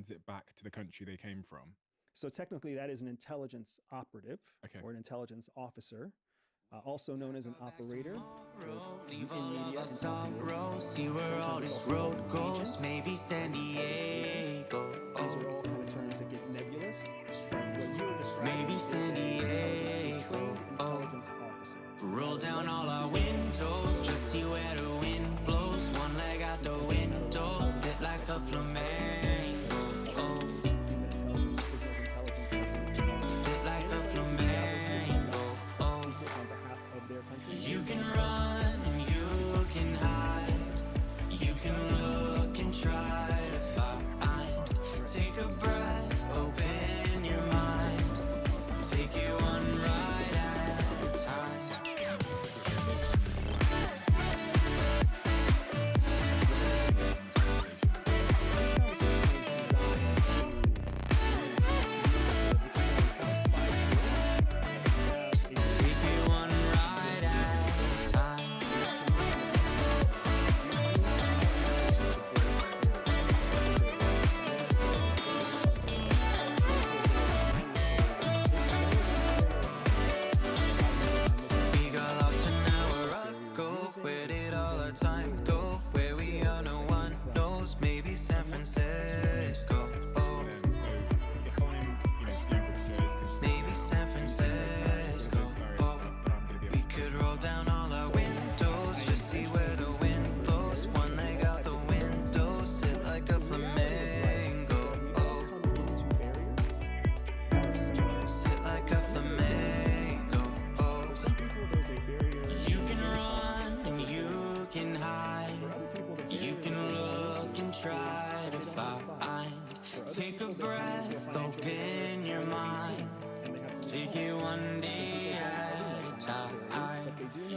sends it back to the country they came from? So technically that is an intelligence operative or an intelligence officer, also known as an operator. Leave all of our sorrow, see where all this road goes, maybe San Diego. These are all kind of terms that get nebulous. What you were describing maybe San Diego. Intelligence officer. Roll down all our windows, just see where the wind blows. One leg out the window, sit like a flamenco. Sit like a flamenco. You can run and you can hide. You can look and try to find. Take a breath, open your mind. Take it one ride at a time. Take a breath, open your mind. Take it one day at a time.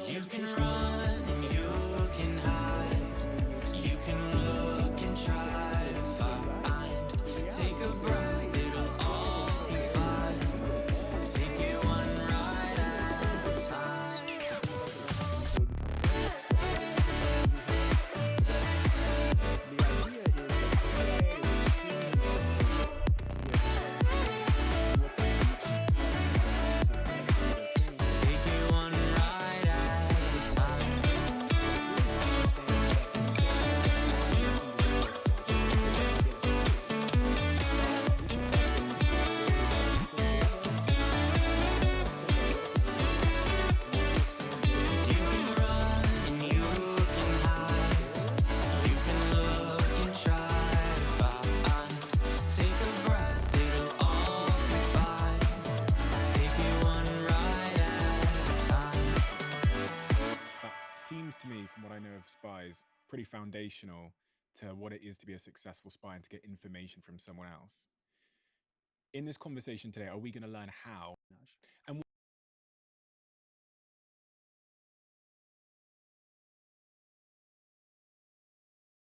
You can run and you can hide. You can look and try to find. Take a breath, it'll all be fine. Take it one ride at a time. To me, from what I know of spies, pretty foundational to what it is to be a successful spy and to get information from someone else. In this conversation today, are we going to learn how? And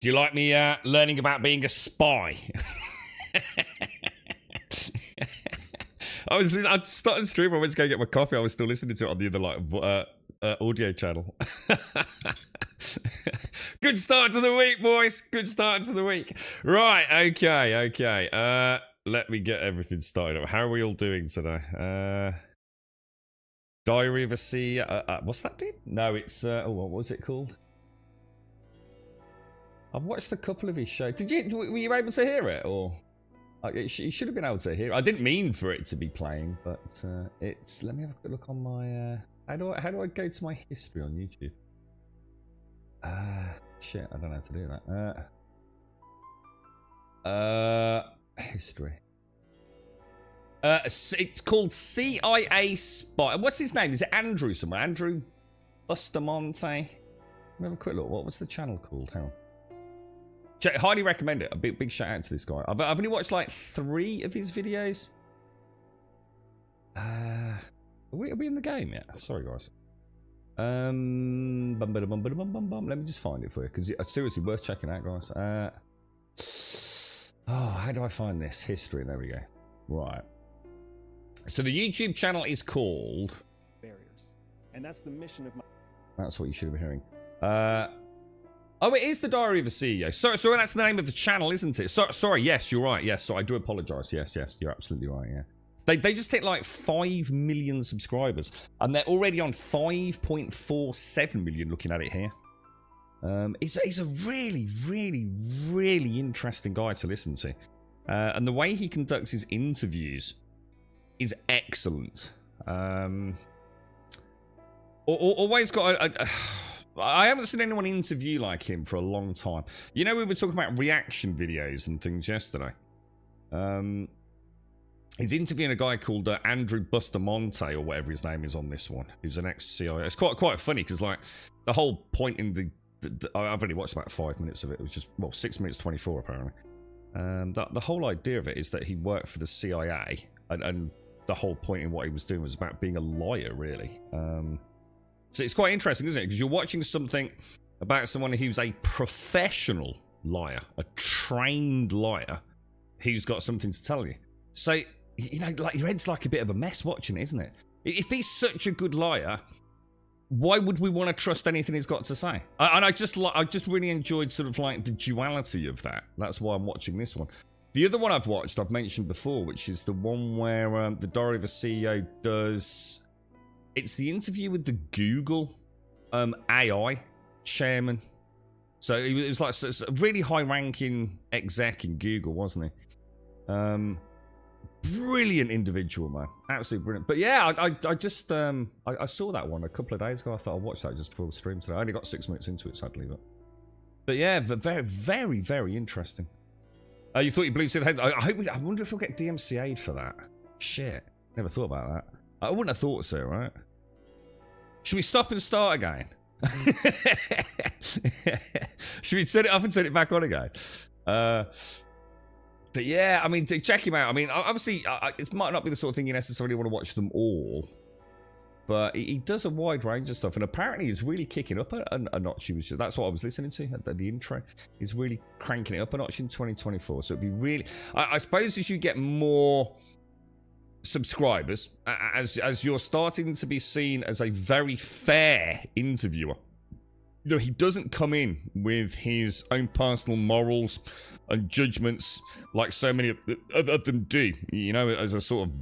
do you like me learning about being a spy? I started streaming. I went to go get my coffee. I was still listening to it on the other audio channel. Good start to the week, boys. Good start to the week. Right, okay. Let me get everything started up. How are we all doing today? Diary of a Sea. What's that, dude? No, it's what was it called? I've watched a couple of his shows. Were you able to hear it, or? You should have been able to hear it. I didn't mean for it to be playing, but it's. Let me have a quick look on my. How do I go to my history on YouTube? Shit, I don't know how to do that. History. It's called CIA Spy. What's his name? Is it Andrew somewhere? Andrew Bustamante? Let me have a quick look. What was the channel called? Hang on. Highly recommend it. A big shout out to this guy. I've only watched like 3 of his videos. Are we in the game yet? Sorry, guys. Let me just find it for you, because it's seriously worth checking out, guys. How do I find this? History. There we go. Right. So the YouTube channel is called Barriers. And that's the mission of my... That's what you should have been hearing. Oh, it is the Diary of a CEO. Sorry, that's the name of the channel, isn't it? Sorry, yes, you're right. Yes, so I do apologise. Yes, you're absolutely right, yeah. They just hit like 5 million subscribers, and they're already on 5.47 million looking at it here. He's a really, really, really interesting guy to listen to. And the way he conducts his interviews is excellent. Always got I haven't seen anyone interview like him for a long time. You know, we were talking about reaction videos and things yesterday. He's interviewing a guy called Andrew Bustamante, or whatever his name is on this one, who's an ex-CIO. It's quite funny, because like the whole point in the I've only watched about 5 minutes of it. It was just, well, 6 minutes 24 apparently. The whole idea of it is that he worked for the CIA, and the whole point in what he was doing was about being a liar, really. So it's quite interesting, isn't it? Because you're watching something about someone who's a professional liar, a trained liar, who's got something to tell you. So, you know, like, your head's like a bit of a mess watching it, isn't it? If he's such a good liar, why would we want to trust anything he's got to say? I just really enjoyed sort of like the duality of that. That's why I'm watching this one. The other one I've watched, I've mentioned before, which is the one where the Diary of a CEO does... It's the interview with the Google AI chairman. So it was like a really high-ranking exec in Google, wasn't he? Brilliant individual, man. Absolutely brilliant. But yeah, I just I saw that one a couple of days ago. I thought I'd watch that just before the stream today. I only got 6 minutes into it, sadly. But yeah, very, very, very interesting. You thought you blew through the head. I wonder if we'll get DMCA'd for that. Shit. Never thought about that. I wouldn't have thought so, right? Should we stop and start again? Should we turn it off and turn it back on again? But yeah, I mean, check him out. I mean, obviously, it might not be the sort of thing you necessarily want to watch them all, but he does a wide range of stuff, and apparently he's really kicking up a notch. That's what I was listening to at the intro. He's really cranking it up a notch in 2024. So it'd be really... I suppose as you get more subscribers, as you're starting to be seen as a very fair interviewer. You know, he doesn't come in with his own personal morals and judgments like so many of them do, you know, as a sort of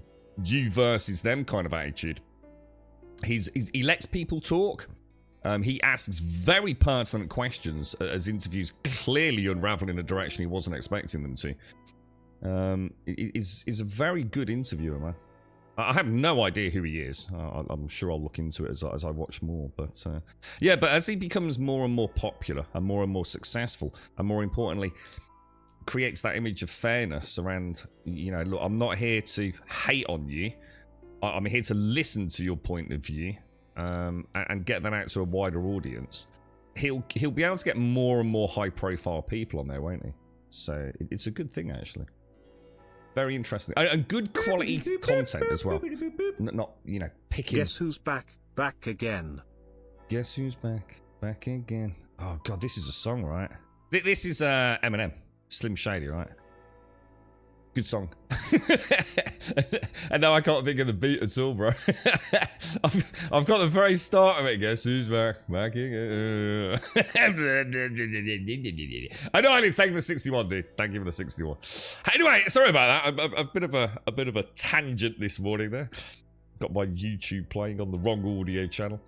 you versus them kind of attitude. He lets people talk. He asks very pertinent questions as interviews clearly unravel in a direction he wasn't expecting them to. He's a very good interviewer, man. I have no idea who he is. I'm sure I'll look into it as I watch more. But yeah, but as he becomes more and more popular and more successful, and more importantly, creates that image of fairness around, you know, look, I'm not here to hate on you. I'm here to listen to your point of view and get that out to a wider audience. He'll be able to get more and more high-profile people on there, won't he? So it's a good thing, actually. Very interesting. And good quality content as well. Not, you know, picking... Guess who's back? Back again. Guess who's back? Back again. Oh, God, this is a song, right? This is Eminem. Slim Shady, right? Good song. And now I can't think of the beat at all, bro. I've got the very start of it. Guess who's back? Back again. I know. I need thank you for the 61, dude. Thank you for the 61. Anyway, sorry about that. A bit of a tangent this morning there. Got my YouTube playing on the wrong audio channel.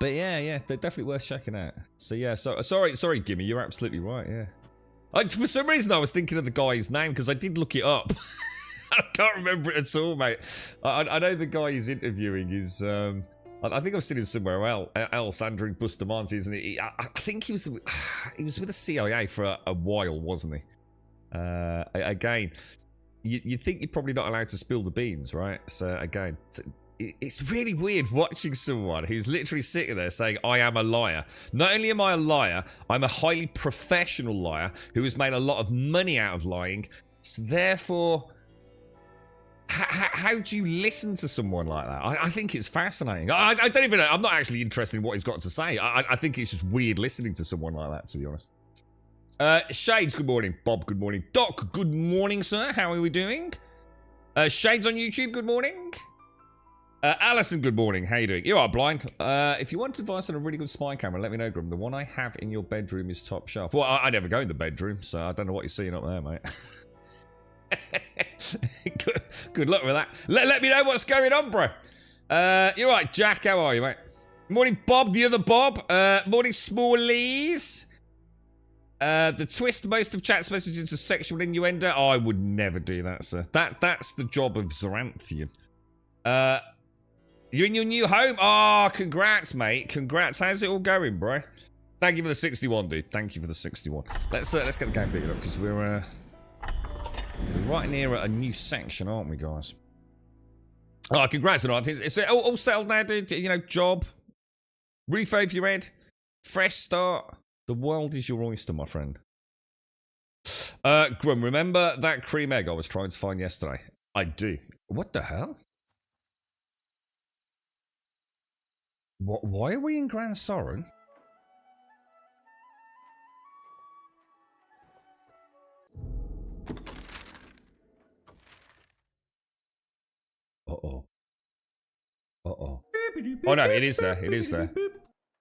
But yeah, they're definitely worth checking out. So yeah, sorry, Gimme. You're absolutely right. Yeah. For some reason, I was thinking of the guy's name because I did look it up. I can't remember it at all, mate. I know the guy he's interviewing is... I think I've seen him somewhere else, Andrew Bustamante, isn't he? I think he was with the CIA for a while, wasn't he? Again, you'd think you're probably not allowed to spill the beans, right? So again... It's really weird watching someone who's literally sitting there saying, I am a liar. Not only am I a liar, I'm a highly professional liar who has made a lot of money out of lying. So therefore, how do you listen to someone like that? I think it's fascinating. I don't even know. I'm not actually interested in what he's got to say. I think it's just weird listening to someone like that, to be honest. Shades, good morning. Bob, good morning. Doc, good morning, sir. How are we doing? Shades on YouTube, good morning. Alison, good morning. How you doing? You're all right, blind. If you want advice on a really good spy camera, let me know, Grum. The one I have in your bedroom is top shelf. Well, I never go in the bedroom, so I don't know what you're seeing up there, mate. Good luck with that. Let me know what's going on, bro. You're right, Jack. How are you, mate? Morning, Bob. The other Bob. Morning, Smallies. The twist most of chat's messages to sexual innuendo. Oh, I would never do that, sir. That's the job of Zaranthian. You in your new home? Oh, congrats, mate. Congrats. How's it all going, bro? Thank you for the 61, dude. Thank you for the 61. Let's get the game beaten up because we're right near a new section, aren't we, guys? Oh, congrats on all. It's all settled now, dude. You know, job, roof over your head, fresh start. The world is your oyster, my friend. Grum, remember that cream egg I was trying to find yesterday? I do. What the hell? Why are we in Grand Soren? Uh-oh. Uh-oh. Oh, no, it is there. It is there.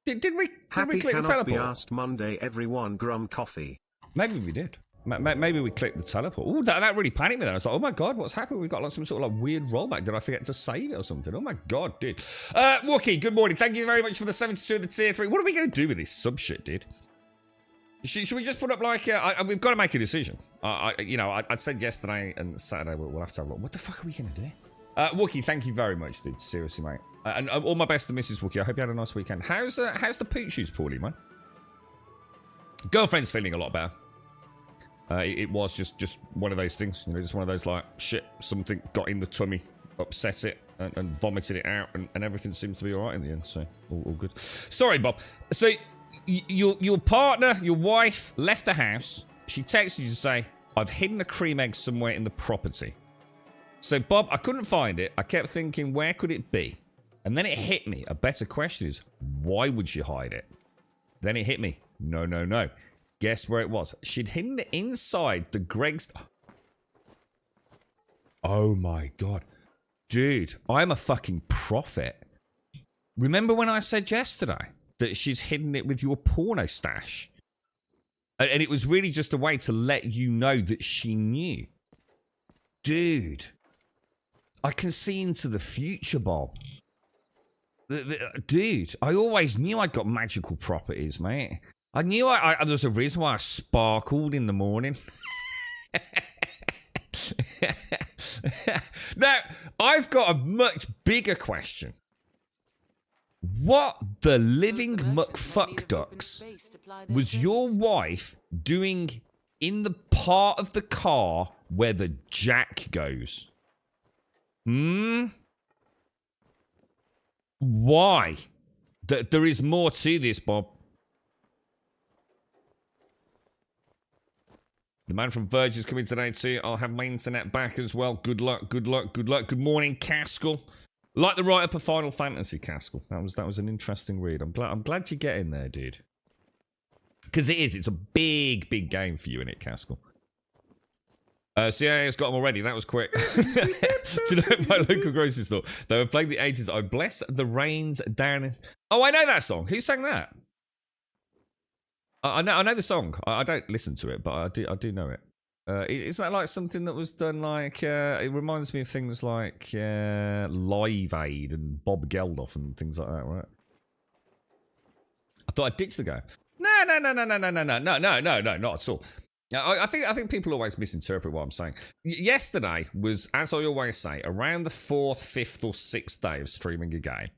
Did we click the teleport? Be asked Monday, everyone. Grum coffee. Maybe we did. Maybe we clicked the teleport. Oh, that really panicked me then. I was like, oh my god, what's happened? We've got like some sort of like weird rollback. Did I forget to save it or something? Oh my god, dude. Wookie, good morning. Thank you very much for the 72 of the tier 3. What are we going to do with this sub shit, dude? Should we just put up like... we've got to make a decision. I said yesterday and Saturday we'll have to have a look. What the fuck are we going to do? Wookie, thank you very much, dude. Seriously, mate. And all my best to Mrs. Wookie. I hope you had a nice weekend. How's the pooch shoes, Paulie, man? Girlfriend's feeling a lot better. It was just one of those things. You know, just one of those like, shit, something got in the tummy, upset it, and vomited it out, and everything seems to be alright in the end, so all good. Sorry, Bob. So, your partner, your wife, left the house. She texted you to say, I've hidden a cream egg somewhere in the property. So, Bob, I couldn't find it. I kept thinking, where could it be? And then it hit me. A better question is, why would she hide it? Then it hit me. No. Guess where it was? She'd hidden it inside the Greg's... Oh my god. Dude, I'm a fucking prophet. Remember when I said yesterday that she's hidden it with your porno stash? And it was really just a way to let you know that she knew. Dude. I can see into the future, Bob. Dude, I always knew I'd got magical properties, mate. I knew there's a reason why I sparkled in the morning. Now, I've got a much bigger question. What the living McFuck ducks was your wife doing in the part of the car where the jack goes? Why? There is more to this, Bob. The man from Verge is coming today too. I'll have my internet back as well. Good luck. Good morning, Caskell. Like the write-up of Final Fantasy, Caskell. That was an interesting read. I'm glad you get in there, dude. Because it's a big game for you, innit, Caskell? CIA's got them already. That was quick. To know my local grocery store. They were playing the 80s. I bless the rains down. Oh, I know that song. Who sang that? I know the song. I don't listen to it, but I do know it. Isn't that like something that was done like... it reminds me of things like Live Aid and Bob Geldof and things like that, right? I thought I'd ditch the guy. No, not at all. I think people always misinterpret what I'm saying. Yesterday was, as I always say, around the 4th, 5th or 6th day of streaming a game.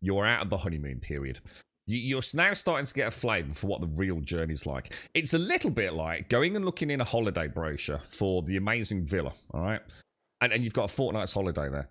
You're out of the honeymoon period. You're now starting to get a flavour for what the real journey's like. It's a little bit like going and looking in a holiday brochure for the amazing villa, all right? And you've got a fortnight's holiday there.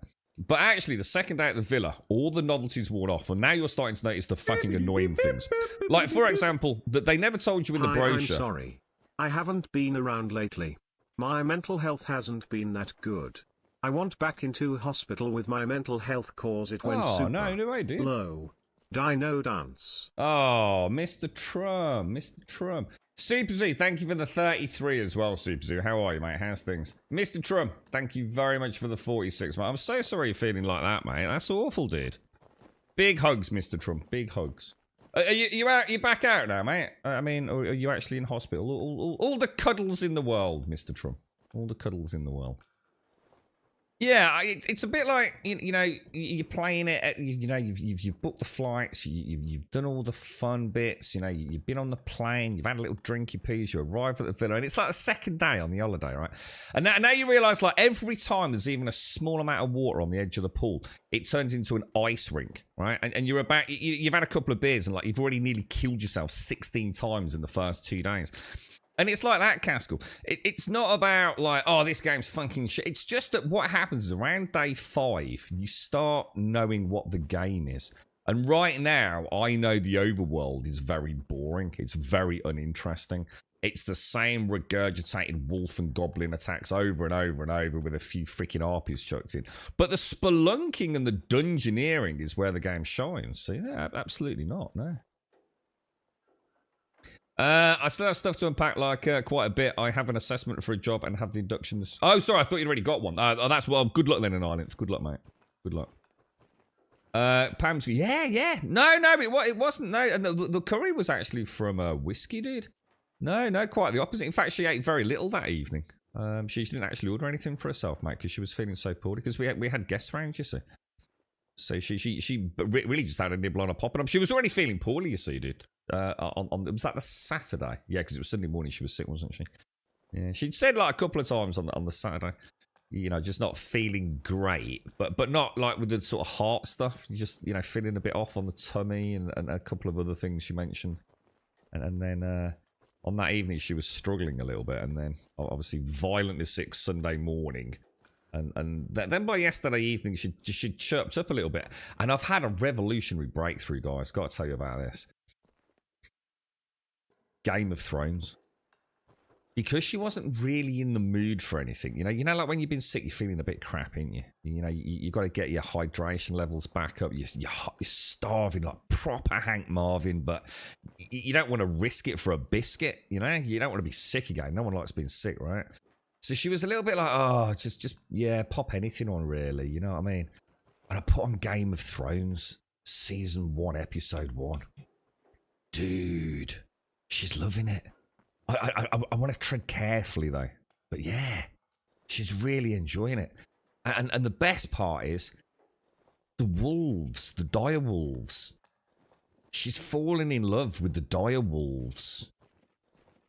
But actually, the second day at the villa, all the novelties worn off, and now you're starting to notice the fucking annoying things. Like, for example, that they never told you in the brochure. I'm sorry. I haven't been around lately. My mental health hasn't been that good. I went back into hospital with my mental health cause it went super no way, dude. low. Dino dance. Oh, Mr. Trump. Super Z, thank you for the 33 as well, Super Z. How are you, mate? How's things? Mr. Trump, thank you very much for the 46, mate. I'm so sorry you're feeling like that, mate. That's awful, dude. Big hugs, Mr. Trump. Big hugs. Are you out? You back out now, mate? I mean, or are you actually in hospital? All the cuddles in the world, Mr. Trump. All the cuddles in the world. Yeah, it's a bit like you know you're playing it. You know you've booked the flights. You've done all the fun bits. You know you've been on the plane. You've had a little drinky peas. You arrive at the villa, and it's like the second day on the holiday, right? And now you realise like every time there's even a small amount of water on the edge of the pool, it turns into an ice rink, right? And you're about you've had a couple of beers and like you've already nearly killed yourself 16 times in the first 2 days. And it's like that, Caskell. It's not about like, oh, this game's funking shit. It's just that what happens is around day 5, you start knowing what the game is. And right now, I know the overworld is very boring. It's very uninteresting. It's the same regurgitated wolf and goblin attacks over and over and over with a few freaking harpies chucked in. But the spelunking and the dungeoneering is where the game shines. So yeah, absolutely not, no. I still have stuff to unpack, like quite a bit. I have an assessment for a job and have the induction. Oh, sorry, I thought you'd already got one. Oh, that's well. Good luck then in Ireland. Good luck, mate. Good luck. Pam's, yeah. No, it wasn't. No, and the curry was actually from whiskey, dude. No, quite the opposite. In fact, she ate very little that evening. She didn't actually order anything for herself, mate, because she was feeling so poorly. Because we had guests round, you see. So she really just had a nibble on a pop. She was already feeling poorly, you see, dude. Was that the Saturday? Yeah, because it was Sunday morning she was sick, wasn't she? Yeah, she'd said like a couple of times on the Saturday, you know, just not feeling great, but not like with the sort of heart stuff. You just, you know, feeling a bit off on the tummy and a couple of other things she mentioned. And then on that evening she was struggling a little bit, and then obviously violently sick Sunday morning. And then by yesterday evening, she chirped up a little bit. And I've had a revolutionary breakthrough, guys. Got to tell you about this. Game of Thrones. Because she wasn't really in the mood for anything. You know, like when you've been sick, you're feeling a bit crap, ain't you? You know, you got to get your hydration levels back up. You're starving like proper Hank Marvin, but you don't want to risk it for a biscuit, you know? You don't want to be sick again. No one likes being sick, right? So she was a little bit like, oh, just yeah, pop anything on, really. You know what I mean? And I put on Game of Thrones, Season 1, Episode 1. Dude, she's loving it. I want to tread carefully, though. But yeah, she's really enjoying it. And the best part is, the wolves, the dire wolves. She's fallen in love with the dire wolves.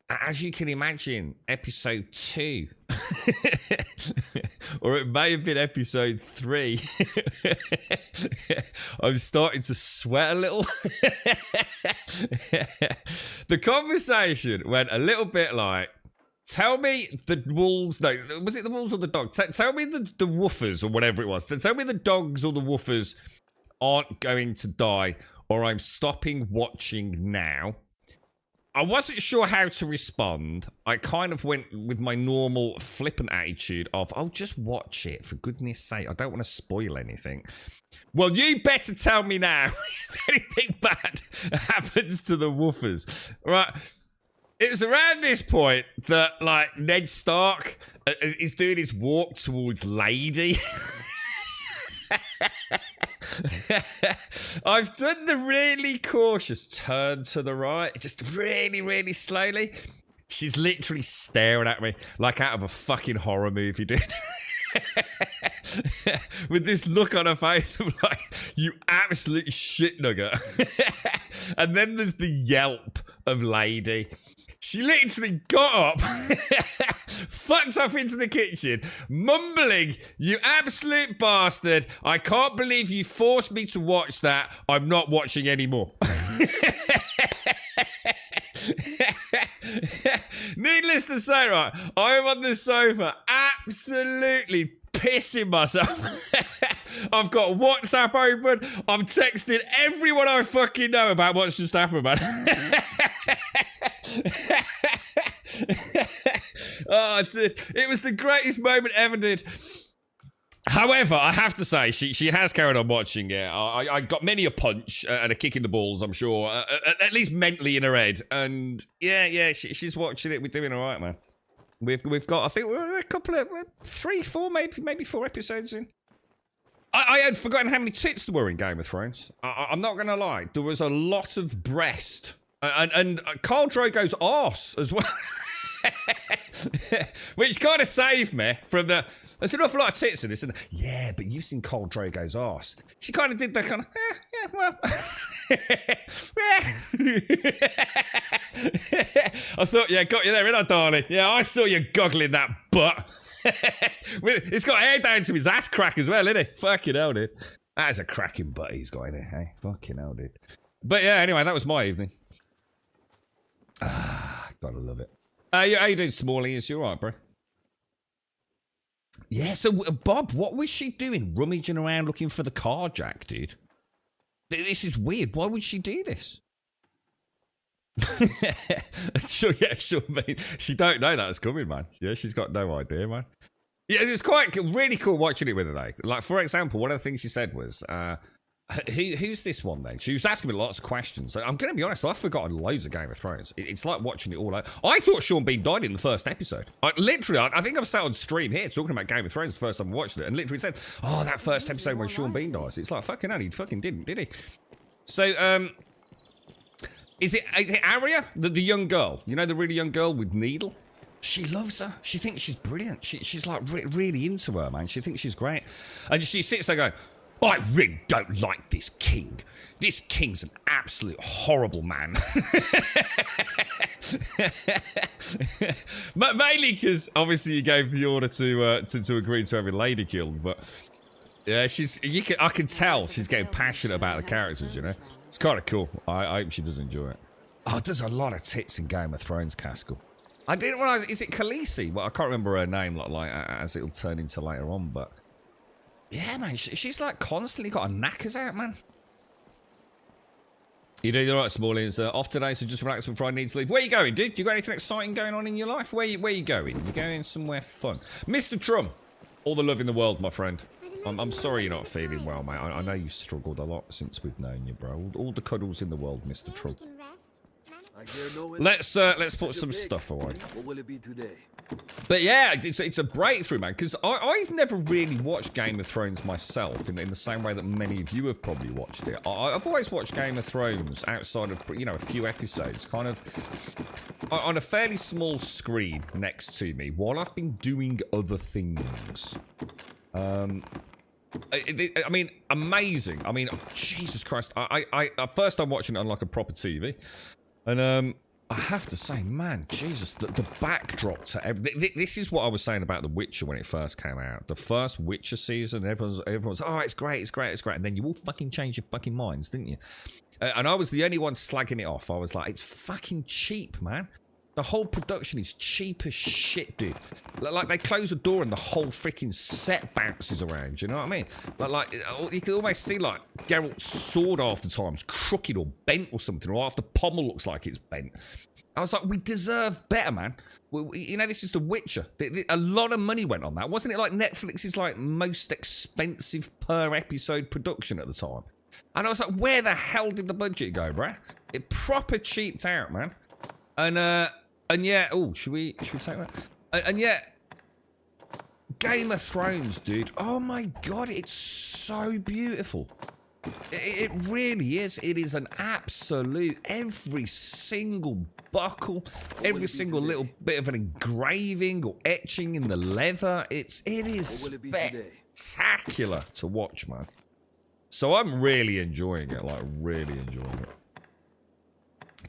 As you can imagine, episode 2, or it may have been episode 3, I'm starting to sweat a little. The conversation went a little bit like, tell me the wolves, no, was it the wolves or the dogs? Tell me the woofers or whatever it was. Tell me the dogs or the woofers aren't going to die, or I'm stopping watching now. I wasn't sure how to respond. I kind of went with my normal flippant attitude of, oh, just watch it, for goodness sake. I don't want to spoil anything. Well, you better tell me now if anything bad happens to the woofers. Right. It was around this point that, like, Ned Stark is doing his walk towards Lady. I've done the really cautious turn to the right, just really, really slowly. She's literally staring at me like out of a fucking horror movie, dude. With this look on her face of like, you absolute shit nugget. And then there's the yelp of Lady. She literally got up, fucked off into the kitchen, mumbling, you absolute bastard. I can't believe you forced me to watch that. I'm not watching anymore. Needless to say, right, I'm on the sofa, absolutely pissing myself. I've got WhatsApp open. I'm texting everyone I fucking know about what's just happened, man. Oh, it was the greatest moment ever, dude. However, I have to say, she has carried on watching it. I got many a punch and a kick in the balls, I'm sure, at least mentally in her head. And yeah, she's watching it. We're doing all right, man. We've got, I think we're a couple of 3, 4, maybe 4 episodes in. I had forgotten how many tits there were in Game of Thrones. I'm not gonna lie, there was a lot of breast and Khal Drogo's arse as well. Which kind of saved me from the. There's an awful lot of tits in this, and yeah, but you've seen Khal Drogo's arse. She kind of did the kind of, yeah, well. I thought, yeah, got you there, innit, darling? Yeah, I saw you goggling that butt. It's got hair down to his ass crack as well, isn't it? Fucking hell, dude. That is a cracking butt he's got in it, hey? Fucking hell, dude. But yeah, anyway, that was my evening. Gotta love it. How you doing, Smalley? Is you alright, bro? Yeah, so, Bob, what was she doing? Rummaging around looking for the car jack, dude? This is weird. Why would she do this? Sure, mate. She don't know that's coming, man. Yeah, she's got no idea, man. Yeah, it was really cool watching it with her, though. Like, for example, one of the things she said was, who's this one then? She was asking me lots of questions. I'm going to be honest, I've forgotten loads of Game of Thrones. It's like watching it all out. I thought Sean Bean died in the first episode. I think I've sat on stream here talking about Game of Thrones the first time I watched it and literally said, oh, that first episode when Sean Bean dies. It's like, fucking hell, he fucking didn't, did he? So, is it Arya, the young girl? You know, the really young girl with Needle? She loves her. She thinks she's brilliant. She's like really into her, man. She thinks she's great. And she sits there going, I really don't like this king. This king's an absolute horrible man. Mainly because obviously you gave the order to agree to having Lady killed, but yeah, I can tell she's getting passionate about the characters. You know, it's kind of cool. I hope she does enjoy it. Oh, there's a lot of tits in Game of Thrones, Caskell. I didn't realize. Is it Khaleesi? Well, I can't remember her name like as it'll turn into later on, but. Yeah, man, she's like constantly got her knackers out, man. You doing all right, Smallings? Off today, so just relax before I need to leave. Where you going, dude? You got anything exciting going on in your life? Where you going? You going somewhere fun? Mr. Trump, all the love in the world, my friend. I'm sorry you're not feeling well, mate. I know you've struggled a lot since we've known you, bro. All the cuddles in the world, Mr. Trump. Let's put some stuff away. What will it be today? But yeah, it's a breakthrough, man, because I've never really watched Game of Thrones myself in the same way that many of you have probably watched it. I've always watched Game of Thrones outside of, you know, a few episodes, kind of on a fairly small screen next to me while I've been doing other things. I mean, amazing. I mean, Jesus Christ. First I'm watching it on like a proper TV. And I have to say, man, Jesus, the backdrop to this is what I was saying about The Witcher when it first came out. The first Witcher season, everyone's, oh, it's great. And then you all fucking changed your fucking minds, didn't you? And I was the only one slagging it off. I was like, it's fucking cheap, man. The whole production is cheap as shit, dude. Like, they close the door and the whole freaking set bounces around, you know what I mean? Like you can almost see, like, Geralt's sword half the time's crooked or bent or something, or half the pommel looks like it's bent. I was like, we deserve better, man. You know, this is The Witcher. A lot of money went on that. Wasn't it like Netflix's, like, most expensive per episode production at the time? And I was like, where the hell did the budget go, bruh? It proper cheaped out, man. And yeah, oh, should we take that? And yeah, Game of Thrones, dude. Oh my God, it's so beautiful. It really is. It is an absolute, every single buckle, every single little bit of an engraving or etching in the leather. It is spectacular to watch, man. So I'm really enjoying it, like really enjoying it.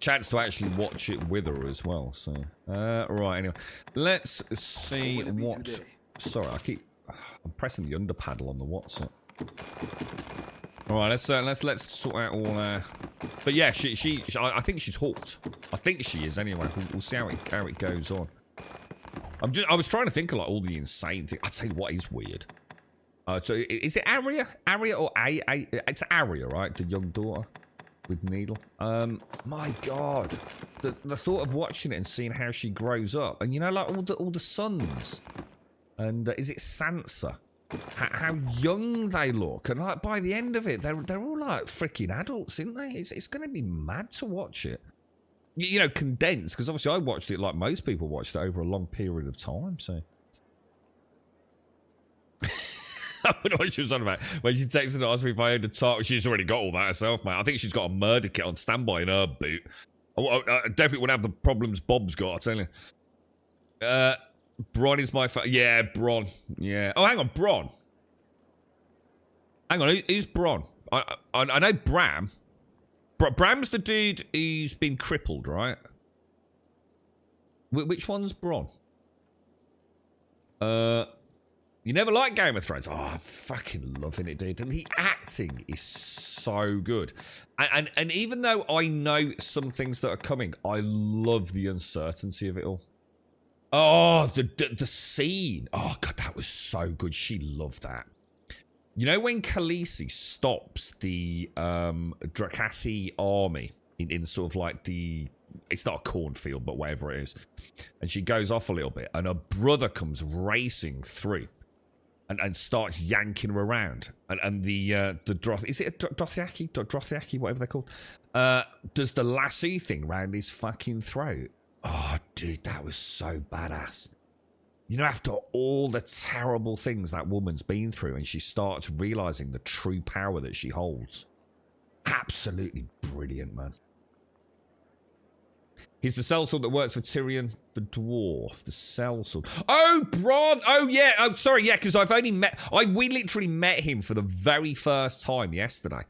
Chance to actually watch it with her as well, so right, anyway, let's see what. Sorry, I'm pressing the under paddle on the WhatsApp. All right, let's sort out all but yeah, I think she's hooked. I think she is anyway. We'll see how it goes on. I was trying to think of like all the insane things. I'd say what is weird. So is it Arya or it's Arya, right? The young daughter with Needle. My God, the thought of watching it and seeing how she grows up, and you know, like all the sons, and is it Sansa? how young they look, and like by the end of it, they're all like freaking adults, aren't they? It's going to be mad to watch it. You know, condensed, because obviously I watched it like most people watched it over a long period of time. So I don't know what she was on about when she texted and asked me if I owned a talk. She's already got all that herself, mate. I think she's got a murder kit on standby in her boot. I definitely wouldn't have the problems Bob's got, I tell you. Bron is my yeah, Bron. Yeah. Oh, hang on, Bron. Hang on, who's Bron? I know Bram. Bram's the dude who's been crippled, right? Which one's Bron? You never liked Game of Thrones. Oh, I'm fucking loving it, dude. And the acting is so good. And even though I know some things that are coming, I love the uncertainty of it all. Oh, the scene. Oh, God, that was so good. She loved that. You know when Khaleesi stops the Drakathi army in sort of like the... It's not a cornfield, but whatever it is. And she goes off a little bit, and her brother comes racing through and starts yanking her around. And the is it a Dothraki, whatever they're called, does the lasso thing round his fucking throat. Oh, dude, that was so badass. You know, after all the terrible things that woman's been through, and she starts realizing the true power that she holds. Absolutely brilliant, man. He's the sellsword that works for Tyrion the Dwarf. The sellsword. Oh, Bronn! Oh, yeah. Oh, sorry. Yeah, because I've only met... We literally met him for the very first time yesterday.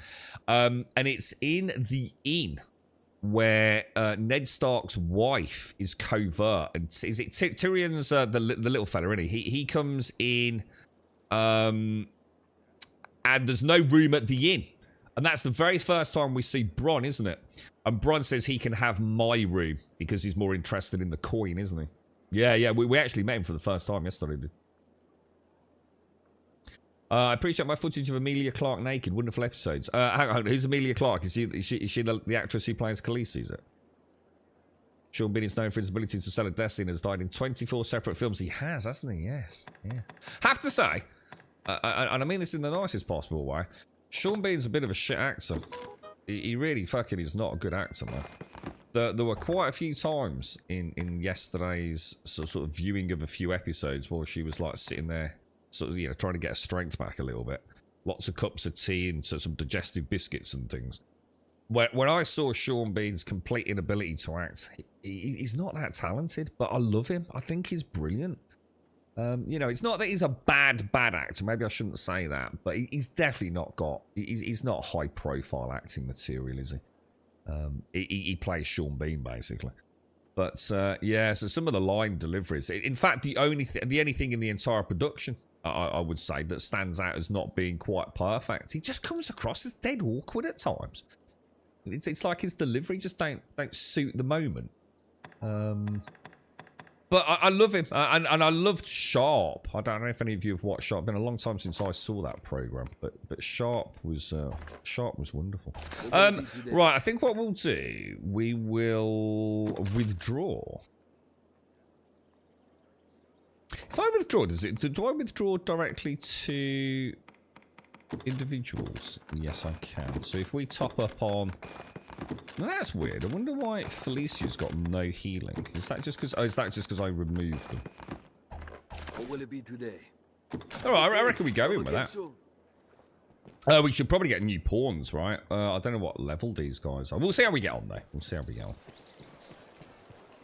And it's in the inn where Ned Stark's wife is covert. And is it Tyrion's the little fella, isn't he? He comes in and there's no room at the inn. And that's the very first time we see Bronn, isn't it? And Bronn says he can have my room because he's more interested in the coin, isn't he? Yeah, we actually met him for the first time yesterday. I appreciate my footage of Emilia Clarke naked. Wonderful episodes. Hang on, who's Emilia Clarke? Is she the actress who plays Khaleesi, is it? Sean Bean is known for his ability to sell a death scene, has died in 24 separate films. He has, hasn't he? Yes. Yeah. Have to say, and I mean this in the nicest possible way, Sean Bean's a bit of a shit actor. He really fucking is not a good actor, man. There were quite a few times in yesterday's sort of viewing of a few episodes where she was like sitting there, sort of, you know, trying to get her strength back a little bit. Lots of cups of tea and some digestive biscuits and things. When I saw Sean Bean's complete inability to act, he's not that talented, but I love him. I think he's brilliant. You know, it's not that he's a bad actor. Maybe I shouldn't say that, but he's definitely not got... He's not high-profile acting material, is he? He plays Sean Bean, basically. But, yeah, so some of the line deliveries... In fact, the only thing in the entire production, I would say, that stands out as not being quite perfect, he just comes across as dead awkward at times. It's like his delivery just don't suit the moment. But I love him, and I loved Sharp. I don't know if any of you have watched Sharp. It's been a long time since I saw that program, but Sharp was wonderful. Right, I think what we'll do, we will withdraw. If I withdraw, do I withdraw directly to individuals? Yes, I can. So if we top up on... Well, that's weird. I wonder why Felicia's got no healing. Is that just because? Oh, is that just because I removed them? What will it be today? All right, I reckon we go in with that. We should probably get new pawns, right? I don't know what level these guys are. We'll see how we get on, though. We'll see how we get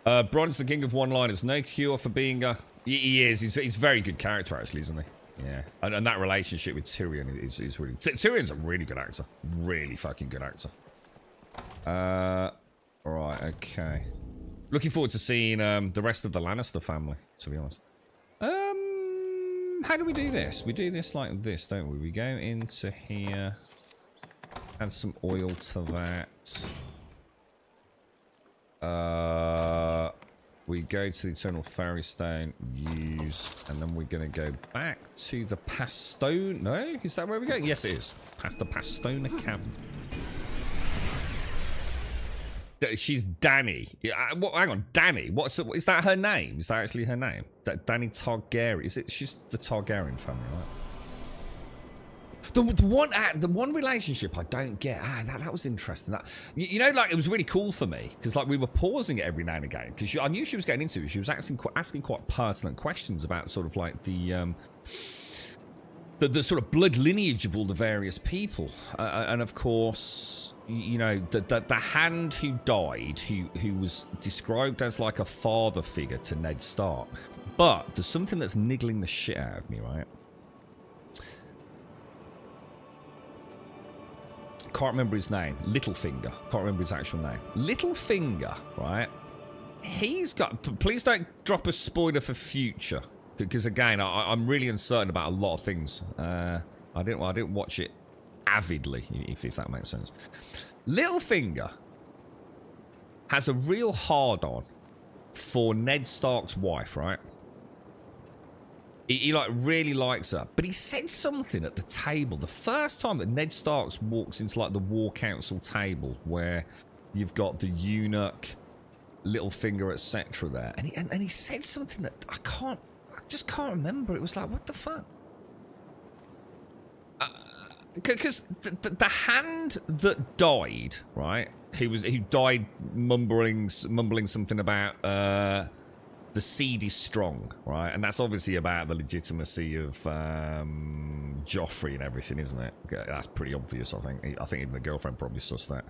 on. Bronn's the king of one-liners. No cure for being a... He is. He's a very good character, actually, isn't he? Yeah. And that relationship with Tyrion is really... Tyrion's a really good actor. Really fucking good actor. Right, okay. Looking forward to seeing the rest of the Lannister family, to be honest. How do we do this? We do this like this, don't we? We go into here, add some oil to that. We go to the Eternal Fairy Stone, use, and then we're going to go back to the Pastone. No? Is that where we go? Yes, it is. Past the Pastona Cabin. She's Dany. Hang on, Dany. Is that her name? Is that actually her name? Dany Targaryen. She's the Targaryen family, right? The one relationship I don't get. That was interesting. That you know, like it was really cool for me because like we were pausing it every now and again because I knew she was getting into it. She was asking quite pertinent questions about sort of like the sort of blood lineage of all the various people, and of course, you know, the hand who died, who was described as like a father figure to Ned Stark. But there's something that's niggling the shit out of me, right? Can't remember his name. Littlefinger. Can't remember his actual name. Littlefinger, right? He's got... Please don't drop a spoiler for future. Because, again, I'm really uncertain about a lot of things. I didn't watch it avidly, if that makes sense. Littlefinger has a real hard-on for Ned Stark's wife, right? He like really likes her, but he said something at the table the first time that Ned Starks walks into like the War Council table where you've got the eunuch, Littlefinger, etc. there, and he said something that I just can't remember. It was like, what the fuck? Because the hand that died, right? Who died mumbling something about the seed is strong, right? And that's obviously about the legitimacy of Joffrey and everything, isn't it? That's pretty obvious, I think. I think even the girlfriend probably sussed that.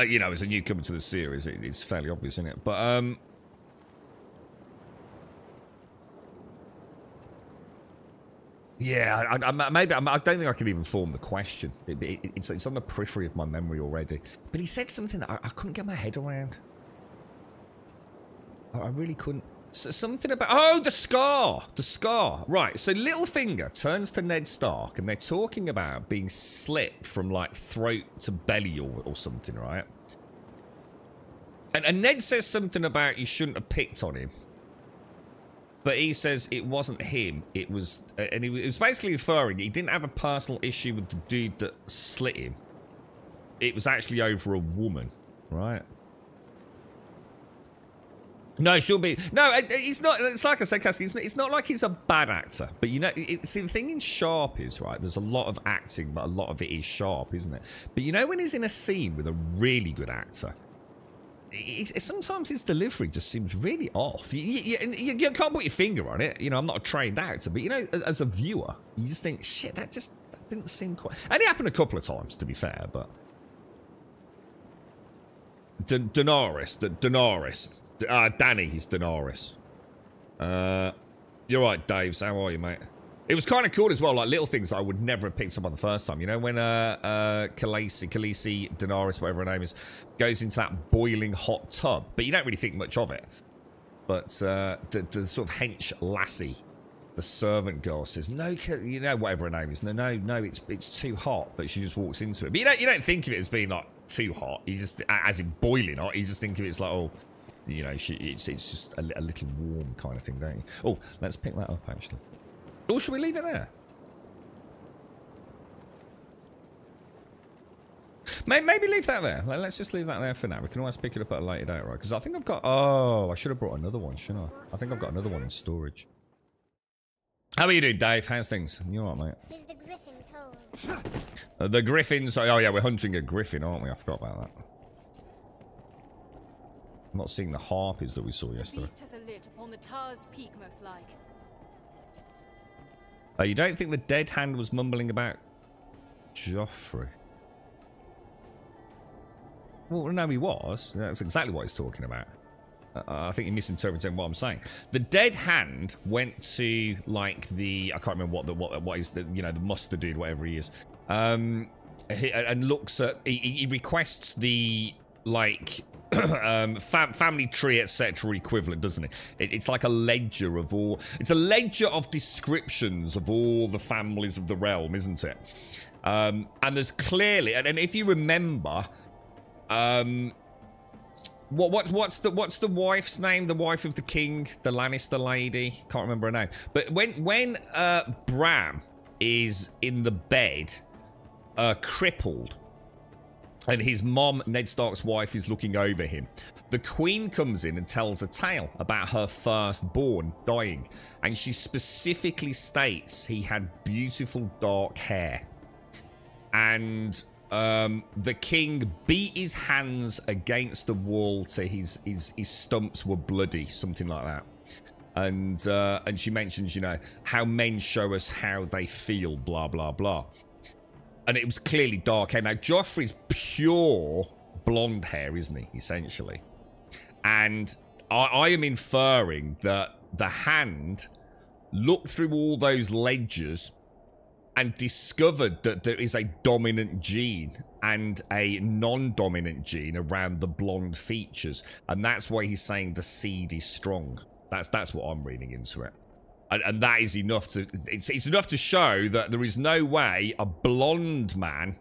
You know, as a newcomer to the series, it's fairly obvious, isn't it? But yeah, maybe I don't think I can even form the question. It's on the periphery of my memory already. But he said something that I couldn't get my head around. I really couldn't. Something about... Oh, the scar! The scar. Right, so Littlefinger turns to Ned Stark and they're talking about being slit from, like, throat to belly or something, right? And Ned says something about you shouldn't have picked on him. But he says it wasn't him. It was... And it was basically inferring he didn't have a personal issue with the dude that slit him. It was actually over a woman, right? No, she'll be... No, he's not... It's like I said, Cassie, it's not like he's a bad actor. But, you know, see, the thing in Sharp is, right, there's a lot of acting, but a lot of it is sharp, isn't it? But, you know, when he's in a scene with a really good actor, sometimes his delivery just seems really off. You can't put your finger on it. You know, I'm not a trained actor, but, you know, as a viewer, you just think, shit, that didn't seem quite... And it happened a couple of times, to be fair, but... Daenerys. Danny, he's Daenerys. You're right, Daves. How are you, mate? It was kind of cool as well, like little things that I would never have picked up on the first time. You know, when Khaleesi, Daenerys, whatever her name is, goes into that boiling hot tub, but you don't really think much of it. But the sort of hench lassie, the servant girl, says, "No, you know, whatever her name is. No, it's too hot." But she just walks into it. But you don't think of it as being like too hot. You just, as in boiling hot. You just think of it as like, oh. You know, it's just a little warm kind of thing, don't you? Oh, let's pick that up, actually. Or should we leave it there? Maybe leave that there. Let's just leave that there for now. We can always pick it up at a later date, right? Because I think I've got... Oh, I should have brought another one, shouldn't I? I think I've got another one in storage. How are you doing, Dave? How's things? You all right, mate? The Griffin's home. The Griffins... Oh, yeah, we're hunting a Griffin, aren't we? I forgot about that. I'm not seeing the harpies that we saw yesterday. The beast has a lit upon the tower's peak, most like. You don't think the dead hand was mumbling about Joffrey? Well, no, he was. That's exactly what he's talking about. I think you're misinterpreting what I'm saying. The dead hand went to like the... I can't remember what is the, you know, the muster dude, whatever he is. And looks at... He requests the like... family tree, etc. equivalent, doesn't it? It's like a ledger of all... It's a ledger of descriptions of all the families of the realm, isn't it? And there's clearly... And if you remember... What's the wife's name? The wife of the king? The Lannister lady? Can't remember her name. But when Bram is in the bed, crippled... And his mom, Ned Stark's wife, is looking over him. the queen comes in and tells a tale about her firstborn dying. And she specifically states he had beautiful dark hair. And the king beat his hands against the wall till his stumps were bloody, something like that. And she mentions, you know, how men show us how they feel, blah, blah, blah. And it was clearly dark hair. Now, Joffrey's pure blonde hair, isn't he, essentially? And I am inferring that the Hand looked through all those ledgers and discovered that there is a dominant gene and a non-dominant gene around the blonde features. And that's why he's saying the seed is strong. That's what I'm reading into it. And that is enough to... It's enough to show that there is no way a blonde man...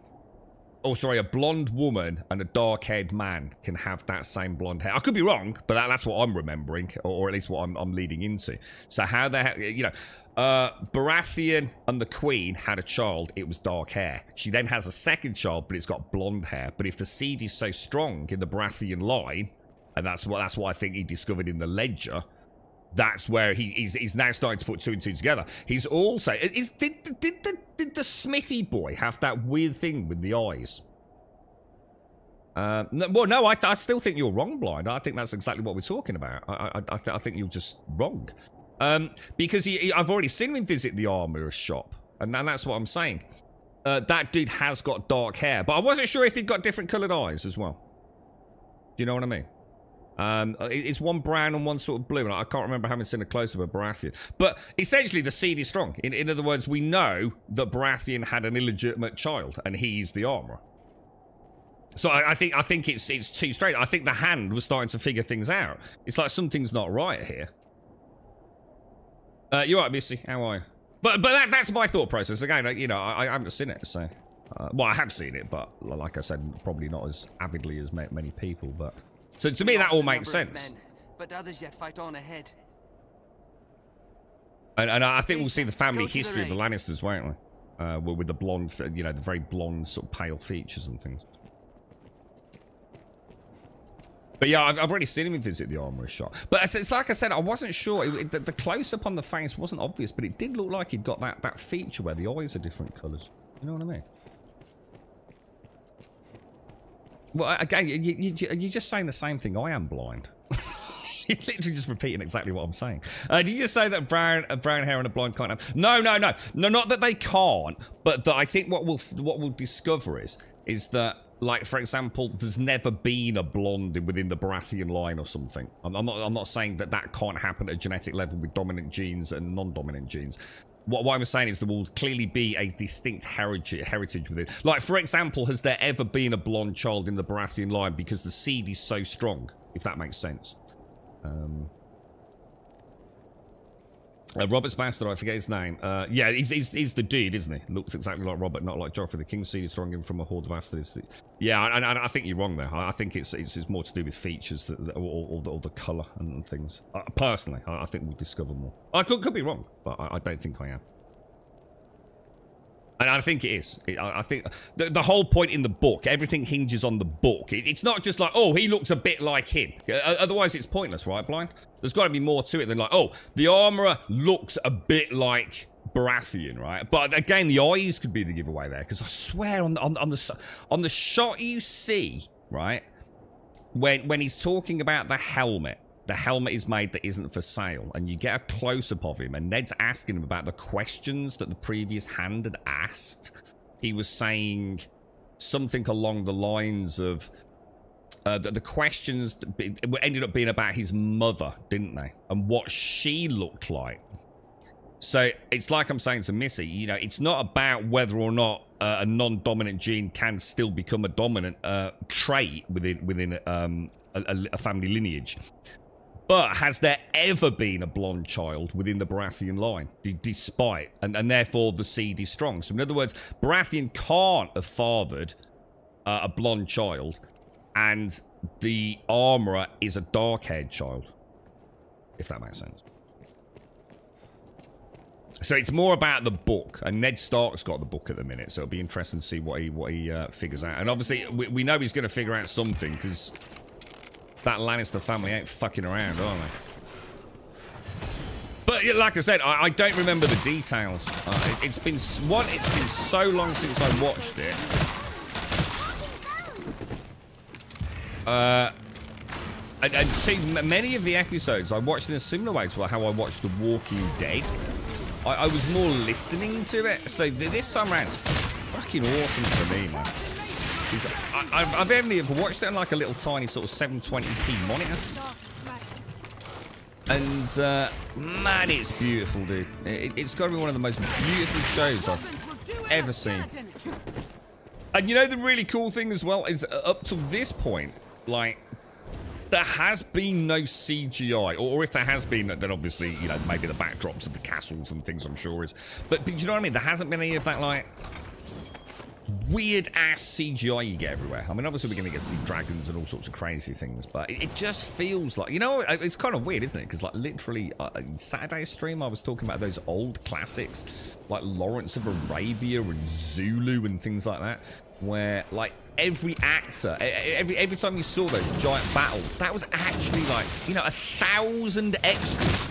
Oh, sorry, a blonde woman and a dark-haired man can have that same blonde hair. I could be wrong, but that's what I'm remembering, or at least what I'm leading into. So how the heck... You know, Baratheon and the Queen had a child. It was dark hair. She then has a second child, but it's got blonde hair. But if the seed is so strong in the Baratheon line, and that's what I think he discovered in the ledger... That's where he's now starting to put two and two together. He's also... Did the Smithy boy have that weird thing with the eyes? No, I still think you're wrong, Blind. I think that's exactly what we're talking about. I think you're just wrong. Because I've already seen him visit the armourer's shop. And that's what I'm saying. That dude has got dark hair. But I wasn't sure if he'd got different coloured eyes as well. Do you know what I mean? It's one brown and one sort of blue, and I can't remember having seen a close-up of Baratheon. But essentially, the seed is strong. In other words, we know that Baratheon had an illegitimate child, and he's the armourer. So I think it's too straight. I think the Hand was starting to figure things out. It's like something's not right here. You're right, Missy. How are you? But that's my thought process. Again, you know, I haven't seen it, so... well, I have seen it, but like I said, probably not as avidly as many people, but... So to me, that all makes sense. Men, but others yet fight on ahead. And I think we'll see the family history of the Lannisters, won't we? With the blonde, you know, the very blonde, sort of pale features and things. But yeah, I've already seen him visit the armourer's shop. But it's like I said, I wasn't sure. The close-up on the face wasn't obvious, but it did look like he'd got that feature where the eyes are different colours. You know what I mean? Well, again, you're just saying the same thing I am, Blind. You're literally just repeating exactly what I'm saying. Did you just say that brown hair and a blonde can't have... No, not that they can't, but that I think what we'll discover is that, like, for example, there's never been a blonde within the Baratheon line or something. I'm not saying that can't happen at a genetic level with dominant genes and non-dominant genes. What I'm saying is there will clearly be a distinct heritage with it. Like, for example, has there ever been a blonde child in the Baratheon line because the seed is so strong, if that makes sense? Robert's bastard, I forget his name. Yeah, he's the dude, isn't he? Looks exactly like Robert, not like Joffrey. The king's seed is strong in from a horde of bastards. Yeah, I think you're wrong there. I think it's more to do with features or the colour and things. Personally, I think we'll discover more. I could be wrong, but I don't think I am. And I think it is. I think the whole point in the book, everything hinges on the book. It's not just like, oh, he looks a bit like him. Otherwise, it's pointless, right, Blind? There's got to be more to it than like, oh, the armourer looks a bit like Baratheon, right? But again, the eyes could be the giveaway there, because I swear on the shot you see, right, when he's talking about the helmet is made that isn't for sale, and you get a close-up of him, and Ned's asking him about the questions that the previous Hand had asked. He was saying something along the lines of the questions ended up being about his mother, didn't they? And what she looked like. So it's like I'm saying to Missy, you know, it's not about whether or not a non-dominant gene can still become a dominant trait within a family lineage. But has there ever been a blonde child within the Baratheon line? Despite, and therefore the seed is strong. So in other words, Baratheon can't have fathered a blonde child, and the armourer is a dark-haired child, if that makes sense. So it's more about the book, and Ned Stark's got the book at the minute, so it'll be interesting to see what he figures out. And obviously, we know he's going to figure out something, because that Lannister family ain't fucking around, are they? But like I said, I don't remember the details. It's been so long since I watched it. And see, many of the episodes I watched in a similar way to how I watched The Walking Dead. I was more listening to it. So this time around, it's fucking awesome for me, man. I've only ever watched it on like a little tiny sort of 720p monitor. And, man, it's beautiful, dude. It's got to be one of the most beautiful shows I've ever seen. And you know the really cool thing as well is up to this point, like, there has been no CGI. Or if there has been, then obviously, you know, maybe the backdrops of the castles and things, I'm sure is. But you know what I mean? There hasn't been any of that, like, weird-ass CGI you get everywhere. I mean, obviously, we're going to get to see dragons and all sorts of crazy things, but it just feels like... You know, it's kind of weird, isn't it? Because, like, literally, Saturday's stream, I was talking about those old classics, like Lawrence of Arabia and Zulu and things like that, where, like, every actor, every time you saw those giant battles, that was actually, like, you know, 1,000 extras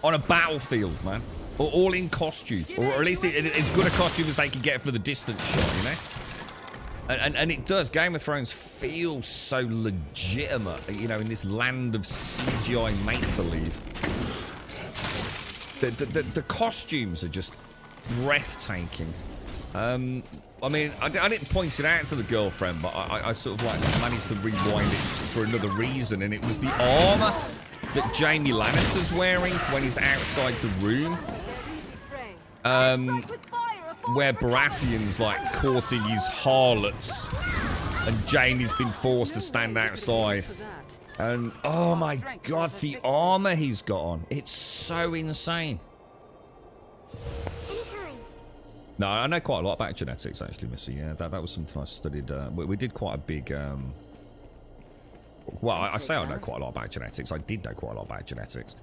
on a battlefield, man. All in costume, or at least as good a costume as they could get for the distance shot, you know? And it does. Game of Thrones feels so legitimate, you know, in this land of CGI make-believe. The costumes are just breathtaking. I mean, I didn't point it out to the girlfriend, but I sort of like managed to rewind it for another reason, and it was the armor that Jaime Lannister's wearing when he's outside the room. Where Baratheon's like courting his harlots and Jaime's been forced to stand outside. And oh my god, the armor he's got on. It's so insane. No, I know quite a lot about genetics actually, Missy. Yeah, that was something I studied. We did quite a big... well, I say I know quite a lot about genetics. I did know quite a lot about genetics.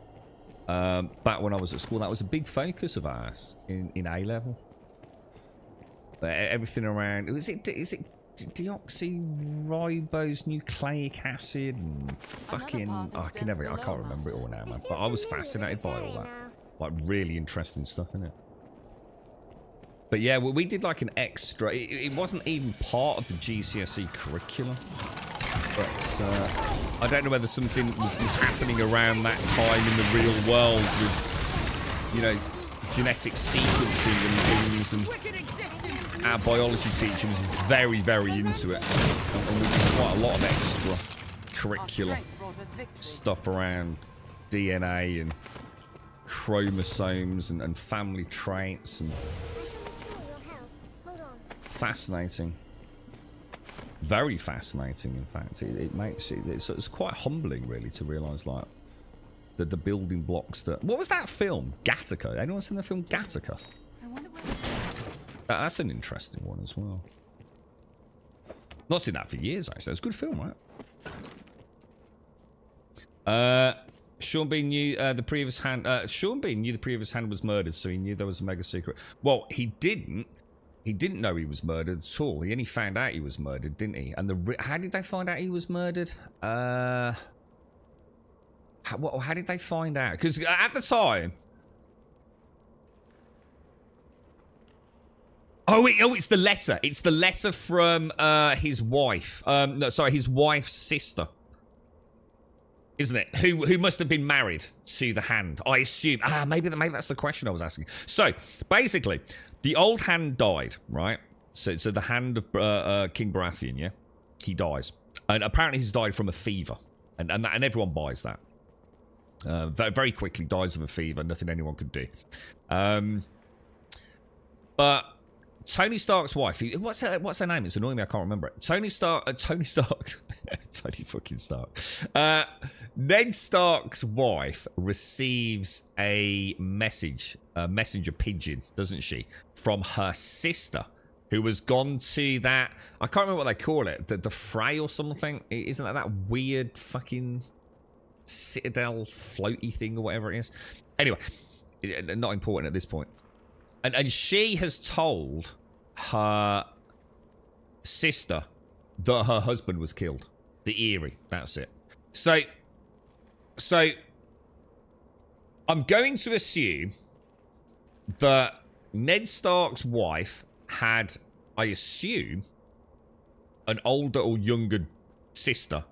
Back when I was at school, that was a big focus of ours in A-level. Everything around... Is it deoxyribose nucleic acid and fucking... I can't remember it all now, man. But I was fascinated by all that. Like, really interesting stuff, innit? But yeah, we did like an extra... It wasn't even part of the GCSE curriculum. But I don't know whether something was happening around that time in the real world with, you know, genetic sequencing and things, and our biology teacher was very, very into it. And we did quite a lot of extra curricular stuff around DNA and chromosomes and family traits and... Fascinating. Very fascinating, in fact. It makes it... It's quite humbling, really, to realise, like, the building blocks that... What was that film? Gattaca. Anyone seen the film Gattaca? That's an interesting one as well. Not seen that for years, actually. It's a good film, right? Sean Bean knew the previous hand... Sean Bean knew the previous hand was murdered, so he knew there was a mega secret. Well, he didn't. He didn't know he was murdered at all. He only found out he was murdered, didn't he? And how did they find out he was murdered? How did they find out? Because at the time... Oh, it's the letter. It's the letter from his wife. No, sorry, his wife's sister. Isn't it? Who must have been married to the Hand. I assume. Maybe that's the question I was asking. So, basically... The old Hand died, right? So the Hand of King Baratheon, yeah? He dies. And apparently he's died from a fever. And everyone buys that. Very quickly dies of a fever. Nothing anyone could do. But Tony Stark's wife... What's her name? It's annoying me. I can't remember it. Tony Stark... Tony fucking Stark. Ned Stark's wife receives a message... messenger pigeon, doesn't she, from her sister, who has gone to that... I can't remember what they call it. The Fray or something. Isn't that weird fucking citadel floaty thing or whatever it is? Anyway, not important at this point. And she has told her sister that her husband was killed. The Eyrie, that's it. So I'm going to assume that Ned Stark's wife had, I assume, an older or younger sister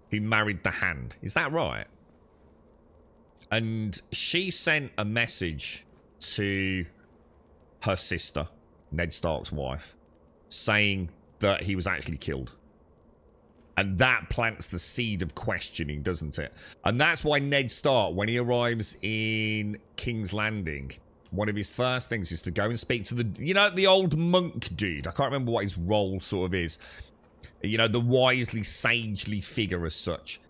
who married the Hand. Is that right? And she sent a message to her sister, Ned Stark's wife, saying that he was actually killed. And that plants the seed of questioning, doesn't it? And that's why Ned Stark, when he arrives in King's Landing, one of his first things is to go and speak to the, you know, the old monk dude. I can't remember what his role sort of is. You know, the wisely, sagely figure as such.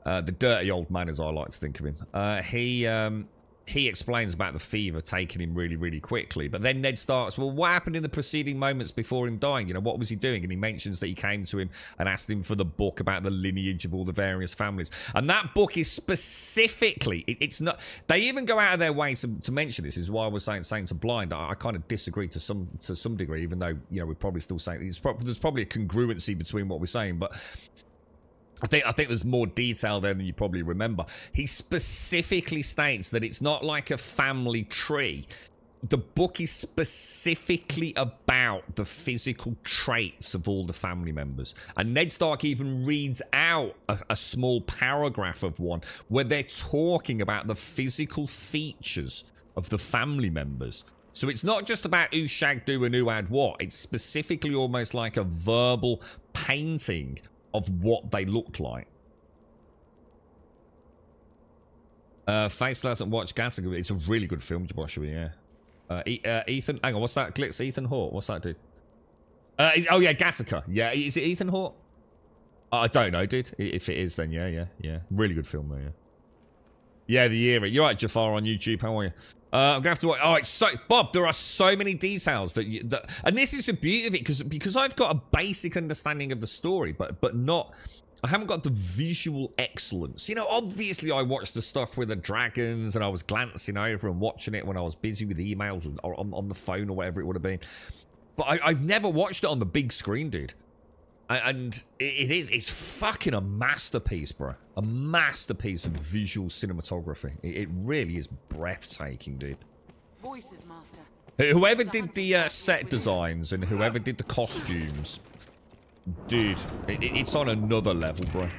The dirty old man, as I like to think of him. He explains about the fever taking him really, really quickly. But then Ned starts, well, what happened in the preceding moments before him dying? You know, what was he doing? And he mentions that he came to him and asked him for the book about the lineage of all the various families. And that book is specifically, it's not, they even go out of their way to mention this. This is why I was saying to Blind, I kind of disagree to some degree, even though, you know, we're probably still saying, there's probably a congruency between what we're saying, but I think there's more detail there than you probably remember. He specifically states that it's not like a family tree. The book is specifically about the physical traits of all the family members. And Ned Stark even reads out a small paragraph of one where they're talking about the physical features of the family members. So it's not just about who shagged who and who had what. It's specifically almost like a verbal painting of what they looked like. Face hasn't watched Gattaca. It's a really good film, Joshua, yeah. Ethan, hang on, what's that? Glitz, Ethan Hawke. What's that dude? Oh yeah, Gattaca. Yeah, is it Ethan Hawke? I don't know, dude. If it is, then yeah. Really good film, though, yeah. Yeah, the era. You're right, Jafar on YouTube. How are you? I'm gonna have to watch. Oh, it's so Bob. There are so many details that and this is the beauty of it because I've got a basic understanding of the story, but not. I haven't got the visual excellence. You know, obviously I watched the stuff with the dragons, and I was glancing over and watching it when I was busy with emails or on the phone or whatever it would have been. But I've never watched it on the big screen, dude. And it's fucking a masterpiece, bro. A masterpiece of visual cinematography. It really is breathtaking, dude. Voices, Master. Whoever did the set designs and whoever did the costumes, dude, it's on another level, bro.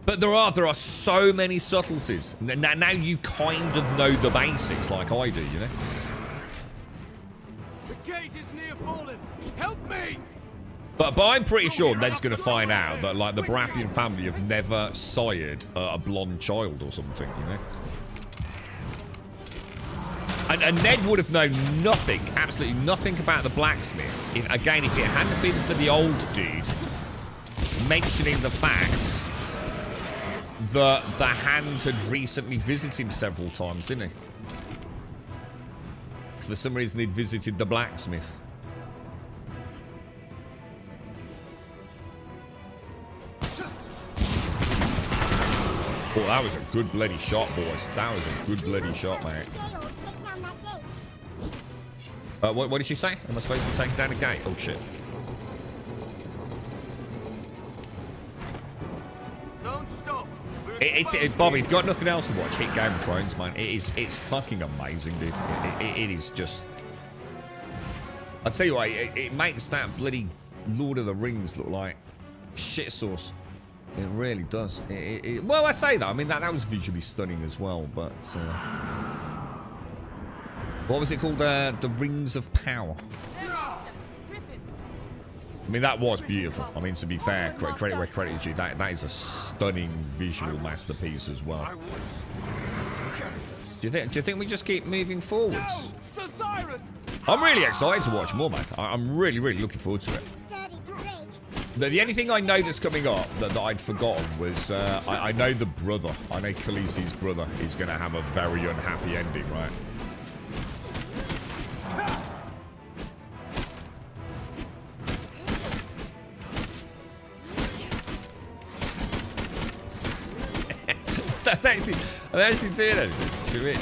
But there are so many subtleties. Now you kind of know the basics like I do, you know? The gate is near fallen. Help me! But I'm pretty sure Ned's going to find out that, like, the Baratheon family have never sired a blonde child or something, you know? And Ned would have known nothing, absolutely nothing about the blacksmith. Again, if it hadn't been for the old dude mentioning the fact that the Hand had recently visited him several times, didn't he? For some reason, he'd visited the blacksmith. Oh, that was a good bloody shot, boys. That was a good bloody shot, mate. What did she say? Am I supposed to be taking down a gate? Oh, shit. Don't stop. Bobby, if you've got nothing else to watch, hit Game of Thrones, man. It's fucking amazing, dude. It is just... I'll tell you what, it makes that bloody Lord of the Rings look like shit sauce. It really does. Well, I say that. I mean, that was visually stunning as well, but... what was it called? The Rings of Power. I mean, that was beautiful. I mean, to be fair, credit where credit is due. That is a stunning visual masterpiece as well. Do you think we just keep moving forwards? I'm really excited to watch more, man. I'm really, really looking forward to it. The only thing I know that's coming up that I'd forgotten was I know the brother. I know Khaleesi's brother is going to have a very unhappy ending, right? I'm actually doing anything. Should we?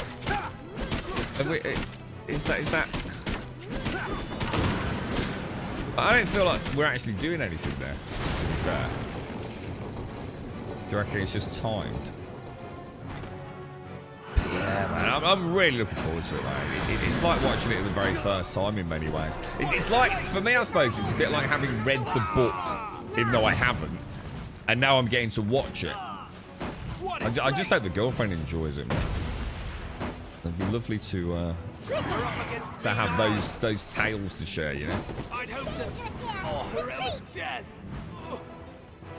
Is that? I don't feel like we're actually doing anything there, to be fair. Do you reckon it's just timed? Yeah, man, I'm really looking forward to it, man. It's like watching it for the very first time in many ways. It's like, for me, I suppose, it's a bit like having read the book, even though I haven't, and now I'm getting to watch it. I just hope the girlfriend enjoys it, man. It'd be lovely to have those tales to share, you know? I'd hope to... Oh, heroic death!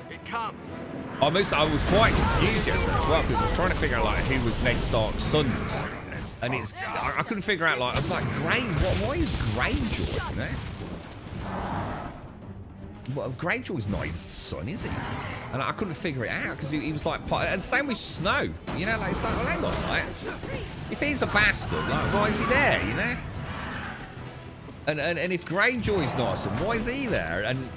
It comes. I was quite confused yesterday as well, because I was trying to figure out, like, who was Ned Stark's sons. And I couldn't figure out, like, I was like, why is Greyjoy, you know? Well, Greyjoy's not his son, is he? And I couldn't figure it out, because he was like, and the same with Snow, you know, like, it's like, well, hang on, like, if he's a bastard, like, why is he there, you know? And if Greyjoy's not a son, why is he there? And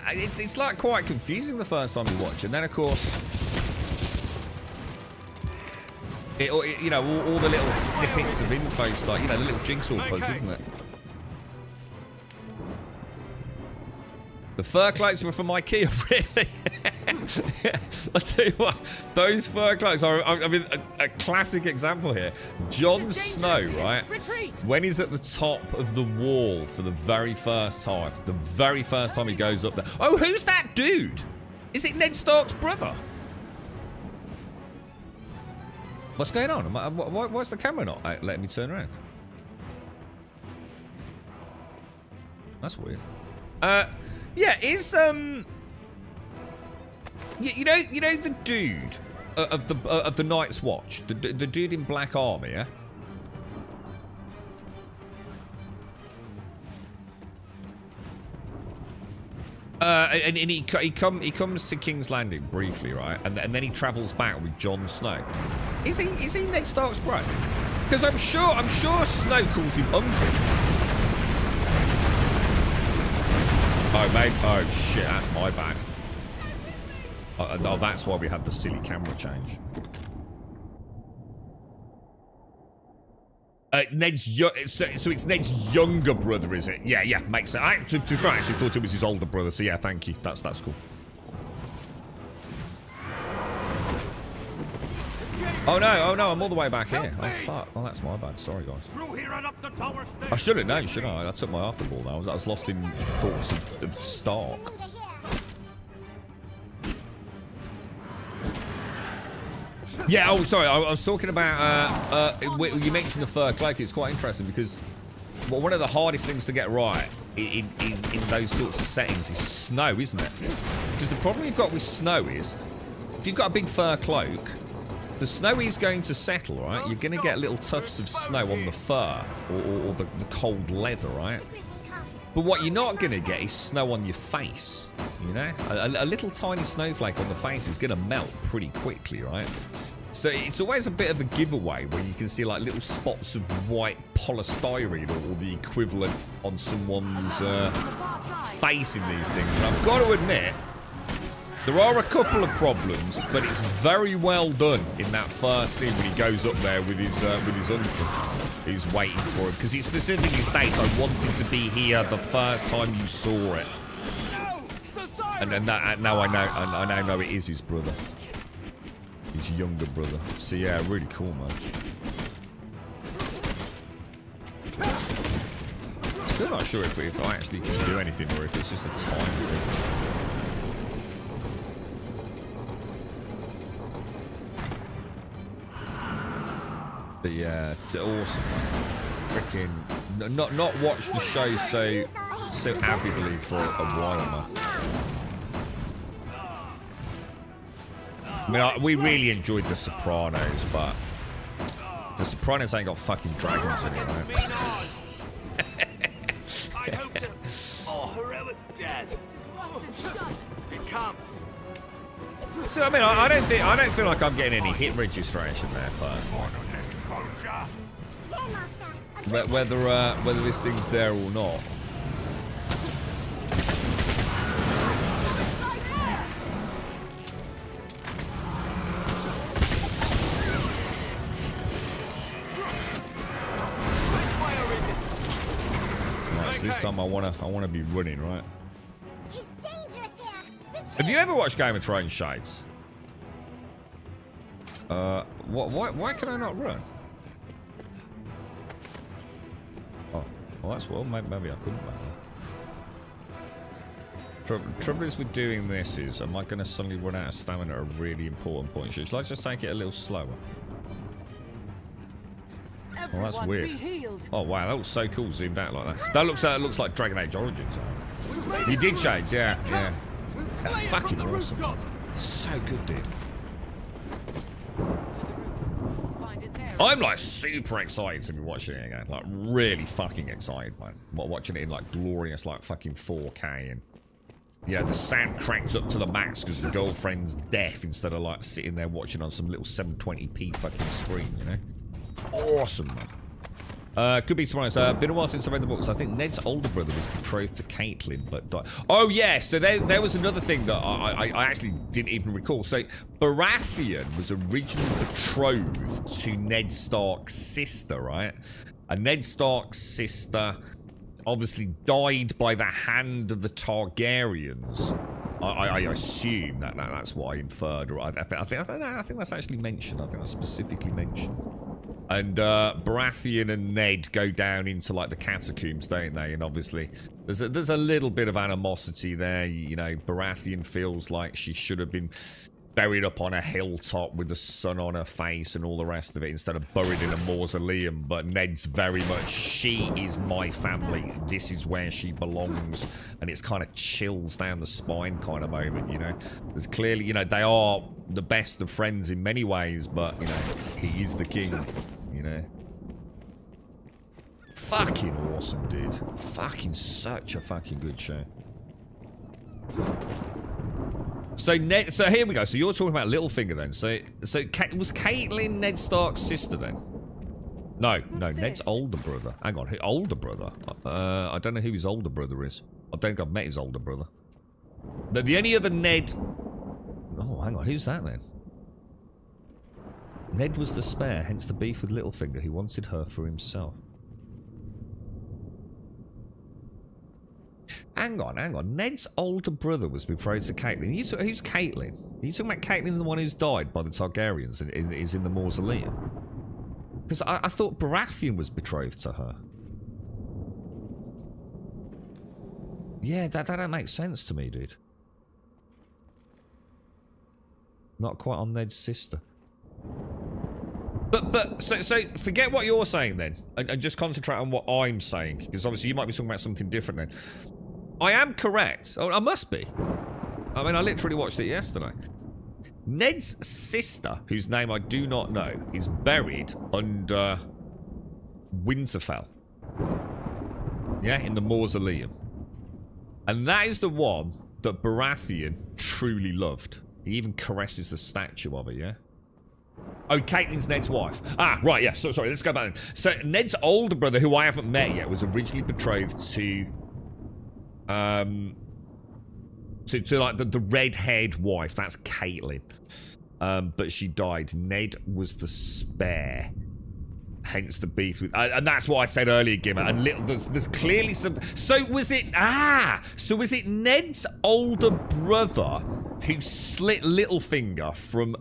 it's like quite confusing the first time you watch it. And then, of course, you know, all the little snippets of info stuff, you know, the little jigsaw puzzle, isn't it? The fur cloaks were from IKEA, really? I'll tell you what, those fur cloaks are, I mean, a classic example here. Jon Snow, right? When he's at the top of the wall for the very first time he goes up there. Oh, who's that dude? Is it Ned Stark's brother? What's going on? Why's the camera not letting me turn around? That's weird. Yeah, is you know the dude of the Night's Watch, the dude in black armor, yeah? And he comes to King's Landing briefly, right? And then he travels back with Jon Snow. Is he Ned Stark's brother? Because I'm sure Snow calls him uncle. Oh, mate. Oh, shit. That's my bad. Oh, that's why we had the silly camera change. So it's Ned's younger brother, is it? Yeah, makes sense. To be fair, I actually thought it was his older brother, so yeah, thank you. That's cool. Oh no, I'm all the way back here. Oh fuck. Oh, that's my bad. Sorry, guys. I should have known, shouldn't I? I took my eye off the ball now. I was lost in thoughts of Stark. Yeah, oh, sorry. I was talking about, you mentioned the fur cloak. It's quite interesting because one of the hardest things to get right in those sorts of settings is snow, isn't it? Because the problem you've got with snow is, if you've got a big fur cloak, the snow is going to settle, right? You're going to get little tufts of snow on the fur or the cold leather, right? But what you're not going to get is snow on your face, you know? A little tiny snowflake on the face is going to melt pretty quickly, right? So it's always a bit of a giveaway where you can see like little spots of white polystyrene or the equivalent on someone's face in these things. And I've got to admit, there are a couple of problems, but it's very well done in that first scene when he goes up there with his uncle who's waiting for him, because he specifically states, "I wanted to be here the first time you saw it." And then now I now know it is his brother, his younger brother. So yeah, really cool, man. Still not sure if I actually can do anything or if it's just a time thing. But yeah, awesome. Freaking not watched the show so avidly for a while now. I mean, we really enjoyed The Sopranos, but The Sopranos ain't got fucking dragons in it, right? I hope to... Oh, heroic death! It comes. So I mean, I don't feel like I'm getting any hit registration there personally. Whether this thing's there or not. Right, so this time I wanna be running, right? It's dangerous here. Have you ever watched Game of Thrones, Shades? Why can I not run? Oh, well that's well. Maybe I couldn't. Trouble is with doing this is, am I going to suddenly run out of stamina at a really important point? Should I just take it a little slower? Oh, that's weird. Oh wow, that looks so cool zoomed out like that. That looks like Dragon Age Origins. You did, Shades, yeah. That's fucking awesome. So good, dude. I'm like super excited to be watching it again. Like really fucking excited, man. Watching it in like glorious like fucking 4K and yeah, the sound cranked up to the max because the girlfriend's deaf instead of like sitting there watching on some little 720p fucking screen, you know? Awesome, man. Could be surprised. Been a while since I read the books. I think Ned's older brother was betrothed to Caitlyn, but died. Oh yeah, so there was another thing that I actually didn't even recall. So Baratheon was originally betrothed to Ned Stark's sister, right? And Ned Stark's sister obviously died by the hand of the Targaryens. I assume that's what I inferred, or I think that's actually mentioned. I think that's specifically mentioned. And Baratheon and Ned go down into like the catacombs, don't they? And obviously, there's a little bit of animosity there. You know, Baratheon feels like she should have been buried up on a hilltop with the sun on her face and all the rest of it instead of buried in a mausoleum. But Ned's very much, she is my family. This is where she belongs. And it's kind of chills down the spine kind of moment, you know. There's clearly, you know, they are the best of friends in many ways, but, you know, he is the king, you know. Fucking awesome, dude. Fucking such a fucking good show. So Ned, so here we go. So you're talking about Littlefinger then. So was Caitlyn Ned Stark's sister then? No, Ned's older brother. Hang on, older brother? I don't know who his older brother is. I don't think I've met his older brother. The only other Ned... Oh, hang on, who's that then? Ned was the spare, hence the beef with Littlefinger, who wanted her for himself. Hang on. Ned's older brother was betrothed to Caitlyn. Who's Caitlyn? Are you talking about Caitlyn, the one who's died by the Targaryens and is in the mausoleum? Because I thought Baratheon was betrothed to her. Yeah, that don't make sense to me, dude. Not quite on Ned's sister. But so forget what you're saying then, and just concentrate on what I'm saying, because obviously you might be talking about something different then. I am correct. Oh, I must be. I mean, I literally watched it yesterday. Ned's sister, whose name I do not know, is buried under Winterfell. Yeah, in the mausoleum. And that is the one that Baratheon truly loved. He even caresses the statue of it, yeah? Oh, Caitlyn's Ned's wife. Ah, right, yeah. So sorry, let's go back then. So Ned's older brother, who I haven't met yet, was originally betrothed to like the red-haired wife. That's Caitlyn. But she died. Ned was the spare. Hence the beef with... and that's what I said earlier, Gimmer. And there's clearly some... So was it... So was it Ned's older brother who slit Littlefinger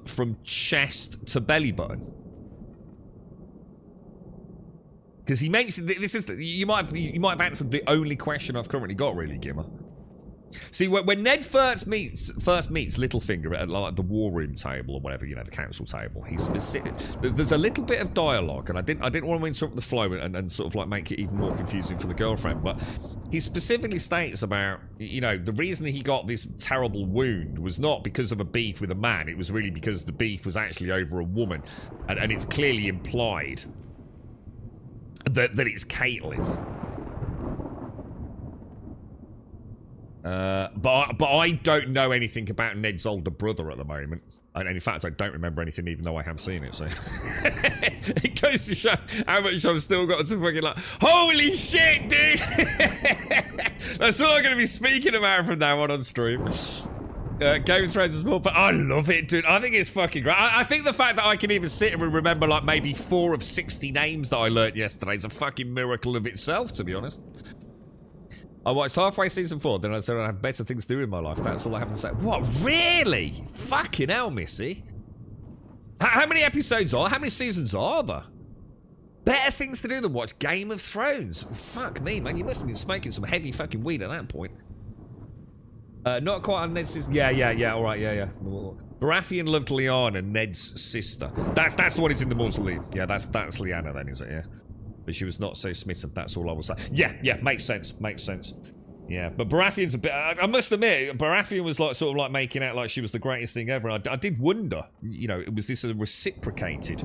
from chest to belly button? Because he mentioned... This is... You might have answered the only question I've currently got, really, Gimmer. See, when Ned first meets Littlefinger at like the war room table or whatever, you know, the council table, he's specific. There's a little bit of dialogue, and I didn't want to interrupt the flow and sort of like make it even more confusing for the girlfriend, but he specifically states about, you know, the reason he got this terrible wound was not because of a beef with a man. It was really because the beef was actually over a woman, and it's clearly implied that it's Caitlyn. But I don't know anything about Ned's older brother at the moment. And in fact, I don't remember anything even though I have seen it, so... It goes to show how much I've still got to fucking like... Holy shit, dude! That's all I'm going to be speaking about from now on stream. Game of Thrones is more, but I love it, dude. I think it's fucking great. I think the fact that I can even sit and remember like maybe 4 of 60 names that I learnt yesterday is a fucking miracle of itself, to be honest. I watched halfway season 4, then I said I have better things to do in my life. That's all I have to say. What? Really? Fucking hell, Missy. How many episodes are? How many seasons are there? Better things to do than watch Game of Thrones. Well, fuck me, man. You must have been smoking some heavy fucking weed at that point. Not quite on Ned's sister. Yeah. All right, yeah. Baratheon loved Lyanna, Ned's sister. That's the one who's in the mausoleum. Yeah, that's Lyanna then, is it? Yeah. But she was not so smitten. That's all I will say. Yeah. Makes sense. Yeah, but Baratheon's a bit. I must admit, Baratheon was like sort of like making out like she was the greatest thing ever. I did wonder, you know, was this a reciprocated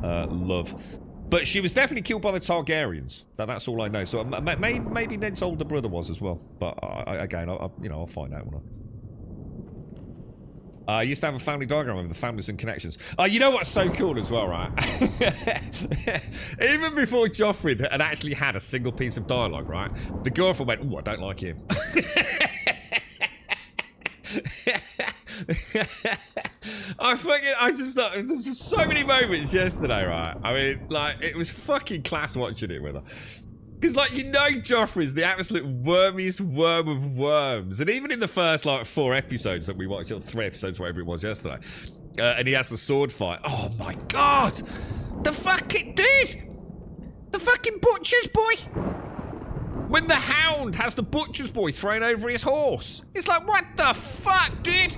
love? But she was definitely killed by the Targaryens. That's all I know. So maybe Ned's older brother was as well. But again, I'll find out when I used to have a family diagram of the families and connections. You know what's so cool as well, right? Even before Joffrey had actually had a single piece of dialogue, right? The girlfriend went, "Ooh, I don't like him." I just thought, there's just so many moments yesterday, right? I mean, like, it was fucking class watching it with her. Because, like, you know Joffrey's the absolute wormiest worm of worms. And even in the first, like, 4 episodes that we watched, or 3 episodes, whatever it was yesterday, and he has the sword fight. Oh, my God! The fucking dude! The fucking butcher's boy! When the Hound has the butcher's boy thrown over his horse. It's like, what the fuck, dude?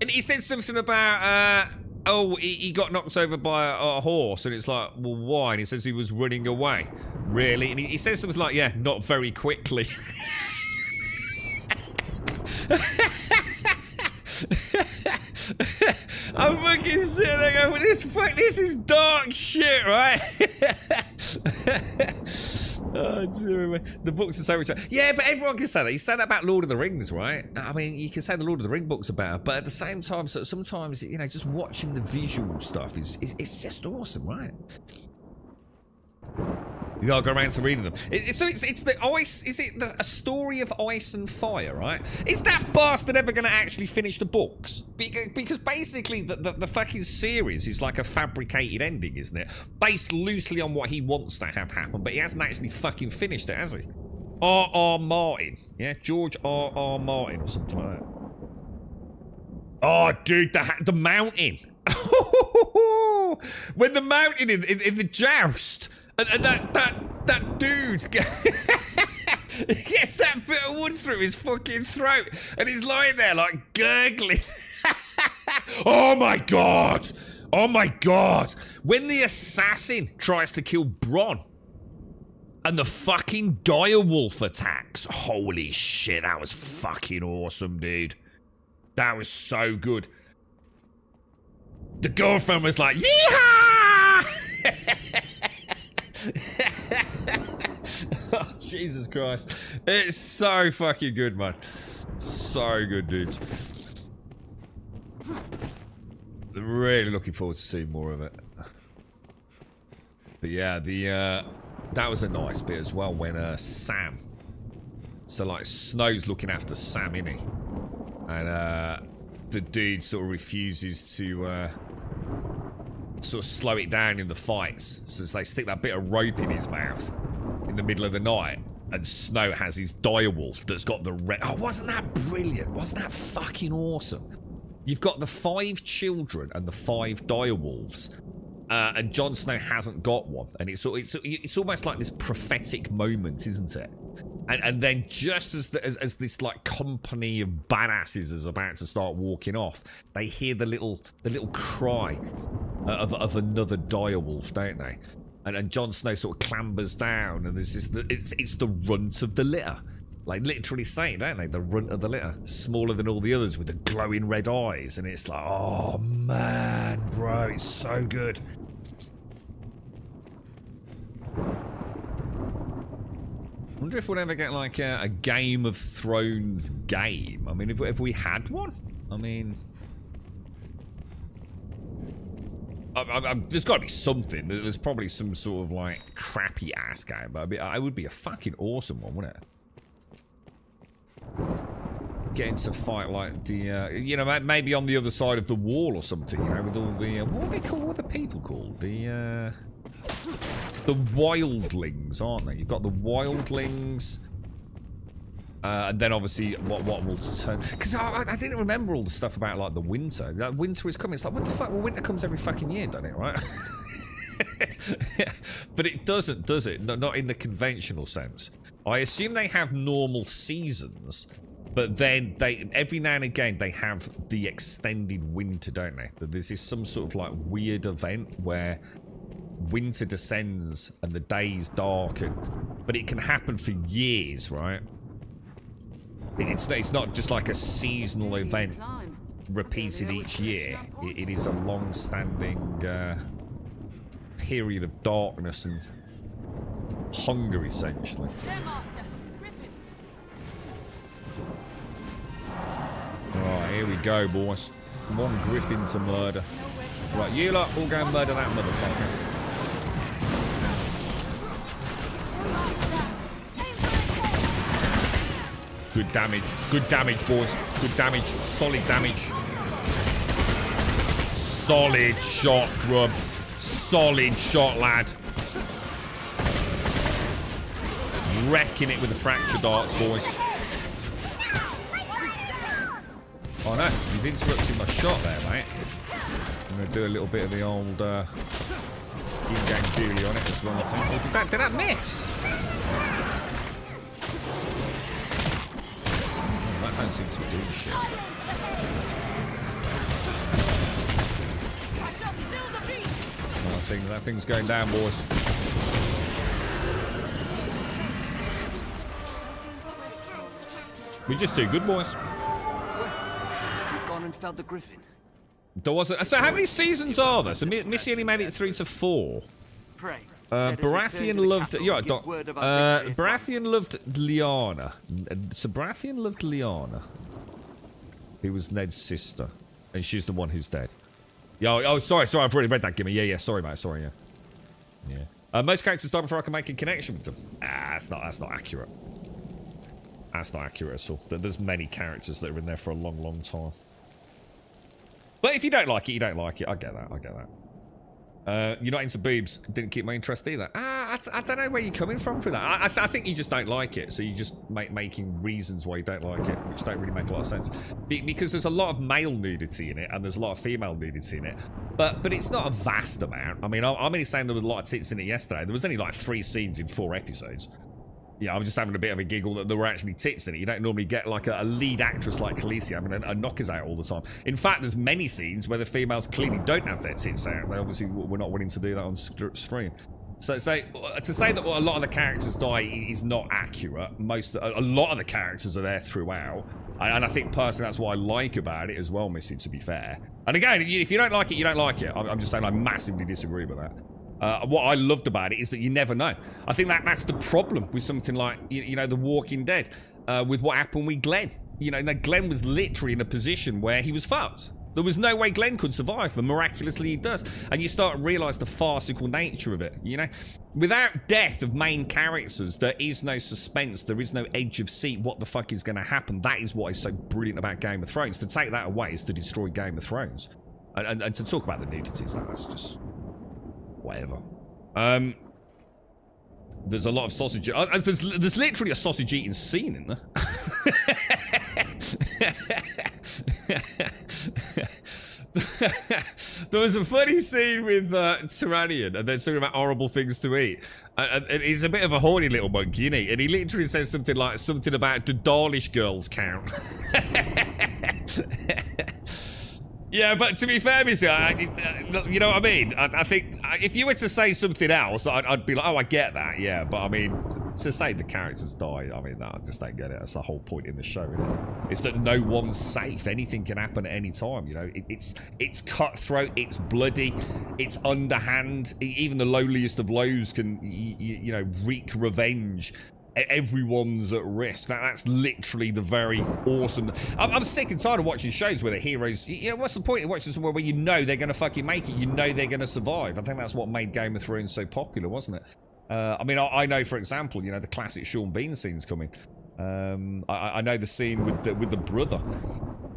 And he said something about, he got knocked over by a horse, and it's like, well, why? And he says he was running away. Really? And he says something like, yeah, not very quickly. I'm fucking sitting there going, this is dark shit, right? Oh, the books are so much. Yeah, but everyone can say that. You said that about Lord of the Rings, right? I mean, you can say the Lord of the Rings books are better, but at the same time, so sometimes, you know, just watching the visual stuff is just awesome, right? You gotta go around to reading them. It's the ice. Is it a story of ice and fire, right? Is that bastard ever gonna actually finish the books? Because basically the fucking series is like a fabricated ending, isn't it? Based loosely on what he wants to have happen, but he hasn't actually fucking finished it, has he? R.R. Martin, yeah, George R.R. Martin or something like that. Oh, dude, the mountain. When the mountain in the joust. And that dude gets that bit of wood through his fucking throat, and he's lying there like gurgling. Oh my god! Oh my god! When the assassin tries to kill Bronn, and the fucking direwolf attacks. Holy shit! That was fucking awesome, dude. That was so good. The girlfriend was like, "Yeehaw!" Oh, Jesus Christ. It's so fucking good, man. So good, dudes. Really looking forward to seeing more of it. But yeah, that was a nice bit as well when Sam. So like Snow's looking after Sam, innit? And the dude sort of refuses to sort of slow it down in the fights. So they stick that bit of rope in his mouth in the middle of the night, and Snow has his direwolf that's got the red. Oh, wasn't that brilliant? Wasn't that fucking awesome? You've got the 5 children and the 5 direwolves, and Jon Snow hasn't got one, and it's almost like this prophetic moment, isn't it? And then just as this like company of badasses is about to start walking off, they hear the little cry of another direwolf, don't they? And Jon Snow sort of clambers down, and there's this it's the runt of the litter, like literally saying, don't they? The runt of the litter, smaller than all the others with the glowing red eyes, and it's like, oh man, bro, it's so good. I wonder if we'll ever get like a Game of Thrones game. I mean, if we had one, I mean, there's got to be something. There's probably some sort of like crappy ass game, but it would be a fucking awesome one, wouldn't it? Getting to fight like the, you know, maybe on the other side of the wall or something, you know, with all the, what are they called? What are the people called? The, the wildlings, aren't they? You've got the wildlings. And then obviously what will turn... Because I didn't remember all the stuff about, like, the winter. Like, winter is coming. It's like, what the fuck? Well, winter comes every fucking year, doesn't it, right? But it doesn't, does it? Not in the conventional sense. I assume they have normal seasons, but then they every now and again they have the extended winter, don't they? This is some sort of, like, weird event where winter descends and the days darken. But it can happen for years, right? It's not just like a seasonal event repeated each year. It is a long-standing period of darkness and hunger, essentially. Right, here we go, boys. One griffin to murder. Right, you lot all go and murder that motherfucker. Good damage, boys. Good damage, solid damage. Solid shot, Grub. Solid shot, lad. Wrecking it with the fracture darts, boys. Oh no, you've interrupted my shot there, mate. I'm going to do a little bit of the old in-game coolie on it as well, I think. Oh, did that miss? That don't seem to be doing shit. Oh, that thing's going down, boys. We're just too good, boys. We've gone and felled the griffin. There wasn't. So how many seasons are there? So Missy only made it 3 to 4. Pray. Baratheon loved. Yeah, Baratheon loved Lyanna. So Baratheon loved Lyanna, who was Ned's sister, and she's the one who's dead. Yeah. Oh, sorry. I've already read that. Gimme. Yeah. Sorry, mate. Sorry. Yeah. Most characters die before I can make a connection with them. That's not accurate. That's not accurate at all. There's many characters that are in there for a long, long time. But if you don't like it, you don't like it. I get that. You're not into boobs. Didn't keep my interest either. I don't know where you're coming from for that. I think you just don't like it. So you just making reasons why you don't like it, which don't really make a lot of sense. Because there's a lot of male nudity in it, and there's a lot of female nudity in it. But it's not a vast amount. I mean, I'm only saying there was a lot of tits in it yesterday. There was only like 3 scenes in 4 episodes. Yeah, I'm just having a bit of a giggle that there were actually tits in it. You don't normally get like a lead actress like Khaleesi having a knockers out all the time. In fact, there's many scenes where the females clearly don't have their tits out. They obviously were not willing to do that on stream. So to say that a lot of the characters die is not accurate. A lot of the characters are there throughout. And I think personally that's what I like about it as well, Missy, to be fair. And again, if you don't like it, you don't like it. I'm just saying I massively disagree with that. What I loved about it is that you never know. I think that's the problem with something like, you know, The Walking Dead, with what happened with Glenn. You know, Glenn was literally in a position where he was fucked. There was no way Glenn could survive, and miraculously he does. And you start to realise the farcical nature of it, you know? Without death of main characters, there is no suspense, there is no edge of seat. What the fuck is going to happen? That is what is so brilliant about Game of Thrones. To take that away is to destroy Game of Thrones. And to talk about the nudities, that's just... whatever. There's a lot of sausage. There's literally a sausage eating scene in there. There was a funny scene with Tyrannian, and they're talking about horrible things to eat. And he's a bit of a horny little monkey, isn't he? And he literally says something about do Dawlish girls count? Yeah, but to be fair, Missy, you know what I mean? I think if you were to say something else, I'd be like, oh, I get that, yeah. But I mean, to say the characters die, I mean, no, I just don't get it. That's the whole point in the show, isn't it? It's that no one's safe. Anything can happen at any time, you know? It's cutthroat, it's bloody, it's underhand. Even the lowliest of lows can, you know, wreak revenge. Everyone's at risk. That's literally the very awesome... I'm sick and tired of watching shows where the heroes... You know, what's the point of watching somewhere where you know they're going to fucking make it? You know they're going to survive. I think that's what made Game of Thrones so popular, wasn't it? I mean, I know, for example, you know, the classic Sean Bean scene's coming. I know the scene with the brother.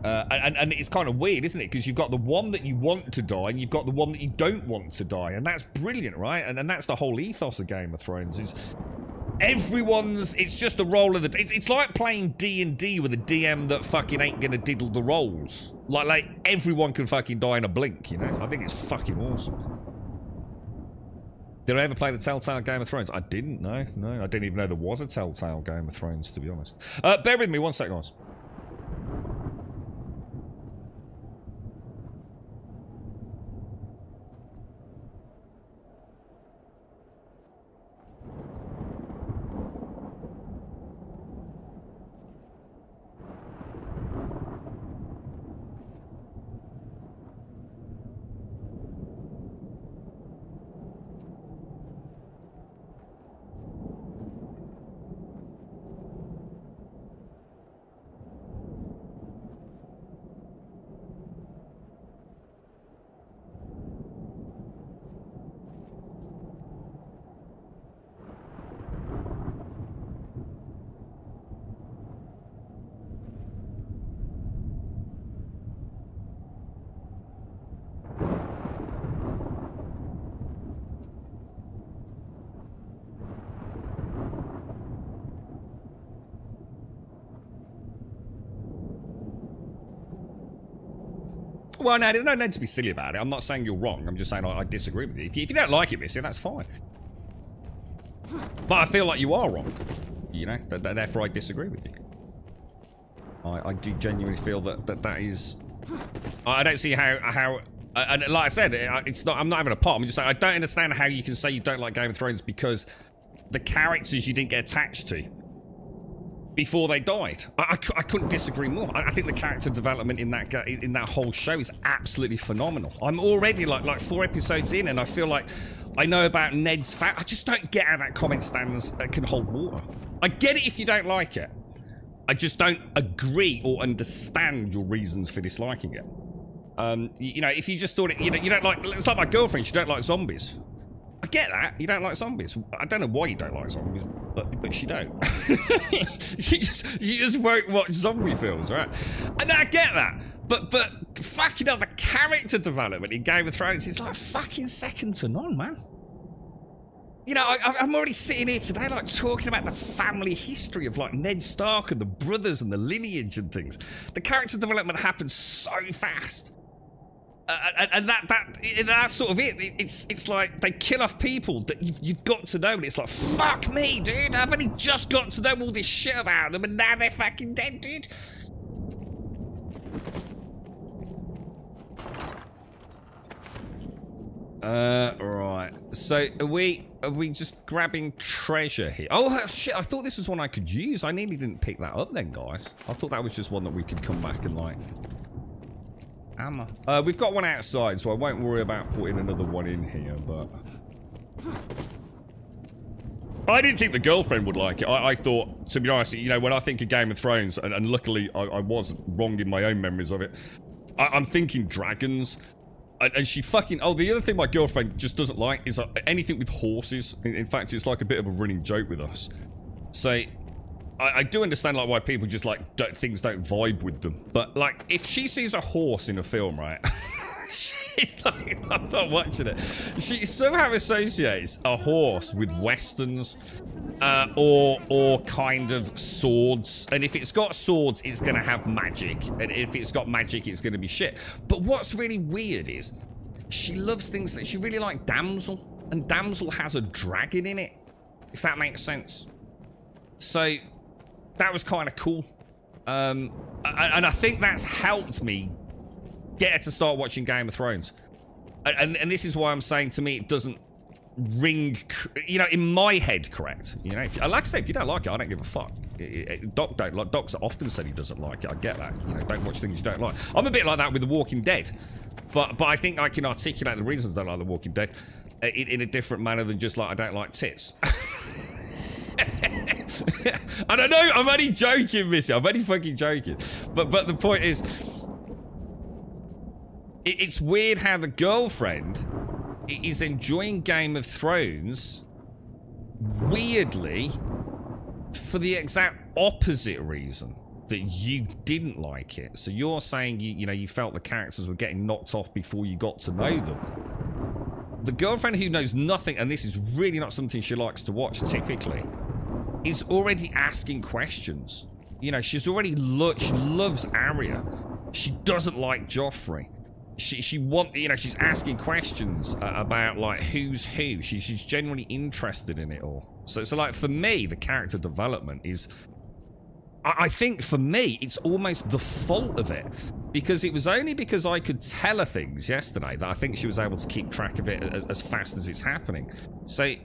And it's kind of weird, isn't it? Because you've got the one that you want to die, and you've got the one that you don't want to die, and that's brilliant, right? And that's the whole ethos of Game of Thrones. Is it's just the role of the. It's like playing D&D with a DM that fucking ain't gonna diddle the rolls. Like everyone can fucking die in a blink, you know? I think it's fucking awesome. Did I ever play the Telltale Game of Thrones? I didn't, no. I didn't even know there was a Telltale Game of Thrones, to be honest. Bear with me 1 second, guys. Well, no, there's no need to be silly about it. I'm not saying you're wrong. I'm just saying I disagree with you. If you don't like it, Missy, that's fine. But I feel like you are wrong. You know, therefore I disagree with you. I do genuinely feel that is... I don't see how and like I said, it's not. I'm not having a pot. I'm just saying I don't understand how you can say you don't like Game of Thrones because the characters you didn't get attached to before they died. I couldn't disagree more. I think the character development in that whole show is absolutely phenomenal. I'm already like 4 episodes in, and I feel like I know about Ned's fact. I just don't get how that comment stands can hold water. I get it if you don't like it. I just don't agree or understand your reasons for disliking it. You know, if you just thought it, you don't like. It's like my girlfriend. She don't like zombies. I get that. You don't like zombies. I don't know why you don't like zombies, but she don't. she just won't watch zombie films, right? And I get that. But fucking hell, the character development in Game of Thrones is like fucking second to none, man. You know, I'm already sitting here today, like, talking about the family history of, like, Ned Stark and the brothers and the lineage and things. The character development happens so fast. And that's sort of it. It's like they kill off people that you've got to know, and it's like, fuck me, dude. I've only just got to know all this shit about them, and now they're fucking dead, dude. Right. So are we just grabbing treasure here? Oh shit! I thought this was one I could use. I nearly didn't pick that up then, guys. I thought that was just one that we could come back and like. Ammo. We've got one outside, so I won't worry about putting another one in here, but... I didn't think the girlfriend would like it. I thought, to be honest, you know, when I think of Game of Thrones, and luckily I wasn't wrong in my own memories of it, I'm thinking dragons. And she fucking... Oh, the other thing my girlfriend just doesn't like is anything with horses. In fact, it's like a bit of a running joke with us. So... I do understand like why people just like things don't vibe with them, but like if she sees a horse in a film, right? She's like, I'm not watching it. She somehow associates a horse with westerns, or kind of swords. And if it's got swords, it's gonna have magic, and if it's got magic, it's gonna be shit. But what's really weird is she loves things that she really like Damsel, and Damsel has a dragon in it. If that makes sense. So. That was kind of cool. And I think that's helped me get her to start watching Game of Thrones. And this is why I'm saying to me it doesn't ring, you know, in my head correct. You know, like I say, if you don't like it, I don't give a fuck. Doc don't like. Doc's often said he doesn't like it. I get that. You know, don't watch things you don't like. I'm a bit like that with The Walking Dead. But I think I can articulate the reasons I don't like The Walking Dead in a different manner than just like I don't like tits. And I know I'm only joking, Missy. I'm only fucking joking. But the point is, it's weird how the girlfriend is enjoying Game of Thrones weirdly for the exact opposite reason. that you didn't like it. So you're saying you felt the characters were getting knocked off before you got to know them. The girlfriend who knows nothing, and this is really not something she likes to watch typically, is already asking questions. She's already she loves Arya. She doesn't like Joffrey. She's asking questions about like who's who. She's genuinely interested in it all. So like for me, the character development is, I think for me, it's almost the fault of it, because it was only because I could tell her things yesterday that I think she was able to keep track of it as fast as it's happening. So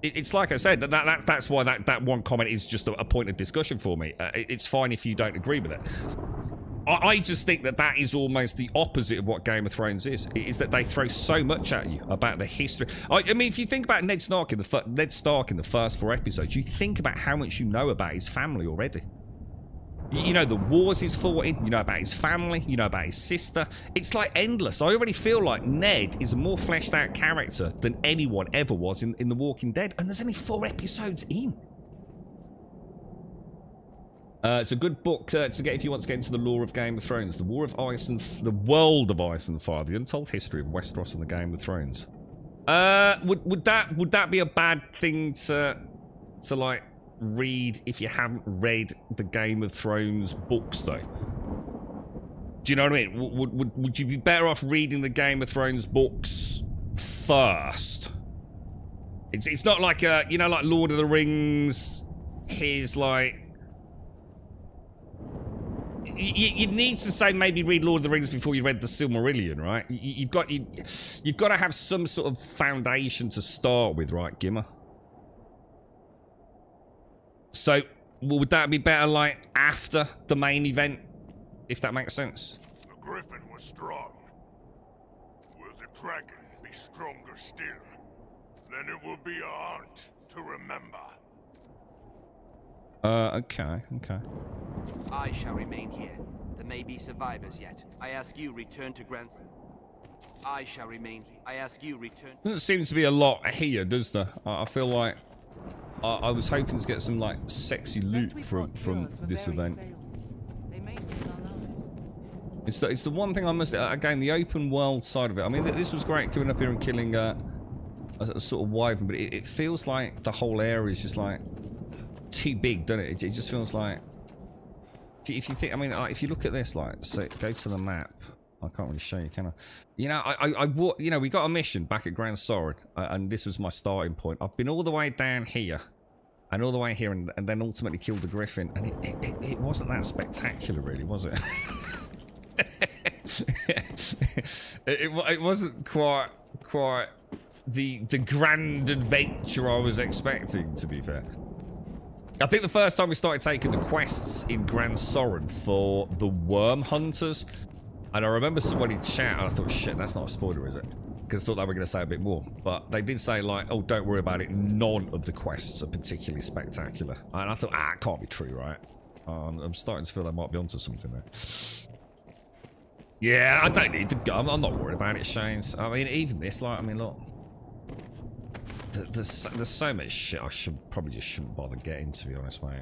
it's like I said, that's why that one comment is just a point of discussion for me. It's fine if you don't agree with it. I just think that is almost the opposite of what Game of Thrones is that they throw so much at you about the history. I mean, if you think about Ned Stark in the first 4 episodes, you think about how much you know about his family already. You know the wars he's fought in, you know about his family, you know about his sister. It's like endless. I already feel like Ned is a more fleshed out character than anyone ever was in The Walking Dead, and there's only 4 episodes in. It's a good book to get if you want to get into the lore of Game of Thrones. The World of Ice and Fire, the untold history of Westeros and the Game of Thrones. Would that be a bad thing to like read if you haven't read the Game of Thrones books though? Do you know what I mean? Would you be better off reading the Game of Thrones books first? It's not like like Lord of the Rings. Here's like. You need to say maybe read Lord of the Rings before you read the Silmarillion, right? You've got to have some sort of foundation to start with, right, Gimmer? So would that be better like after the main event, if that makes sense? The Griffin was strong. Will the dragon be stronger still? Then it will be a haunt to remember. Okay. I shall remain here. There may be survivors yet. I ask you return to Grand... I shall remain here. I ask you return... Doesn't seem to be a lot here, does there? I feel like I was hoping to get some like sexy loot from this event. It's the one thing I must... Again, the open world side of it. I mean, this was great coming up here and killing a sort of wyvern, but it feels like the whole area is just like too big, doesn't it? It just feels like... If you think... I mean, if you look at this, like, so go to the map. I can't really show you, can I? We got a mission back at Grand Sorin, and this was my starting point. I've been all the way down here, and all the way here, and then ultimately killed the Griffin, and it wasn't that spectacular, really, was it? it wasn't quite the grand adventure I was expecting, to be fair. I think the first time we started taking the quests in Grand Sorin for the Worm Hunters, and I remember someone in chat, and I thought, shit, that's not a spoiler, is it? Because I thought they were going to say a bit more. But they did say, like, oh, don't worry about it. None of the quests are particularly spectacular. And I thought, it can't be true, right? I'm starting to feel they might be onto something there. Yeah, I don't need the gun. I'm not worried about it, Shanes. I mean, even this, like, I mean, look. There's so much shit I probably just shouldn't bother getting, to be honest, mate.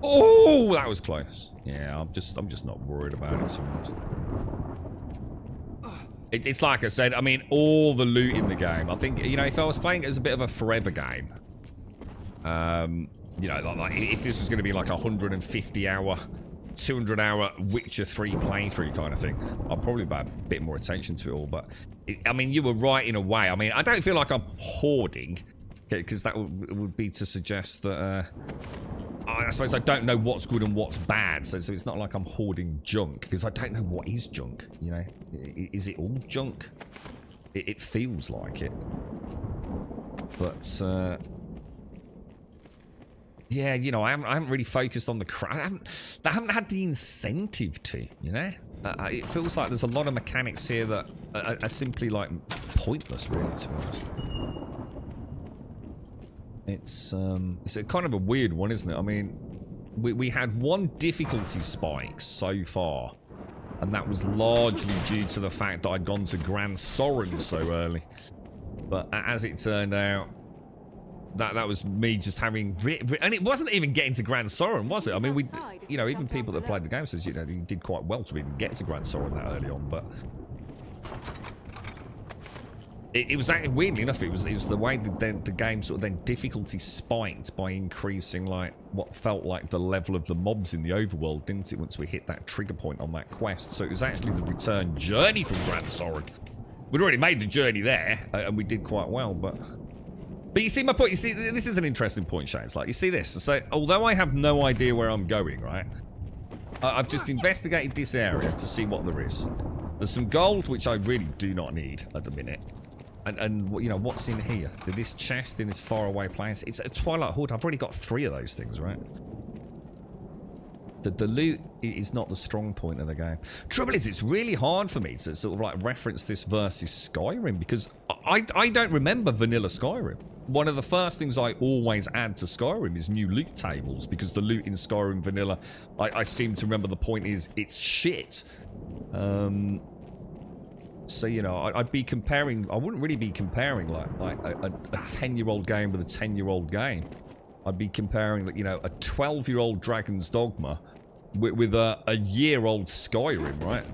Oh, that was close. Yeah, I'm just not worried about it, to be honest. It's like I said, I mean, all the loot in the game. I think, if I was playing it as a bit of a forever game, like if this was going to be like a 150-hour, 200-hour Witcher 3 playthrough kind of thing, I'd probably pay a bit more attention to it all. But, I mean, you were right in a way. I mean, I don't feel like I'm hoarding, because that would be to suggest that... I suppose I don't know what's good and what's bad, so it's not like I'm hoarding junk, because I don't know what is junk, Is it all junk? It feels like it. But, yeah, I haven't really focused on the I haven't had the incentive to, it feels like there's a lot of mechanics here that are simply, like, pointless, really, to be honest. It's a kind of a weird one, isn't it? I mean, we had one difficulty spike so far, and that was largely due to the fact that I'd gone to Grand Sorin so early. But as it turned out, That was me just having, and it wasn't even getting to Grand Soren, was it? I mean, we, you know, even people that played the game says, you know, you did quite well to even get to Grand Soren that early on, but it was actually, weirdly enough, it was the way that the game sort of then difficulty spiked by increasing like what felt like the level of the mobs in the overworld, didn't it? Once we hit that trigger point on that quest, so it was actually the return journey from Grand Soren. We'd already made the journey there, and we did quite well, but you see my point. You see, this is an interesting point, Shane. It's like, you see this. So, although I have no idea where I'm going, right? I've just investigated this area to see what there is. There's some gold, which I really do not need at the minute. And you know, what's in here? This chest in this faraway place. It's a Twilight Hood. I've already got 3 of those things, right? The loot is not the strong point of the game. Trouble is, it's really hard for me to sort of like reference this versus Skyrim, because I don't remember vanilla Skyrim. One of the first things I always add to Skyrim is new loot tables, because the loot in Skyrim vanilla, I seem to remember the point is it's shit. So, you know, I'd be comparing, I wouldn't really be comparing like a 10-year-old game with a 10-year-old game. I'd be comparing, you know, a 12-year-old Dragon's Dogma with a year-old Skyrim, right?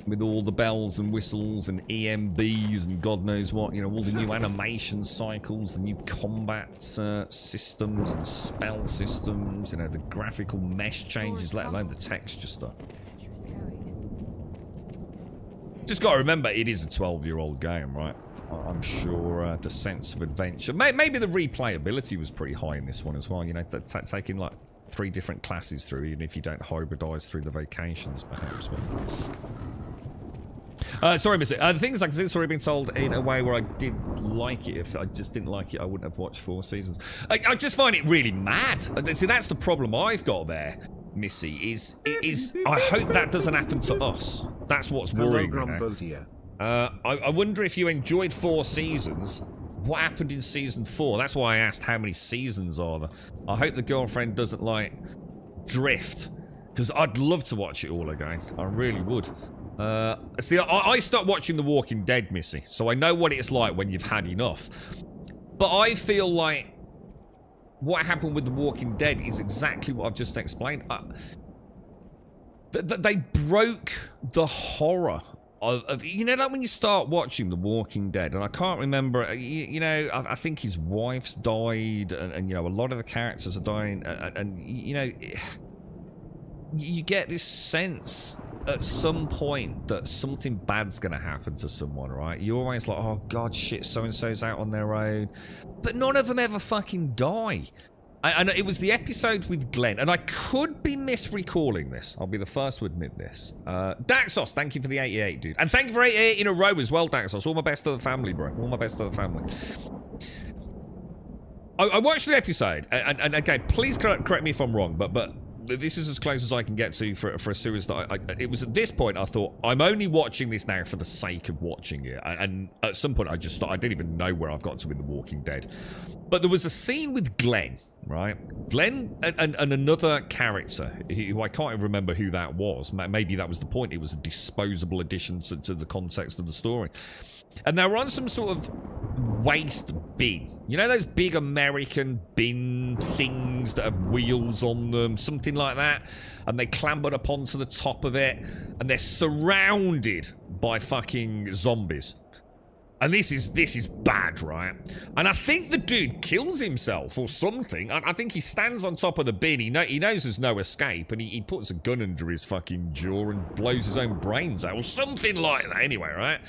With all the bells and whistles and EMBs and God knows what, you know, all the new animation cycles, the new combat systems and spell systems, you know, the graphical mesh changes, let alone the texture stuff. Just got to remember, it is a 12-year-old game, right? I'm sure the sense of adventure, maybe the replayability was pretty high in this one as well. You know, taking like 3 different classes through, even if you don't hybridize through the vacations, perhaps. But sorry, Missy. The things like it's already been told in a way where I did like it. If I just didn't like it, I wouldn't have watched 4 seasons. I just find it really mad. See, that's the problem I've got there, Missy. Is I hope that doesn't happen to us. That's what's worrying me. I wonder if you enjoyed 4 seasons. What happened in season 4? That's why I asked how many seasons are there. I hope the girlfriend doesn't like drift, because I'd love to watch it all again. I really would. See, I stopped watching The Walking Dead, Missy, so I know what it's like when you've had enough. But I feel like what happened with The Walking Dead is exactly what I've just explained. They broke the horror of, you know, like when you start watching The Walking Dead, and I can't remember, you know, I think his wife's died, and you know, a lot of the characters are dying, and you know, you get this sense at some point that something bad's gonna happen to someone, right? You're always like, oh god, shit, so-and-so's out on their own. But none of them ever fucking die. And it was the episode with Glenn, and I could be misrecalling this. I'll be the first to admit this. Daxos, thank you for the 88, dude. And thank you for 88 in a row as well, Daxos. All my best to the family, bro. All my best to the family. I watched the episode, and again, please correct me if I'm wrong, but this is as close as I can get to for a series that it was at this point I thought, I'm only watching this now for the sake of watching it. And at some point I just thought, I didn't even know where I've got to in The Walking Dead. But there was a scene with Glenn, right? Glenn and another character who I can't even remember who that was. Maybe that was the point. It was a disposable addition to the context of the story. And they were on some sort of waste bin. You know those big American bin things that have wheels on them? Something like that. And they clambered up onto the top of it. And they're surrounded by fucking zombies. And this is bad, right? And I think the dude kills himself or something. I think he stands on top of the bin. He knows there's no escape, and he puts a gun under his fucking jaw and blows his own brains out or something like that. Anyway, right?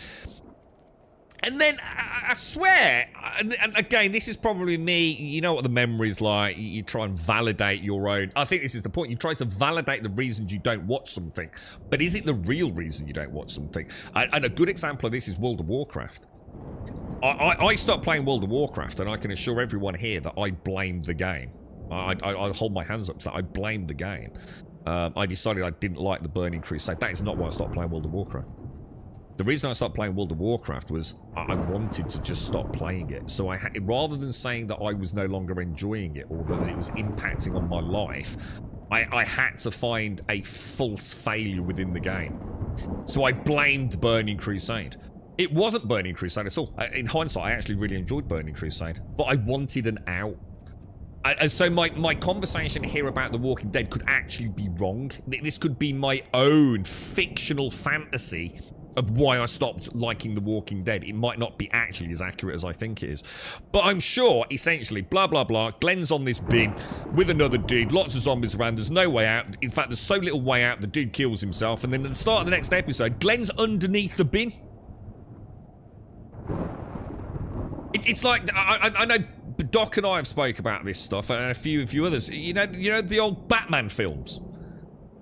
And then I swear, and again, this is probably me. You know what the memory's like. You try and validate your own. I think this is the point. You try to validate the reasons you don't watch something, but is it the real reason you don't watch something? And a good example of this is World of Warcraft. I stopped playing World of Warcraft, and I can assure everyone here that I blamed the game. I hold my hands up to that. I blamed the game. I decided I didn't like the Burning Crusade. That is not why I stopped playing World of Warcraft. The reason I stopped playing World of Warcraft was I wanted to just stop playing it. So rather than saying that I was no longer enjoying it or that it was impacting on my life, I had to find a false failure within the game. So I blamed Burning Crusade. It wasn't Burning Crusade at all. In hindsight, I actually really enjoyed Burning Crusade, but I wanted an out. And so my conversation here about The Walking Dead could actually be wrong. This could be my own fictional fantasy of why I stopped liking The Walking Dead. It might not be actually as accurate as I think it is. But I'm sure, essentially, blah, blah, blah, Glenn's on this bin with another dude, lots of zombies around, there's no way out. In fact, there's so little way out, the dude kills himself, and then at the start of the next episode, Glenn's underneath the bin. It's like, I know Doc and I have spoke about this stuff, and a few others. You know the old Batman films?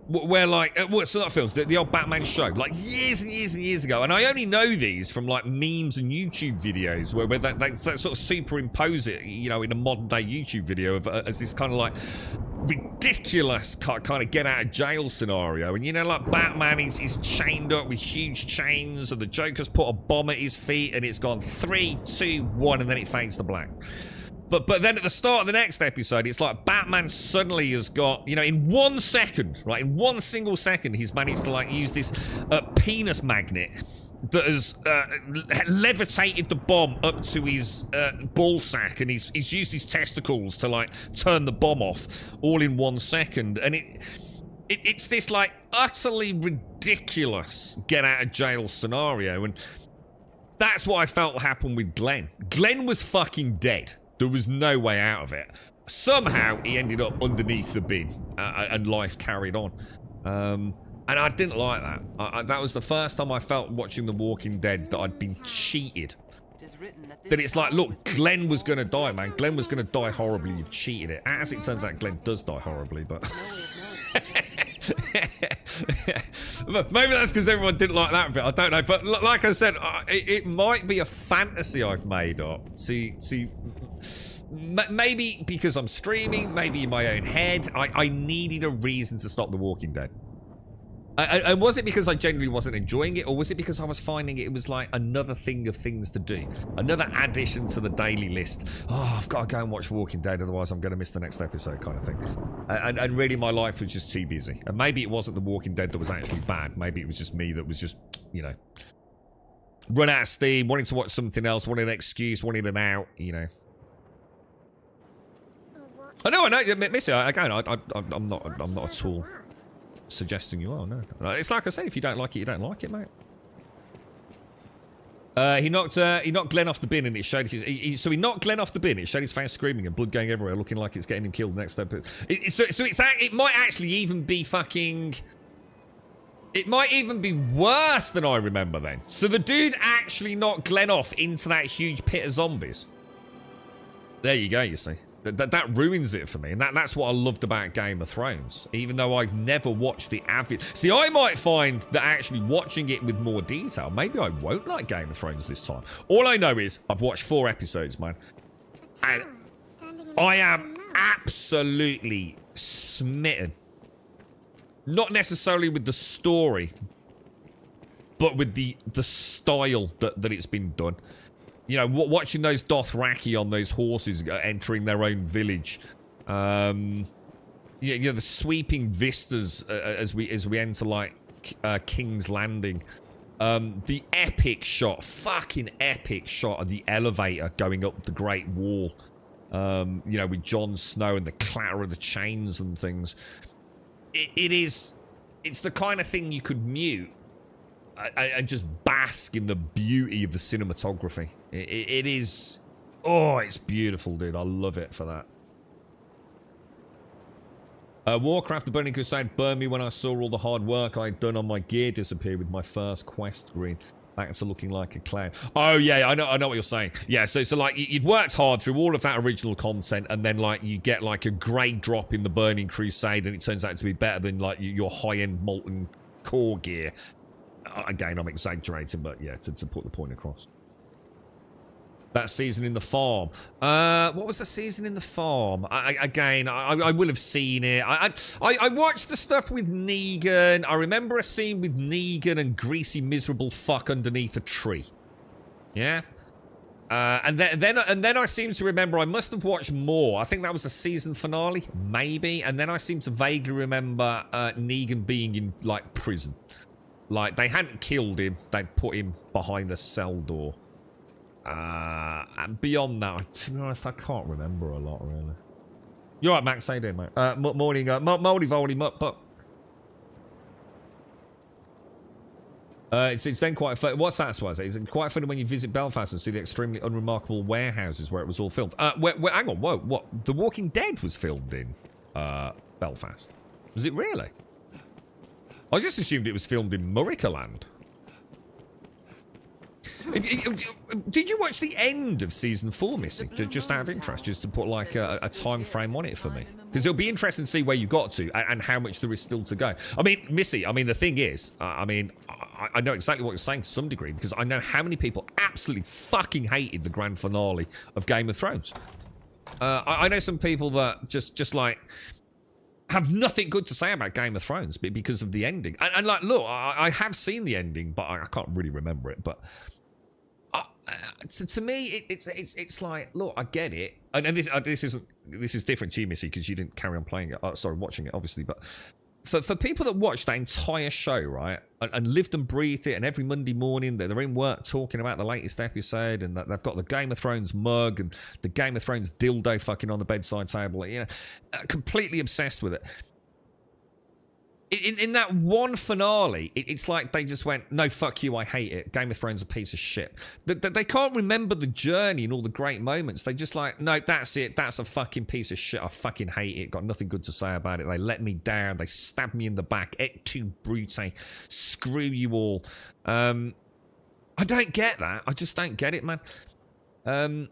Where like, well, it's not films, the old Batman show, like years and years and years ago. And I only know these from like memes and YouTube videos where they sort of superimpose it, you know, in a modern day YouTube video of, as this kind of like ridiculous kind of get out of jail scenario. And you know, like Batman is chained up with huge chains, and the Joker's put a bomb at his feet, and it's gone 3, 2, 1, and then it fades to black. But then at the start of the next episode, it's like Batman suddenly has got, you know, in 1 second, right, in 1 single second, he's managed to like use this penis magnet that has levitated the bomb up to his ball sack, and he's used his testicles to like turn the bomb off, all in 1 second. And it's this like utterly ridiculous get out of jail scenario, and that's what I felt happened with Glenn. Glenn was fucking dead. There was no way out of it. Somehow, he ended up underneath the bin, and life carried on. And I didn't like that. That was the first time I felt watching The Walking Dead that I'd been cheated. That it's like, look, Glenn was going to die, man. Glenn was going to die horribly. You've cheated it. As it turns out, Glenn does die horribly, but... Maybe that's because everyone didn't like that bit. I don't know. But like I said, it might be a fantasy I've made up. See... Maybe because I'm streaming, maybe in my own head, I needed a reason to stop The Walking Dead. And was it because I genuinely wasn't enjoying it, or was it because I was finding it was like another thing of things to do? Another addition to the daily list. Oh, I've got to go and watch Walking Dead, otherwise I'm going to miss the next episode kind of thing. And really my life was just too busy. And maybe it wasn't The Walking Dead that was actually bad. Maybe it was just me that was just, you know, run out of steam, wanting to watch something else, wanting an excuse, wanting an out, you know. I know, Missy. Again, I'm not at all suggesting you are. No, it's like I say, if you don't like it, you don't like it, mate. He knocked Glenn off the bin, and it showed his. So he knocked Glenn off the bin. It showed his face screaming and blood going everywhere, looking like it's getting him killed next episode. It might actually even be fucking. It might even be worse than I remember then. So the dude actually knocked Glenn off into that huge pit of zombies. There you go. You see. That ruins it for me, and that's what I loved about Game of Thrones, even though I've never watched the avid. See, I might find that actually watching it with more detail, maybe I won't like Game of Thrones this time. All I know is I've watched 4 episodes, man, and I am absolutely smitten. Not necessarily with the story, but with the style that it's been done. You know, watching those Dothraki on those horses entering their own village. You know, the sweeping vistas as we enter, like, King's Landing. The epic shot, fucking epic shot of the elevator going up the Great Wall. You know, with Jon Snow and the clatter of the chains and things. It's the kind of thing you could mute and just bask in the beauty of the cinematography. It is... Oh, it's beautiful, dude. I love it for that. Warcraft, the Burning Crusade burned me when I saw all the hard work I'd done on my gear disappear with my first quest screen. Back to looking like a clown. Oh, yeah, I know what you're saying. Yeah, so like, you'd worked hard through all of that original content, and then, like, you get, like, a grade drop in the Burning Crusade, and it turns out to be better than, like, your high-end molten core gear. Again, I'm exaggerating, but yeah, to put the point across. That season in the farm. What was the season in the farm? I will have seen it. I watched the stuff with Negan. I remember a scene with Negan and greasy, miserable fuck underneath a tree. Yeah. And then I seem to remember I must have watched more. I think that was the season finale, maybe. And then I seem to vaguely remember Negan being in, like, prison. Like, they hadn't killed him. They'd put him behind a cell door. And beyond that, to be honest, I can't remember a lot, really. You're right, Max. How you doing, mate? Morning, Moldy Voldy Mutt. It's then quite funny. What's that, Swaz? It's quite funny when you visit Belfast and see the extremely unremarkable warehouses where it was all filmed. Hang on, whoa, what? The Walking Dead was filmed in Belfast. Was it really? I just assumed it was filmed in Murricaland. Did you watch the end of season 4, Missy? Just out of interest, just to put like a time frame on it for me, because it'll be interesting to see where you got to and how much there is still to go. I mean, Missy, I mean, the thing is, I know exactly what you're saying to some degree, because I know how many people absolutely fucking hated the grand finale of Game of Thrones. I know some people that just like have nothing good to say about Game of Thrones because of the ending. And like, look, I have seen the ending, but I can't really remember it. But to me, it's like, look, I get it, and this is different to you, Missy, because you didn't carry on playing it. Sorry, watching it, obviously. But for people that watch that entire show, right, and lived and breathed it, and every Monday morning they're in work talking about the latest episode, and that they've got the Game of Thrones mug and the Game of Thrones dildo fucking on the bedside table, you know, completely obsessed with it. In that one finale, it's like they just went, no, fuck you, I hate it. Game of Thrones is a piece of shit. They can't remember the journey and all the great moments. They just like, no, that's it. That's a fucking piece of shit. I fucking hate it. Got nothing good to say about it. They let me down. They stabbed me in the back. Et tu, brute. Screw you all. I don't get that. I just don't get it, man.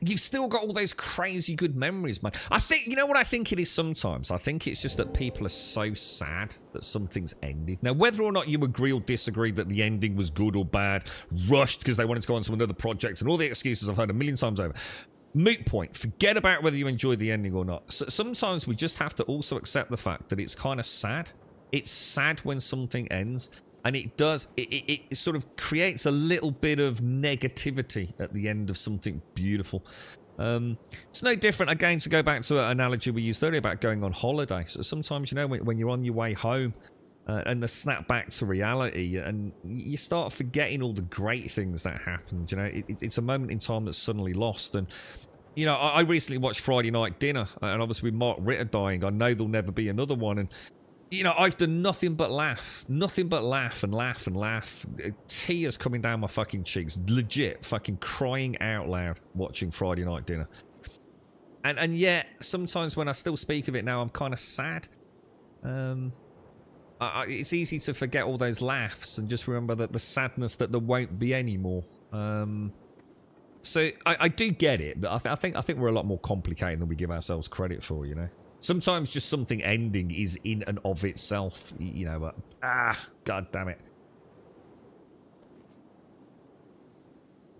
You've still got all those crazy good memories, man. I think, you know what I think it is sometimes? I think it's just that people are so sad that something's ended. Now, whether or not you agree or disagree that the ending was good or bad, rushed because they wanted to go on to another project, and all the excuses I've heard a million times over. Moot point. Forget about whether you enjoyed the ending or not. So sometimes we just have to also accept the fact that it's kind of sad. It's sad when something ends. And it does, it sort of creates a little bit of negativity at the end of something beautiful. It's no different, again, to go back to an analogy we used earlier about going on holiday. So sometimes, you know, when you're on your way home and the snap back to reality, and you start forgetting all the great things that happened, you know, it's a moment in time that's suddenly lost. And, you know, I recently watched Friday Night Dinner, and obviously with Mark Ritter dying, I know there'll never be another one. And, you know, I've done nothing but laugh and laugh and laugh and laugh. Tears coming down my fucking cheeks. Legit fucking crying out loud watching Friday Night Dinner. And yet, sometimes when I still speak of it now, I'm kind of sad. It's easy to forget all those laughs and just remember that the sadness that there won't be anymore. So I do get it, but I think we're a lot more complicated than we give ourselves credit for, you know? Sometimes just something ending is in and of itself, you know, but god damn it.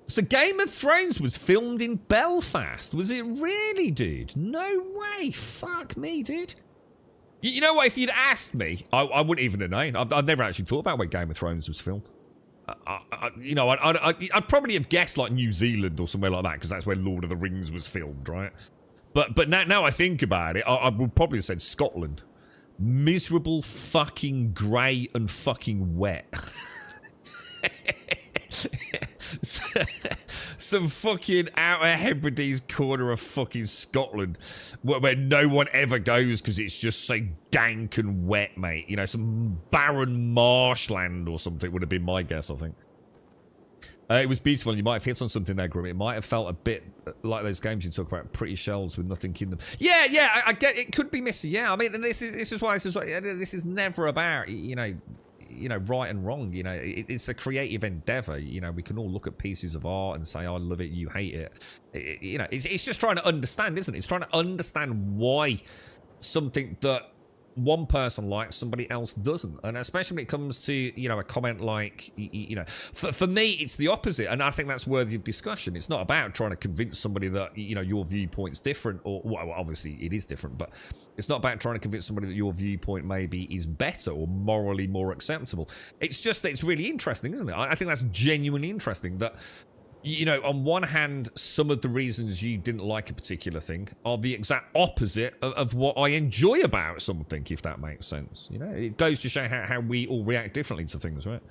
So Game of Thrones was filmed in Belfast. Was it really, dude? No way. Fuck me, dude. You know what? If you'd asked me, I wouldn't even have known. I've never actually thought about where Game of Thrones was filmed. You know, I'd probably have guessed like New Zealand or somewhere like that, because that's where Lord of the Rings was filmed, right? But now I think about it, I would probably have said Scotland. Miserable, fucking grey and fucking wet. Some fucking Outer Hebrides corner of fucking Scotland where no one ever goes because it's just so dank and wet, mate. You know, some barren marshland or something would have been my guess, I think. It was beautiful. You might have hit on something there, Grim. It might have felt a bit like those games you talk about, pretty shells with nothing in them. Yeah, I get it. Could be missy. Yeah, I mean, this is why this is never about you know right and wrong. You know, it's a creative endeavor. You know, we can all look at pieces of art and say, I love it, you hate it. You know, it's just trying to understand, isn't it? It's trying to understand why something that one person likes, somebody else doesn't. And especially when it comes to, you know, a comment like, you know, for me, it's the opposite. And I think that's worthy of discussion. It's not about trying to convince somebody that, you know, your viewpoint's different, or, well, obviously it is different, but it's not about trying to convince somebody that your viewpoint maybe is better or morally more acceptable. It's just that it's really interesting, isn't it? I think that's genuinely interesting that you know, on one hand, some of the reasons you didn't like a particular thing are the exact opposite of what I enjoy about something, if that makes sense. You know, it goes to show how we all react differently to things, right?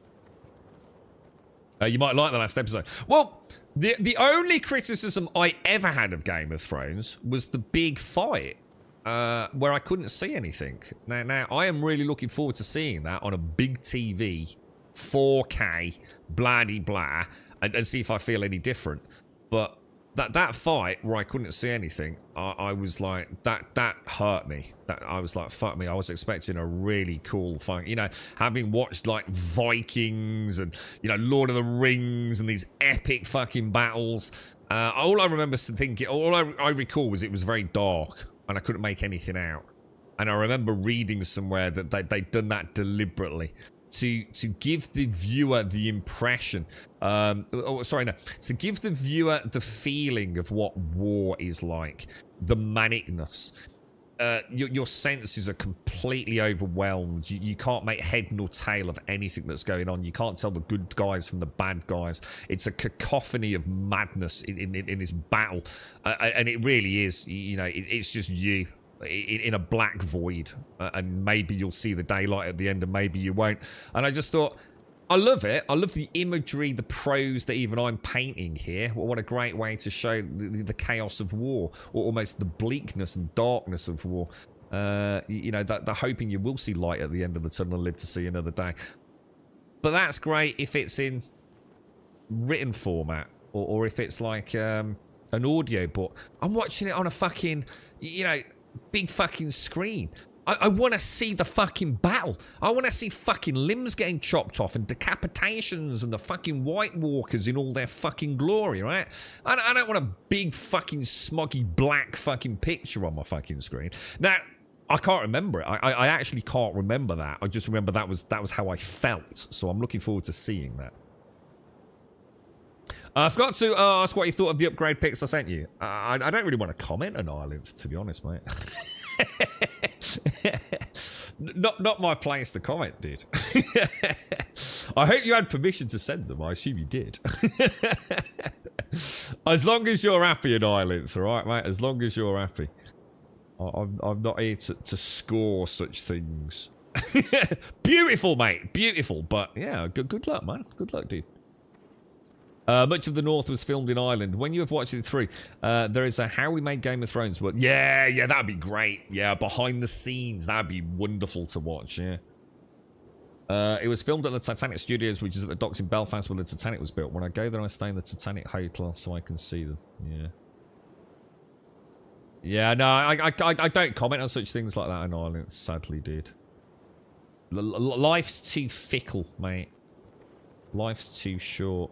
You might like the last episode. Well, the only criticism I ever had of Game of Thrones was the big fight, where I couldn't see anything. Now I am really looking forward to seeing that on a big TV, 4K, blah-de-blah, and see if I feel any different. But that fight where I couldn't see anything, I was like, that hurt me. I was like, fuck me. I was expecting a really cool fight. You know, having watched like Vikings and, you know, Lord of the Rings and these epic fucking battles, all I remember thinking, all I recall was it was very dark and I couldn't make anything out. And I remember reading somewhere that they'd done that deliberately to give the viewer the impression, to give the viewer the feeling of what war is like, the manicness. Your senses are completely overwhelmed. You can't make head nor tail of anything that's going on. You can't tell the good guys from the bad guys. It's a cacophony of madness in this battle, and it really is. You know, it's just you in a black void, and maybe you'll see the daylight at the end and maybe you won't. And I just thought, I love it. I love the imagery, the prose that even I'm painting here. What a great way to show the chaos of war, or almost the bleakness and darkness of war. You know, the hoping you will see light at the end of the tunnel and live to see another day. But that's great if it's in written format, or if it's like an audio book. I'm watching it on a fucking, you know, big fucking screen. I want to see the fucking battle. I want to see fucking limbs getting chopped off and decapitations and the fucking White Walkers in all their fucking glory, right? I don't want a big fucking smoggy black fucking picture on my fucking screen. Now, I can't remember it. I actually can't remember that. I just remember that was how I felt. So I'm looking forward to seeing that. I forgot to ask what you thought of the upgrade pics I sent you. I don't really want to comment on Ireland, to be honest, mate. Not my place to comment, dude. I hope you had permission to send them. I assume you did. As long as you're happy in Ireland, all right, mate? As long as you're happy. I'm not here to score such things. Beautiful, mate. Beautiful. But, yeah, good luck, man. Good luck, dude. Much of the North was filmed in Ireland. When you have watched it through, there is a How We Made Game of Thrones book. Yeah, that'd be great. Yeah, behind the scenes, that'd be wonderful to watch, yeah. It was filmed at the Titanic Studios, which is at the docks in Belfast where the Titanic was built. When I go there, I stay in the Titanic Hotel so I can see them, yeah. Yeah, no, I don't comment on such things like that in Ireland, sadly, dude. Life's too fickle, mate. Life's too short.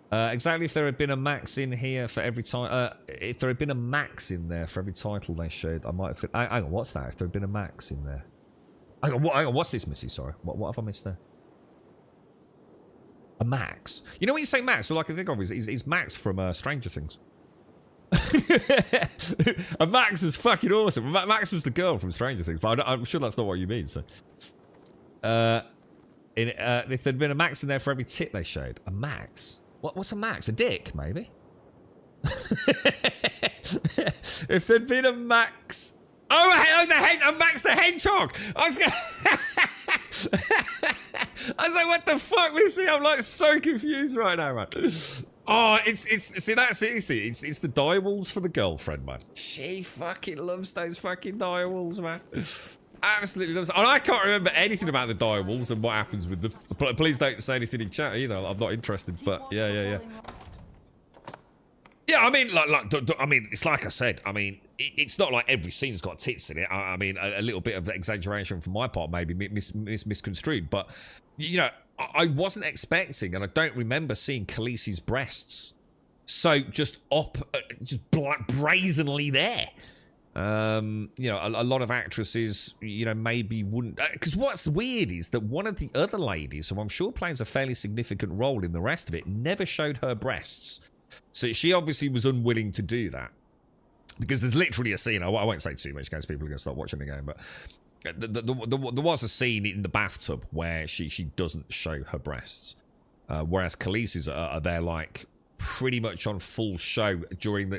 Exactly, if there had been a max in here for every time, if there had been a max in there for every title they showed, I might have. Hang on, what's that? If there had been a max in there, hang on, what's this, Missy? Sorry, what have I missed there? A max. You know when you say max, all I can think of is Max from Stranger Things. And Max was fucking awesome. Max was the girl from Stranger Things, but I'm sure that's not what you mean. So, if there'd been a max in there for every tit they showed, a max. What's a max? A dick, maybe? If there'd been a max... Oh, a Max the Hedgehog! I was like, what the fuck, Missy? I'm like so confused right now, man. Oh, see, that's it, you see. It's the direwolves for the girlfriend, man. She fucking loves those fucking direwolves, man. Absolutely loves it. And I can't remember anything about the direwolves and what happens with them. Please don't say anything in chat either. I'm not interested. But yeah. Yeah, I mean, I mean, it's like I said. I mean, it's not like every scene's got tits in it. I mean, a little bit of exaggeration from my part, maybe misconstrued. But you know, I wasn't expecting, and I don't remember seeing Khaleesi's breasts. So just brazenly there. You know, a lot of actresses, you know, maybe wouldn't... Because what's weird is that one of the other ladies, who I'm sure plays a fairly significant role in the rest of it, never showed her breasts. So she obviously was unwilling to do that. Because there's literally a scene, I won't say too much in case people are going to start watching the game, but there was a scene in the bathtub where she doesn't show her breasts. whereas Khaleesi's are there like pretty much on full show during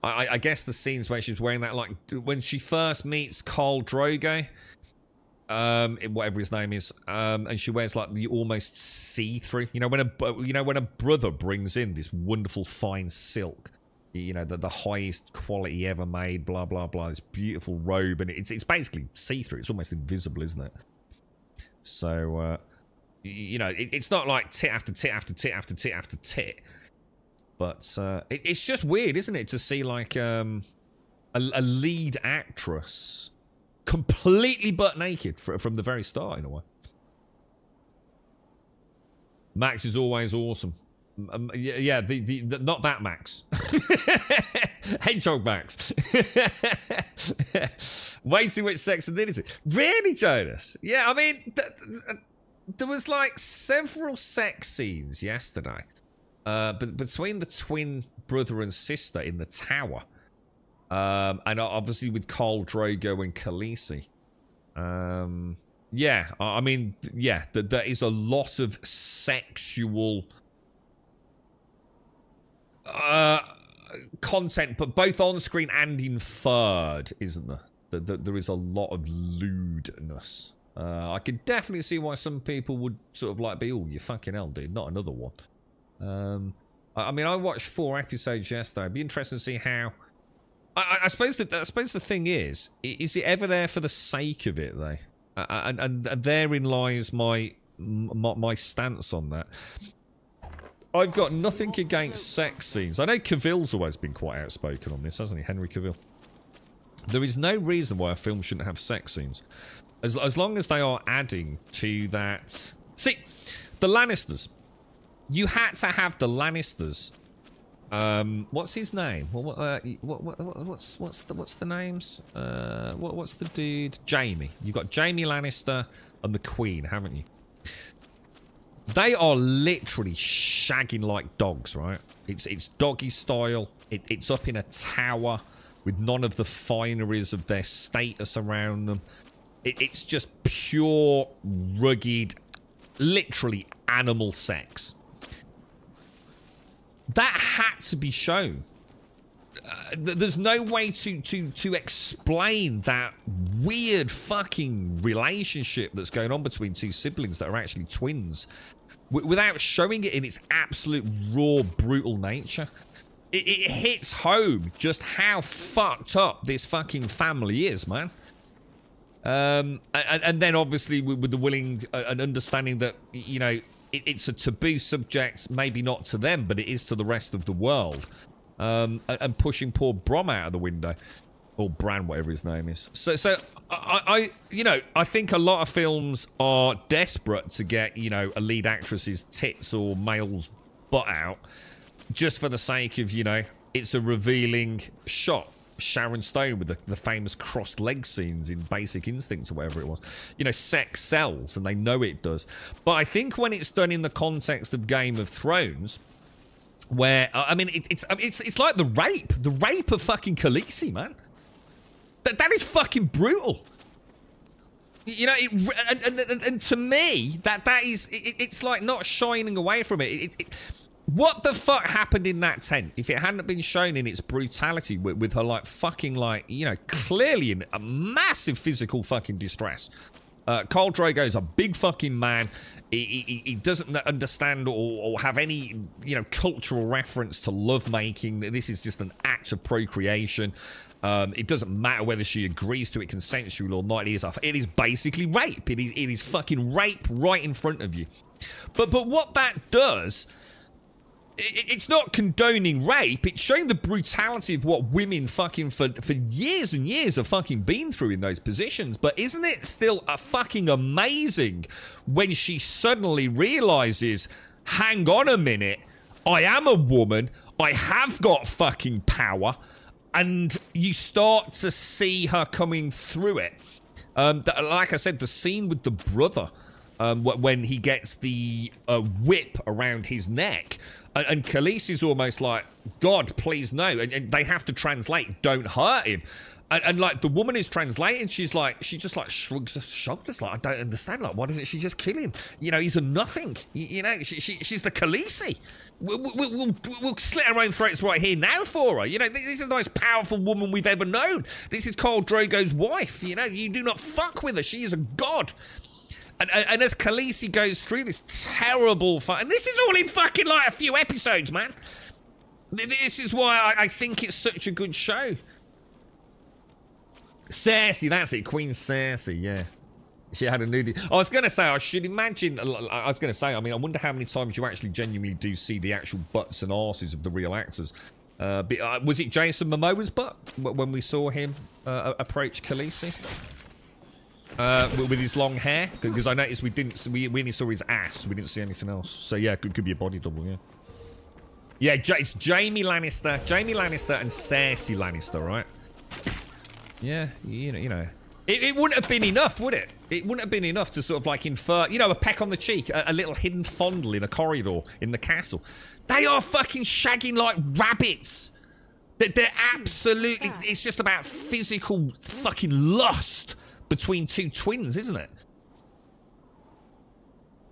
I guess the scenes where she's wearing that, like when she first meets Khal Drogo, whatever his name is, and she wears like the almost see-through, when a brother brings in this wonderful fine silk, the highest quality ever made, blah blah blah, this beautiful robe, and it's basically see-through, it's almost invisible, isn't it? So it's not like tit after tit after tit after tit after tit, but it's just weird, isn't it, to see like a lead actress completely butt naked from the very start, in a way. Max is always awesome. Yeah, the not that Max. Hedgehog Max. Way too much sex and nudity. Really, Jonas? Yeah, I mean, there was like several sex scenes yesterday, but between the twin brother and sister in the tower. And obviously with Khal Drogo and Khaleesi. Yeah, I mean, yeah, there is a lot of sexual content, but both on screen and inferred, isn't there? There is a lot of lewdness. I can definitely see why some people would sort of like be, oh, you fucking hell, dude, not another one. I mean, I watched 4 episodes yesterday. It'd be interesting to see how. I suppose the thing is it ever there for the sake of it, though? And therein lies my stance on that. I've got nothing against sex scenes. I know Cavill's always been quite outspoken on this, hasn't he, Henry Cavill? There is no reason why a film shouldn't have sex scenes, as long as they are adding to that. See, the Lannisters. You had to have the Lannisters. What's his name? What's the names? What's the dude? Jaime. You've got Jaime Lannister and the Queen, haven't you? They are literally shagging like dogs, right? It's doggy style. It's up in a tower with none of the fineries of their status around them. It's just pure, rugged, literally animal sex. That had to be shown. There's no way to explain that weird fucking relationship that's going on between two siblings that are actually twins without showing it in its absolute raw, brutal nature. It hits home just how fucked up this fucking family is, man. And then obviously with the willing and understanding that, it's a taboo subject, maybe not to them, but it is to the rest of the world. And pushing poor Brom out of the window. Or Bran, whatever his name is. So I think a lot of films are desperate to get, a lead actress's tits or male's butt out. Just for the sake of, it's a revealing shot. Sharon Stone with the famous crossed leg scenes in Basic Instinct or whatever it was. Sex sells, and they know it does. But I think when it's done in the context of Game of Thrones, where I mean, it's like the rape of fucking Khaleesi, man. That is fucking brutal. And to me, that is it's like not shining away from it. What the fuck happened in that tent if it hadn't been shown in its brutality with her like fucking like, clearly in a massive physical fucking distress. Khal Drogo is a big fucking man. He doesn't understand or have any, cultural reference to lovemaking. This is just an act of procreation. It doesn't matter whether she agrees to it consensual or not. It is basically rape. It is fucking rape right in front of you. But what that does, it's not condoning rape. It's showing the brutality of what women fucking for years and years have fucking been through in those positions. But isn't it still a fucking amazing when she suddenly realizes, hang on a minute, I am a woman, I have got fucking power, and you start to see her coming through it. Like I said, the scene with the brother, when he gets the whip around his neck, and Khaleesi's almost like, God, please no. And they have to translate, don't hurt him. And like the woman who's translating, she just like shrugs her shoulders, like, I don't understand. Like, why doesn't she just kill him? You know, he's a nothing. You know, she's the Khaleesi. We'll slit our own throats right here now for her. You know, this is the most powerful woman we've ever known. This is Khal Drogo's wife. You know, you do not fuck with her. She is a god. And as Khaleesi goes through this terrible fight, and this is all in fucking like a few episodes, man. This is why I think it's such a good show. Cersei, that's it. Queen Cersei, yeah. She had a nudie. I was going to say, I should imagine... I mean, I wonder how many times you actually genuinely do see the actual butts and arses of the real actors. Was it Jason Momoa's butt when we saw him approach Khaleesi? With his long hair? Because I noticed we only saw his ass. We didn't see anything else. So, yeah, could be a body double, yeah. Yeah, it's Jaime Lannister. Jaime Lannister and Cersei Lannister, right? Yeah, you know. It wouldn't have been enough, would it? It wouldn't have been enough to sort of like infer, you know, a peck on the cheek, a little hidden fondle in a corridor in the castle. They are fucking shagging like rabbits. They're absolutely, it's just about physical fucking lust between two twins, isn't it?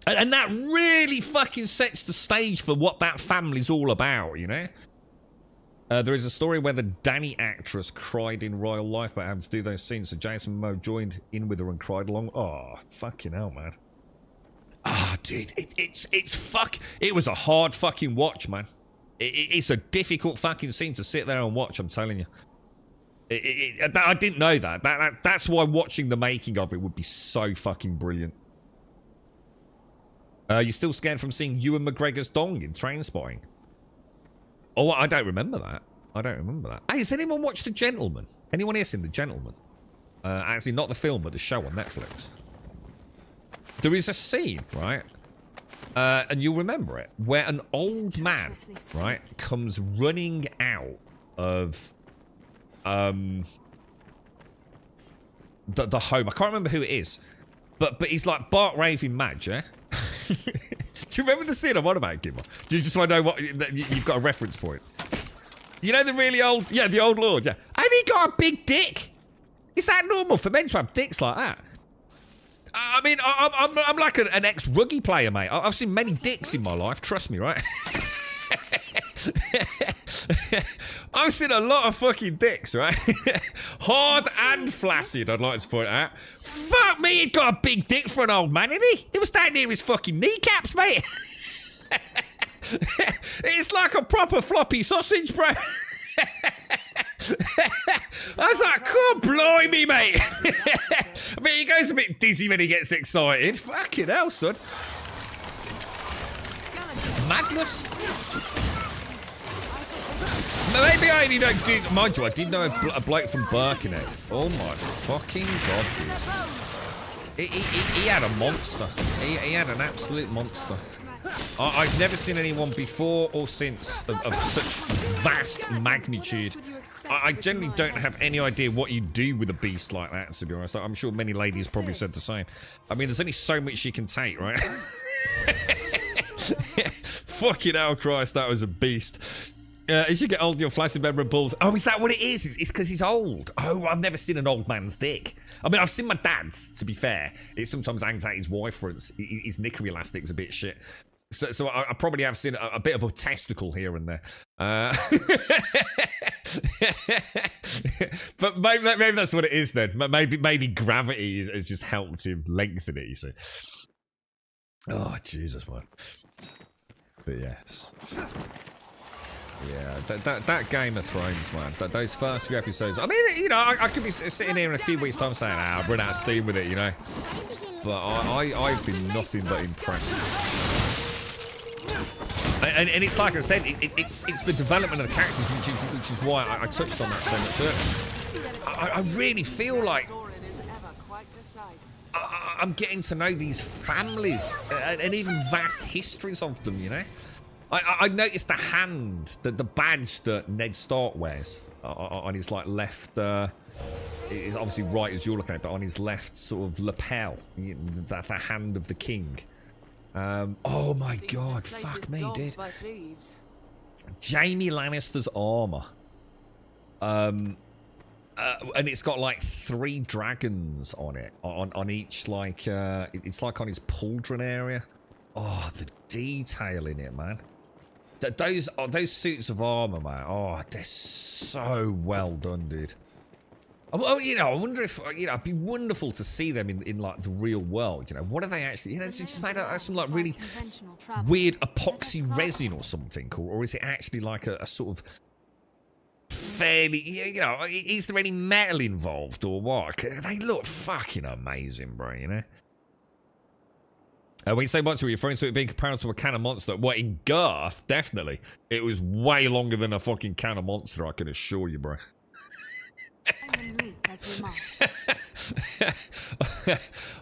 And that really fucking sets the stage for what that family's all about, you know? There is a story where the Dany actress cried in real life, but having to do those scenes, so Jason Momoa joined in with her and cried along. Oh, fucking hell, man. Ah, dude, it was a hard fucking watch, man. It's a difficult fucking scene to sit there and watch, I'm telling you. I didn't know that. That's why watching the making of it would be so fucking brilliant. You still scared from seeing Ewan McGregor's dong in Trainspotting? Oh, I don't remember that. Hey, has anyone watched The Gentleman? Anyone here seen The Gentleman? Actually, not the film, but the show on Netflix. There is a scene, right? And you'll remember it, where an old man, right, comes running out of the home. I can't remember who it is, but he's like bark raving mad, yeah? Do you remember the scene I'm on about, Gimmer? Do you just want to know what you've got a reference point? You know the really old, yeah, the old lord, yeah. And he got a big dick. Is that normal for men to have dicks like that? I mean, I'm like an ex-rugby player, mate. I've seen many dicks in my life, trust me, right? I've seen a lot of fucking dicks, right? Hard and flaccid, I'd like to point out. Fuck me, he got a big dick for an old man, didn't he? It was down near his fucking kneecaps, mate. It's like a proper floppy sausage, bro. I was like, God blimey, mate. I mean, he goes a bit dizzy when he gets excited. Fucking hell, son. Madness. Maybe I only don't do... Mind you, I did know a bloke from Birkenhead. Oh my fucking God, dude. He had a monster. He had an absolute monster. I've never seen anyone before or since of such vast magnitude. I generally don't have any idea what you do with a beast like that, to be honest. I'm sure many ladies probably said the same. I mean, there's only so much you can take, right? Fucking hell, Christ, that was a beast. As you get older, your flaccid member balls. Oh, is that what it is? It's because he's old. Oh, I've never seen an old man's dick. I mean, I've seen my dad's, to be fair. It sometimes hangs out his wife for his knicker elastic's a bit shit. So I probably have seen a bit of a testicle here and there. But maybe that's what it is then. Maybe gravity has just helped him lengthen it, you see. Oh, Jesus, man. But yes. Yeah, that Game of Thrones, man. Those first few episodes. I mean, you know, I could be sitting here in a few weeks' time saying, I've run out of steam with it, you know. But I've been nothing but impressed. And it's like I said, it's the development of the characters, which is why I touched on that so much. I really feel like I'm getting to know these families and even vast histories of them, you know. I noticed the hand, the badge that Ned Stark wears on his like left. It's obviously right as you're looking at it, but on his left sort of lapel, the hand of the king. Oh my God, fuck me, dude. Jaime Lannister's armor. And it's got like 3 dragons on it, on each, like, it's like on his pauldron area. Oh, the detail in it, man. Those suits of armor, man. Oh, they're so well done, dude. Oh, you know, I wonder if, you know, it'd be wonderful to see them in like the real world. You know, what are they actually? You know, it's just made out of some like really weird epoxy resin or something, or is it actually like a sort of fairly, you know, is there any metal involved or what? They look fucking amazing, bro. You know. When you say monster, are you referring to it being comparable to a can of monster? Well, in girth, definitely. It was way longer than a fucking can of monster, I can assure you, bro.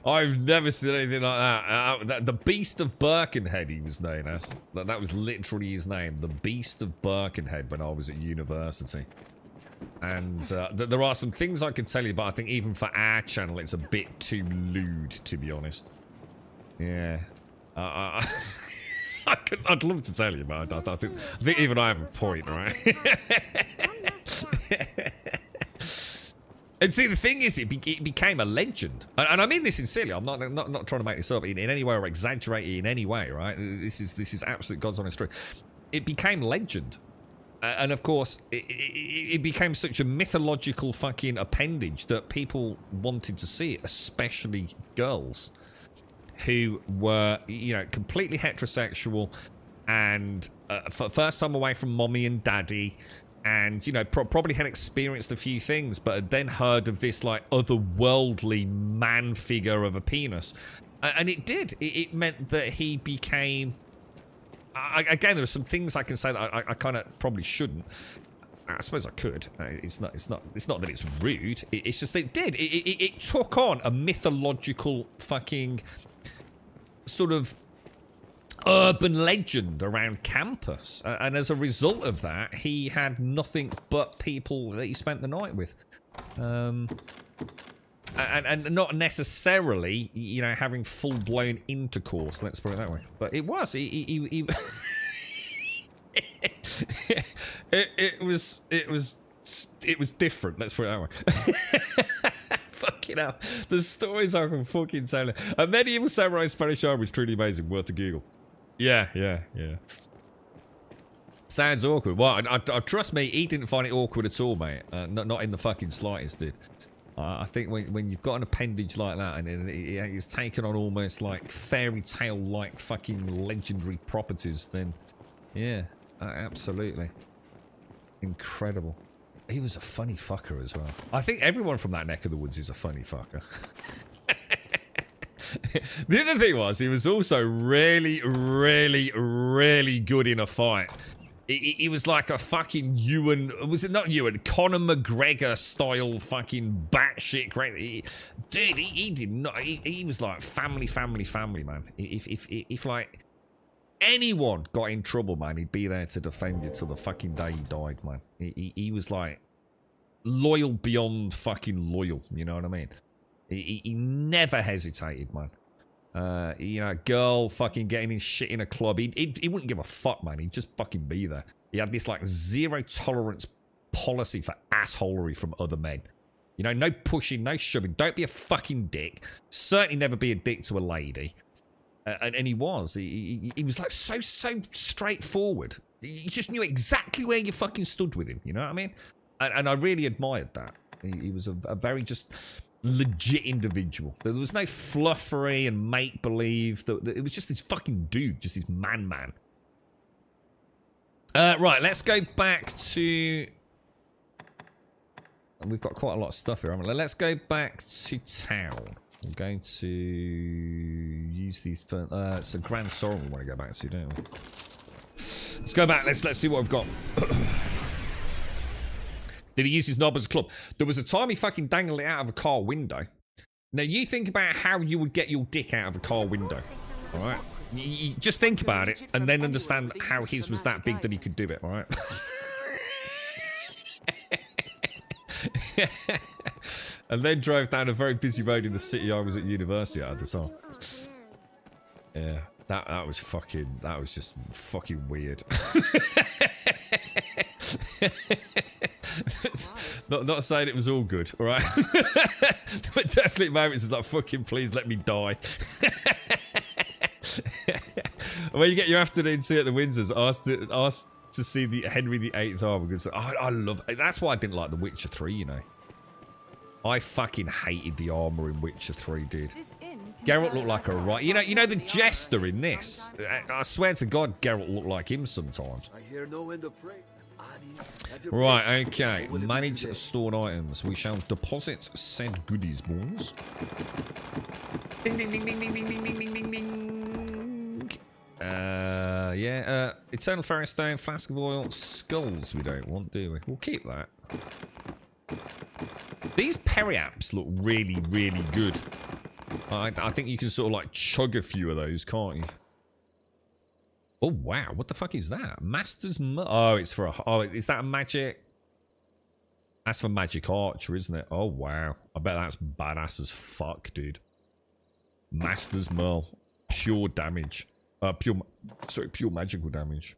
I've never seen anything like that. The Beast of Birkenhead, he was known as. That was literally his name. The Beast of Birkenhead when I was at university. And there are some things I can tell you, but I think even for our channel, it's a bit too lewd, to be honest. Yeah. I'd love to tell you, but I think even I have a point, right? And see, the thing is, it became a legend, and I mean this sincerely. I'm not trying to make this up in any way or exaggerate it in any way, right? This is absolute God's honest truth. It became legend, and of course, it became such a mythological fucking appendage that people wanted to see it, especially girls who were, you know, completely heterosexual and first time away from mommy and daddy. And, you know, probably had experienced a few things, but had then heard of this, like, otherworldly man figure of a penis. And it did. It meant that he became... again, there are some things I can say that I kind of probably shouldn't. I suppose I could. It's not that it's rude. It's just that it did. It took on a mythological fucking sort of urban legend around campus, and as a result of that, he had nothing but people that he spent the night with, and not necessarily, you know, having full-blown intercourse. Let's put it that way. But it was he it was different. Let's put it that way. Fucking hell, the stories I can fucking tell you. A medieval samurai Spanish armor is truly amazing, worth a Google. Yeah. Sounds awkward. Well, I trust me, he didn't find it awkward at all, mate. Not in the fucking slightest, dude. I think when you've got an appendage like that and it's taken on almost like fairy tale like fucking legendary properties, then yeah, absolutely incredible. He was a funny fucker as well. I think everyone from that neck of the woods is a funny fucker. The other thing was, he was also really, really, really good in a fight. He was like a fucking Ewan, was it not Ewan? Conor McGregor style fucking batshit crazy. Dude, he did not, he was like family, man. If like anyone got in trouble, man, he'd be there to defend you till the fucking day he died, man. He was like loyal beyond fucking loyal, you know what I mean? He never hesitated, man. You know, a girl fucking getting his shit in a club, he wouldn't give a fuck, man. He'd just fucking be there. He had this like zero tolerance policy for assholery from other men. You know, no pushing, no shoving. Don't be a fucking dick. Certainly never be a dick to a lady. And he was. He was like so straightforward. You just knew exactly where you fucking stood with him. You know what I mean? And I really admired that. He was a very just legit individual. There was no fluffery and make-believe. It was just this fucking dude. Just this man. Right, let's go back to... We've got quite a lot of stuff here, haven't we? Let's go back to town. I'm going to use these for... it's a Grand Sorrow we want to go back to, don't we? Let's go back. Let's see what we've got. Did he use his knob as a club? There was a time he fucking dangled it out of a car window. Now, you think about how you would get your dick out of a car window. All right? You just think about it and then understand how his was that big that he could do it, all right? And then drove down a very busy road in the city I was at university at the time. Yeah, that was just fucking weird. not saying it was all good, all right? But definitely moments is like, fucking please let me die. When you get your afternoon tea at the Windsors, ask to see the Henry VIII armor, because I love it. That's why I didn't like The Witcher 3, you know. I fucking hated the armor in Witcher 3, dude. Geralt looked like a right. You know the jester in this. I swear to God, Geralt looked like him sometimes. I hear no end of prayer. Right, okay. Manage stored items. We shall deposit said goodies, boys. Ding ding ding ding ding ding ding ding ding ding ding. Yeah. Eternal Ferrostone, flask of oil, skulls. We don't want, do we? We'll keep that. These periaps look really, really good. I think you can sort of like chug a few of those, can't you? Oh, wow. What the fuck is that? Master's... Oh, it's for a... Oh, is that a magic... That's for magic archer, isn't it? Oh, wow. I bet that's badass as fuck, dude. Master's Merle. Pure damage. Pure magical damage.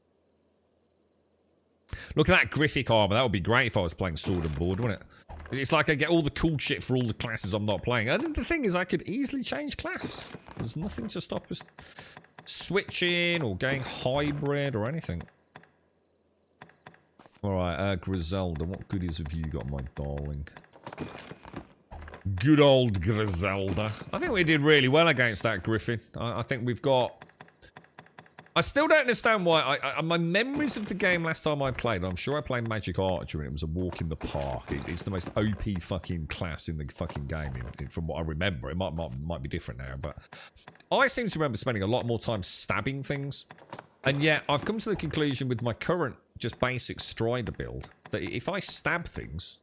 Look at that Griffic armor. That would be great if I was playing Sword and Board, wouldn't it? It's like I get all the cool shit for all the classes I'm not playing. And the thing is, I could easily change class. There's nothing to stop us switching or going hybrid or anything. Alright, Griselda. What goodies have you got, my darling? Good old Griselda. I think we did really well against that Griffin. I think we've got... I still don't understand why. My memories of the game last time I played, I'm sure I played Magic Archer and it was a walk in the park. It's the most OP fucking class in the fucking game, from what I remember. It might be different now, but I seem to remember spending a lot more time stabbing things. And yet, I've come to the conclusion with my current, just basic Strider build, that if I stab things,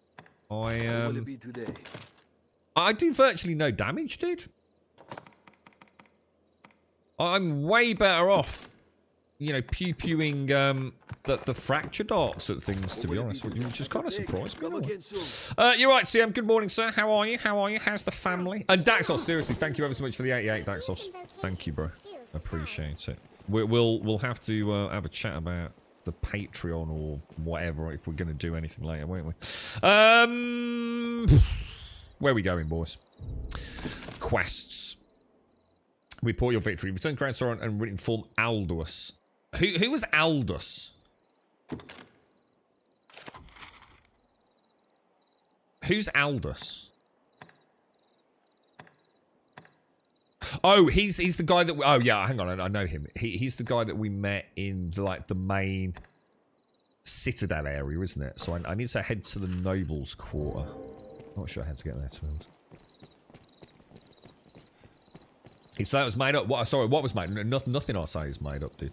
I do virtually no damage, dude. I'm way better off, you know, pew-pewing the fracture darts at things, to be honest with you, which is kind of surprised me. You're right, CM. Good morning, sir. How are you? How are you? How's the family? And Daxos, seriously, thank you ever so much for the 88, Daxos. Thank you, bro. Appreciate it. We'll have to have a chat about the Patreon or whatever if we're going to do anything later, won't we? Where are we going, boys? Quests. Report your victory. Return Grand Sorin and inform Aldous. Who was Aldous? Who's Aldous? Oh, he's the guy that... Oh, yeah, hang on. I know him. He's the guy that we met in, the main Citadel area, isn't it? So I need to head to the Nobles' Quarter. Not sure how to get there, to be honest. So that was made up. Sorry, what was made? Nothing I say is made up, dude.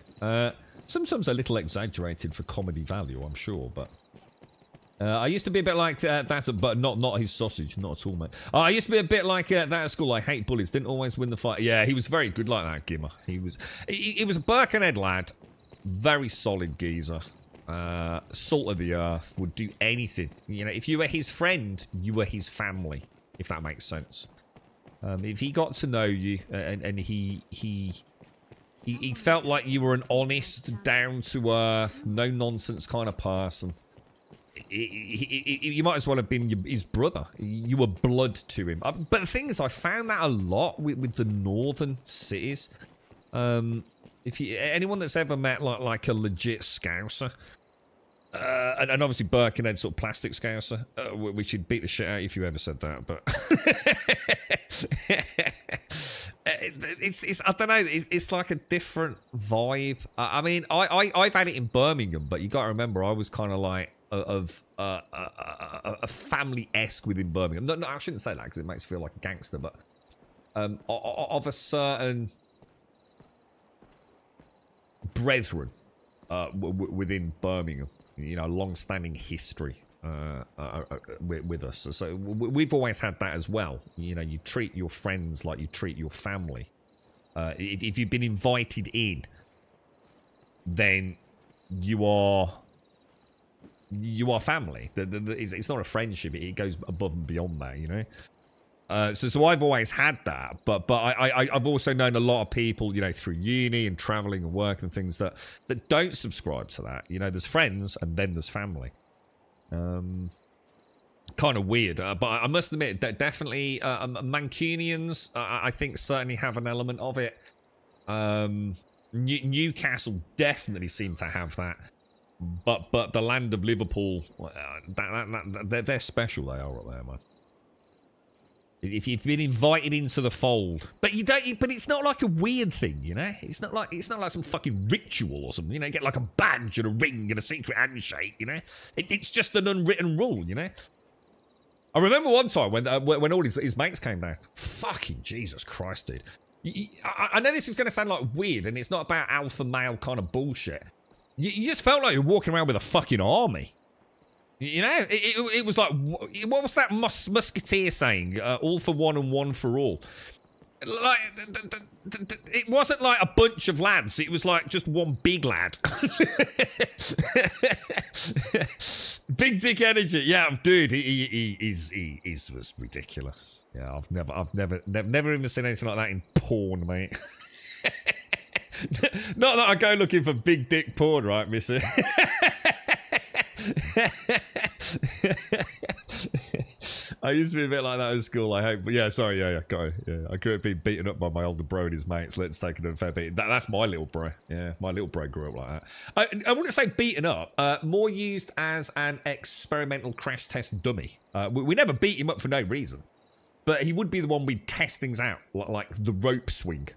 Sometimes a little exaggerated for comedy value, I'm sure, but... I used to be a bit like that, but not his sausage, not at all, mate. I used to be a bit like that at school. I hate bullies, didn't always win the fight. Yeah, he was very good like that, Gimmer. He was a Birkenhead lad, very solid geezer. Salt of the earth, would do anything. You know, if you were his friend, you were his family, if that makes sense. If he got to know you and he felt like you were an honest, down-to-earth, no-nonsense kind of person, you might as well have been his brother. You were blood to him. But the thing is, I found that a lot with the northern cities. Anyone that's ever met like a legit Scouser, and obviously Birkenhead sort of plastic Scouser, which would beat the shit out if you ever said that, but it's I don't know, it's like a different vibe. I mean, I've had it in Birmingham, but you got to remember I was kind of like a family-esque within Birmingham. No, I shouldn't say that because it makes me feel like a gangster, but of a certain brethren within Birmingham. You know, long-standing history with us. So we've always had that as well. You know, you treat your friends like you treat your family. If you've been invited in, then you are family. It's not a friendship. It goes above and beyond that, you know. So I've always had that, but I've also known a lot of people, you know, through uni and traveling and work and things that don't subscribe to that. You know, there's friends and then there's family. Kind of weird, but I must admit that definitely Mancunians, I think, certainly have an element of it. Newcastle definitely seem to have that, but the land of Liverpool, they're special. They are up there, man. If you've been invited into the fold, but you don't. But it's not like a weird thing, you know. It's not like some fucking ritual or something. You know, you get like a badge and a ring and a secret handshake. You know, it's just an unwritten rule. You know. I remember one time when all his mates came down. Fucking Jesus Christ, dude. I know this is going to sound like weird, and it's not about alpha male kind of bullshit. You just felt like you were walking around with a fucking army. You know, it was like, what was that musketeer saying? All for one and one for all. Like, it wasn't like a bunch of lads. It was like just one big lad. Big dick energy. Yeah, dude, he was ridiculous. Yeah, I've never even seen anything like that in porn, mate. Not that I go looking for big dick porn, right, missy? I used to be a bit like that at school, I hope. But yeah, sorry, yeah, got it. Yeah, I could have been beaten up by my older bro and his mates. Let's take it a fair bit. That's my little bro. Yeah, my little bro grew up like that. I wouldn't say beaten up. More used as an experimental crash test dummy. We never beat him up for no reason. But he would be the one we'd test things out, like the rope swing.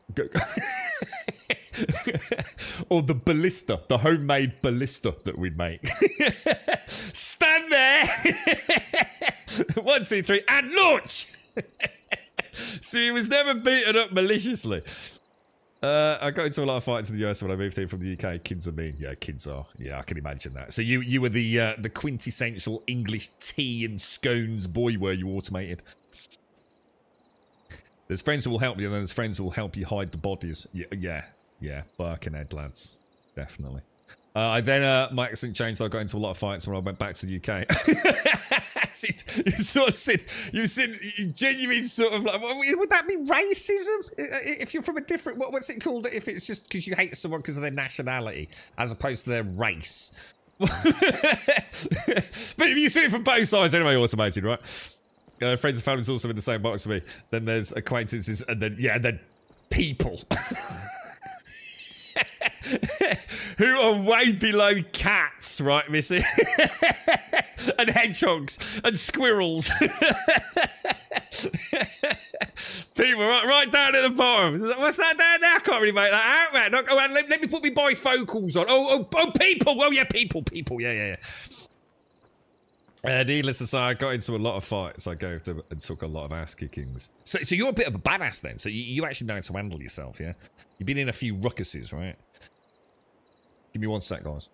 Or the ballista, the homemade ballista that we'd make. Stand there! 1, 2, 3, and launch! So he was never beaten up maliciously. I got into a lot of fights in the US when I moved here from the UK. Kids are mean. Yeah, kids are. Yeah, I can imagine that. So you were the quintessential English tea and scones boy, were you, automated? There's friends who will help you, and then there's friends who will help you hide the bodies. Yeah, Birkenhead lads, definitely. I then my accent changed. I got into a lot of fights when I went back to the UK. You genuinely sort of like, would that be racism? If you're from a different, what's it called? If it's just because you hate someone because of their nationality as opposed to their race. But if you see it from both sides anyway, automated, right? Friends and families also in the same box as me. Then there's acquaintances, and then people. Who are way below cats, right, missy? And hedgehogs and squirrels. People right down at the bottom. What's that down there? I can't really make that out, man. Let me put my bifocals on. Oh, people. Oh, yeah, people. Yeah. Needless to say, I got into a lot of fights. I go to and took a lot of ass kickings. So you're a bit of a badass then. So you actually know how to handle yourself, yeah? You've been in a few ruckuses, right? Give me 1 sec, guys.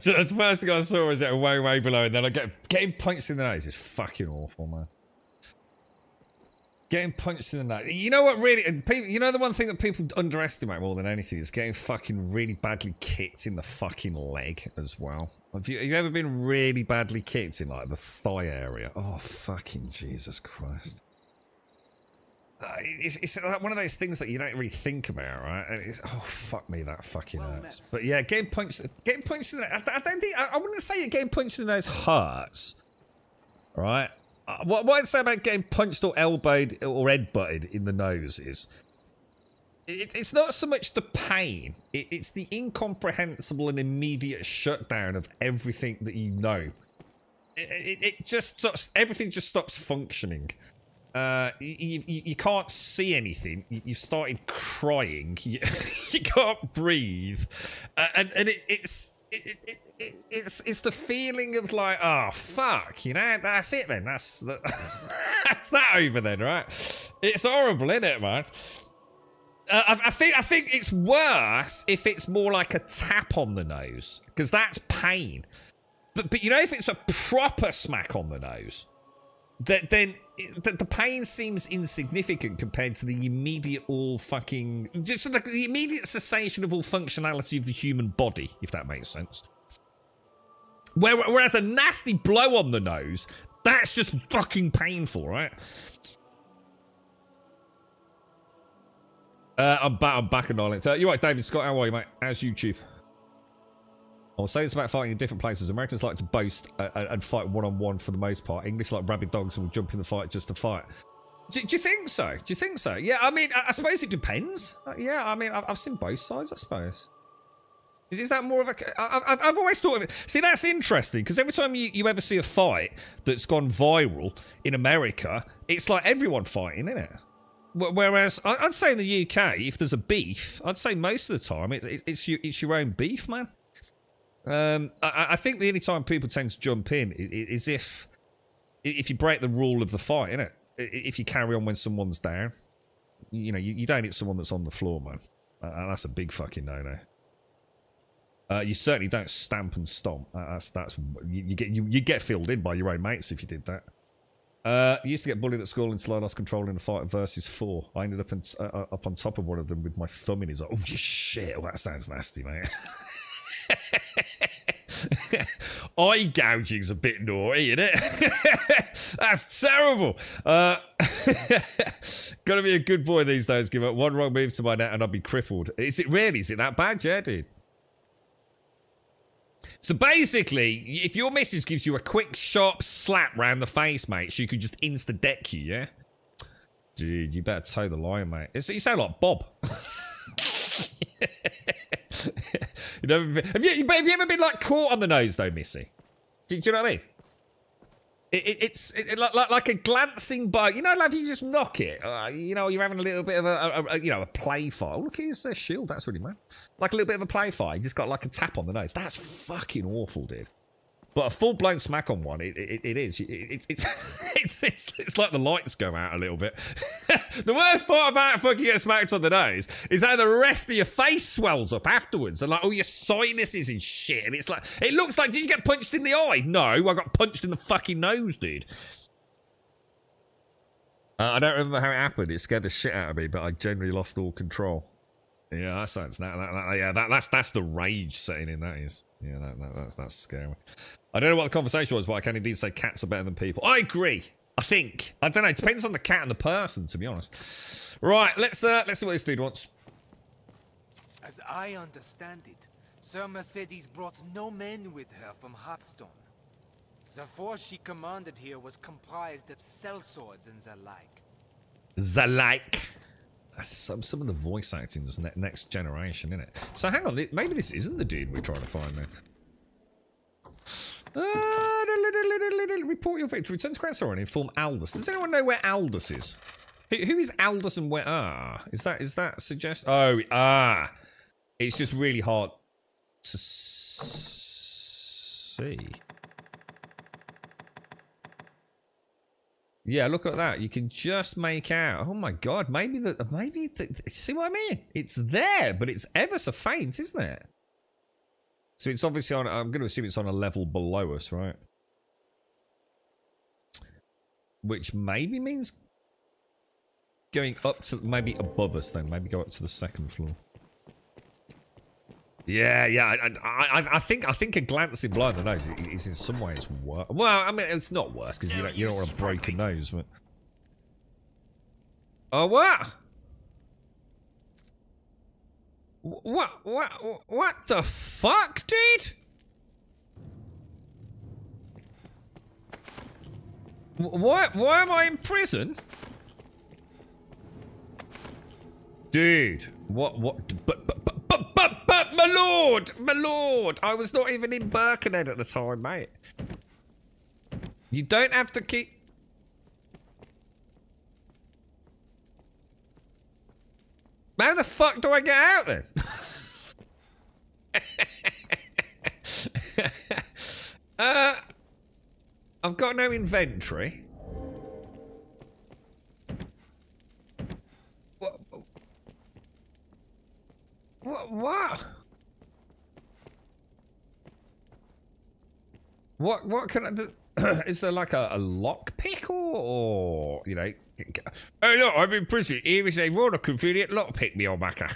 The first thing I saw was it way below, and then I getting punched in the nose is fucking awful, man. Getting punched in the nose. You know what really, people, you know the one thing that people underestimate more than anything is getting fucking really badly kicked in the fucking leg as well. Have you ever been really badly kicked in like the thigh area? Oh fucking Jesus Christ. it's like one of those things that you don't really think about, right? And it's, oh, fuck me, that fucking hurts. But yeah, getting punched in the, I don't think, I wouldn't say getting punched in the nose hurts, right? What I'd say about getting punched or elbowed or headbutted in the nose is, it's not so much the pain, it's the incomprehensible and immediate shutdown of everything that you know. It just stops, everything just stops functioning. You can't see anything. You started crying. You can't breathe, and it's the feeling of like, oh fuck, you know, that's it then. That's that over then, right? It's horrible, isn't it, man? I think it's worse if it's more like a tap on the nose, because that's pain. But you know, if it's a proper smack on the nose, then the pain seems insignificant compared to the immediate just like the immediate cessation of all functionality of the human body, if that makes sense. Whereas a nasty blow on the nose, that's just fucking painful, right? I'm back on Ireland. You're right, David Scott. How are you, mate? How's YouTube? I'll say it's about fighting in different places. Americans like to boast and fight one-on-one for the most part. English like rabid dogs and will jump in the fight just to fight. Do you think so? Do you think so? Yeah, I mean, I suppose it depends. Yeah, I mean, I've seen both sides, I suppose. Is that more of a... I've always thought of it... See, that's interesting, because every time you ever see a fight that's gone viral in America, it's like everyone fighting, isn't it? Whereas, I'd say in the UK, if there's a beef, I'd say most of the time it's your own beef, man. I think the only time people tend to jump in is if you break the rule of the fight, innit? If you carry on when someone's down, you know, you don't hit someone that's on the floor, man. That's a big fucking no-no. You certainly don't stamp and stomp. You get filled in by your own mates if you did that. You used to get bullied at school until I lost control in a fight versus 4. I ended up up on top of one of them with my thumb in his eye. Oh shit! Well, that sounds nasty, mate. Eye gouging's a bit naughty, isn't it? That's terrible. Gotta be a good boy these days. Give up one wrong move to my net and I'll be crippled. Is it really? Is it that bad? Yeah, dude. So basically, if your missus gives you a quick, sharp slap round the face, mate, she could just insta-deck you, yeah? Dude, you better toe the line, mate. You sound like Bob. You know, have you ever been like caught on the nose though, Missy? Do you know what I mean? It's like a glancing bite. You know, like you just knock it. You know, you're having a little bit of a play fight. Oh, look at his shield. That's really mad. Like a little bit of a play fight. You just got like a tap on the nose. That's fucking awful, dude. But a full-blown smack on one, it is. It's like the lights go out a little bit. The worst part about fucking getting smacked on the nose is how the rest of your face swells up afterwards. And like, all your sinuses and shit. And it's like, it looks like, did you get punched in the eye? No, I got punched in the fucking nose, dude. I don't remember how it happened. It scared the shit out of me, but I generally lost all control. Yeah, that sounds that's the rage setting in. That is, yeah, that's scary. I don't know what the conversation was, but I can indeed say cats are better than people. I agree. I think. I don't know. It depends on the cat and the person, to be honest. Right, let's see what this dude wants. As I understand it, Sir Mercedes brought no men with her from Hearthstone. The force she commanded here was comprised of sellswords and the like. The like. Some of the voice acting is next generation, isn't it? So hang on, maybe this isn't the dude we're trying to find then. Report your victory. Return to Grand Sorrow and inform Aldous. Does anyone know where Aldous is? Who is Aldous and where? Is that suggest? Oh, it's just really hard to see. Yeah, look at that. You can just make out. Oh my god, maybe see what I mean? It's there, but it's ever so faint, isn't it? So it's obviously on, I'm going to assume it's on a level below us, right? Which maybe means going up to, maybe above us then. Maybe go up to the second floor. Yeah. I think a glancing blow in the nose is in some ways worse. Well, I mean, it's not worse because you don't want a broken nose, but Oh, what? What the fuck, dude? Why am I in prison? Dude, what, but, my lord, I was not even in Birkenhead at the time, mate. You don't have to keep... How the fuck do I get out then? I've got no inventory. What? What can I do? Is there like a lockpick or, you know? Oh look, I'm in prison. Here is a rather convenient lockpick, me old macker.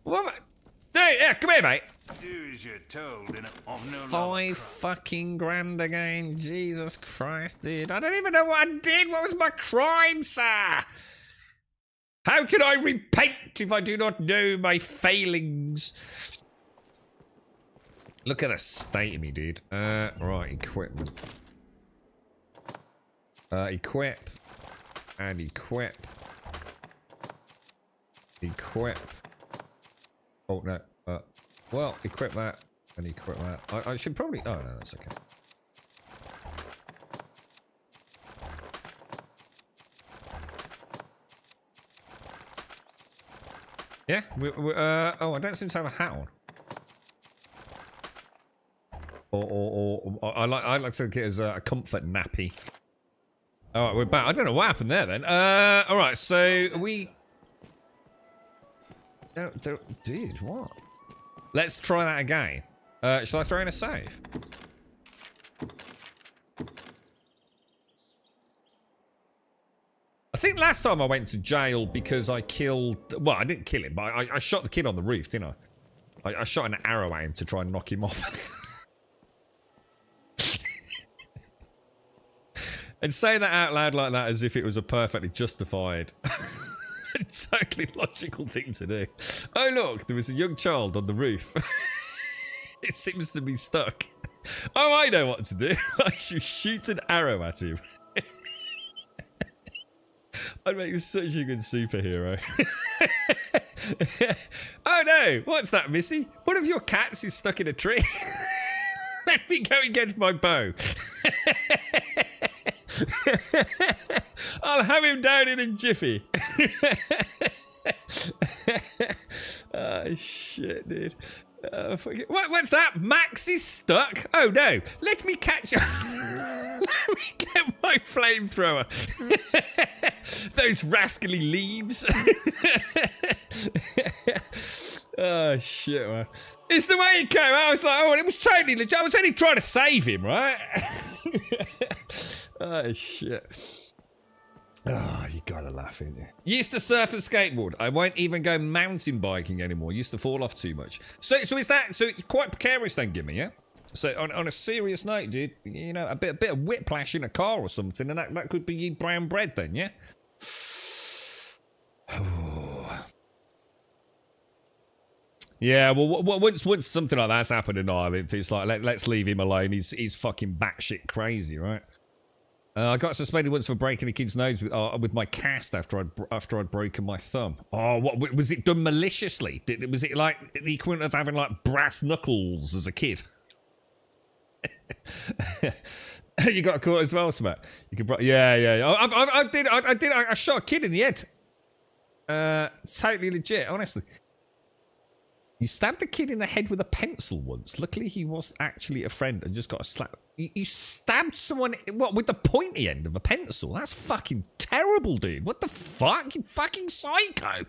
What? Hey, yeah, come here, mate. Do as you're told in no $5 fucking grand again. Jesus Christ, dude. I don't even know what I did. What was my crime, sir? How can I repent if I do not know my failings? Look at the state of me, dude. Right, equipment. Equip. And equip. Equip. Oh, no. Well, equip that. And equip that. I should probably... Oh, no, that's okay. Yeah? Oh, I don't seem to have a hat on. Or I like to think it as a comfort nappy. All right, we're back. I don't know what happened there then. All right, so we... Dude, what? Let's try that again. Shall I throw in a save? I think last time I went to jail because I killed... Well, I didn't kill him, but I shot the kid on the roof, didn't I? I shot an arrow at him to try and knock him off. And say that out loud like that as if it was a perfectly justified, totally logical thing to do. Oh look, there was a young child on the roof. It seems to be stuck. Oh, I know what to do. I should shoot an arrow at him. I'd make such a good superhero. Oh no, what's that, Missy? One of your cats is stuck in a tree. Let me go and get my bow. I'll have him down in a jiffy. Oh shit, dude. What's that? Max is stuck? Oh no, let me catch him. Let me get my flamethrower. Those rascally leaves. Oh shit, man. It's the way it came out. I was like, oh, it was totally legit. I was only trying to save him, right? Oh shit. Oh, you gotta laugh, ain't you? Used to surf and skateboard. I won't even go mountain biking anymore. Used to fall off too much. So is that so? It's quite precarious then, Gimme, yeah. So on a serious note, dude, you know, a bit of whiplash in a car or something, and that could be brown bread then, yeah. Yeah, well, once something like that's happened in Ireland, it's like let's leave him alone. He's fucking batshit crazy, right? I got suspended once for breaking a kid's nose with my cast after I'd broken my thumb. Oh, what was it done maliciously? Was it like the equivalent of having like brass knuckles as a kid? You got caught as well, Smack. You could, yeah. I shot a kid in the head. Totally legit, honestly. You stabbed a kid in the head with a pencil once. Luckily, he was actually a friend and just got a slap. You stabbed someone, what, with the pointy end of a pencil? That's fucking terrible, dude. What the fuck? You fucking psycho.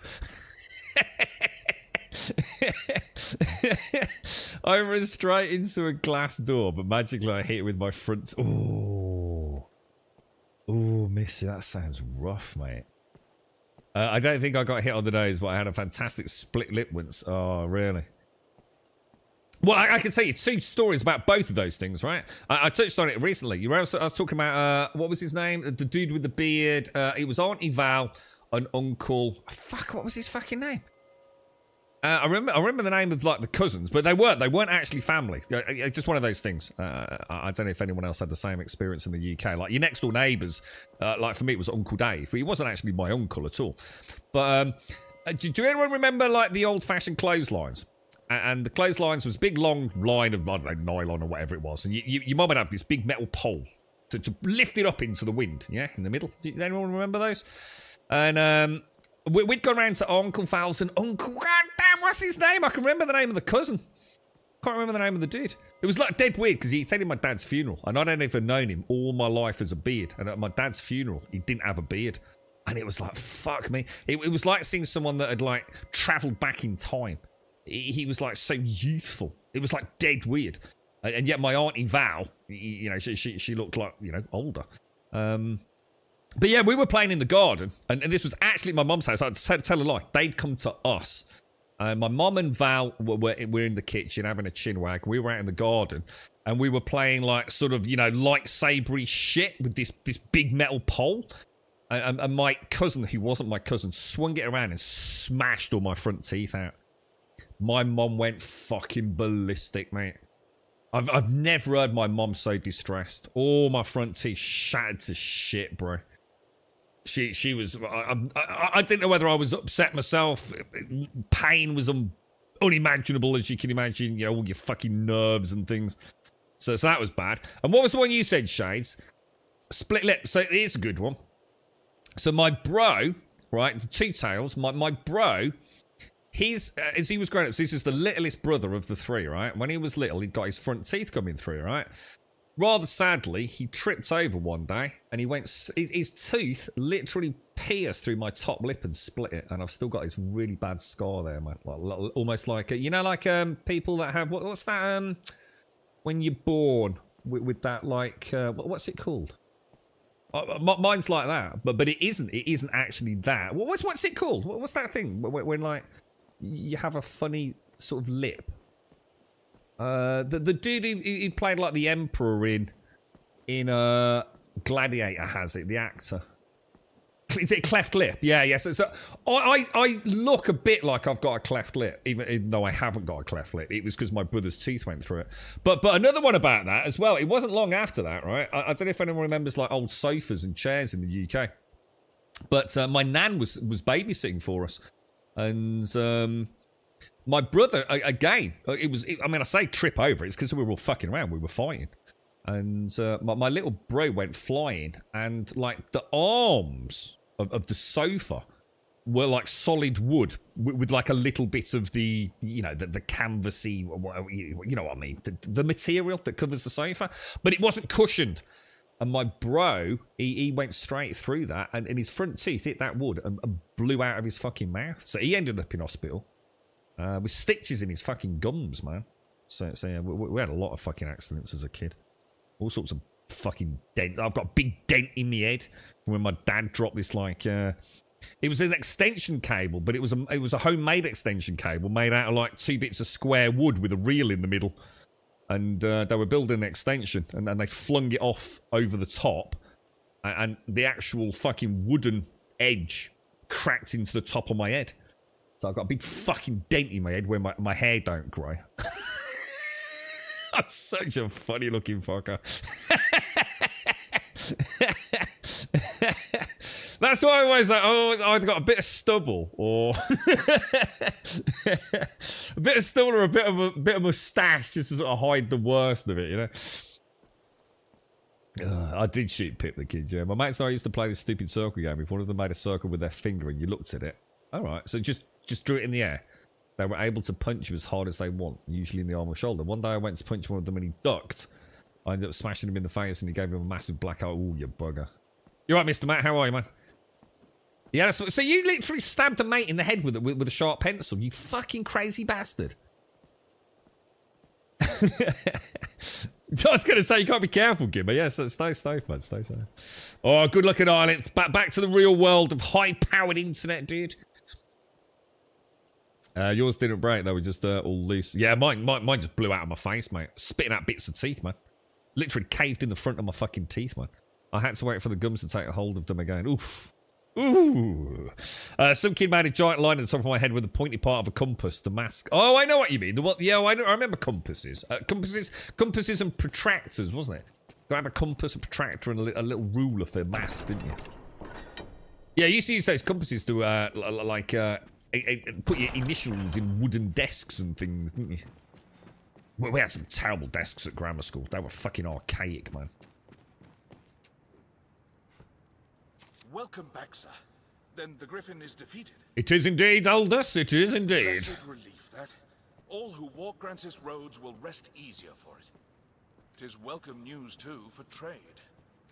I ran straight into a glass door, but magically I hit it with my front... Oh, Missy, that sounds rough, mate. I don't think I got hit on the nose, but I had a fantastic split lip once. Oh, really? Well, I can tell you 2 stories about both of those things, right? I touched on it recently. I was talking about, what was his name? The dude with the beard. It was Auntie Val and Uncle... Fuck, what was his fucking name? I remember the name of, like, the cousins, but they weren't actually family. Just one of those things. I don't know if anyone else had the same experience in the UK. Like, your next-door neighbours, like, for me, it was Uncle Dave. But he wasn't actually my uncle at all. But do anyone remember, like, the old-fashioned clotheslines? And the clotheslines was a big long line of, I don't know, nylon or whatever it was. And your mum would have this big metal pole to lift it up into the wind, yeah, in the middle. Do anyone remember those? And we'd go around to Uncle Val's and Uncle, goddamn, what's his name? I can remember the name of the cousin. Can't remember the name of the dude. It was like dead weird because he attended my dad's funeral. And I'd only ever known him all my life as a beard. And at my dad's funeral, he didn't have a beard. And it was like, fuck me. It was like seeing someone that had, like, travelled back in time. He was, like, so youthful. It was, like, dead weird. And yet my Auntie Val, you know, she looked like, you know, older. But, yeah, we were playing in the garden. And this was actually my mum's house. I'd tell a lie. They'd come to us. My mum and Val were in the kitchen having a chinwag. We were out in the garden. And we were playing, like, sort of, you know, lightsabery shit with this big metal pole. And my cousin, who wasn't my cousin, swung it around and smashed all my front teeth out. My mum went fucking ballistic, mate. I've never heard my mum so distressed. All my front teeth shattered to shit, bro. She was... I didn't know whether I was upset myself. Pain was unimaginable, as you can imagine. You know, all your fucking nerves and things. So that was bad. And what was the one you said, Shades? Split lip. So here's a good one. So my bro, right, the Two Tails, my bro... as he was growing up, so this is the littlest brother of the 3, right? When he was little, he got his front teeth coming through, right? Rather sadly, he tripped over one day, and he went, his tooth literally pierced through my top lip and split it, and I've still got this really bad scar there, man. Like, almost like, you know, like people that have, what's that, when you're born with that, like, what's it called? Mine's like that, but it isn't actually that. What's it called? What's that thing when like... you have a funny sort of lip. The dude who played like the Emperor in Gladiator has it, the actor. Is it a cleft lip? Yeah. So I look a bit like I've got a cleft lip, even though I haven't got a cleft lip. It was because my brother's teeth went through it. But another one about that as well. It wasn't long after that, right? I don't know if anyone remembers like old sofas and chairs in the UK. But my nan was babysitting for us. And my brother, again, I mean, I say trip over, it's because we were all fucking around, we were fighting. And my little bro went flying, and, like, the arms of the sofa were, like, solid wood, with like, a little bit of the, you know, the canvassy, you know what I mean, the material that covers the sofa, but it wasn't cushioned. And my bro, he went straight through that, and his front teeth hit that wood and blew out of his fucking mouth. So he ended up in hospital with stitches in his fucking gums, man. So yeah, we had a lot of fucking accidents as a kid. All sorts of fucking dents. I've got a big dent in my head when my dad dropped this, like... it was an extension cable, but it was a homemade extension cable made out of, like, 2 bits of square wood with a reel in the middle. And they were building an extension, and they flung it off over the top, and the actual fucking wooden edge cracked into the top of my head. So I've got a big fucking dent in my head where my hair don't grow. I'm such a funny looking fucker. That's why I always like, oh, I've either got a bit of stubble or a bit of stubble or a bit of moustache just to sort of hide the worst of it, you know. I did shoot Pip the kids, yeah. My mates and I used to play this stupid circle game. If one of them made a circle with their finger and you looked at it, all right, so just drew it in the air. They were able to punch you as hard as they want, usually in the arm or shoulder. One day I went to punch one of them and he ducked. I ended up smashing him in the face and he gave him a massive black eye. Ooh, you bugger. You right, Mr. Matt? How are you, man? Yeah, so you literally stabbed a mate in the head with a sharp pencil, you fucking crazy bastard. I was going to say, you can't be careful, Gimmer. Yeah, so stay safe, man. Stay safe. Oh, good looking islands. Back to the real world of high-powered internet, dude. Yours didn't break, they were just all loose. Yeah, mine just blew out of my face, mate. Spitting out bits of teeth, man. Literally caved in the front of my fucking teeth, man. I had to wait for the gums to take a hold of them again. Oof. Ooh. Some kid made a giant line at the top of my head with the pointy part of a compass, the mask. Oh, I know what you mean. Yeah, I remember compasses. Compasses and protractors, wasn't it? You have a compass, a protractor, and a little ruler for mask, didn't you? Yeah, you used to use those compasses to, put your initials in wooden desks and things, didn't you? We had some terrible desks at grammar school. They were fucking archaic, man. Welcome back, sir. Then the Griffin is defeated. It is indeed, Aldous. It is indeed. Blessed relief, that. All who walk Grancis roads will rest easier for it. 'Tis welcome news, too, for trade.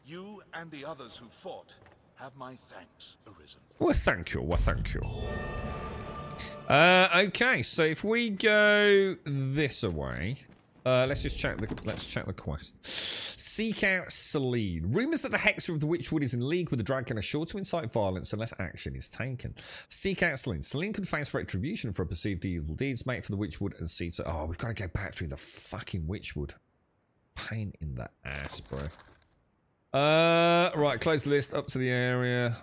You and the others who fought have my thanks, Arisen. Well, thank you. Well, thank you. Okay, so if we go this away, let's just check the quest. Seek out Celine. Rumors that the Hexer of the Witchwood is in league with the dragon are sure to incite violence unless action is taken. Seek out Celine. Celine could face retribution for perceived evil deeds made for the Witchwood and see to. Oh, we've got to go back through the fucking Witchwood. Pain in the ass, bro. Right, close the list. Up to the area.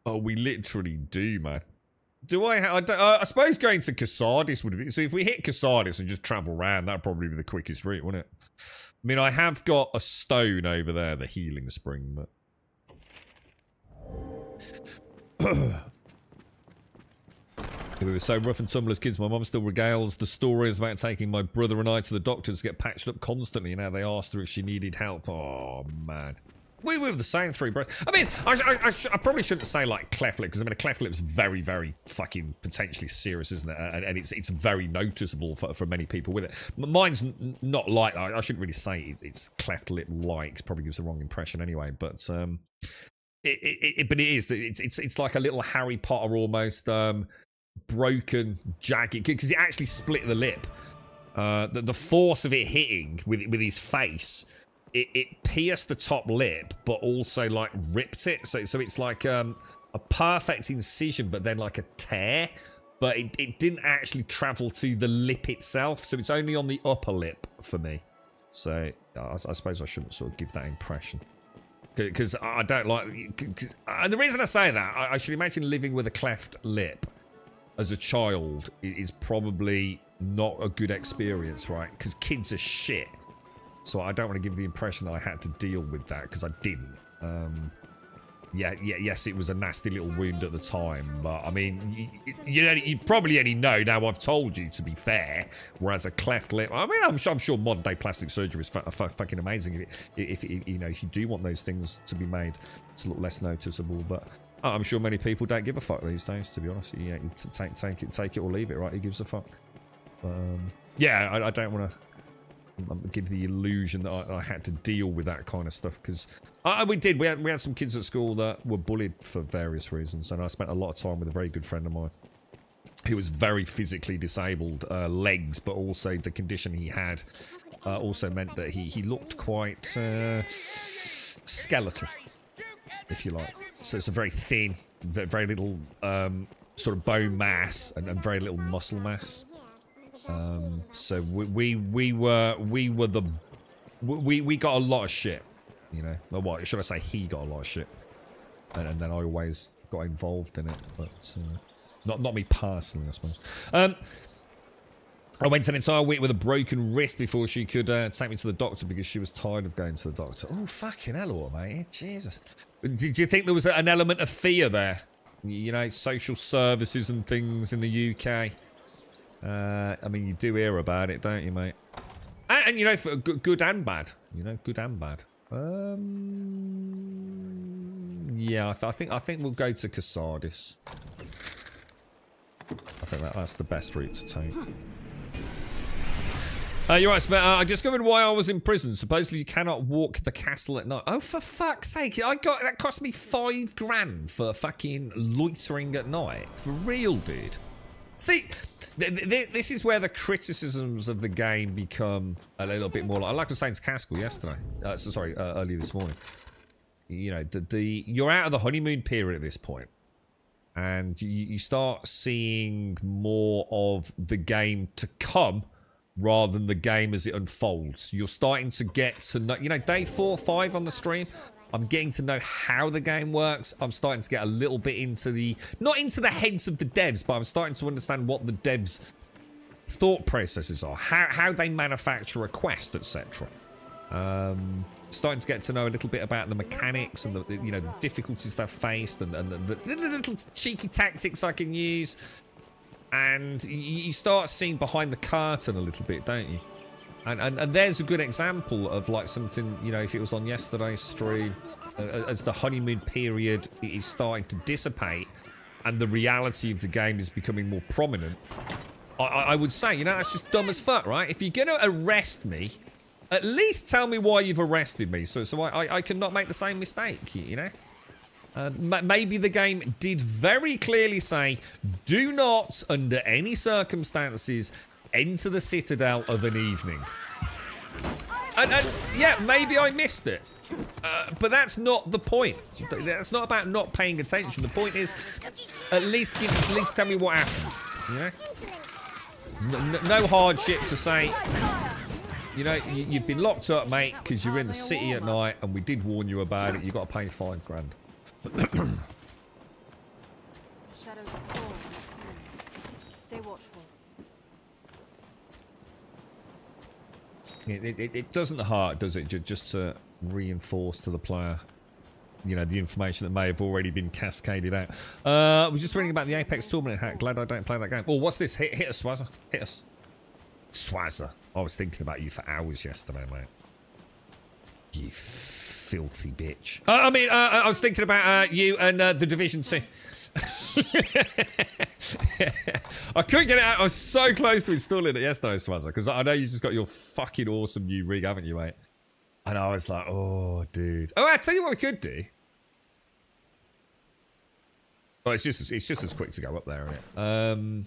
Oh, we literally do, man. Do I suppose going to Casadis would be... So if we hit Casadis and just travel around, that'd probably be the quickest route, wouldn't it? I mean, I have got a stone over there, the healing spring, but... We were so rough and tumble as kids, my mum still regales the stories about taking my brother and I to the doctors to get patched up constantly, and how they asked her if she needed help. Oh, man. We were the same three bros. I mean, I probably shouldn't say like cleft lip, because I mean a cleft lip's very, very fucking potentially serious, isn't it? And it's very noticeable for many people with it. Mine's not like that. I shouldn't really say it's cleft lip like. Probably gives the wrong impression anyway. But it is. It's like a little Harry Potter almost broken, jagged, because it actually split the lip. The force of it hitting with his face. It pierced the top lip, but also like ripped it. So it's like a perfect incision, but then like a tear. But it didn't actually travel to the lip itself. So it's only on the upper lip for me. So I suppose I shouldn't sort of give that impression. Because I don't like... And the reason I say that, I should imagine living with a cleft lip as a child is probably not a good experience, right? Because kids are shit. So I don't want to give the impression that I had to deal with that, because I didn't. Yes, it was a nasty little wound at the time, but I mean, you probably only know now I've told you, to be fair. Whereas a cleft lip, I mean, I'm sure modern day plastic surgery is fucking amazing. If you know, if you do want those things to be made to look less noticeable, but I'm sure many people don't give a fuck these days, to be honest. Yeah, you take it or leave it, right? Who gives a fuck? Yeah, I don't want to give the illusion that I had to deal with that kind of stuff, because we had some kids at school that were bullied for various reasons, and I spent a lot of time with a very good friend of mine who was very physically disabled, legs, but also the condition he had also meant that he looked quite skeletal, if you like. So it's a very thin, very little sort of bone mass and very little muscle mass. So we got a lot of shit, you know. Well, what should I say? He got a lot of shit, and then I always got involved in it, but not me personally, I suppose. I went an entire week with a broken wrist before she could take me to the doctor, because she was tired of going to the doctor. Oh, fucking hell, mate. Jesus. Did you think there was an element of fear there? You know, social services and things in the UK. I mean, you do hear about it, don't you, mate? And you know, for good and bad. You know, good and bad. Yeah, I think we'll go to Casadis. I think that's the best route to take. You're right, Smet. I discovered why I was in prison. Supposedly you cannot walk the castle at night. Oh, for fuck's sake. That cost me $5,000 for fucking loitering at night. For real, dude. See, this is where the criticisms of the game become a little bit more like I was saying to Caskell yesterday. Earlier this morning. you know, you're out of the honeymoon period at this point, and you start seeing more of the game to come rather than the game as it unfolds. You're starting to get to know, you know, day 4 or 5 on the stream, I'm getting to know how the game works. I'm starting to get a little bit into the, not into the heads of the devs, but I'm starting to understand what the devs' thought processes are, how they manufacture a quest, etc. Starting to get to know a little bit about the mechanics and the, you know, the difficulties they've faced, and the little cheeky tactics I can use. And you start seeing behind the curtain a little bit, don't you? And there's a good example of like something, you know, if it was on yesterday's stream, as the honeymoon period is starting to dissipate and the reality of the game is becoming more prominent, I would say, you know, that's just dumb as fuck, right? If you're going to arrest me, at least tell me why you've arrested me, so I cannot make the same mistake, you know? Maybe the game did very clearly say, do not, under any circumstances, enter the Citadel of an evening. And yeah, maybe I missed it. But that's not the point. That's not about not paying attention. The point is, at least tell me what happened. You know? No hardship to say, you know, you've been locked up, mate, because you're in the city at night, and we did warn you about it. You've got to pay $5 grand. Shadows fall. Stay watchful. It doesn't hurt, does it? Just to reinforce to the player, you know, the information that may have already been cascaded out. We're just reading about the Apex tournament hack. Glad I don't play that game. Oh, what's this? Hit us, Swazzer. Hit us. Swazzer. I was thinking about you for hours yesterday, mate. You filthy bitch. I was thinking about you and the Division 2. I couldn't get it out. I was so close to installing it yesterday, Swazzer, because I know you just got your fucking awesome new rig, haven't you, mate? And I was like, oh, dude. Oh, I'll tell you what we could do. Oh, it's just as quick to go up there, isn't it?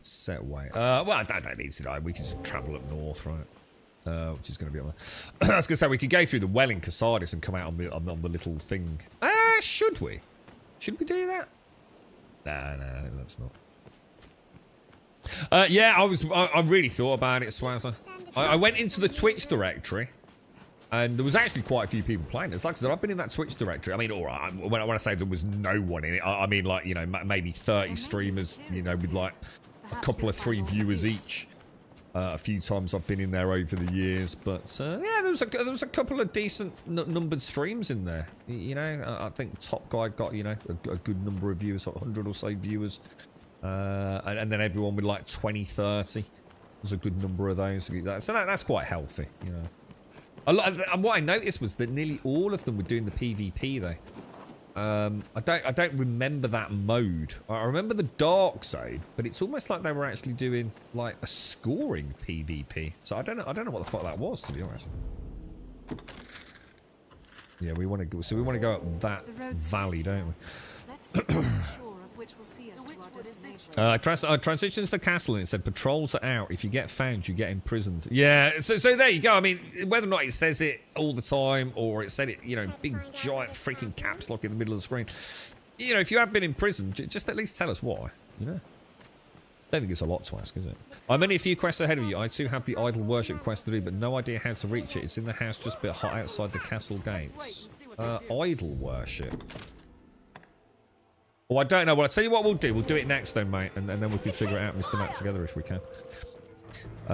Set away. Well, I don't need to know. We can just travel up north, right? Which is going to be on there. I was going to say we could go through the well in Casadis and come out on the little thing. Should we? Should we do that? Nah, that's not. Yeah, I really thought about it, Swazzer. I went into the Twitch directory, and there was actually quite a few people playing. It's like I said, I've been in that Twitch directory. I mean, all right, when I say there was no one in it, I mean, like, you know, maybe 30 streamers, you know, with like a couple of 3 viewers each. A few times I've been in there over the years, but yeah, there was a couple of decent numbered streams in there. You know, I think Top Guy got, you know, a good number of viewers, 100 or so viewers, and then everyone with like 20, 30. There's a good number of those. So that's quite healthy, you know. And what I noticed was that nearly all of them were doing the PvP though. I don't remember that mode. I remember the dark zone, but it's almost like they were actually doing like a scoring PvP. So I don't know what the fuck that was, to be honest. Yeah, we want to go. So we want to go up that valley, don't we? Let's be sure of which will see us to our destination. Transitions to the castle, and it said patrols are out. If you get found, you get imprisoned. Yeah, so there you go. I mean, whether or not it says it all the time or it said it, you know, big giant freaking caps lock in the middle of the screen. You know, if you have been imprisoned, just at least tell us why. You know. Don't think it's a lot to ask, is it? I'm only a few quests ahead of you. I too have the idol worship quest to do, but no idea how to reach it. It's in the house just a bit hot outside the castle gates. Idol worship. Oh, I don't know. Well, I'll tell you what we'll do. We'll do it next then, mate. And then we can figure it out, Mr. Matt, together if we can.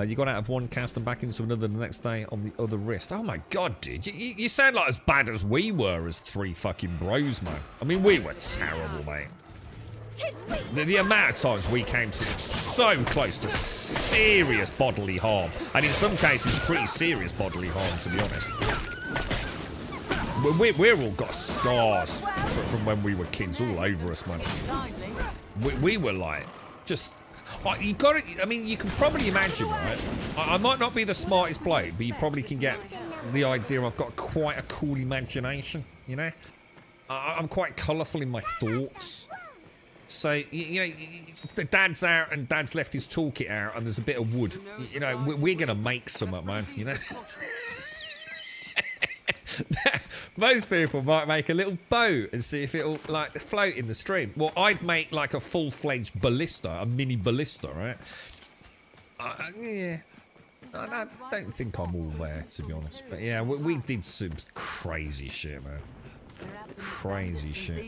You got out of one cast and back into another the next day on the other wrist. Oh my god, dude. You sound like as bad as we were as 3 fucking bros, man. I mean, we were terrible, mate. The amount of times we came so close to serious bodily harm. And in some cases, pretty serious bodily harm, to be honest. We're all got scars from when we were kids all over us, man. We were like, just... You got it. I mean, you can probably imagine, right? I might not be the smartest bloke, but you probably can get the idea I've got quite a cool imagination, you know? I'm quite colourful in my thoughts. So, you know, the dad's out and dad's left his toolkit out and there's a bit of wood. You know, we're going to make some, man, you know? Most people might make a little boat and see if it'll like float in the stream. Well, I'd make like a full-fledged ballista, a mini ballista, right? Yeah. I don't think I'm all there, to be honest. But yeah, we did some crazy shit, man. Crazy shit.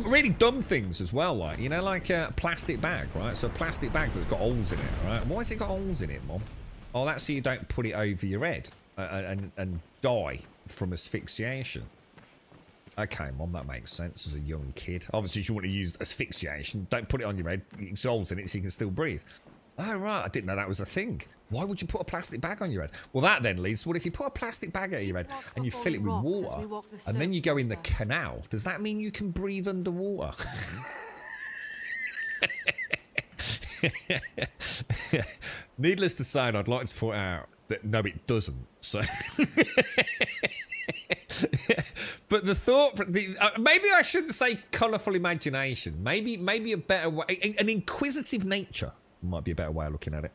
Really dumb things as well, like, you know, like a plastic bag, right? So a plastic bag that's got holes in it, right? Why has it got holes in it, Mom? Oh, that's so you don't put it over your head and die from asphyxiation. Okay, Mom, that makes sense as a young kid. Obviously, if you want to use asphyxiation, don't put it on your head. It's holes in it so you can still breathe. Oh, right. I didn't know that was a thing. Why would you put a plastic bag on your head? Well, that then leads to, what if you put a plastic bag at your head and you fill it with water and then you go in the canal? Does that mean you can breathe underwater? Needless to say, I'd like to point out that no, it doesn't. So, but the thought, maybe I shouldn't say colourful imagination. Maybe a better way, an inquisitive nature might be a better way of looking at it.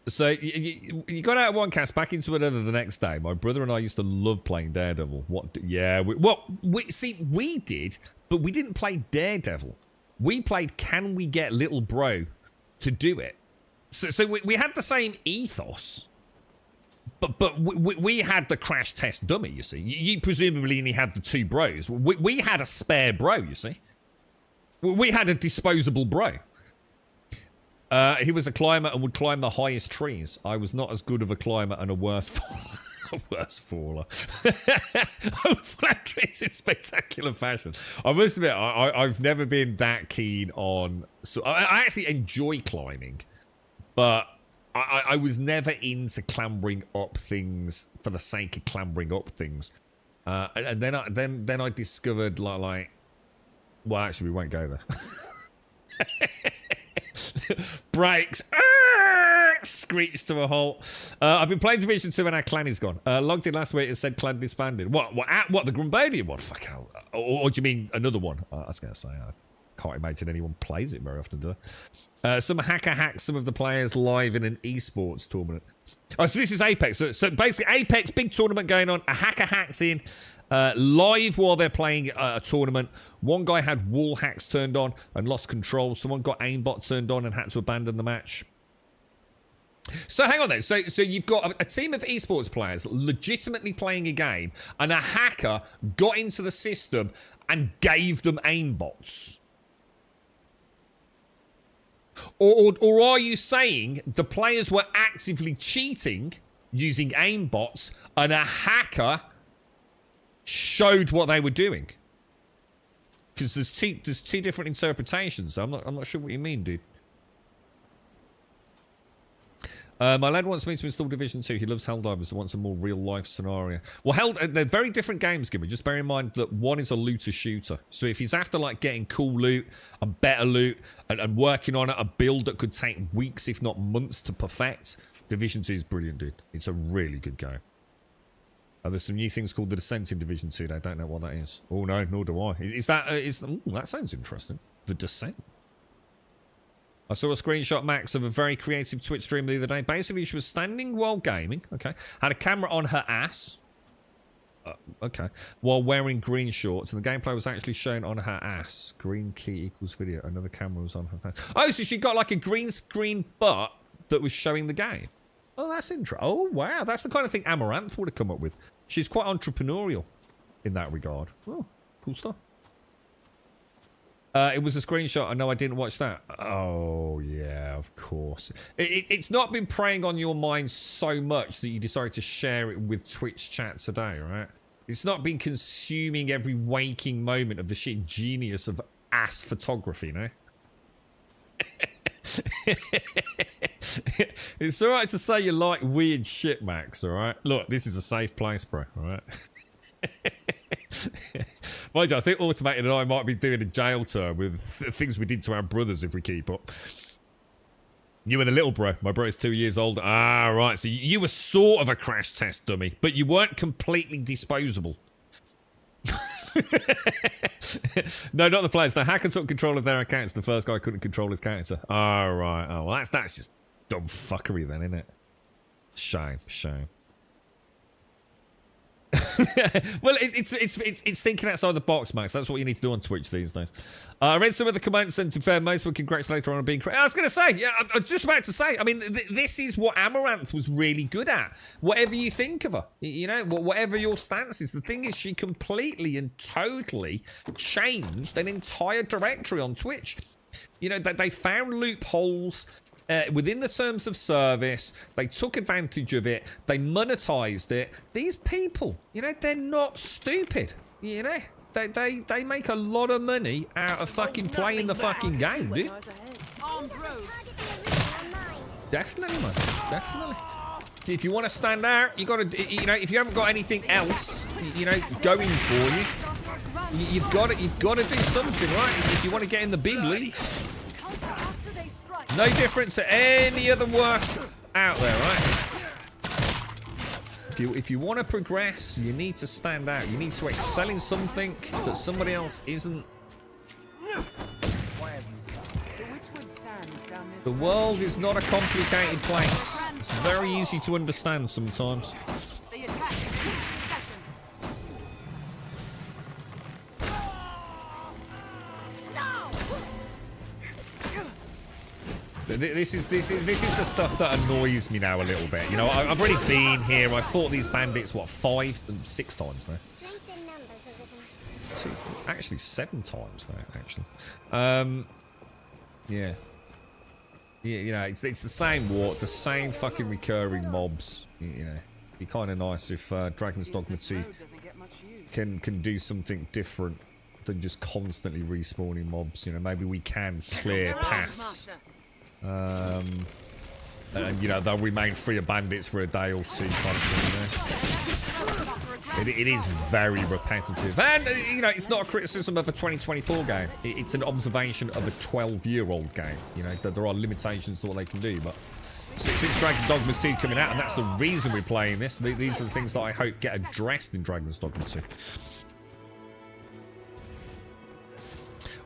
So you got out of one cast, back into another the next day. My brother and I used to love playing Daredevil. We did, but we didn't play Daredevil. We played Can We Get Little Bro to do it. So we had the same ethos, but we had the crash test dummy, you see. You presumably only had the two bros. We had a spare bro, you see. We had a disposable bro. He was a climber and would climb the highest trees. I was not as good of a climber and a worse faller. I would climb trees in spectacular fashion. I must admit, I've never been that keen on... So I actually enjoy climbing, but I was never into clambering up things for the sake of clambering up things. And then I discovered like well, actually, we won't go there. Brakes. Screech to a halt. I've been playing Division 2 and our clan is gone. Logged in last week and said clan disbanded. What, the Grumbodian one? Fuck hell. Or do you mean another one? I was going to say, I can't imagine anyone plays it very often, do they? Some hacker hacked some of the players live in an esports tournament. Oh, so this is Apex. So basically, Apex, big tournament going on. A hacker hacked in live while they're playing a tournament. One guy had wall hacks turned on and lost control. Someone got aimbot turned on and had to abandon the match. So hang on then. So you've got a team of esports players legitimately playing a game, and a hacker got into the system and gave them aimbots. Or are you saying the players were actively cheating using aimbots and a hacker showed what they were doing? Because there's two different interpretations. I'm not sure what you mean, dude. My lad wants me to install Division 2. He loves Helldivers and wants a more real-life scenario. Well, they're very different games, Gibby. Just bear in mind that one is a looter-shooter. So if he's after, like, getting cool loot and better loot and working on a build that could take weeks, if not months, to perfect, Division 2 is brilliant, dude. It's a really good game. There's some new things called the Descent in Division 2. I don't know what that is. Oh, no, nor do I. That sounds interesting. The Descent. I saw a screenshot, Max, of a very creative Twitch stream the other day. Basically, she was standing while gaming, okay, had a camera on her ass, okay, while wearing green shorts, and the gameplay was actually shown on her ass. Green key equals video. Another camera was on her face. Oh, so she got like a green screen butt that was showing the game. Oh, that's interesting. Oh, wow. That's the kind of thing Amaranth would have come up with. She's quite entrepreneurial in that regard. Oh, cool stuff. It was a screenshot. I know I didn't watch that. Oh, yeah, of course. It's not been preying on your mind so much that you decided to share it with Twitch chat today, right? It's not been consuming every waking moment of the sheer genius of ass photography, no? It's alright to say you like weird shit, Max, alright? Look, this is a safe place, bro, alright? Mind you, I think Automated and I might be doing a jail term with things we did to our brothers if we keep up. You were the little bro. My brother's 2 years older. Ah, right. So you were sort of a crash test dummy, but you weren't completely disposable. No, not the players. The hacker took control of their accounts. The first guy couldn't control his character. Ah, right. Oh, well, that's just dumb fuckery then, isn't it? Shame. Well, it's thinking outside the box, Max. That's what you need to do on Twitch these days. I read some of the comments, and to be fair, most would congratulate her on being I was going to say, yeah, I was just about to say, I mean, this is what Amaranth was really good at. Whatever you think of her, you know, whatever your stance is, the thing is she completely and totally changed an entire directory on Twitch. You know, they found loopholes within the terms of service. They took advantage of it. They monetized it. These people, you know, they're not stupid. You know, they make a lot of money out of fucking playing the fucking game, dude. Definitely, man. Definitely. If you want to stand out, you got to, you know, if you haven't got anything else, you know, going for you, you've got to do something, right? If you want to get in the big leagues. No difference to any other work out there, right? If you want to progress, you need to stand out. You need to excel in something that somebody else isn't. The world is not a complicated place. It's very easy to understand sometimes. This is the stuff that annoys me now a little bit. You know, I've already been here. I fought these bandits, what, 5 and 6 times now? Actually, 7 times now. Actually, yeah. You know, it's the same war, the same fucking recurring mobs. You know, it'd be kind of nice if Dragon's Dogma 2 can do something different than just constantly respawning mobs. You know, maybe we can clear paths. And you know, they'll remain free of bandits for a day or two, kind of thing, you know? It is very repetitive, and you know, it's not a criticism of a 2024 game. It's an observation of a 12-year-old game. You know, there are limitations to what they can do, but since Dragon's Dogma 2 coming out, and that's the reason we're playing this, these are the things that I hope get addressed in Dragon's Dogma 2.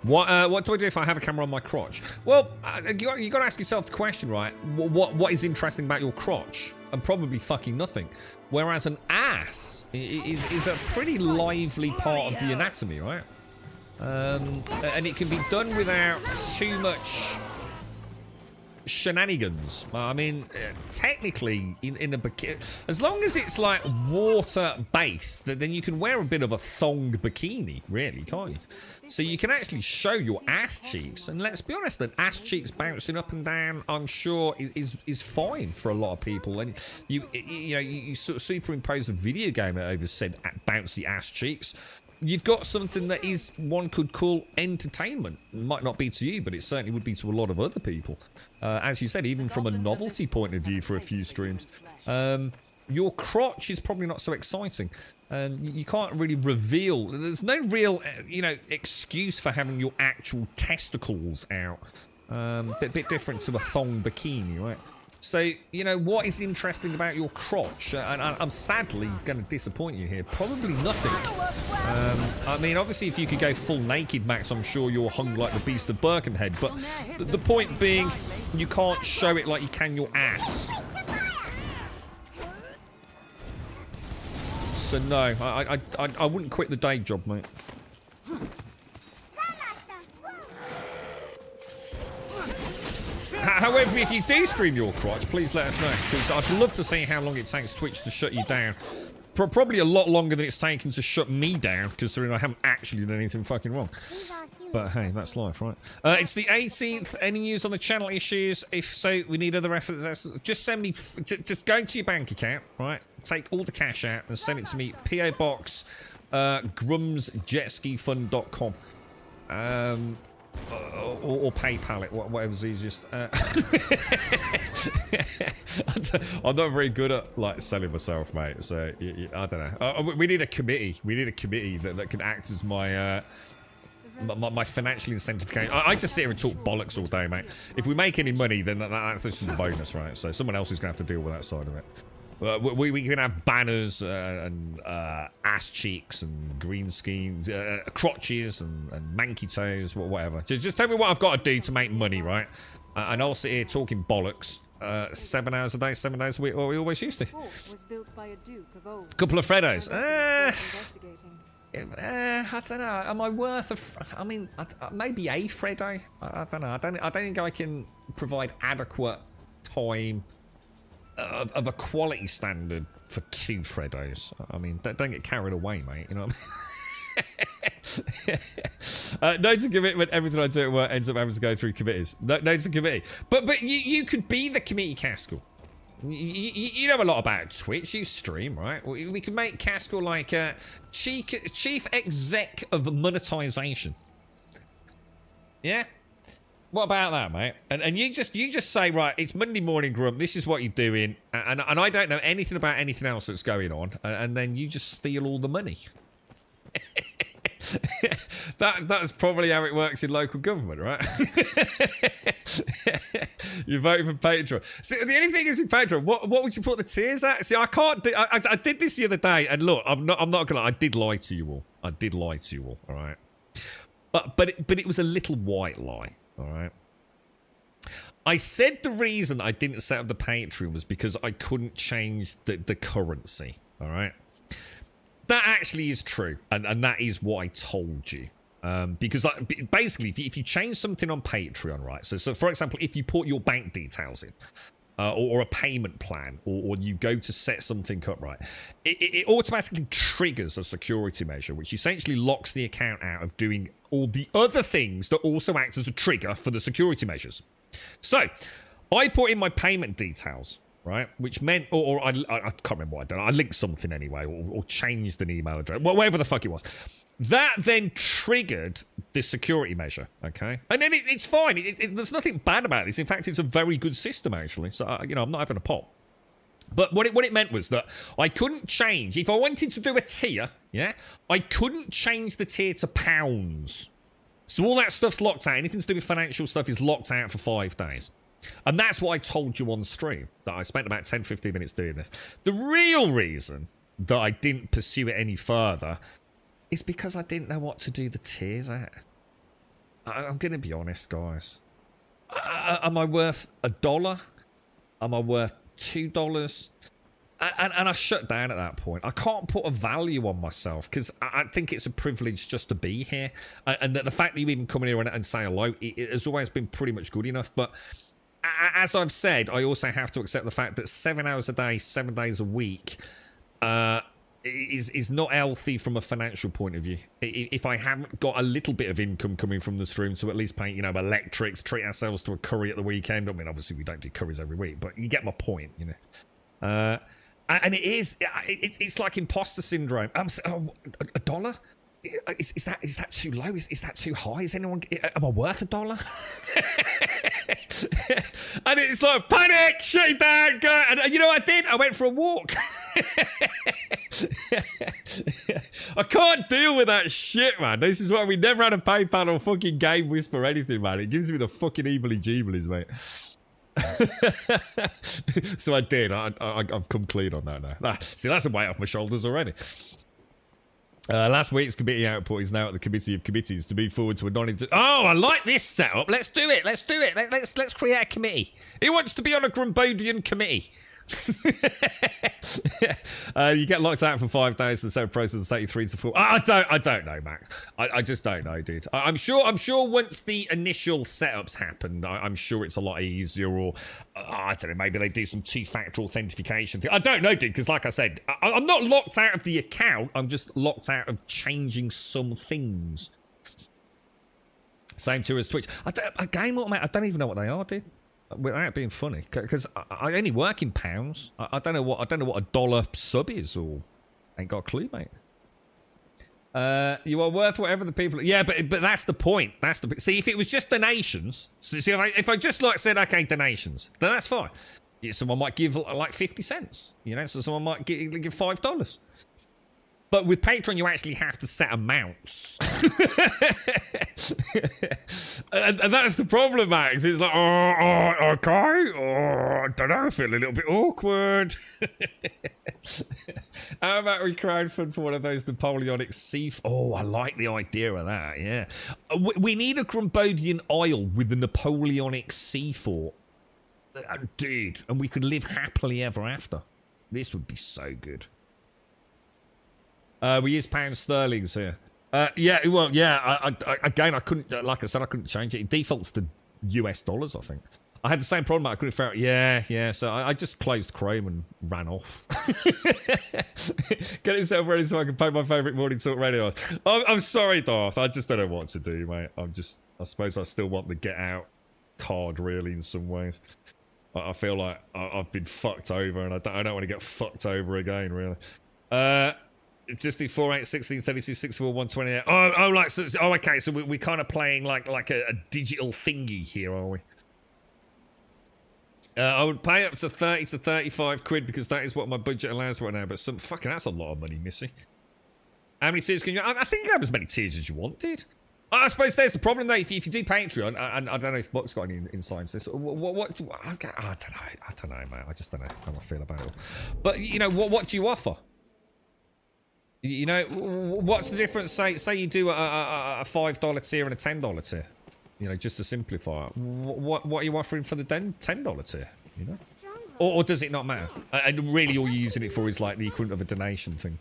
What do I do if I have a camera on my crotch? Well, you got to ask yourself the question, right? What is interesting about your crotch? And probably fucking nothing. Whereas an ass is a pretty lively part of the anatomy, right? And it can be done without too much shenanigans. I mean, technically, in a bikini, as long as it's like water-based, then you can wear a bit of a thong bikini, really, can't you? So you can actually show your ass cheeks, and let's be honest, an ass cheeks bouncing up and down, I'm sure is fine for a lot of people. And you sort of superimpose a video game over said bouncy ass cheeks. You've got something that is, one could call entertainment. It might not be to you, but it certainly would be to a lot of other people. As you said, even from a novelty point of view for a few streams. Your crotch is probably not so exciting. You can't really reveal. There's no real, excuse for having your actual testicles out. Bit different to a thong bikini, right? So, what is interesting about your crotch? And I'm sadly going to disappoint you here. Probably nothing. I mean, obviously, if you could go full naked, Max, I'm sure you're hung like the Beast of Birkenhead. But the point being, you can't show it like you can your ass. So, no, I wouldn't quit the day job, mate. However, if you do stream your crotch, please let us know, because I'd love to see how long it takes Twitch to shut you down. Probably a lot longer than it's taken to shut me down, considering I haven't actually done anything fucking wrong. But hey, that's life, right? It's the 18th. Any news on the channel issues? If so, we need other efforts. Just send me, just go to your bank account, right? Take all the cash out and send it to me. PO Box, grumsjetskifund.com. Or PayPal it, whatever's easiest. I'm not very good at selling myself, mate. So I don't know. We need a committee. We need a committee that can act as my my financial incentive. I just sit here and talk bollocks all day, mate. If we make any money, then that's just a bonus, right? So someone else is gonna have to deal with that side of it. We can have banners and ass cheeks and green schemes, crotches and manky toes, whatever. Just tell me what I've got to do to make money, right? And I'll sit here talking bollocks, 7 hours a day, 7 days a week, what we always used to. Was built by a duke of old. Couple of Freddos. I don't know. Am I worth I mean, maybe a Freddo? I don't know. I don't think I can provide adequate time of a quality standard for 2 Freddos. I mean, don't get carried away, mate. You know what I mean? Notes of commitment. Everything I do at work ends up having to go through committees. Notes of committee. But you could be the committee Caskell. You know a lot about Twitch. You stream, right? We can make Caskell like chief exec of monetization. Yeah. What about that, mate? And you just say, right, it's Monday morning, Grump. This is what you're doing, and I don't know anything about anything else that's going on, and then you just steal all the money. That's probably how it works in local government, right? You're voting for Patreon. See, the only thing is with Patreon, what would you put the tiers at? See, I can't do. I did this the other day, and look, I'm not gonna. I did lie to you all. All right. But it was a little white lie. All right. I said the reason I didn't set up the Patreon was because I couldn't change the currency. All right. That actually is true, and that is what I told you. Because basically, if you change something on Patreon, right? So for example, if you put your bank details in, or a payment plan, or you go to set something up, right, it automatically triggers a security measure, which essentially locks the account out of doing all the other things that also act as a trigger for the security measures. So I put in my payment details, right, which meant, or I can't remember what I done. I linked something anyway, or changed an email address, whatever the fuck it was. That then triggered the security measure, okay? And then it's fine. There's nothing bad about this. In fact, it's a very good system, actually. So, you know, I'm not having a pop. But what it meant was that I couldn't change. If I wanted to do a tier, yeah, I couldn't change the tier to pounds. So all that stuff's locked out. Anything to do with financial stuff is locked out for 5 days. And that's what I told you on stream, that I spent about 10, 15 minutes doing this. The real reason that I didn't pursue it any further is because I didn't know what to do the tiers at. I'm going to be honest, guys. Am I worth $1? Am I worth $2? And I shut down at that point. I can't put a value on myself because I think it's a privilege just to be here. And the fact that you even come in here and say hello, it has always been pretty much good enough. But as I've said, I also have to accept the fact that 7 hours a day, 7 days a week is not healthy from a financial point of view. If I haven't got a little bit of income coming from the stream to at least pay, you know, electrics, treat ourselves to a curry at the weekend. I mean, obviously we don't do curries every week, but you get my point, you know. And it's like imposter syndrome. $1? Is that too low? Is that too high? Am I worth $1? And it's like, panic, shut it down, go. And you know what I did? I went for a walk. I can't deal with that shit, man. This is why we never had a PayPal or fucking Game Whisper or anything, man. It gives me the fucking evilly-jeeblies, mate. So I did. I've come clean on that now. See, that's a weight off my shoulders already. Last week's committee output is now at the committee of committees to move forward to a Oh, I like this setup. Let's do it. Let's create a committee. Who wants to be on a Grumbodian committee? You get locked out for 5 days. The same process will take you 3 to 4. I don't know, Max. I just don't know, dude. I'm sure once the initial setups happened, I'm sure it's a lot easier. Or I don't know, maybe they do some 2-factor authentication thing. I don't know, dude. Because like I said, I'm not locked out of the account. I'm just locked out of changing some things. Same too as Twitch. A game automatic. I don't even know what they are, dude. Without being funny, because I only work in pounds. I don't know what $1 sub is, or ain't got a clue, mate. You are worth whatever the people. Yeah, but that's the point. See, if it was just donations. See, if I just like said, okay, donations, then that's fine. Yeah, someone might give like 50 cents. You know, so someone might give $5. But with Patreon, you actually have to set amounts. and that's the problem, Max. It's like, okay. I don't know. I feel a little bit awkward. How about we crowdfund for one of those Napoleonic sea... Oh, I like the idea of that, yeah. We need a Grumbodian Isle with the Napoleonic sea fort. Dude, and we could live happily ever after. This would be so good. We use pound sterlings here. Yeah, well, yeah, again, I couldn't, like I said, I couldn't change it. It defaults to US dollars, I think. I had the same problem. I couldn't figure out. Yeah. So I just closed Chrome and ran off. Get yourself ready so I can play my favourite morning talk radio. I'm sorry, Darth. I just don't know what to do, mate. I suppose I still want the get out card, really, in some ways. I feel like I've been fucked over, and I don't want to get fucked over again, really. Just do 4, 8, 16, 36, 64, 128. Oh, like, so, okay. So we're kind of playing like a digital thingy here, are we? I would pay up to 30 to 35 quid because that is what my budget allows right now. But that's a lot of money, Missy. How many tiers can you? I think you can have as many tiers as you want, dude. I suppose there's the problem though. If you do Patreon, and I don't know if Buck's got any insights into this. What I don't know, mate. I just don't know how I feel about it. But you know, what do you offer? You know, what's the difference? Say you do a $5 tier and a $10 tier. You know, just to simplify it. What are you offering for the $10 tier? You know, or does it not matter? And really, all you're using it for is like the equivalent of a donation thing.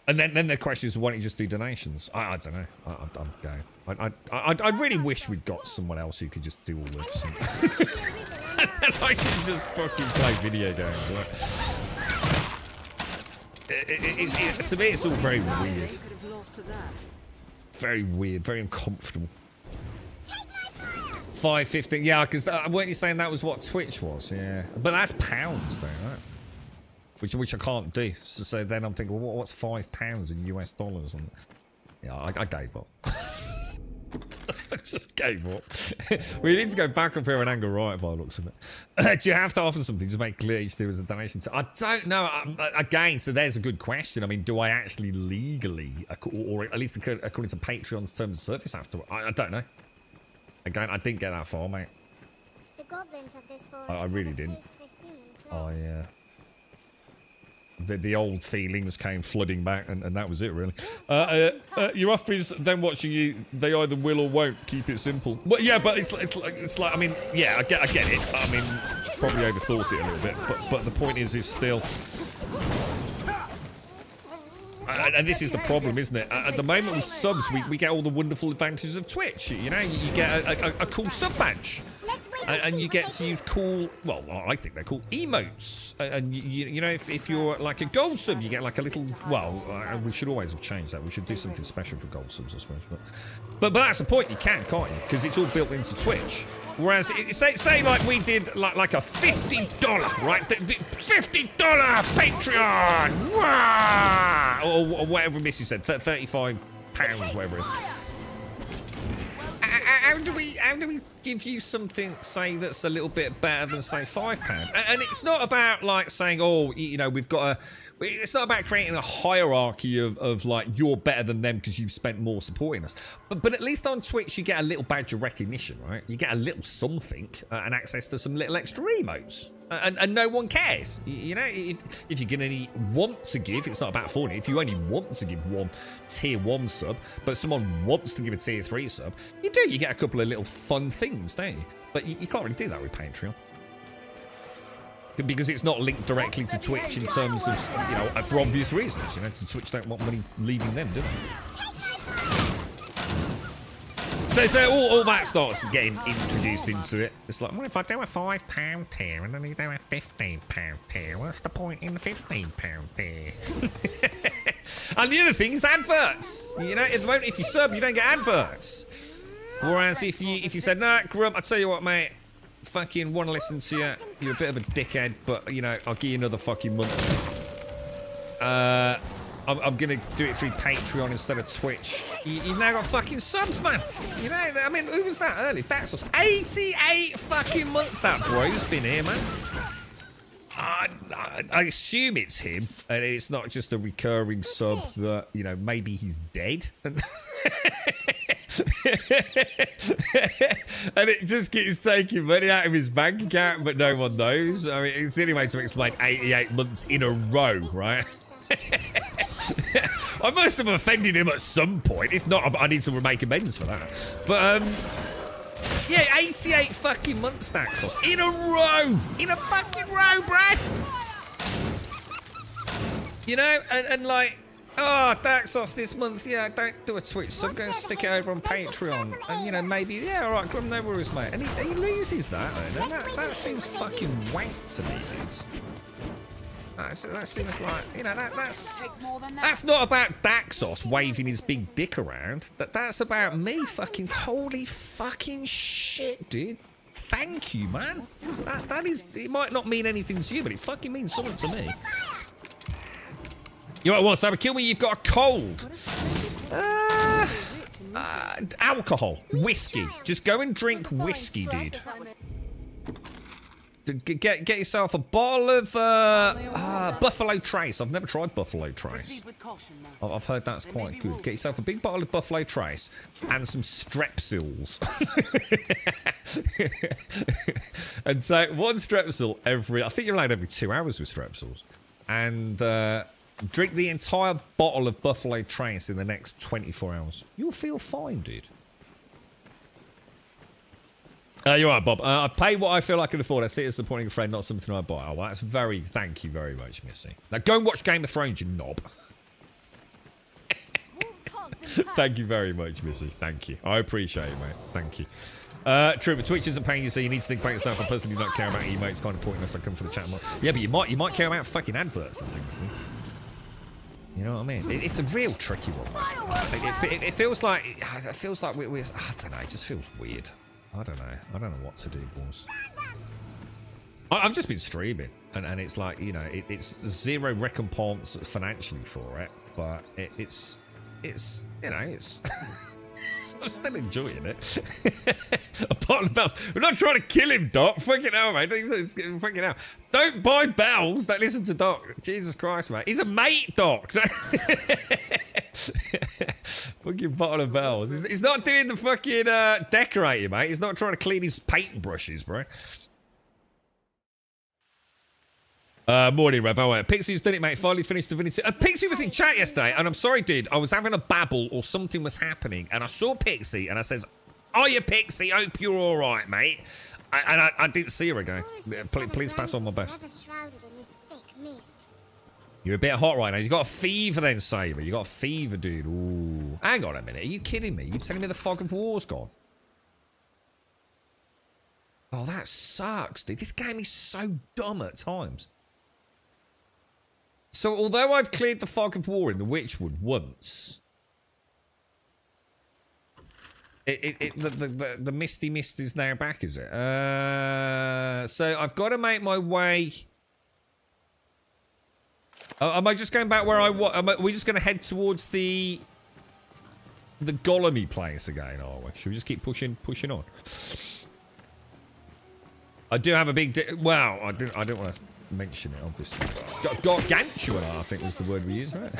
And then the question is, why don't you just do donations? I don't know. I'm going. I really wish we'd got someone else who could just do all this. And I can just fucking play video games. Right? To me, it's all very weird. Very weird. Very uncomfortable. 5.15. Yeah, because weren't you saying that was what Twitch was? Yeah, but that's pounds though, right? Which I can't do. So then I'm thinking, well, what's £5 in US dollars? And yeah, I gave up. I just gave up. We need to go back up here and angle right by the looks of it. Do you have to offer something to make clear each do as a donation? I don't know. Again, so there's a good question. I mean, do I actually legally, or at least according to Patreon's terms of service, have to? I don't know. Again, I didn't get that far, mate. The goblins of this forest I really didn't. The old feelings came flooding back, and that was it, really. Your offers, them watching you, they either will or won't. Keep it simple. But yeah, but it's like I mean, yeah, I get it. I mean, probably overthought it a little bit, but the point is still. And this is the problem, isn't it? At the moment with subs, we get all the wonderful advantages of Twitch. You know, you get a cool sub badge. And you get to use cool, well, I think they're cool, emotes. And you know, if you're like a gold sub, you get like a little, well, we should always have changed that. We should do something special for gold subs, I suppose. But that's the point, you can't you? Because it's all built into Twitch. Whereas, say like we did like a $50, right? $50 Patreon! Wow! Or whatever Missy said, £35, whatever it is. How do we give you something, say, that's a little bit better than, say, £5? And it's not about, like, saying, oh, you know, we've got a... It's not about creating a hierarchy of like, you're better than them because you've spent more supporting us. But at least on Twitch, you get a little badge of recognition, right? You get a little something and access to some little extra emotes. And no one cares. You know, if you're going to want to give, it's not about funny. If you only want to give one tier 1 sub, but someone wants to give a tier 3 sub, you do. You get a couple of little fun things, don't you? But you can't really do that with Patreon. Because it's not linked directly to Twitch in terms of, you know, for obvious reasons. You know, so Twitch don't want money leaving them, do they? So all that starts getting introduced into it. It's like, well, if I do a £5 tier and then you do a £15 tier, what's the point in the £15 tier? And the other thing is adverts. You know, if you sub, you don't get adverts. Whereas if you said, nah, Grump, I tell you what, mate. Fucking want to listen to you. You're a bit of a dickhead, but you know, I'll give you another fucking month. I'm gonna do it through Patreon instead of Twitch. You've now got fucking subs, man. You know, I mean, who was that early? That's us. 88 fucking months that bro's been here, man. I assume it's him, and it's not just a recurring sub that, you know, maybe he's dead. And it just keeps taking money out of his bank account, but no one knows. I mean, it's the only way to explain 88 months in a row, right? I must have offended him at some point. If not, I need to make amends for that. But, Yeah, 88 fucking months, Daxos. In a row! In a fucking row, bruh! You know, and like, oh, Daxos this month, yeah, don't do a Twitch, so I'm going to stick it over on Patreon. And, you know, maybe, yeah, alright, Grum, no worries, mate. And he loses that, though. That seems fucking wank to me, dudes. That seems like, you know, that's not about Daxos waving his big dick around. That's about me fucking, holy fucking shit, dude. Thank you, man. That is, it might not mean anything to you, but it fucking means something to me. You know what, Cyber? Kill me, you've got a cold. Alcohol. Whiskey. Just go and drink whiskey, dude. Get yourself a bottle of Buffalo Trace. I've never tried Buffalo Trace. I've heard that's quite good. Get yourself a big bottle of Buffalo Trace and some Strepsils. And so one Strepsil every... I think you're allowed every 2 hours with Strepsils. And drink the entire bottle of Buffalo Trace in the next 24 hours. You'll feel fine, dude. You're right, Bob. I pay what I feel I can afford. I see it as supporting a friend, not something I buy. Oh, well, that's very... Thank you very much, Missy. Now, go and watch Game of Thrones, you knob. Thank you very much, Missy. Thank you. I appreciate it, mate. Thank you. True, but Twitch isn't paying you, so you need to think about yourself. I personally do not care about emotes. It's kind of pointless. I come for the chat more. Yeah, but you might care about fucking adverts and things. You know what I mean? It's a real tricky one. It feels like we're... I don't know. It just feels weird. I don't know what to do, boys. I've just been streaming, and it's like, you know, it's zero recompense financially for it, but it's you know, it's... I'm still enjoying it. Apart from bells. We're not trying to kill him, Doc. Fucking hell, mate. Fucking hell. Don't buy bells that listen to Doc. Jesus Christ, mate. He's a mate, Doc. Fucking bottle of bells. He's not doing the fucking decorating, mate. He's not trying to clean his paintbrushes, bro. Morning, Rev. Oh, Pixie's done it, mate. Finally finished the Divinity. Pixie was in chat yesterday, and I'm sorry, dude. I was having a babble or something was happening, and I saw Pixie, and I says, "Are you Pixie? Hope you're all right, mate." And I didn't see her again. Please pass on my best. You're a bit hot right now. You got a fever then, Saber. You got a fever, dude. Ooh. Hang on a minute. Are you kidding me? You telling me the fog of war's gone? Oh, that sucks, dude. This game is so dumb at times. So, although I've cleared the fog of war in the Witchwood once, the misty mist is now back, is it? So I've got to make my way. Am I just going back where I was? Are we just going to head towards the Golemy place again? Are we? Should we just keep pushing on? I do have a big. Well, I don't want to mention it, obviously. Gargantuan, I think was the word we used, right?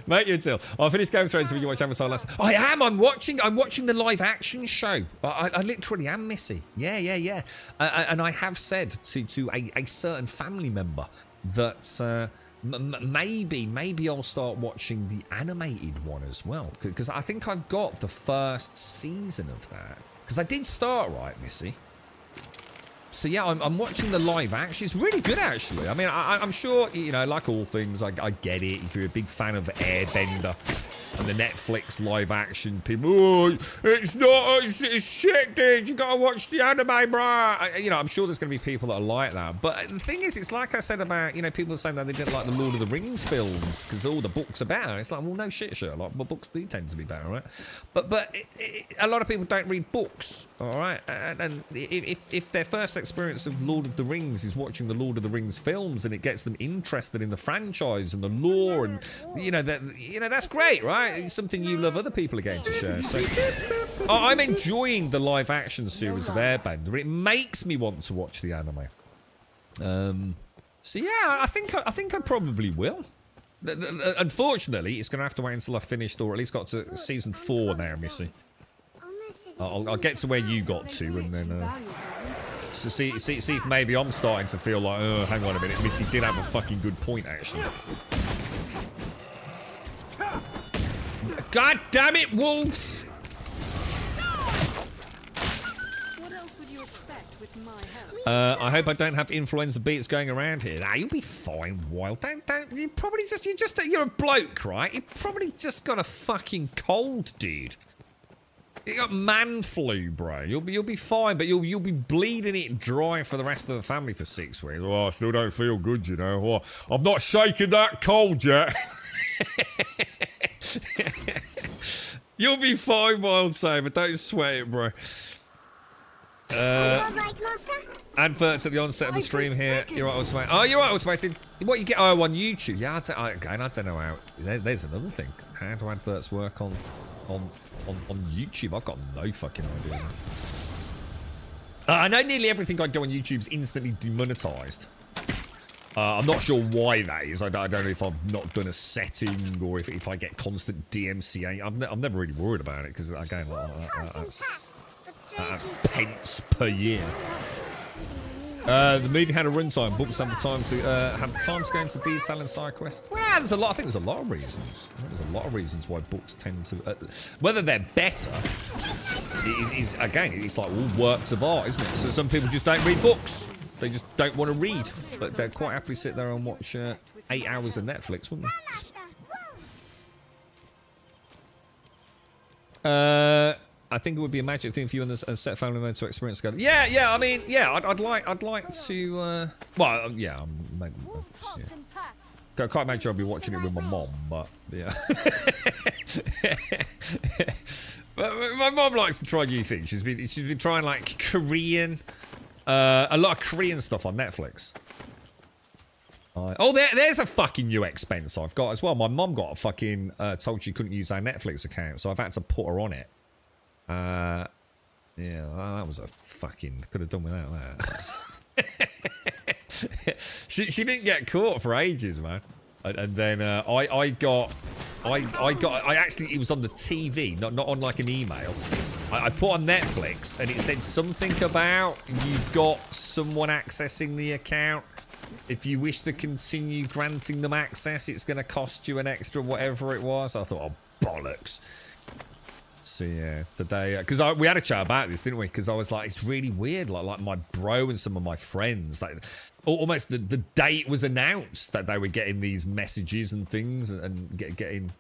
Mate, you too. I finished Game of Thrones when you watch Avatar last. I am. I'm watching the live action show. I literally am, Missy. Yeah. And I have said to a certain family member that maybe I'll start watching the animated one as well, because I think I've got the first season of that. Because I did start, right, Missy? So yeah, I'm watching the live action. It's really good, actually. I mean, I'm sure, you know, like all things, I get it. If you're a big fan of Airbender and the Netflix live action, people, oh, it's shit, dude. You gotta watch the anime, bruh. You know, I'm sure there's gonna be people that are like that. But the thing is, it's like I said about, you know, people saying that they didn't like the Lord of the Rings films because all the books are better. It's like, well, no shit, Sherlock. But books do tend to be better, right? But a lot of people don't read books, all right? And if their first experience of Lord of the Rings is watching the Lord of the Rings films and it gets them interested in the franchise and the lore, and you know that's great, right? It's something you love other people again to share. So I'm enjoying the live action series of Airbender. It makes me want to watch the anime. So yeah, I think I probably will. Unfortunately, it's going to have to wait until I've finished, or at least got to season 4 now, Missy. I'll get to where you got to, and then so see if maybe I'm starting to feel like, oh, hang on a minute, Missy did have a fucking good point, actually. God damn it, wolves! I hope I don't have influenza beats going around here. Nah, you'll be fine, Wild. Don't. You're a bloke, right? You probably just got a fucking cold, dude. You got man flu, bro. You'll be fine, but you'll be bleeding it dry for the rest of the family for 6 weeks. Oh, I still don't feel good, you know. Oh, I've not shaken that cold yet. You'll be fine, Wild Saber. Don't sweat it, bro. Adverts at the onset of the stream here. You're right, Automated. Oh, you're right, Automated. What you get? Oh, on YouTube. Yeah, I don't know how. There's another thing. How do adverts work on YouTube? I've got no fucking idea. I know nearly everything I do on YouTube's instantly demonetized. I'm not sure why that is. I don't know if I've not done a setting or if I get constant DMCA. I'm never really worried about it because again, that's pence per year. The movie had a runtime. Books have time to go into detail and side quests. Well, I think there's a lot of reasons. There's a lot of reasons why books tend to, whether they're better, is again, it's like all works of art, isn't it? So some people just don't read books. They just don't want to read, but they'd quite happily sit there and watch 8 hours of Netflix, wouldn't they? I think it would be a magic thing for you and a set of family members to experience together. Yeah. I mean, yeah. I'd like to. Well, yeah. Maybe. Yeah. I can't imagine I'd be watching it with my mom, but yeah. But my mom likes to try new things. She's been trying like Korean. A lot of Korean stuff on Netflix. Oh, there's a fucking new expense I've got as well. My mum got a fucking told she couldn't use our Netflix account, so I've had to put her on it. Yeah, that was a fucking could have done without that. she didn't get caught for ages, man. And then I actually it was on the TV, not on like an email. I put on Netflix and it said something about you've got someone accessing the account. If you wish to continue granting them access, it's going to cost you an extra whatever it was. I thought, oh, bollocks. So, yeah, the day... Because we had a chat about this, didn't we? Because I was like, it's really weird. Like my bro and some of my friends, like almost the day it was announced that they were getting these messages and things and getting...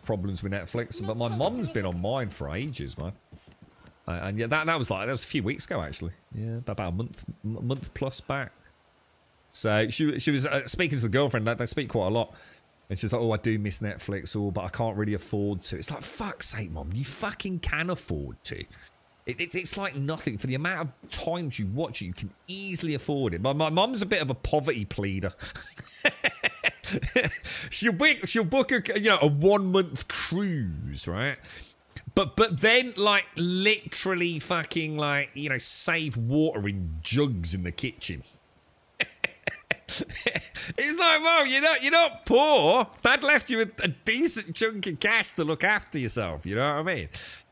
problems with Netflix, but my mum's been on mine for ages, man. And yeah, that was a few weeks ago actually. Yeah, about a month plus back. So she was speaking to the girlfriend. They speak quite a lot, and she's like, "Oh, I do miss Netflix, but I can't really afford to." It's like, fuck's sake, mum, you fucking can afford to. It's like nothing for the amount of times you watch it. You can easily afford it. My mum's a bit of a poverty pleader. she'll book a 1 month cruise, right? But then like literally fucking like save water in jugs in the kitchen. It's like, Mum, you're not poor. Dad left you with a decent chunk of cash to look after yourself. You know what I mean?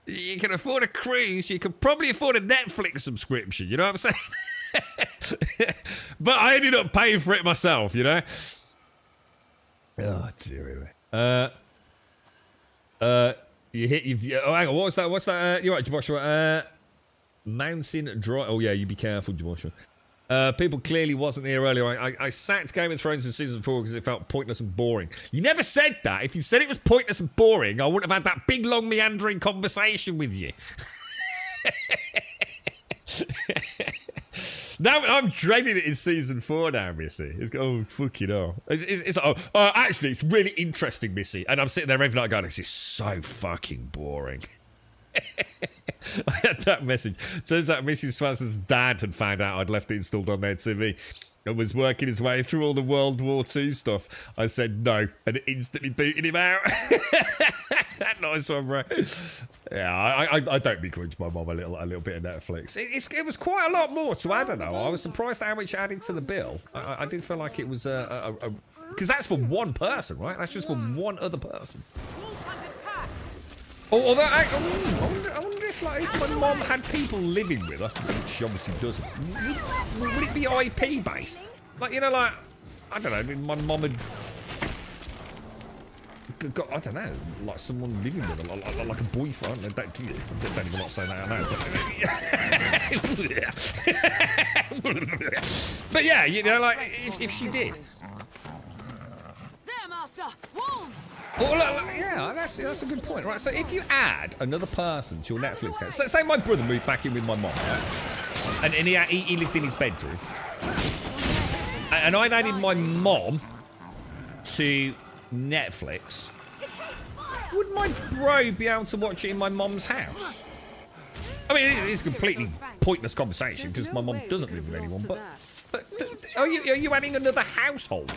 You can afford a cruise. You can probably afford a Netflix subscription. You know what I'm saying? But I ended up paying for it myself. You know. Oh dear. Oh, hang on. What's that? You're right, Joshua. Mountain Dry. Oh yeah, you be careful, Joshua. People clearly wasn't here earlier. I sacked Game of Thrones in season 4 because it felt pointless and boring. You never said that. If you said it was pointless and boring, I wouldn't have had that big, long, meandering conversation with you. Now I'm dreading it in season 4 now, Missy. It's oh fucking hell. It's like, actually, it's really interesting, Missy. And I'm sitting there every night going, this is so fucking boring. I had that message. Turns out Mrs. Swanson's dad had found out I'd left it installed on their TV and was working his way through all the World War II stuff. I said no and instantly booted him out. Nice one, bro. Yeah, I don't begrudge my mum a little bit of Netflix. It was quite a lot more to add, though. I was surprised at how much added to the bill. I did feel like it was because that's for one person, right? That's just for one other person. Although, I wonder if my mum had people living with her, which she obviously doesn't. Would it be IP based? Like, like, I don't know, my mum had got, I don't know, like someone living with her, like a boyfriend. I don't even want to say that out loud. But yeah, you know, like if she did. There, Master! Wolves! Well, yeah, that's a good point, right? So if you add another person to your Netflix account, so say my brother moved back in with my mom, right? And he lived in his bedroom, and I'd added my mom to Netflix. Would my bro be able to watch it in my mom's house? I mean, it's a completely pointless conversation because my mom doesn't live with anyone. But are you adding another household?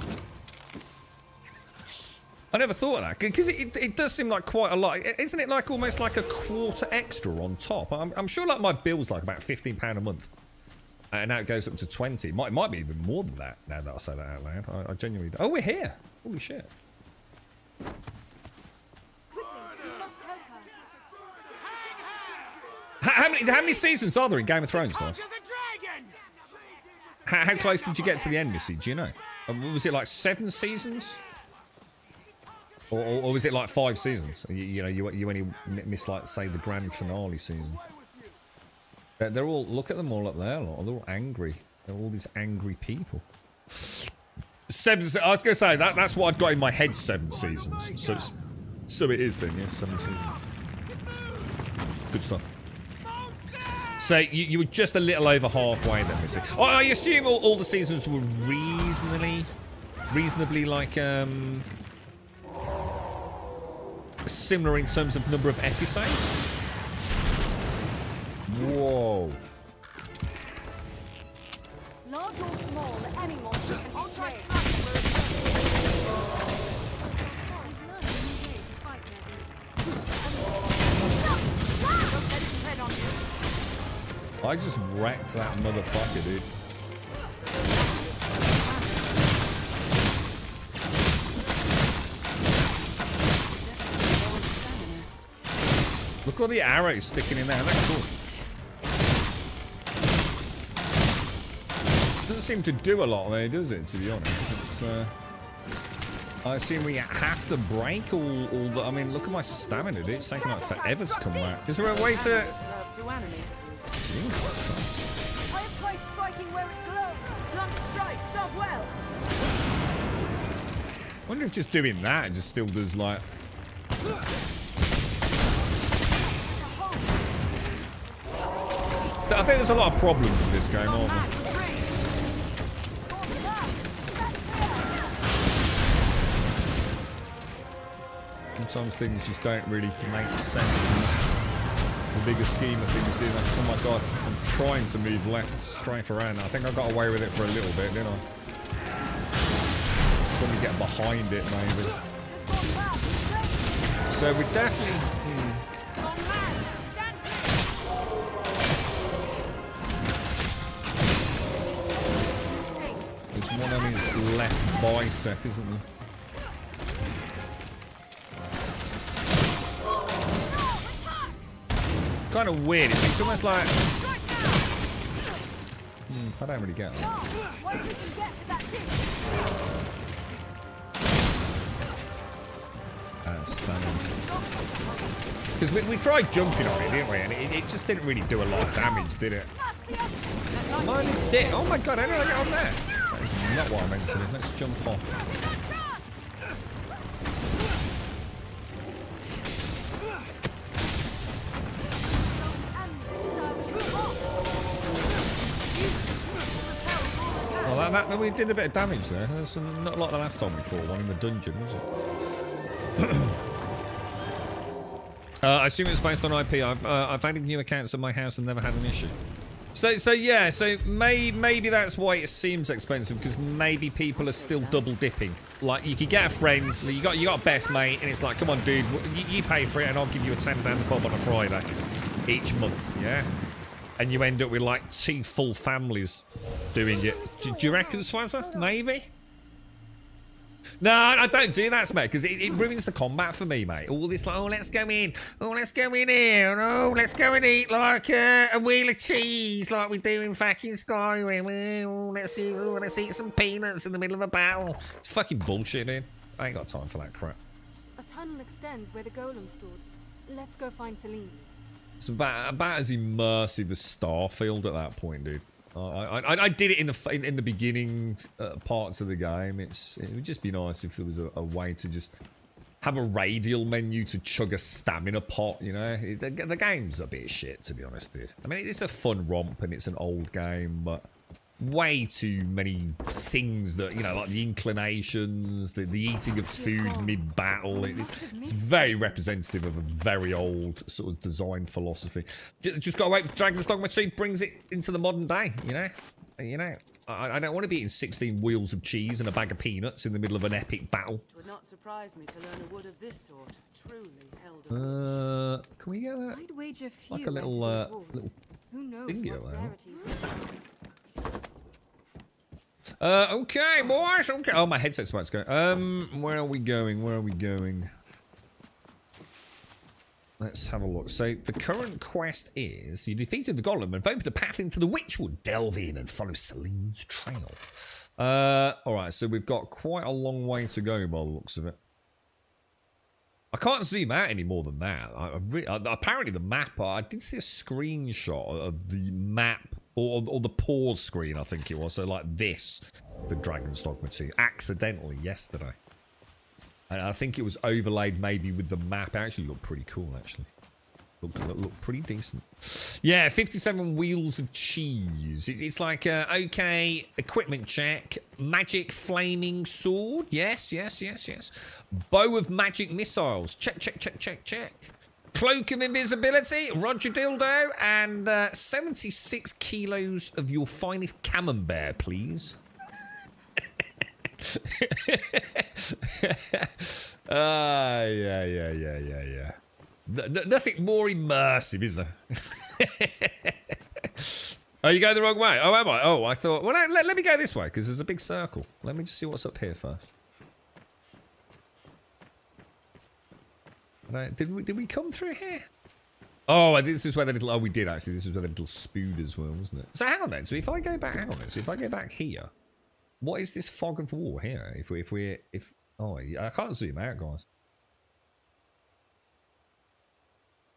I never thought of that because it does seem like quite a lot. Isn't it like almost like a quarter extra on top? I'm sure like my bill's like about £15 a month, and now it goes up to 20. It might be even more than that now that I say that out loud. I genuinely. Oh, we're here! Holy shit! How many seasons are there in Game of Thrones, guys? How close did you get to the end, Missy? Do you know? Was it like 7 seasons? Or was it like 5 seasons? You only missed, like, say, the grand finale season. They're all, look at them all up there, lot. They're all angry. They're all these angry people. 7, I was going to say, that's what I'd got in my head, 7 seasons. So it is then, yes, 7 seasons. Good stuff. So you were just a little over halfway then, Missy. Oh, I assume all the seasons were reasonably like, similar in terms of number of episodes? Whoa. Large or small, any monster can be slain. I just wrecked that motherfucker, dude. Look at all the arrows sticking in there. That's cool. Doesn't seem to do a lot there, does it, to be honest? It's, I assume we have to break all the... I mean, look at my stamina, dude. It's taking like forever to come back. Is there a way to... Jesus Christ. I apply striking where it glows. Blunt strike, serve well. I wonder if just doing that just still does like... I think there's a lot of problems with this game, aren't there? Sometimes things just don't really make sense in the bigger scheme of things, do they? Oh my god, I'm trying to move left, strafe around. I think I got away with it for a little bit, didn't I? Probably get behind it, maybe. So we definitely... There's one on his left bicep, isn't there? It's kind of weird. It's almost like... I don't really get it. Stunning. Because we tried jumping on it, didn't we? And it just didn't really do a lot of damage, did it? Mine is dead. Oh my god, how did I get on there? That is not what I meant to do. Let's jump off. Well, that we did a bit of damage there. There's not like the last time we fought one in the dungeon, was it? I assume it's based on IP. I've added new accounts at my house and never had an issue. So yeah, so maybe that's why it seems expensive, because maybe people are still double dipping. Like, you could get a friend, you got a best mate, and it's like, come on, dude, you pay for it, and I'll give you a £10 down the pub on a Friday each month, yeah. And you end up with like 2 full families doing it. Do you reckon, Swazza? Maybe. No, I don't do that, mate, because it ruins the combat for me, mate. All this like, oh, let's go in. Oh, let's go in here. Oh, let's go and eat like a wheel of cheese like we do in fucking Skyrim. Oh, let's eat some peanuts in the middle of a battle. It's fucking bullshit, dude. I ain't got time for that crap. tunnel extends where the golem stood. Let's go find Celine. It's about as immersive as Starfield at that point, dude. I did it in the beginning parts of the game. It would just be nice if there was a way to just have a radial menu to chug a stamina pot, you know? The game's a bit shit, to be honest, dude. I mean, it's a fun romp and it's an old game, but way too many things that, you know, like the inclinations, the eating of food mid-battle. It's very representative of a very old sort of design philosophy. Just gotta wait. Dragon's Dogma 2 brings it into the modern day, you know? I don't want to be eating 16 wheels of cheese and a bag of peanuts in the middle of an epic battle. It would not surprise me to learn a wood of this sort truly held. Can we get that? I'd wager few Like a little Who knows thingy what over rarities okay, boys. Okay. Oh, my headset's about to go. Where are we going? Where are we going? Let's have a look. So, the current quest is you defeated the golem and opened a path into the Witchwood. Delve in and follow Celine's trail. Alright, so we've got quite a long way to go by the looks of it. I can't zoom out any more than that. Apparently the map, I did see a screenshot of the map, or the pause screen, I think it was. So like this, for Dragon's Dogma 2, accidentally yesterday. And I think it was overlaid maybe with the map. It actually looked pretty cool, actually. Looked pretty decent. Yeah, 57 wheels of cheese. It's like, okay, equipment check. Magic flaming sword. Yes. Bow of magic missiles. Check. Cloak of invisibility. Roger dildo. And 76 kilos of your finest camembert, please. Yeah. Nothing more immersive, is there? Oh, you go the wrong way. Oh, am I? Oh, I thought... Well, let me go this way, because there's a big circle. Let me just see what's up here first. Did we come through here? Oh, this is where the little... Oh, we did, actually. This is where the little spooders were, wasn't it? So, hang on, then. So, if I go back... Hang on, then. So, if I go back here... What is this fog of war here? Oh, I can't zoom out, guys.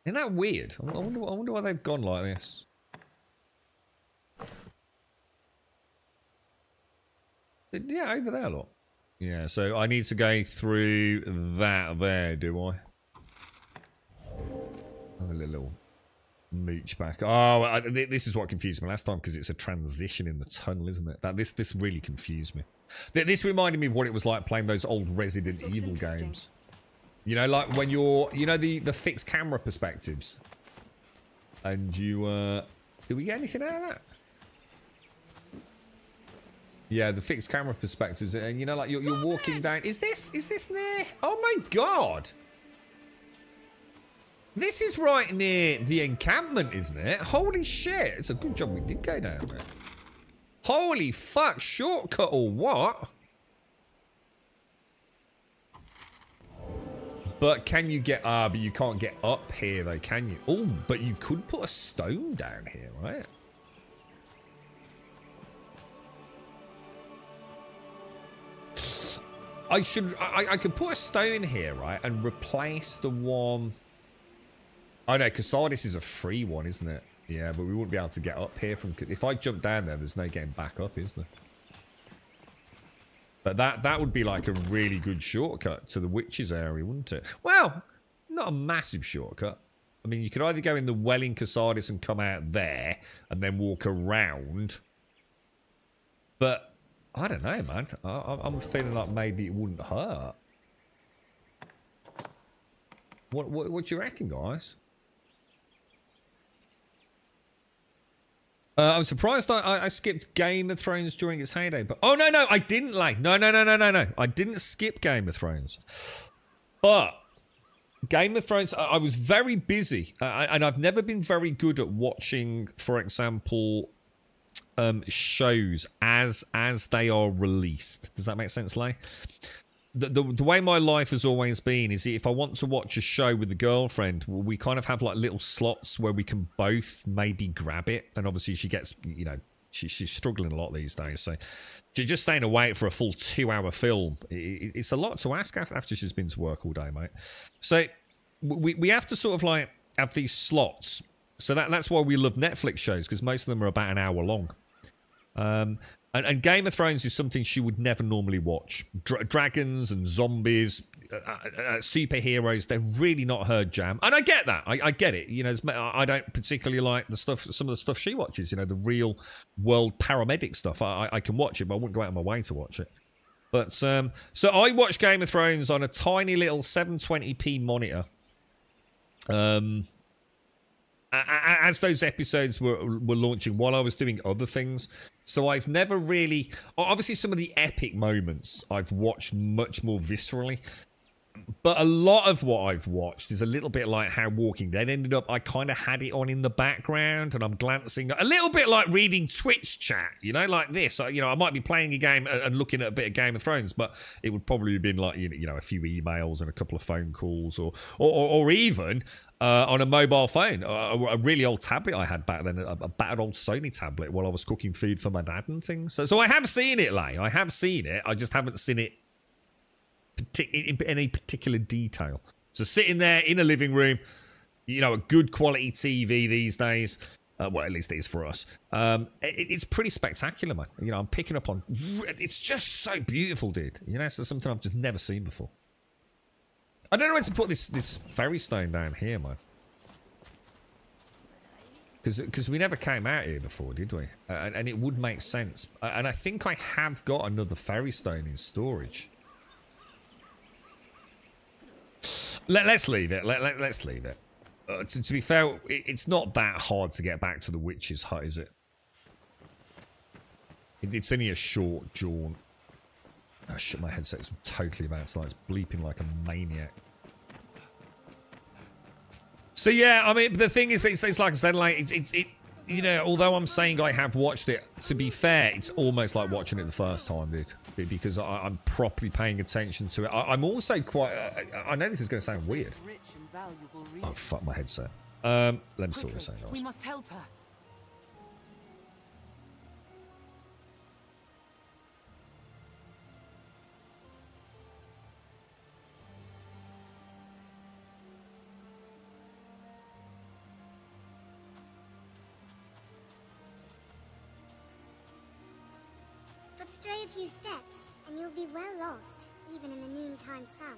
Isn't that weird? I wonder why they've gone like this. Yeah, over there, look. Yeah, so I need to go through that there, do I? Have a little mooch back. Oh, this is what confused me last time, because it's a transition in the tunnel, isn't it? This really confused me. This reminded me of what it was like playing those old Resident Evil games. You know, like when you're, you know, the fixed camera perspectives. And you, did we get anything out of that? Yeah, the fixed camera perspectives, and you know, like you're walking down. Is this near? Oh my god! This is right near the encampment, isn't it? Holy shit! It's a good job we did go down there. Holy fuck! Shortcut or what? But can you get... but you can't get up here, though, can you? Oh, but you could put a stone down here, right? I could put a stone here, right? And replace the one... Oh, no, Casadis is a free one, isn't it? Yeah, but we wouldn't be able to get up here from... If I jump down there, there's no getting back up, is there? But that would be like a really good shortcut to the witches area, wouldn't it? Well, not a massive shortcut. I mean, you could either go in the well in Casadis and come out there and then walk around. But I don't know, man. I'm feeling like maybe it wouldn't hurt. What do you reckon, guys? I'm surprised I skipped Game of Thrones during its heyday, but... Oh, no, I didn't, like... No. I didn't skip Game of Thrones. But Game of Thrones, I was very busy, and I've never been very good at watching, for example, shows as they are released. Does that make sense, Lay? The way my life has always been is if I want to watch a show with a girlfriend, we kind of have like little slots where we can both maybe grab it. And obviously she gets, you know, She's struggling a lot these days. So just staying awake for a full 2-hour film, it's a lot to ask after she's been to work all day, mate. So we have to sort of like have these slots. So that's why we love Netflix shows, because most of them are about an hour long. And Game of Thrones is something she would never normally watch. Dragons and zombies, superheroes, they're really not her jam. And I get that. I get it. You know, I don't particularly like some of the stuff she watches, you know, the real world paramedic stuff. I can watch it, but I wouldn't go out of my way to watch it. But, so I watched Game of Thrones on a tiny little 720p monitor. As those episodes were launching while I was doing other things. So I've never really... Obviously, some of the epic moments I've watched much more viscerally. But a lot of what I've watched is a little bit like how Walking Dead ended up. I kind of had it on in the background and I'm glancing... A little bit like reading Twitch chat, you know, like this. You know, I might be playing a game and looking at a bit of Game of Thrones, but it would probably have been like, you know, a few emails and a couple of phone calls or even... on a mobile phone, a really old tablet I had back then, a battered old Sony tablet while I was cooking food for my dad and things. So I have seen it, Lay. I have seen it. I just haven't seen it in any particular detail. So sitting there in a living room, you know, a good quality TV these days, well, at least it is for us. It's pretty spectacular, man. You know, I'm picking up on... It's just so beautiful, dude. You know, it's something I've just never seen before. I don't know where to put this ferry stone down here, man. Because we never came out here before, did we? And it would make sense. And I think I have got another ferry stone in storage. Let's leave it. Let's leave it. To be fair, it's not that hard to get back to the witch's hut, is it? It's only a short jaunt. Oh shit, my headset's totally about to, like, it's bleeping like a maniac. So yeah, I mean, the thing is, it's like I said, like, you know, although I'm saying I have watched it, to be fair, it's almost like watching it the first time, dude. Because I'm properly paying attention to it. I'm also quite, I know this is going to sound weird. Oh, fuck my headset. Let me sort this out. We must help her. Stray a few steps, and you'll be well lost, even in the noontime sun.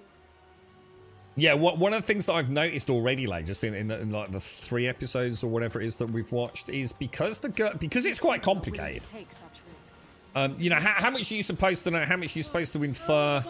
Yeah, one of the things that I've noticed already, like just in like the 3 episodes or whatever it is that we've watched, is because it's quite complicated. You know, how much are you supposed to know? How much are you supposed to infer?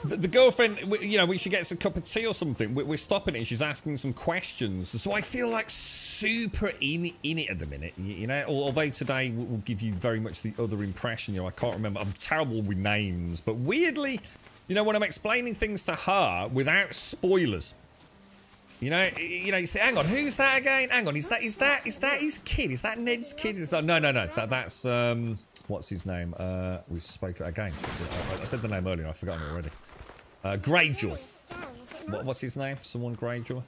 The girlfriend, you know, when she gets a cup of tea or something, we're stopping it and she's asking some questions. So I feel like super in it at the minute, you know, although today will give you very much the other impression. You know, I can't remember. I'm terrible with names, but weirdly, you know, when I'm explaining things to her without spoilers, you know, you say, hang on, who's that again? Hang on, is that his kid? Is that Ned's kid? Is that no, that's what's his name? We spoke again. I said the name earlier. I've forgotten it already. Greyjoy. What's his name? Someone Greyjoy.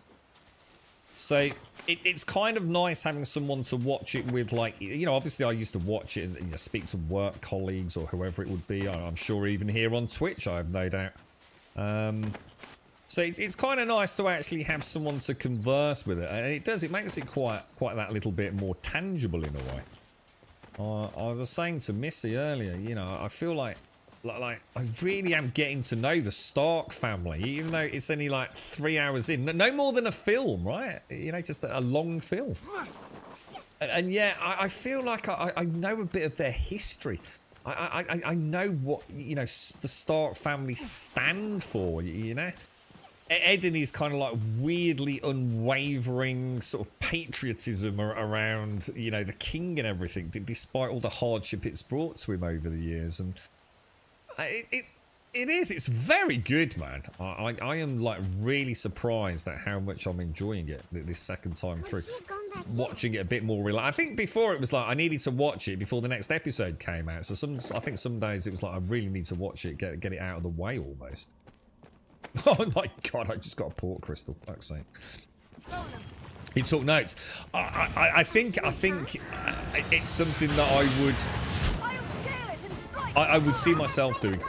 So it's kind of nice having someone to watch it with, like, you know, obviously I used to watch it and, you know, speak to work colleagues or whoever it would be. I'm sure even here on Twitch, I have no doubt. So it's kind of nice to actually have someone to converse with it, and it makes it quite that little bit more tangible in a way. I was saying to Missy earlier, you know, I feel like I really am getting to know the Stark family, even though it's only like 3 hours in. No more than a film, right? You know, just a long film. And yeah, I feel like I know a bit of their history. I know what, you know, the Stark family stand for, you know? Ed and his kind of like weirdly unwavering sort of patriotism around, you know, the king and everything, despite all the hardship it's brought to him over the years. And it's very good, man. I am like really surprised at how much I'm enjoying it this second time through. Watching it a bit more I think before it was like I needed to watch it before the next episode came out. So I think some days it was like I really need to watch it, get it out of the way almost. Oh my god, I just got a port crystal, fuck's sake. You took notes. I think it's something that I would see myself doing.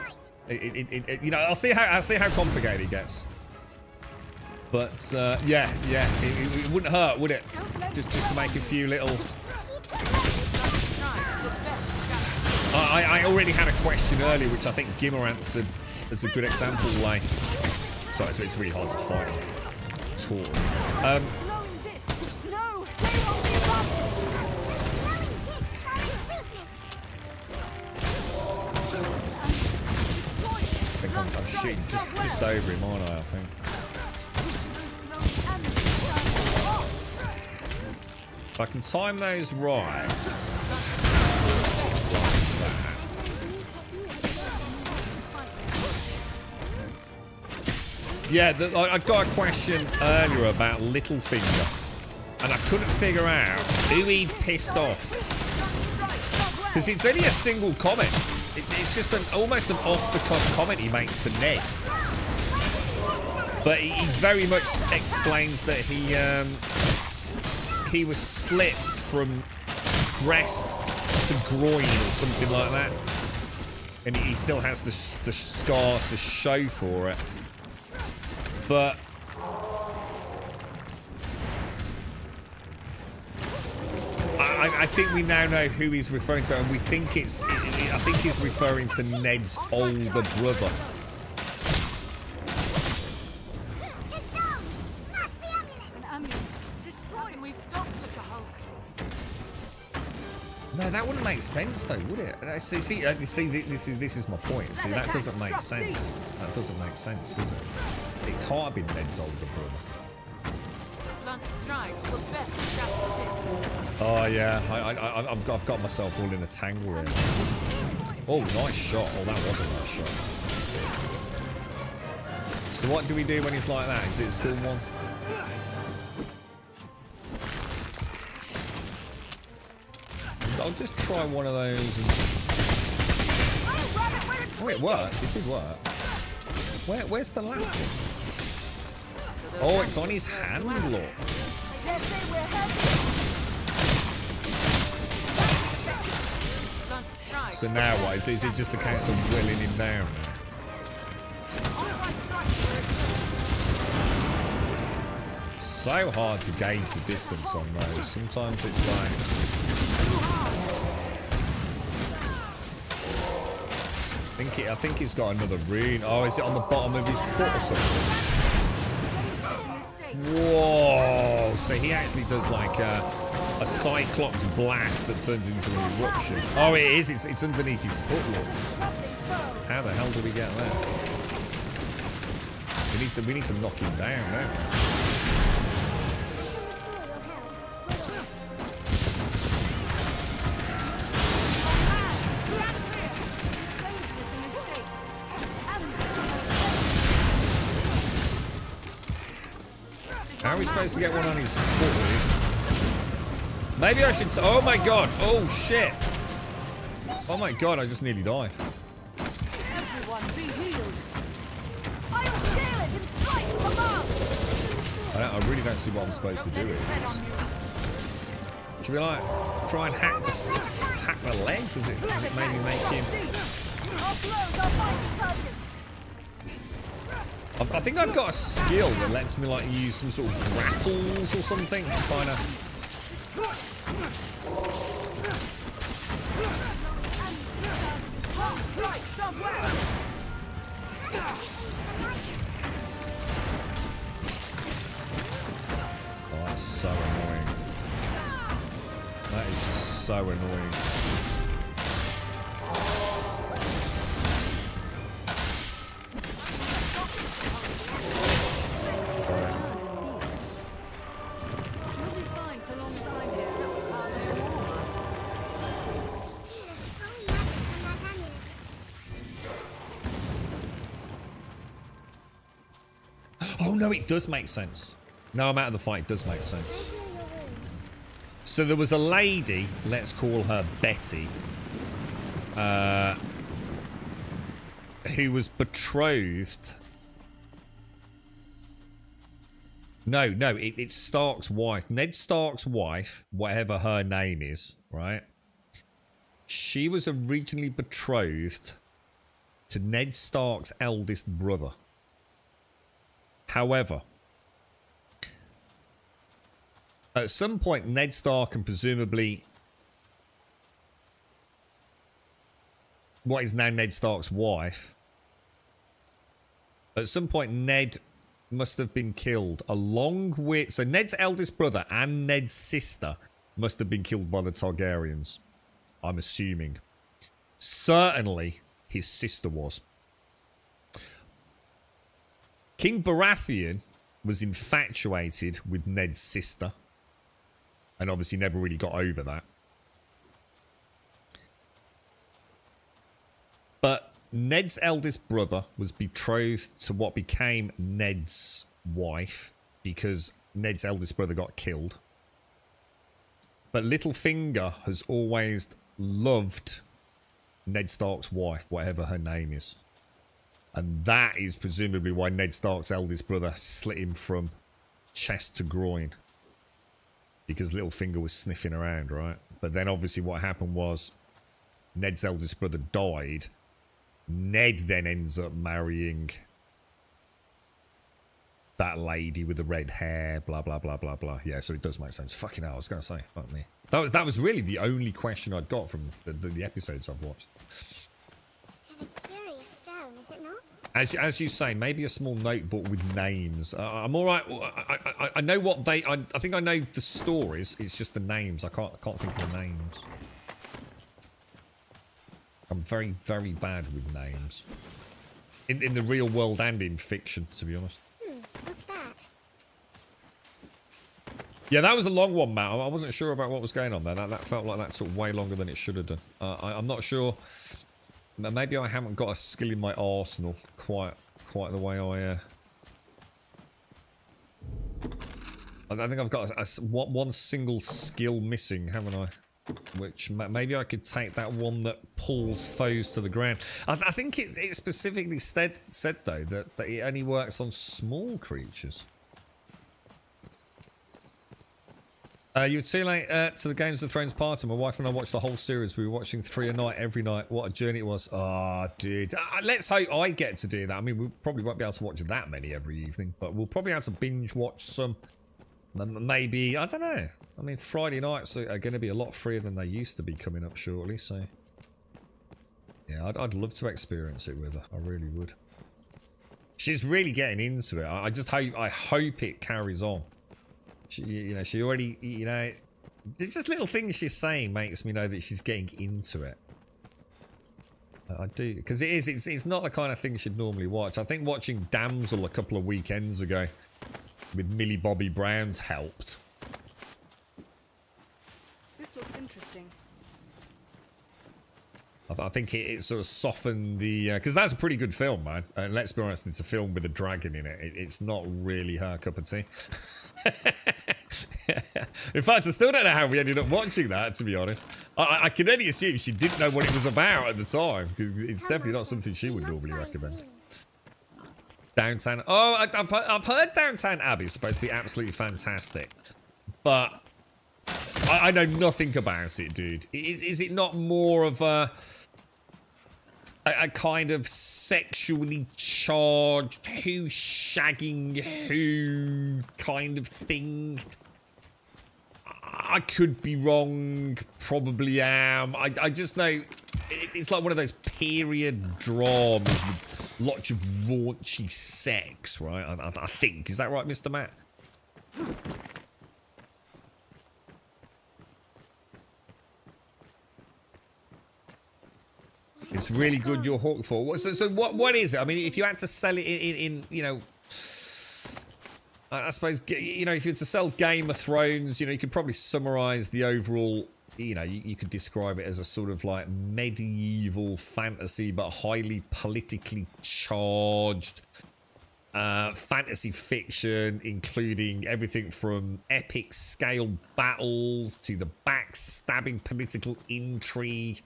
You know, I'll see how complicated it gets. But yeah, it wouldn't hurt, would it? Just to make a few little. I already had a question earlier, which I think Gimmer answered as a good example. Like, sorry, so it's really hard to fight. I think I'm shooting just over him, aren't I think. If I can time those right. Yeah, I got a question earlier about Littlefinger, and I couldn't figure out who he'd pissed off. Because it's only a single comment. It's just almost an off-the-cuff comment he makes to Ned. But he very much explains that he was slit from breast to groin or something like that. And he still has the scar to show for it. But I think we now know who he's referring to, and we think I think he's referring to Ned's older brother. No, that wouldn't make sense, though, would it? See, this is my point. See, that doesn't make sense. That doesn't make sense, does it? It can't have been Ned's older brother. Oh yeah, I've got myself all in a tangle here. Oh, nice shot. Oh, that was a nice shot. So what do we do when he's like that? Is it still one? I'll just try one of those. Oh, it works. It did work. Where's the last one? Oh, it's on his hand, look. So now what? Is it just a case of willing him down now? So hard to gauge the distance on those. Sometimes it's like... I think he's got another rune. Oh, is it on the bottom of his foot or something? Whoa! So he actually does like a Cyclops blast that turns into an eruption. Oh, it is. It's underneath his foot. Look. How the hell do we get that? We need to knock him down now. How are we supposed to get one on his foot? Maybe I should... Oh my god. Oh shit. Oh my god, I just nearly died. Everyone be healed. I will scale it and strike from above. I really don't see what I'm supposed to do with this. Should we like try and hack the leg? Does it maybe make him... I think I've got a skill that lets me like use some sort of grapples or something to kind of... Oh, that's so annoying. That is just so annoying. Oh no, it does make sense. No, I'm out of the fight. It does make sense. So there was a lady, let's call her Betty, who was betrothed No, it's Stark's wife. Ned Stark's wife, whatever her name is, right? She was originally betrothed to Ned Stark's eldest brother. However, at some point, Ned Stark and presumably what is now Ned Stark's wife, at some point, Ned must have been killed along with... So Ned's eldest brother and Ned's sister must have been killed by the Targaryens. I'm assuming. Certainly, his sister was. King Baratheon was infatuated with Ned's sister. And obviously never really got over that. But Ned's eldest brother was betrothed to what became Ned's wife because Ned's eldest brother got killed. But Littlefinger has always loved Ned Stark's wife, whatever her name is. And that is presumably why Ned Stark's eldest brother slit him from chest to groin. Because Littlefinger was sniffing around, right? But then obviously what happened was Ned's eldest brother died. Ned then ends up marrying that lady with the red hair, blah, blah, blah, blah, blah. Yeah, so it does make sense. Fucking hell, I was going to say, fuck me. That was really the only question I'd got from the episodes I've watched. It is a curious stone, is it not? As you say, maybe a small notebook with names. I'm all right. I know what they... I think I know the stories. It's just the names. I can't think of the names. I'm very, very bad with names. In the real world and in fiction, to be honest. What's that? Yeah, that was a long one, Matt. I wasn't sure about what was going on there. That felt like that took way longer than it should have done. I'm not sure. Maybe I haven't got a skill in my arsenal quite the way I think I've got one single skill missing, haven't I? Which maybe I could take that one that pulls foes to the ground. I think it specifically said though that it only works on small creatures. You would see like to the Games of Thrones party. My wife and I watched the whole series. We were watching 3 a night every night. What a journey it was. Oh, dude. Let's hope I get to do that. I mean, we probably won't be able to watch that many every evening, but we'll probably have to binge watch some. Maybe, I don't know. I mean, Friday nights are going to be a lot freer than they used to be coming up shortly, so... Yeah, I'd love to experience it with her. I really would. She's really getting into it. I hope it carries on. She already, there's just little things she's saying makes me know that she's getting into it. I do, because it's not the kind of thing she'd normally watch. I think watching Damsel a couple of weekends ago with Millie Bobby Brown's helped. This looks interesting. I think it sort of softened the... Because that's a pretty good film, man. And let's be honest, it's a film with a dragon in it. It's not really her cup of tea. In fact, I still don't know how we ended up watching that, to be honest. I can only assume she didn't know what it was about at the time, because it's definitely not something she would normally recommend. Downtown... Oh, I've heard Downtown Abbey is supposed to be absolutely fantastic. But I know nothing about it, dude. Is it not more of a kind of sexually charged who's shagging who kind of thing? I could be wrong, probably am. I just know it's like one of those period dramas with lots of raunchy sex, right? I think. Is that right, Mr. Matt? It's really good you're hooked for. So what is it? I mean, if you had to sell it in you know, I suppose, you know, if you had to sell Game of Thrones, you know, you could probably summarize the overall, you know, you could describe it as a sort of like medieval fantasy, but highly politically charged fantasy fiction, including everything from epic scale battles to the backstabbing political intrigue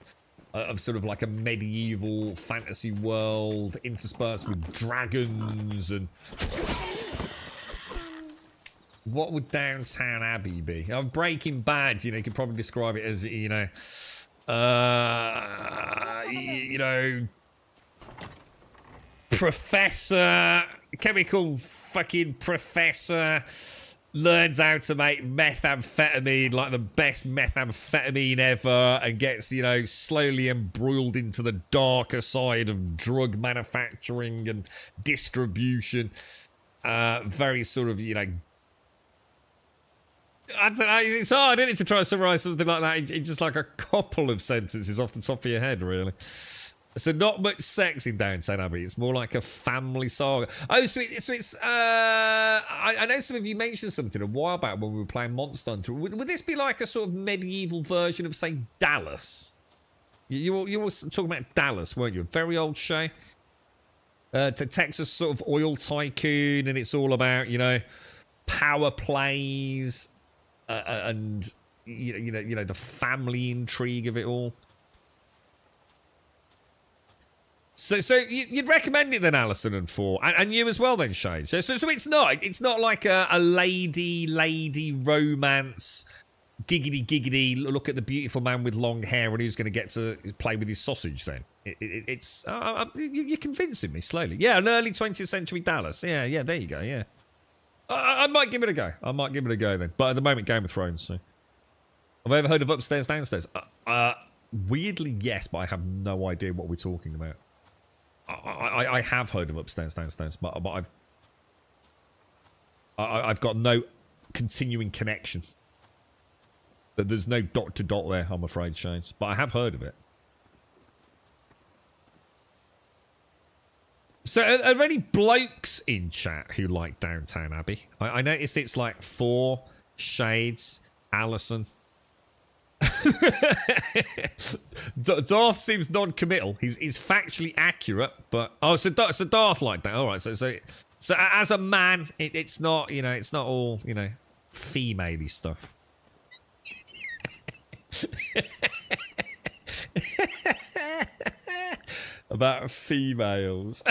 of sort of like a medieval fantasy world interspersed with dragons and... What would Downtown Abbey be? Breaking Bad, you know, you could probably describe it as, you know, chemical fucking professor learns how to make methamphetamine, like the best methamphetamine ever, and gets, you know, slowly embroiled into the darker side of drug manufacturing and distribution. Very sort of, you know, I don't know, it's hard, isn't it, to try to summarize something like that in just like a couple of sentences off the top of your head, really. So not much sex in Downton Abbey. It's more like a family saga. Oh, so it's I know some of you mentioned something a while back when we were playing Monster Hunter. Would this be like a sort of medieval version of, say, Dallas? You were talking about Dallas, weren't you? A very old show. The Texas sort of oil tycoon, and it's all about, you know, power plays and you know the family intrigue of it all. So you'd recommend it then, Alison and Four, and you as well then, Shane. So it's not like a lady romance, giggity look at the beautiful man with long hair and who's going to get to play with his sausage. Then you're convincing me slowly. Yeah, an early 20th century Dallas. Yeah, there you go. Yeah, I might give it a go. Then. But at the moment, Game of Thrones. So have I ever heard of Upstairs Downstairs? Weirdly, yes, but I have no idea what we're talking about. I have heard of Upstairs Downstairs, but I've got no continuing connection. There's no dot to dot there, I'm afraid, Shades. But I have heard of it. So are there any blokes in chat who like Downtown Abbey? I noticed it's like Four, Shades, Alison. Darth seems non-committal. He's factually accurate, but so Darth like that. All right, so as a man, it's not, you know, it's not all, you know, female-y stuff. About females.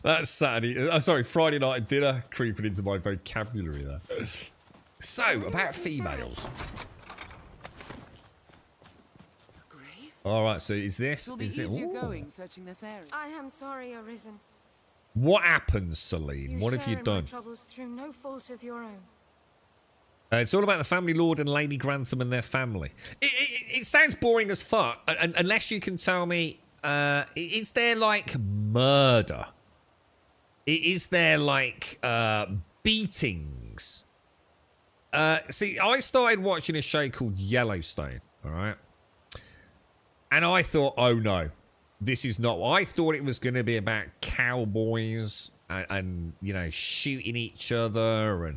That's Saturday. Sorry, Friday night dinner creeping into my vocabulary there. So about females. All right, so is this? It'll be easier going searching this area. I am sorry, Arisen. What happens, Celine? What have you done? My troubles through no fault of your own. It's all about the family lord and Lady Grantham and their family. It sounds boring as fuck, unless you can tell me, is there like murder? Is there like beatings? See, I started watching a show called Yellowstone, all right? And I thought, oh no, this is not. I thought it was going to be about cowboys and, you know, shooting each other and,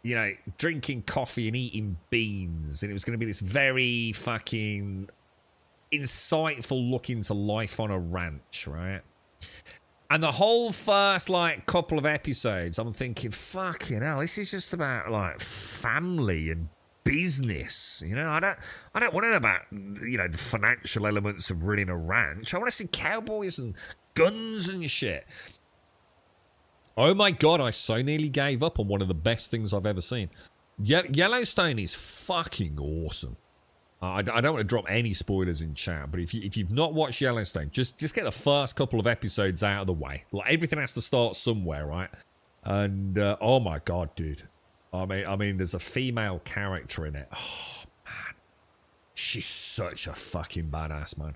you know, drinking coffee and eating beans. And it was going to be this very fucking insightful look into life on a ranch, right? And the whole first, like, couple of episodes, I'm thinking, fucking hell, this is just about, like, family and business. You know, I don't want to know about, you know, the financial elements of running a ranch. I want to see cowboys and guns and shit. Oh my god, I so nearly gave up on one of the best things I've ever seen. Yellowstone is fucking awesome. I don't want to drop any spoilers in chat, but if you've not watched Yellowstone, just get the first couple of episodes out of the way. Like, everything has to start somewhere, right? And oh my god, dude. I mean, there's a female character in it. Oh, man. She's such a fucking badass, man.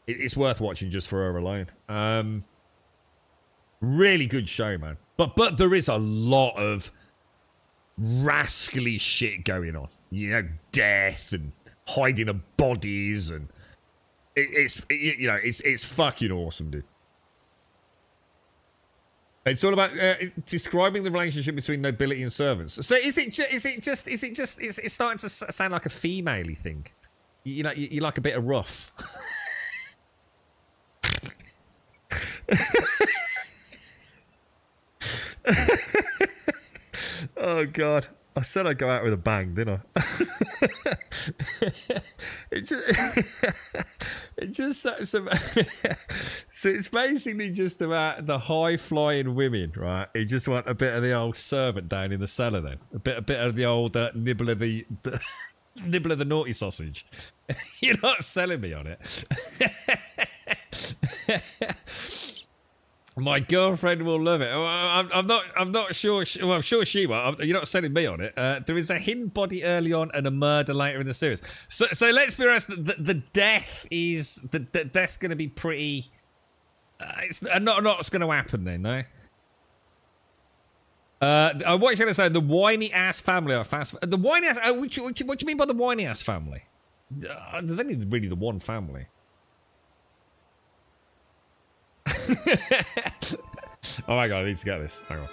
It's worth watching just for her alone. Really good show, man. But there is a lot of rascally shit going on. You know, death and hiding of bodies, and it's fucking awesome, dude. It's all about describing the relationship between nobility and servants. So is it starting to sound like a female-y thing? You know, you like a bit of rough. Oh god, I said I'd go out with a bang, didn't I? It just so it's basically just about the high flying women, right? Who just want a bit of the old servant down in the cellar, then a bit of the old nibble of the nibble of the naughty sausage. You're not selling me on it. My girlfriend will love it. I'm not sure. Well, I'm sure she will. You're not selling me on it. There is a hidden body early on and a murder later in the series. So let's be honest. The death is the death's going to be pretty. It's not what's going to happen then, no. What are you going to say? The whiny ass family are fast. The whiny ass. What do you mean by the whiny ass family? There's only really the one family. Oh my god, I need to get this. Hang on.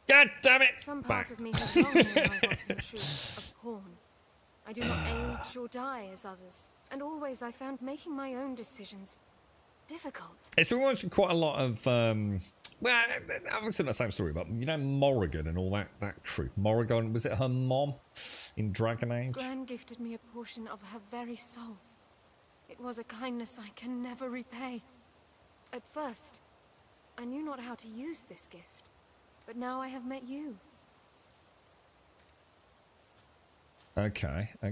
God damn it! Some part of me has long known I was in truth a pawn. I do not age or die as others, and always I found making my own decisions difficult. It's reminds me quite a lot of, well, I've seen that same story, but you know Morrigan and all that troop. Morrigan, was it her mom in Dragon Age? Gran gifted me a portion of her very soul. It was a kindness I can never repay. At first, I knew not how to use this gift, but now I have met you. Okay. I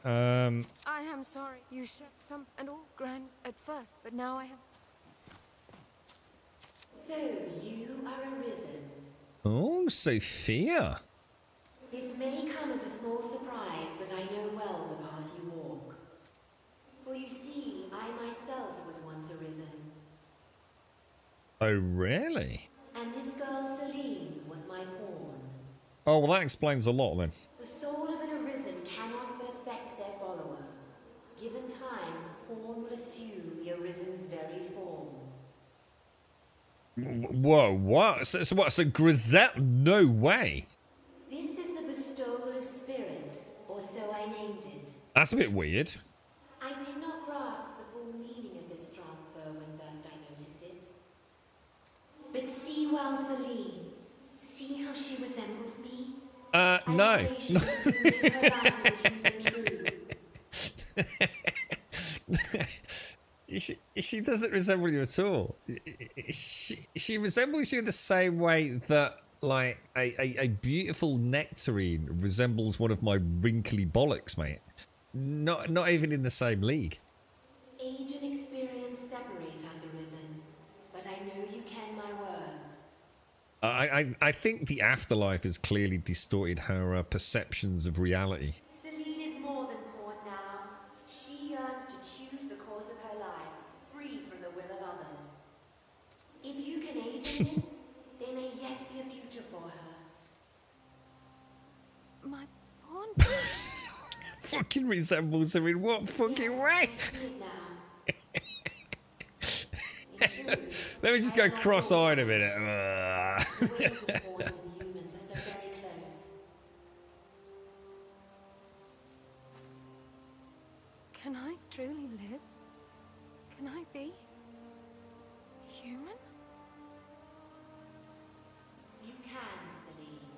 am sorry. You shook some and all, Gran, at first, but now I have... So, you are arisen. Oh, Sophia. This may come as a small surprise, but I know well the path you walk. For you see, I myself was once arisen. Oh, really? And this girl, Celine, was my pawn. Oh, well, that explains a lot then. The soul of an arisen cannot but affect their follower. Given time, the pawn will assume the arisen's very form. Whoa, what? So what? So Grisette? No way. This is the bestowal of spirit, or so I named it. That's a bit weird. I did not grasp the full meaning of this transfer when first I noticed it. But see well, Celine. See how she resembles me? No. I pray she will soon live her life as a human true. She doesn't resemble you at all. She resembles you in the same way that, like, a beautiful nectarine resembles one of my wrinkly bollocks, mate. Not even in the same league. Age and experience separate us, arisen, but I know you ken my words. I think the afterlife has clearly distorted her perceptions of reality. Celine is more than pawn now. She yearns to choose the course of her life, free from the will of others. If you can aid in this, there may yet be a future for her. My pawn... Fucking resembles her in what fucking way? Let me just go cross-eyed a minute. Can I truly live? Can I be human? You can, Celine.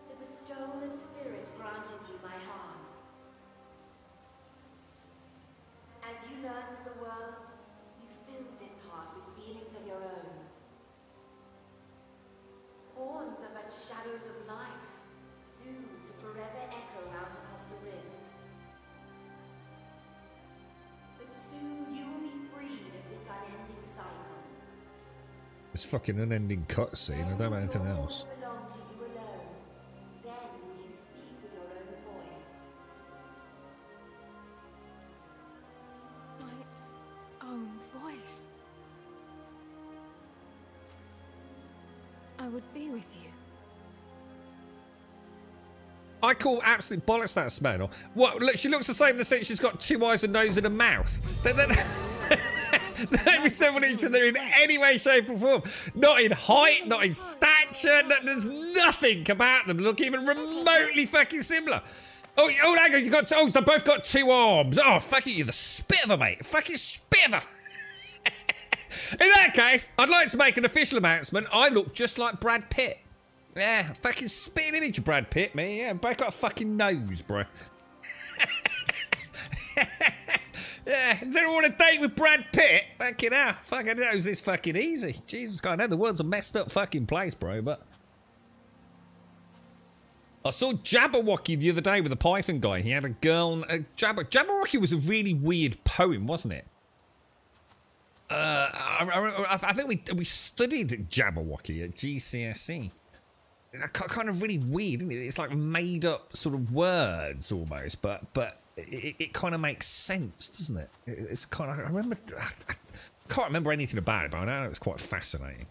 The bestowal of spirit granted you my heart. As you learned of the world, you filled this heart with feelings of your own. Pawns are but shadows of life, doomed to forever echo out across the rift. But soon you will be freed of this unending cycle. This fucking unending cutscene. I don't know anything else. Belong to you alone. Then will you speak with your own voice. My own voice. I would be with you. I call absolute bollocks that smell. What? Look, she looks the same in the sense she's got 2 eyes, a nose, and a mouth. They don't resemble each other in any way, shape, or form. Not in height, not in stature. There's nothing about them look even remotely fucking similar. Oh, hang on, they both got 2 arms. Oh, fuck it, you're the spit of her, mate. Fucking spit of her. In that case, I'd like to make an official announcement. I look just like Brad Pitt. Yeah, fucking spitting image of Brad Pitt, me. Yeah, both got a fucking nose, bro. Yeah, does anyone want a date with Brad Pitt? Fucking hell. Fuck, I didn't know it was this fucking easy. Jesus God, I know the world's a messed up fucking place, bro, but... I saw Jabberwocky the other day with a Python guy. He had a girl... Jabberwocky was a really weird poem, wasn't it? I think we studied Jabberwocky at GCSE. Kind of really weird, isn't it? It's like made up sort of words almost, but it kind of makes sense, doesn't it? It's kind of... I can't remember anything about it, but I know it was quite fascinating.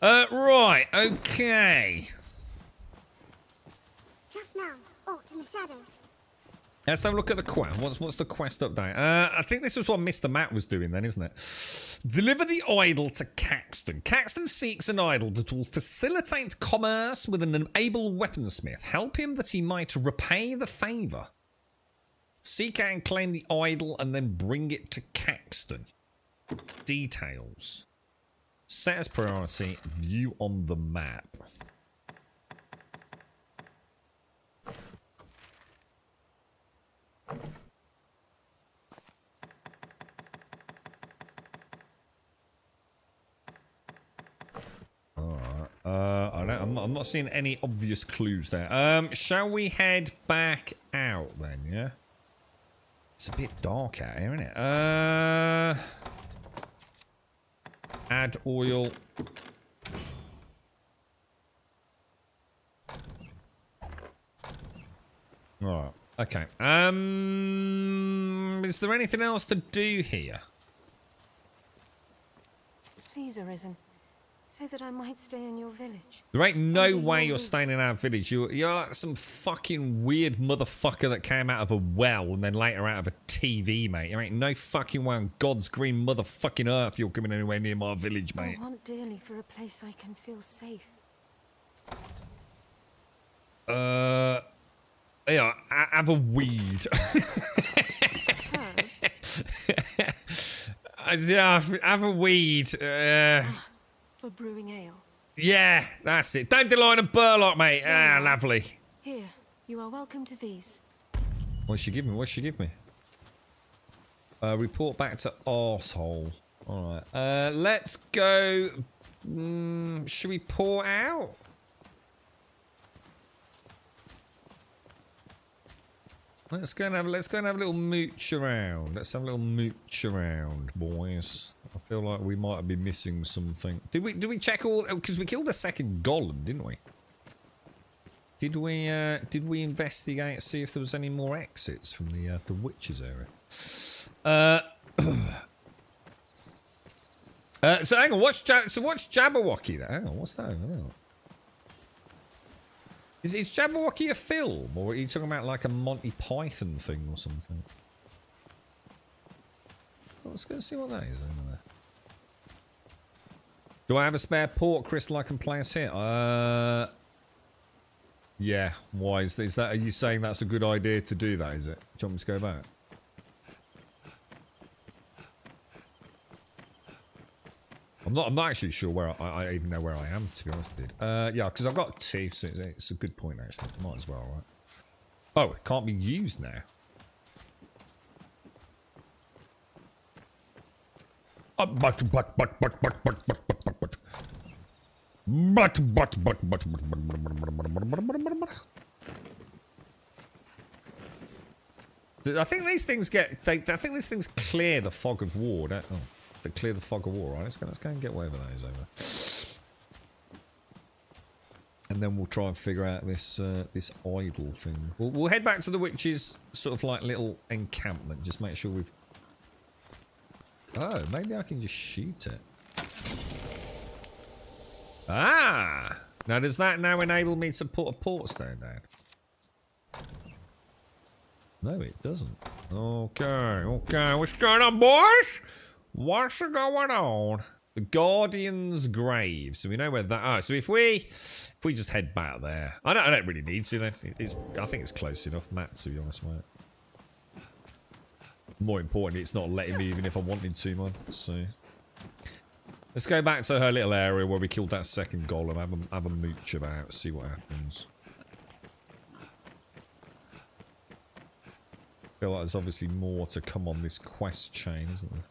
Right, okay. Just now, Alt in the shadows. Let's have a look at the quest. What's the quest update? I think this is what Mr. Matt was doing then, isn't it? Deliver the idol to Caxton. Caxton seeks an idol that will facilitate commerce with an able weaponsmith. Help him that he might repay the favour. Seek out and claim the idol and then bring it to Caxton. Details. Set as priority. View on the map. I'm not seeing any obvious clues there. Shall we head back out then? Yeah. It's a bit dark out here, isn't it? Add oil. Alright. Okay. Is there anything else to do here? Please, Arisen. Say that I might stay in your village. There ain't no way you're staying in our village. You're some fucking weird motherfucker that came out of a well and then later out of a TV, mate. There ain't no fucking way on God's green motherfucking earth you're coming anywhere near my village, mate. I want dearly for a place I can feel safe. Yeah, have a weed. Yeah, have a weed. For brewing ale. Yeah, that's it. Dandelion and burlock, mate. Ah, lovely. Here, you are welcome to these. What's she give me? What's she give me? Report back to arsehole. All right. Let's go. Should we pour out? Let's go and have a little mooch around. Let's have a little mooch around, boys. I feel like we might be missing something. Did we check all? Because we killed a second golem, didn't we? Did we investigate, see if there was any more exits from the witches area? So hang on, what's Jabberwocky there? Hang on, what's that? Hang on. Is Jabberwocky a film, or are you talking about like a Monty Python thing or something? Let's go see what that is over there. Do I have a spare port crystal I can place here? Yeah. Why is that? Are you saying that's a good idea to do that? Is it? Do you want me to go back? I'm not actually sure where I even know where I am, to be honest, dude. Yeah, because I've got two, so it's a good point actually. Might as well, right? Oh, it can't be used now. I think these things I think these things clear the fog of war, don't they? Oh, they clear the fog of war, right? Let's go and get whatever that is over. And then we'll try and figure out this this idol thing. We'll head back to the witch's sort of like little encampment. Just make sure we've... Oh, maybe I can just shoot it. Ah! Now, does that now enable me to put a port stone down? No, it doesn't. Okay, okay. What's going on, boys? What's going on? The Guardian's Grave. So we know where that... Oh, so if we just head back there... I don't really need to, then. I think it's close enough, Matt, to be honest, mate. More importantly, it's not letting me even if I wanted to, man. So... Let's go back to her little area where we killed that second golem. Have a mooch about, see what happens. I feel like there's obviously more to come on this quest chain, isn't there?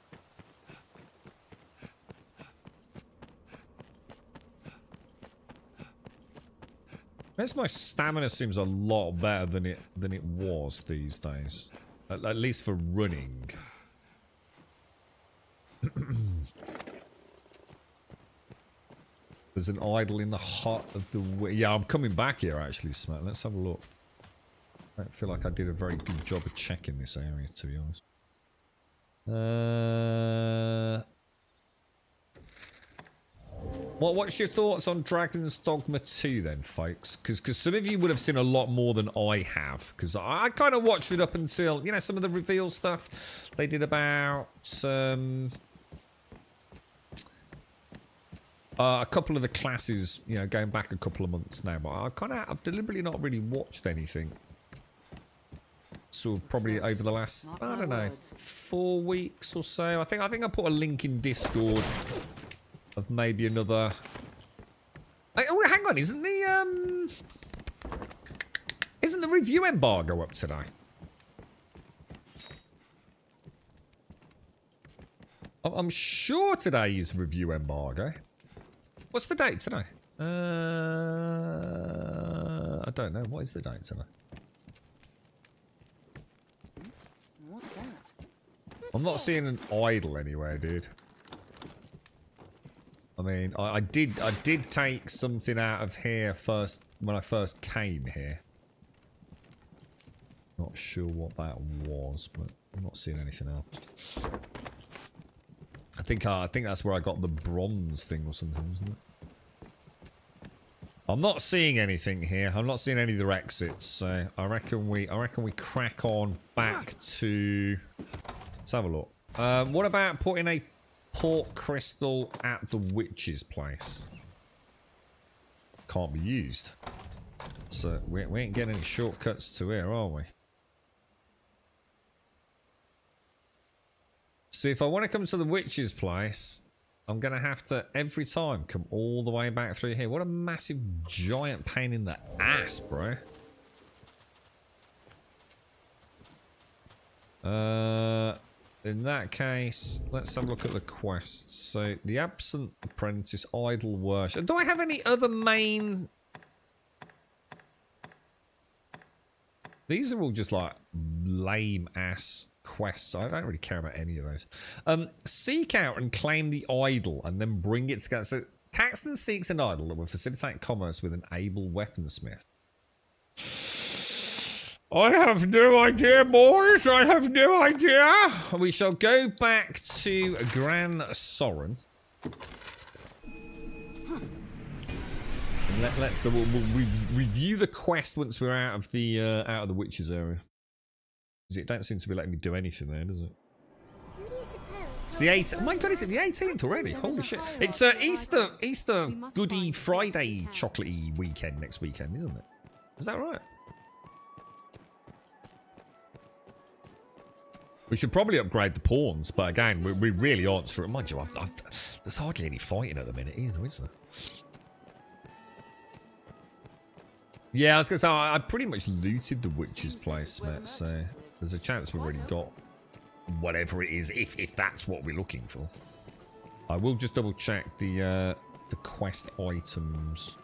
I guess my stamina seems a lot better than it was these days. At least for running. There's an idol in the heart of the... Yeah, I'm coming back here actually, Smack. Let's have a look. I don't feel like I did a very good job of checking this area, to be honest. What's your thoughts on Dragon's Dogma 2 then, folks? Because some of you would have seen a lot more than I have. Because I kind of watched it up until, you know, some of the reveal stuff they did about a couple of the classes, you know, going back a couple of months now. But I've deliberately not really watched anything. Sort of probably over the last, I don't know, 4 weeks or so. I think I put a link in Discord of maybe another. Oh, hang on, isn't the review embargo up today? I'm sure today is review embargo. What's the date today? I don't know. What is the date today? What's that? I'm not seeing an idol anywhere, dude. I mean, I did take something out of here first when I first came here. Not sure what that was, but I'm not seeing anything else. I think that's where I got the bronze thing or something, wasn't it? I'm not seeing anything here. I'm not seeing any of the exits, so I reckon we crack on back to. Let's have a look. What about putting a port crystal at the witch's place? Can't be used. So we ain't getting any shortcuts to here, are we? So if I want to come to the witch's place, I'm going to have to, every time, come all the way back through here. What a massive, giant pain in the ass, bro. In that case, let's have a look at the quests. So, the absent apprentice, idol worship. Do I have any other main... These are all just like lame-ass quests. I don't really care about any of those. Seek out and claim the idol and then bring it together. So, Caxton seeks an idol that will facilitate commerce with an able weaponsmith. I have no idea, boys. I have no idea. We shall go back to Gran Soren. And we'll review the quest once we're out of the witches area. Because it don't seem to be letting me do anything there, does it? It's the 8th. Oh my god, is it the 18th already? Holy shit! It's Easter Goody Friday chocolatey weekend next weekend, isn't it? Is that right? We should probably upgrade the pawns, but again, we really aren't through. Mind you, there's hardly any fighting at the minute either, is there? Yeah, I was going to say, I pretty much looted the witch's place, mate, so there's a chance we've already got whatever it is, if that's what we're looking for. I will just double check the quest items.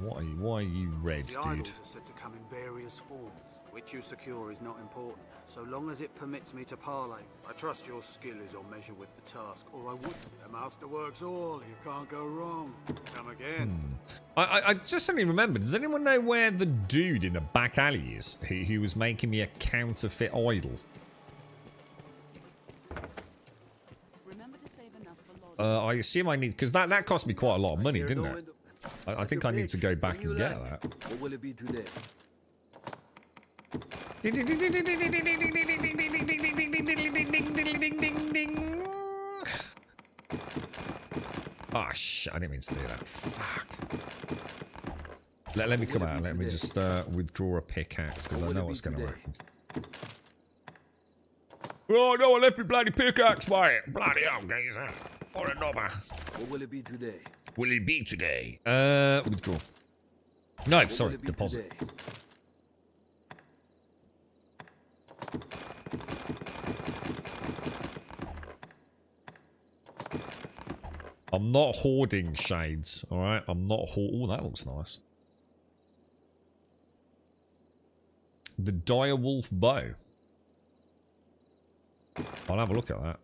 Why are you red, the dude? idols are said to come in various forms. Which you secure is not important, so long as it permits me to parley. I trust your skill is on measure with the task, or I would. The master works all, you can't go wrong. Come again. I just suddenly remembered, does anyone know where the dude in the back alley is? He was making me a counterfeit idol. Remember to save enough for I assume I need, because that cost me quite a lot of money, didn't it? I think I need to go back and get that. What will it be today? Ah, shit, I didn't mean to do that. Fuck. Let me come out. Let me just withdraw a pickaxe, because I know what's going to happen. Oh, no, I left me bloody pickaxe, mate. Bloody hell, geezer. Or a knobber. What will it be today? Will it be today? Withdraw. No, sorry, deposit. Today? I'm not hoarding shades, alright? I'm not Oh, that looks nice. The Direwolf bow. I'll have a look at that.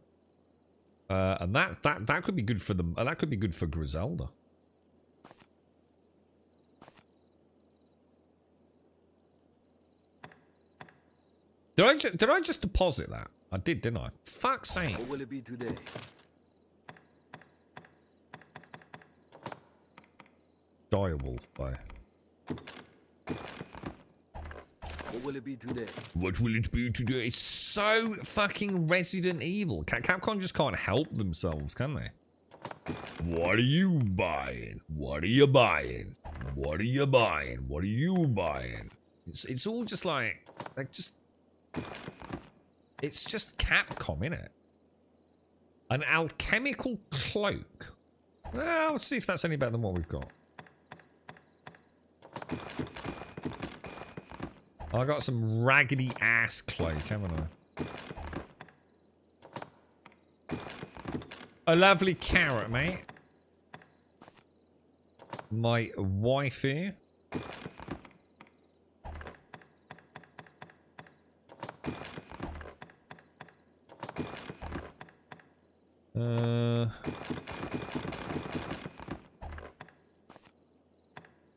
And that could be good for them. That could be good for Griselda. Did I just deposit that? I did, didn't I? Fuck's sake. What will it be today? Direwolf bow. What will it be today? What will it be today? It's so fucking Resident Evil. Capcom just can't help themselves, can they? What are you buying? What are you buying? What are you buying? What are you buying? It's all just like just. It's just Capcom, innit? An alchemical cloak. Well, let's see if that's any better than what we've got. I got some raggedy ass cloak, haven't I? A lovely carrot, mate. My wife here.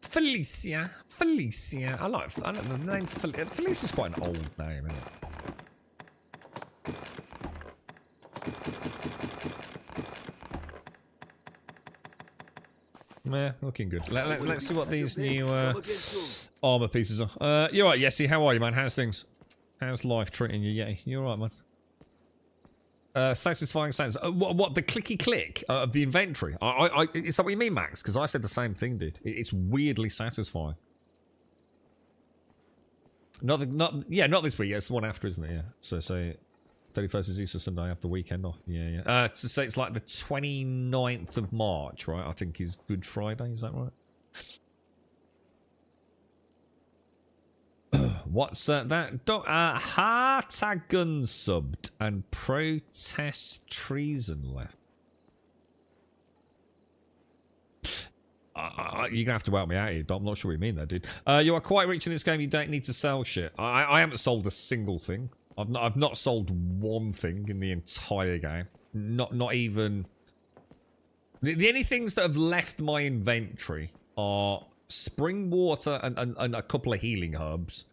Felicia. Felicia. I like the name Felicia's quite an old name, isn't it? Yeah, looking good. Let's see what these new armor pieces are. You're right, Yessie. How are you, man? How's things? How's life treating you? Yeah, you're right, man. Satisfying sounds. What the clicky click of the inventory? Is that what you mean, Max? Because I said the same thing, dude. It's weirdly satisfying. Not this week. Yeah, it's the one after, isn't it? Yeah. So 31st is Easter Sunday. I have the weekend off. Yeah. So say it's like the 29th of March, right? I think is Good Friday. Is that right? What's that? Hartagun subbed and protest treason left. You're gonna have to help me out here, Dom. I'm not sure what you mean there, dude. You are quite rich in this game. You don't need to sell shit. I haven't sold a single thing. I've not sold one thing in the entire game. Not even. The only things that have left my inventory are spring water and a couple of healing herbs.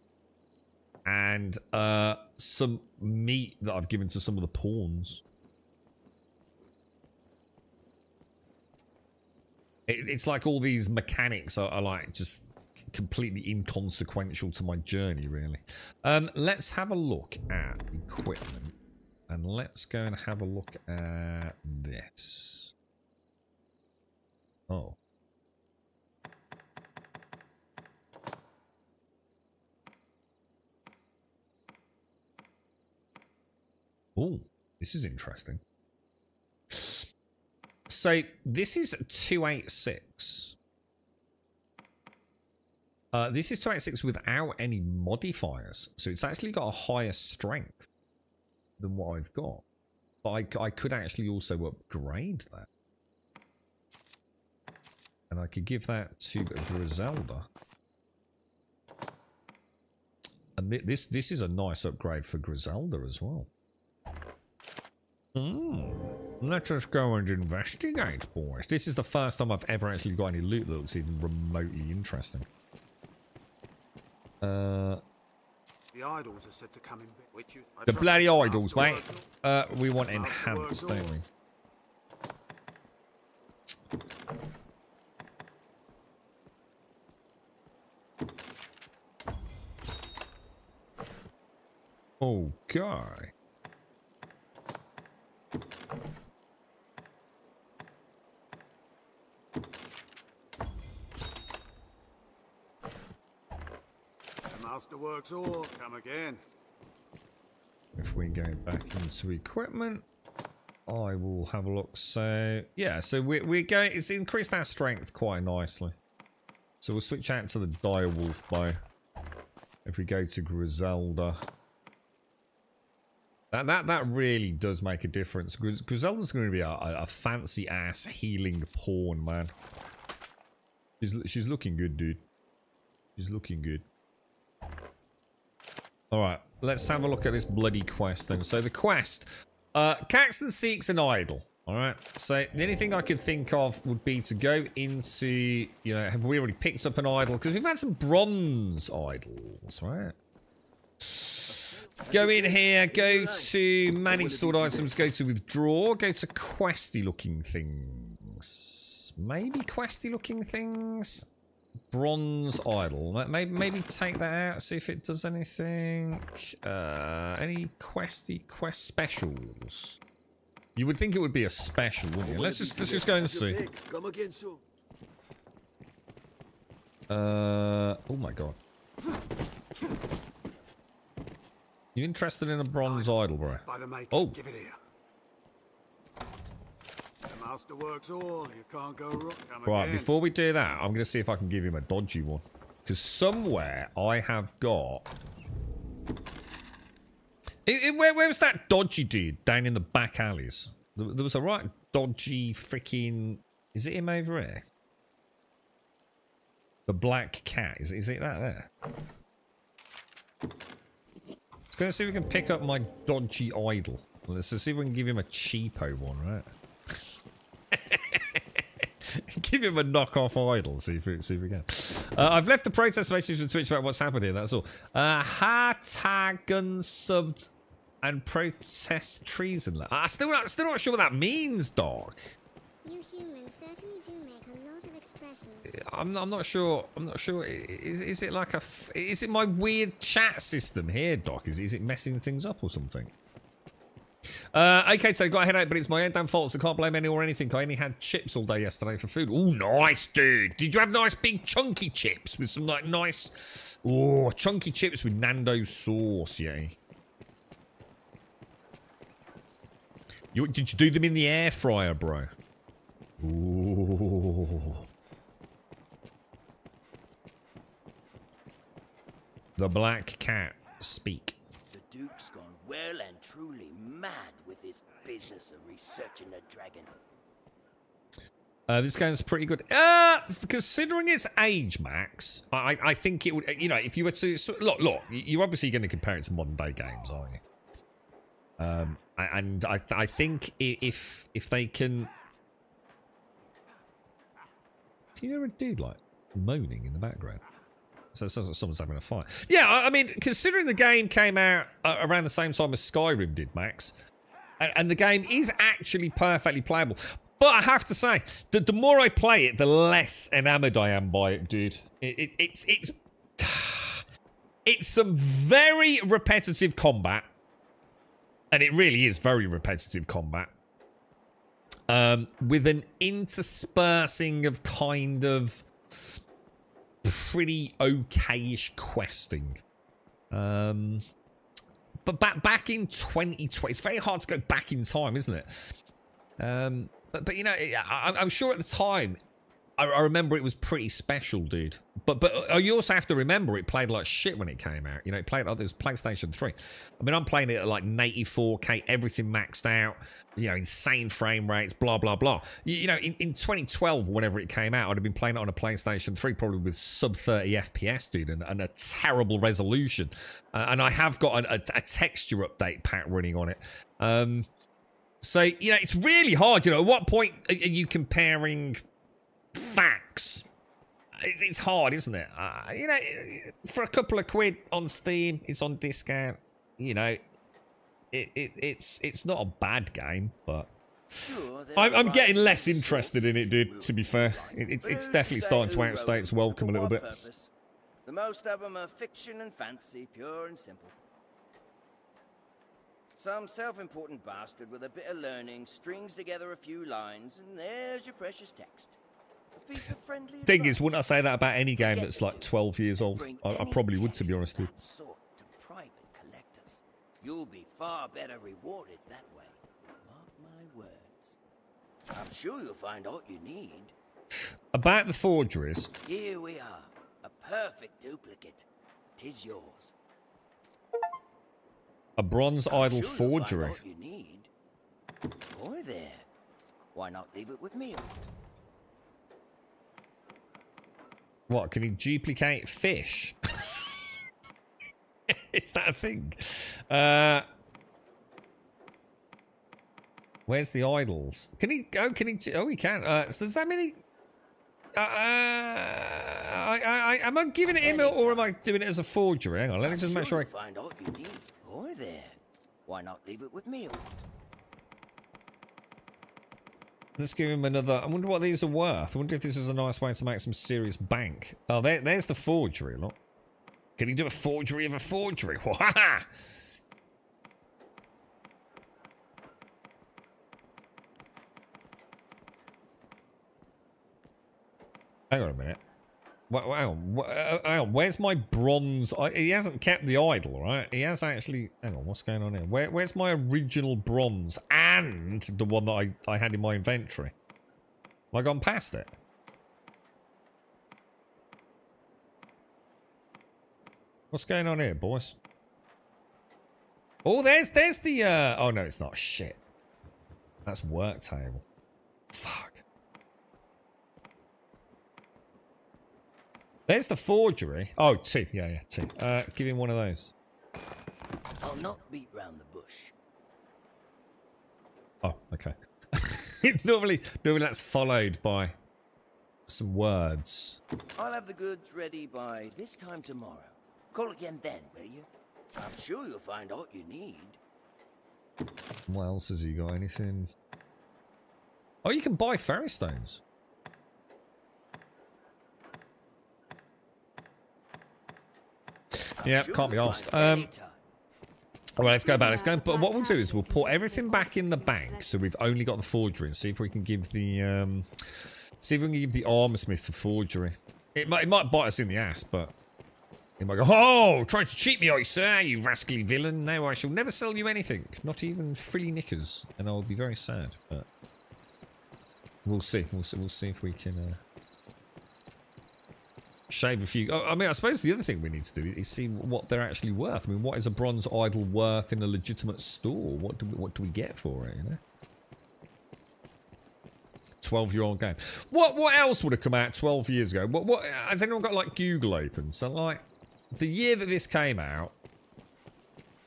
And some meat that I've given to some of the pawns. It's like all these mechanics are like just completely inconsequential to my journey, really. Let's have a look at equipment. And let's go and have a look at this. Oh. Oh, this is interesting. So this is 286. This is 286 without any modifiers. So it's actually got a higher strength than what I've got. But I could actually also upgrade that. And I could give that to Griselda. And this is a nice upgrade for Griselda as well. Let us go and investigate, boys. This is the first time I've ever actually got any loot that looks even remotely interesting. The idols are said to come in which the bloody idols, mate. We want enhanced, don't we? Okay. Masterworks all come again. If we go back into equipment, I will have a look. So yeah, so we're going. It's increased our strength quite nicely. So we'll switch out to the direwolf bow. If we go to Griselda, that really does make a difference. Griselda's going to be a fancy ass healing pawn, man. She's looking good, dude. She's looking good. Alright, let's have a look at this bloody quest then. So the quest, Caxton seeks an idol. Alright, so the only thing I could think of would be to go into, you know, have we already picked up an idol? Because we've had some bronze idols, right? Go in here, go to manage stored items, go to withdraw, go to questy looking things. Maybe questy looking things? Bronze idol. Maybe take that out, see if it does anything. Any quest specials? You would think it would be a special, wouldn't you? Let's just go and see. Oh my god. You interested in a bronze idol, bro? Oh. Give it here. The master works all. You can't go wrong. Right, before we do that, I'm going to see if I can give him a dodgy one. Because somewhere I have got... Where was that dodgy dude down in the back alleys? There was a right dodgy freaking... Is it him over here? The black cat. Is it that there? Let's go and see if we can pick up my dodgy idol. Let's see if we can give him a cheapo one, right? Give him a knockoff idol. See if we can. I've left the protest message on Twitch about what's happened here. That's all. Hartagun subbed and protest treason. I'm still not sure what that means, dog. You humans certainly do make a lot of expressions. I'm not sure. I'm not sure. Is it like is it my weird chat system here, Doc? Is it messing things up or something? Okay, so I got a headache, but it's my own damn fault, so can't blame anyone or anything. I only had chips all day yesterday for food. Oh, nice, dude. Did you have nice big chunky chips with some like nice, chunky chips with Nando's sauce? Yeah. Did you do them in the air fryer, bro? Ooh. The black cat speak. The Duke's gone well and truly mad with his business of researching the dragon. This game's pretty good. Considering its age, Max, I think it would. You know, if you were to look, you're obviously going to compare it to modern day games, aren't you? And I think if they can you hear a dude like moaning in the background? So it sounds like someone's having a fight. Yeah, I mean, considering the game came out around the same time as Skyrim did, Max, and the game is actually perfectly playable. But I have to say, the more I play it, the less enamored I am by it, dude. It's some very repetitive combat. And it really is very repetitive combat. With an interspersing of kind of pretty okayish questing. But back in 2020, it's very hard to go back in time, isn't it? But you know, I'm sure at the time, I remember it was pretty special, dude. But you also have to remember it played like shit when it came out. You know, it was PlayStation 3. I mean, I'm playing it at like 84K, everything maxed out, you know, insane frame rates, blah, blah, blah. You know, in 2012, whenever it came out, I'd have been playing it on a PlayStation 3, probably with sub 30 FPS, dude, and a terrible resolution. And I have got a texture update pack running on it. So, you know, it's really hard. You know, at what point are you comparing facts? It's hard, isn't it? You know, for a couple of quid on Steam, it's on discount. You know, it's not a bad game, but I'm getting less interested in it, dude. To be fair, it's definitely starting to outstay its welcome a little bit. The most of them are fiction and fancy, pure and simple. Some self-important bastard with a bit of learning strings together a few lines, and there's your precious text. Thing is, wouldn't I say that about any game that's like 12 years old? I probably would, to be honest with you. Private collectors. You'll be far better rewarded that way. Mark my words. I'm sure you'll find all you need. About the forgeries. Here we are. A perfect duplicate. 'Tis yours. A bronze idol forgery. You need. Boy there. Why not leave it with me? What, can he duplicate fish? Is that a thing? Where's the idols? Can he go? Can he? Oh, he can. So does that mean he? Am I giving it him or am I doing it as a forgery? Hang on, let me just make sure I. there. Why not leave it with me? Let's give him another. I wonder what these are worth. I wonder if this is a nice way to make some serious bank. Oh, there's the forgery, look. Can he do a forgery of a forgery? Hang on a minute. Hang on. Where's my bronze? He hasn't kept the idol, right? He has actually. Hang on. What's going on here? Where's my original bronze and the one that I had in my inventory? Have I gone past it? What's going on here, boys? Oh, there's the. Oh no, it's not. Shit. That's work table. Fuck. There's the forgery. Oh, 2. Yeah, 2. Give him one of those. I'll not beat round the bush. Oh, okay. normally that's followed by some words. I'll have the goods ready by this time tomorrow. Call again then, will you? I'm sure you'll find all you need. What else has he got? Anything? Oh, you can buy fairy stones. Yeah, can't be asked. Alright, let's go back. But what we'll do is we'll put everything back in the bank, so we've only got the forgery, and see if we can give the armor smith the forgery. It might bite us in the ass, but he might go, "Oh, trying to cheat me, I sir, you rascally villain! No, I shall never sell you anything, not even frilly knickers," and I'll be very sad. But we'll see. We'll see if we can. Shave a few. Oh, I mean, I suppose the other thing we need to do is see what they're actually worth. I mean, what is a bronze idol worth in a legitimate store? What do we get for it? You know, 12-year-old game. What else would have come out 12 years ago? What has anyone got like Google open? So like, the year that this came out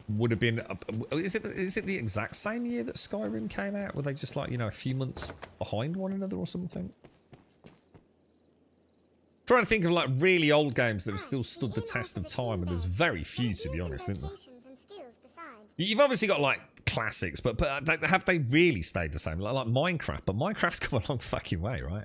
would have been. Is it the exact same year that Skyrim came out? Were they just like, you know, a few months behind one another or something? Trying to think of like really old games that have still stood the test of time, and there's very few, to be honest, isn't there? You've obviously got like classics, but have they really stayed the same? Like Minecraft, but Minecraft's come a long fucking way, right?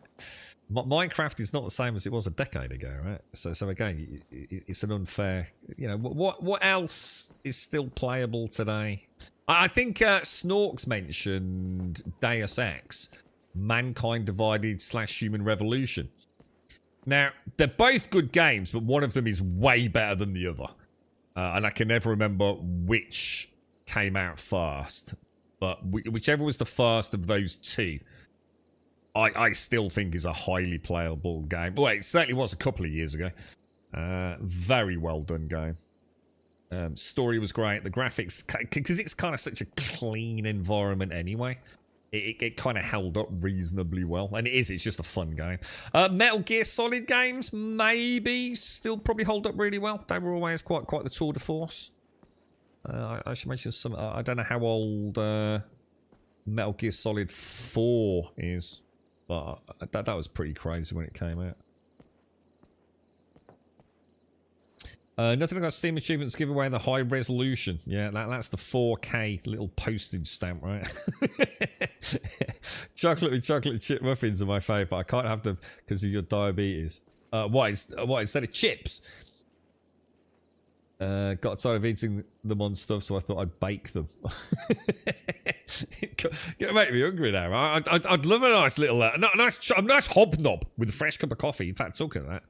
Minecraft is not the same as it was a decade ago, right? So again, it's an unfair. You know, what else is still playable today? I think Snorks mentioned Deus Ex, Mankind Divided / Human Revolution. Now, they're both good games, but one of them is way better than the other. And I can never remember which came out first. But whichever was the first of those two, I still think is a highly playable game. Well, it certainly was a couple of years ago. Very well done game. Story was great. The graphics, because it's kind of such a clean environment anyway. It kind of held up reasonably well. And it's just a fun game. Metal Gear Solid games, maybe, still probably hold up really well. They were always quite the tour de force. I should mention some, I don't know how old Metal Gear Solid 4 is. But that was pretty crazy when it came out. Nothing got Steam achievements give away the high resolution. Yeah, that's the 4K little postage stamp, right? Chocolate with chocolate chip muffins are my favourite. I can't have them because of your diabetes. What instead of chips? Got tired of eating them on stuff, so I thought I'd bake them. You're making me hungry now. I'd love a nice little, a nice hobnob with a fresh cup of coffee. In fact, talking of that.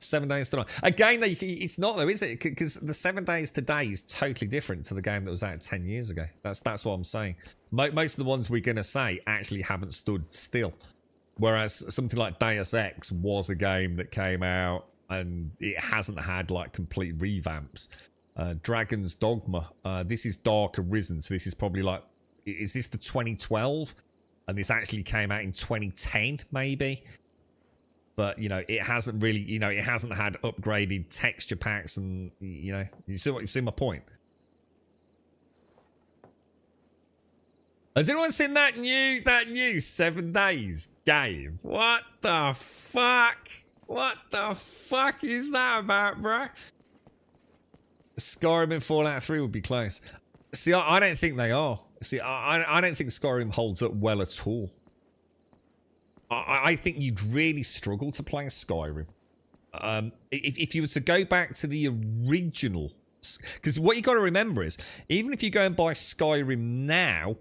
7 days to die. Again, though, it's not though, is it? Because the 7 days to die is totally different to the game that was out 10 years ago. That's what I'm saying. Most of the ones we're going to say actually haven't stood still. Whereas something like Deus Ex was a game that came out and it hasn't had like complete revamps. Dragon's Dogma. This is Dark Arisen. So this is probably like, is this the 2012? And this actually came out in 2010, maybe. But, you know, it hasn't really, you know, it hasn't had upgraded texture packs and, you know, you see my point. Has anyone seen that new 7 days game? What the fuck? What the fuck is that about, bro? Skyrim and Fallout 3 would be close. See, I don't think they are. See, I don't think Skyrim holds up well at all. I think you'd really struggle to play Skyrim. If you were to go back to the original... Because what you got to remember is, even if you go and buy Skyrim now,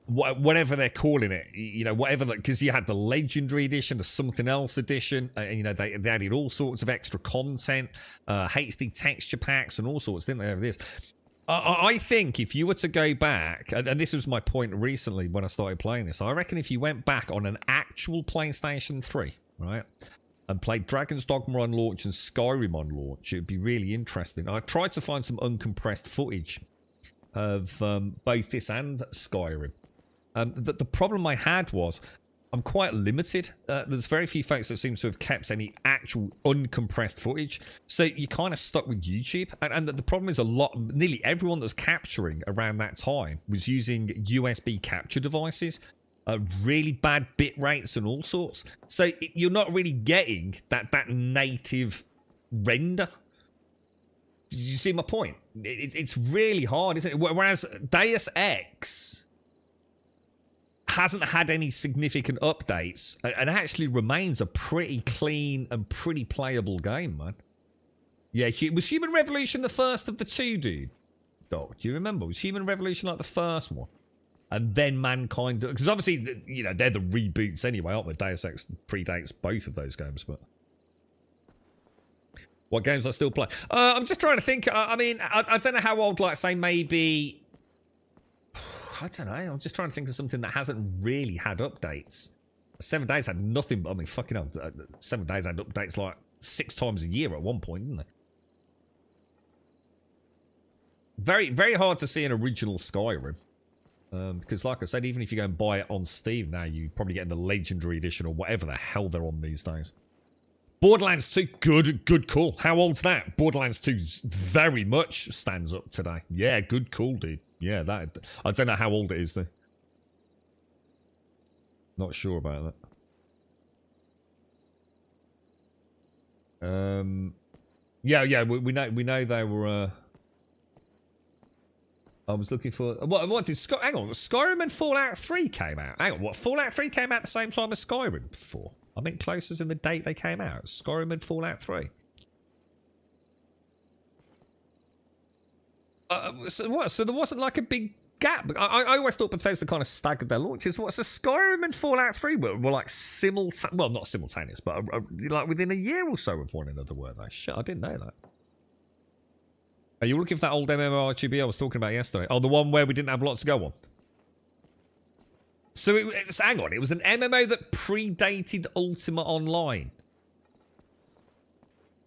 whatever they're calling it, you know, whatever, because you had the Legendary Edition, the something else edition, and you know, they added all sorts of extra content, HD texture packs and all sorts, didn't they, over this? I think if you were to go back, and this was my point recently when I started playing this, I reckon if you went back on an actual PlayStation 3, right, and played Dragon's Dogma on launch and Skyrim on launch, it would be really interesting. I tried to find some uncompressed footage of both this and Skyrim. The problem I had was I'm quite limited. There's very few folks that seem to have kept any actual uncompressed footage. So you're kind of stuck with YouTube. And the problem is nearly everyone that was capturing around that time was using USB capture devices. Really bad bit rates and all sorts. So you're not really getting that native render. Did you see my point? It's really hard, isn't it? Whereas Deus Ex hasn't had any significant updates and actually remains a pretty clean and pretty playable game, man. Yeah, was Human Revolution the first of the two, dude? Oh, do you remember? Was Human Revolution like the first one? And then Mankind, because obviously, you know, they're the reboots anyway, aren't they? Deus Ex predates both of those games, but what games I still play? I'm just trying to think. I mean, I don't know how old, like, say, maybe, I don't know. I'm just trying to think of something that hasn't really had updates. 7 Days had nothing, I mean, fucking hell, 7 Days had updates like 6 times a year at one point, didn't they? Very, very hard to see an original Skyrim. Because like I said, even if you go and buy it on Steam now, you probably get the Legendary Edition or whatever the hell they're on these days. Borderlands 2, good call. How old's that? Borderlands 2 very much stands up today. Yeah, good call, dude. Yeah, that, I don't know how old it is though. Not sure about that. Yeah, we know they were. I was looking for what did hang on, Skyrim and Fallout 3 came out. Hang on, what, Fallout 3 came out at the same time as Skyrim before? I mean, close as in the date they came out. Skyrim and Fallout 3. So what? So there wasn't like a big gap. I always thought Bethesda kind of staggered their launches. What? So Skyrim and Fallout 3 were like simultaneous. Well, not simultaneous, but like within a year or so of one another, were they? Shit, I didn't know that. Are you looking for that old MMORPG I was talking about yesterday? Oh, the one where we didn't have lots to go on. So hang on, it was an MMO that predated Ultima Online.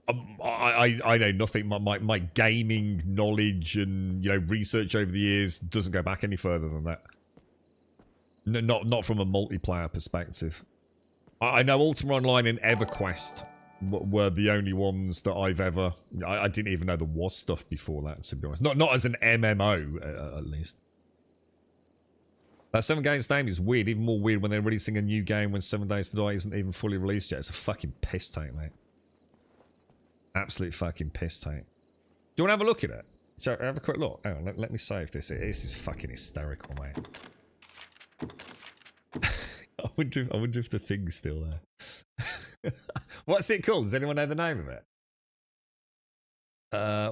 I know nothing. My gaming knowledge and, you know, research over the years doesn't go back any further than that. No, not from a multiplayer perspective. I know Ultima Online and EverQuest were the only ones that I've ever... I didn't even know there was stuff before that, to be honest. Not as an MMO, at least. That 7 Days name is weird. Even more weird when they're releasing a new game when 7 Days to Die isn't even fully released yet. It's a fucking piss take, mate. Absolute fucking piss take. Do you want to have a look at it? Shall I have a quick look? Hang on, let me save this. This is fucking hysterical, mate. I wonder if the thing's still there. What's it called? Does anyone know the name of it?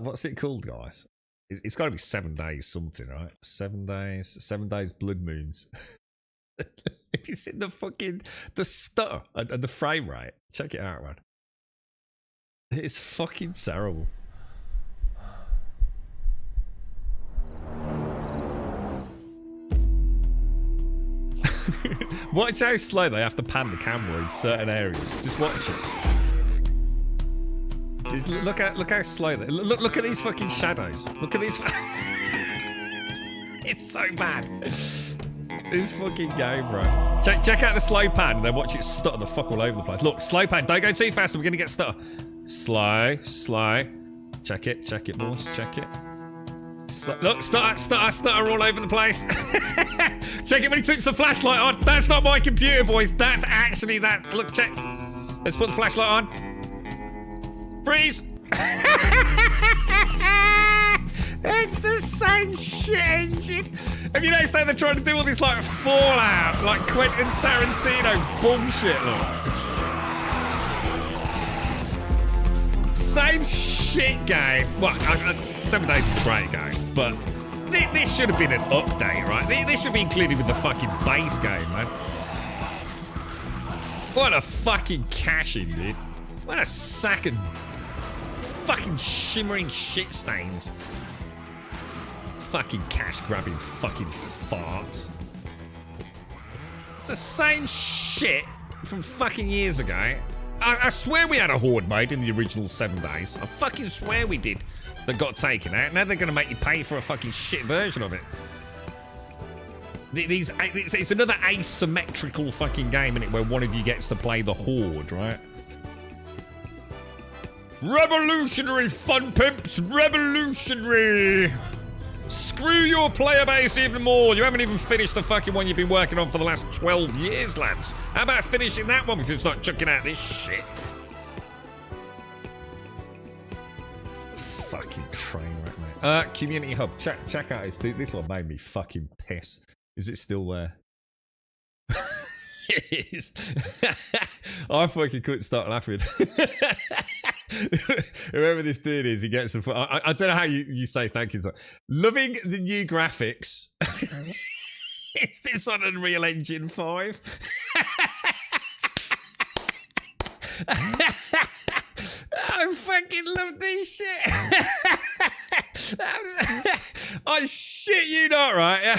What's it called, guys? It's got to be 7 Days something, right? 7 Days Blood Moons. If you see the stutter and the frame rate, check it out, man. It's fucking terrible. Watch how slow they have to pan the camera in certain areas. Just watch it. Just look how slow they look at these fucking shadows. Look at these. It's so bad. This fucking game, bro. Check out the slow pan and then watch it stutter the fuck all over the place. Look, slow pan. Don't go too fast. We're gonna get stutter. Slow. Check it, boys. Check it. Look, stutter all over the place. Check it when he touches the flashlight on. That's not my computer, boys. That's actually that. Look, check. Let's put the flashlight on. Freeze. same shit engine. Have you noticed that they're trying to do all this like Fallout, like Quentin Tarantino bullshit? Look. Same shit game. Well, 7 Days is a great game, but this should have been an update, right? This should be included with the fucking base game, man. What a fucking cash-in, dude. What a sack of fucking shimmering shit stains. Fucking cash-grabbing fucking farts. It's the same shit from fucking years ago. I swear we had a horde mode in the original 7 Days. I fucking swear we did. That got taken out. Now they're going to make you pay for a fucking shit version of it. It's another asymmetrical fucking game, isn't it, where one of you gets to play the horde, right? Revolutionary, fun pimps! Revolutionary! Screw your player base even more. You haven't even finished the fucking one you've been working on for the last 12 years, lads. How about finishing that one if you start chucking out this shit? Fucking train wreck, mate. Community Hub. Check out this. This one made me fucking piss. Is it still there? It is. I fucking couldn't stop laughing. Whoever this dude is, he gets the. I don't know how you say thank you. So, loving the new graphics. Is this on Unreal Engine 5? I fucking love this shit. I shit you not, right?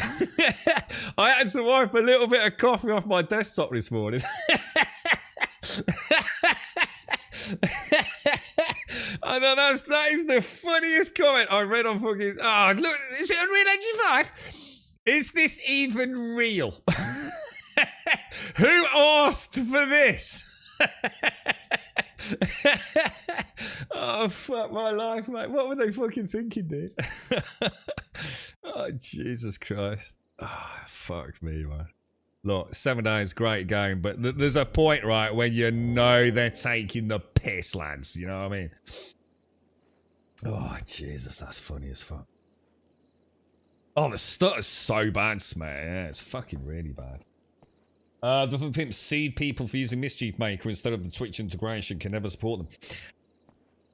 I had to wipe a little bit of coffee off my desktop this morning. I know that is the funniest comment I read on fucking. Oh, look, is it Unreal Engine 5? Is this even real? Who asked for this? Oh, fuck my life, mate. What were they fucking thinking, dude? Oh, Jesus Christ. Oh, fuck me, man. Look, 7 Days, great game, but there's a point, right, when you know they're taking the piss, lads. You know what I mean? Oh, Jesus, that's funny as fuck. Oh, the stutter's so bad, Smack. Yeah, it's fucking really bad. The pimps sued people for using Mischief Maker instead of the Twitch integration, can never support them.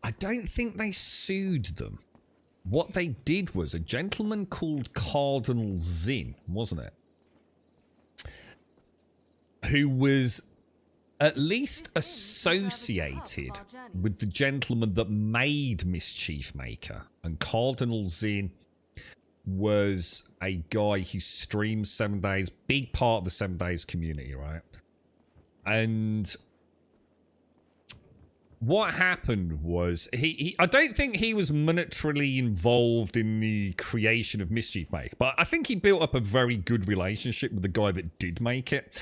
I don't think they sued them. What they did was a gentleman called Cardinal Zin, wasn't it? Who was at least associated with the gentleman that made Mischief Maker. And Cardinal Zin was a guy who streams 7 Days, big part of the 7 Days community, right? And what happened was I don't think he was monetarily involved in the creation of Mischief Maker, but I think he built up a very good relationship with the guy that did make it.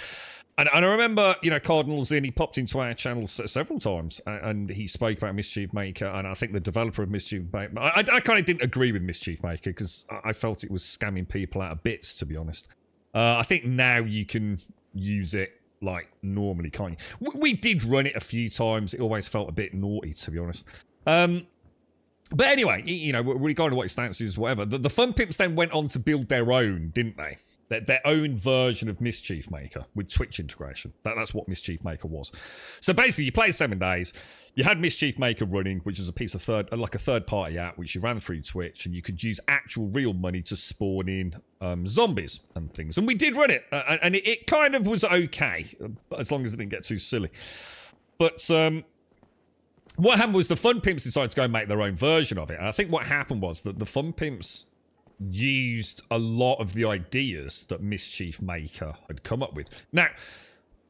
And I remember, you know, Cardinal Zin, he popped into our channel several times and he spoke about Mischief Maker, and I think the developer of Mischief Maker, I kind of didn't agree with Mischief Maker because I felt it was scamming people out of bits, to be honest. I think now you can use it like normally, can't you? We did run it a few times. It always felt a bit naughty, to be honest. But anyway, you know, regarding what his stance is, whatever, the Fun Pimps then went on to build their own, didn't they? Their own version of Mischief Maker with Twitch integration. That's what Mischief Maker was. So basically, you played 7 Days. You had Mischief Maker running, which is a piece of third-party app, which you ran through Twitch, and you could use actual real money to spawn in zombies and things. And we did run it, and it kind of was okay, as long as it didn't get too silly. But what happened was the Fun Pimps decided to go and make their own version of it. And I think what happened was that the Fun Pimps used a lot of the ideas that Mischief Maker had come up with. Now,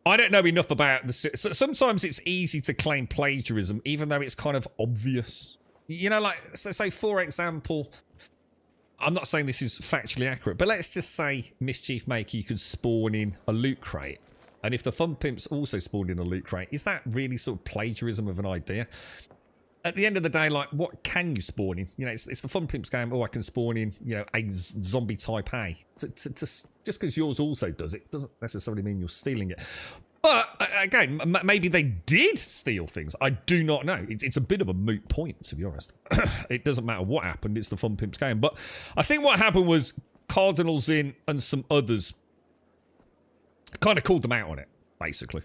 I don't know enough about sometimes it's easy to claim plagiarism, even though it's kind of obvious. You know, like, so say, for example, I'm not saying this is factually accurate, but let's just say Mischief Maker, you could spawn in a loot crate. And if the Fun Pimps also spawned in a loot crate, is that really sort of plagiarism of an idea? At the end of the day, like, what can you spawn in? You know, it's the Fun Pimps game. Oh, I can spawn in, you know, a zombie type A. Just because yours also does it doesn't necessarily mean you're stealing it. But again, maybe they did steal things. I do not know. It's a bit of a moot point, to be honest. It doesn't matter what happened. It's the Fun Pimps game. But I think what happened was Cardinals in and some others kind of called them out on it, basically.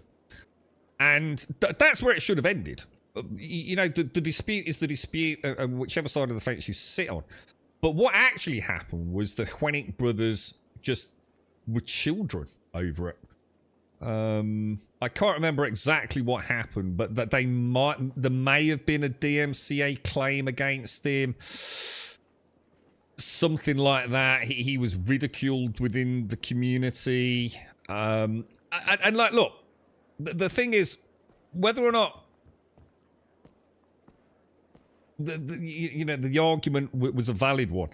And that's where it should have ended. You know, the dispute is the dispute, whichever side of the fence you sit on. But what actually happened was the Hwenick brothers just were children over it. I can't remember exactly what happened, but that there may have been a DMCA claim against him. Something like that. He was ridiculed within the community. And like, look, the thing is, whether or not the argument was a valid one.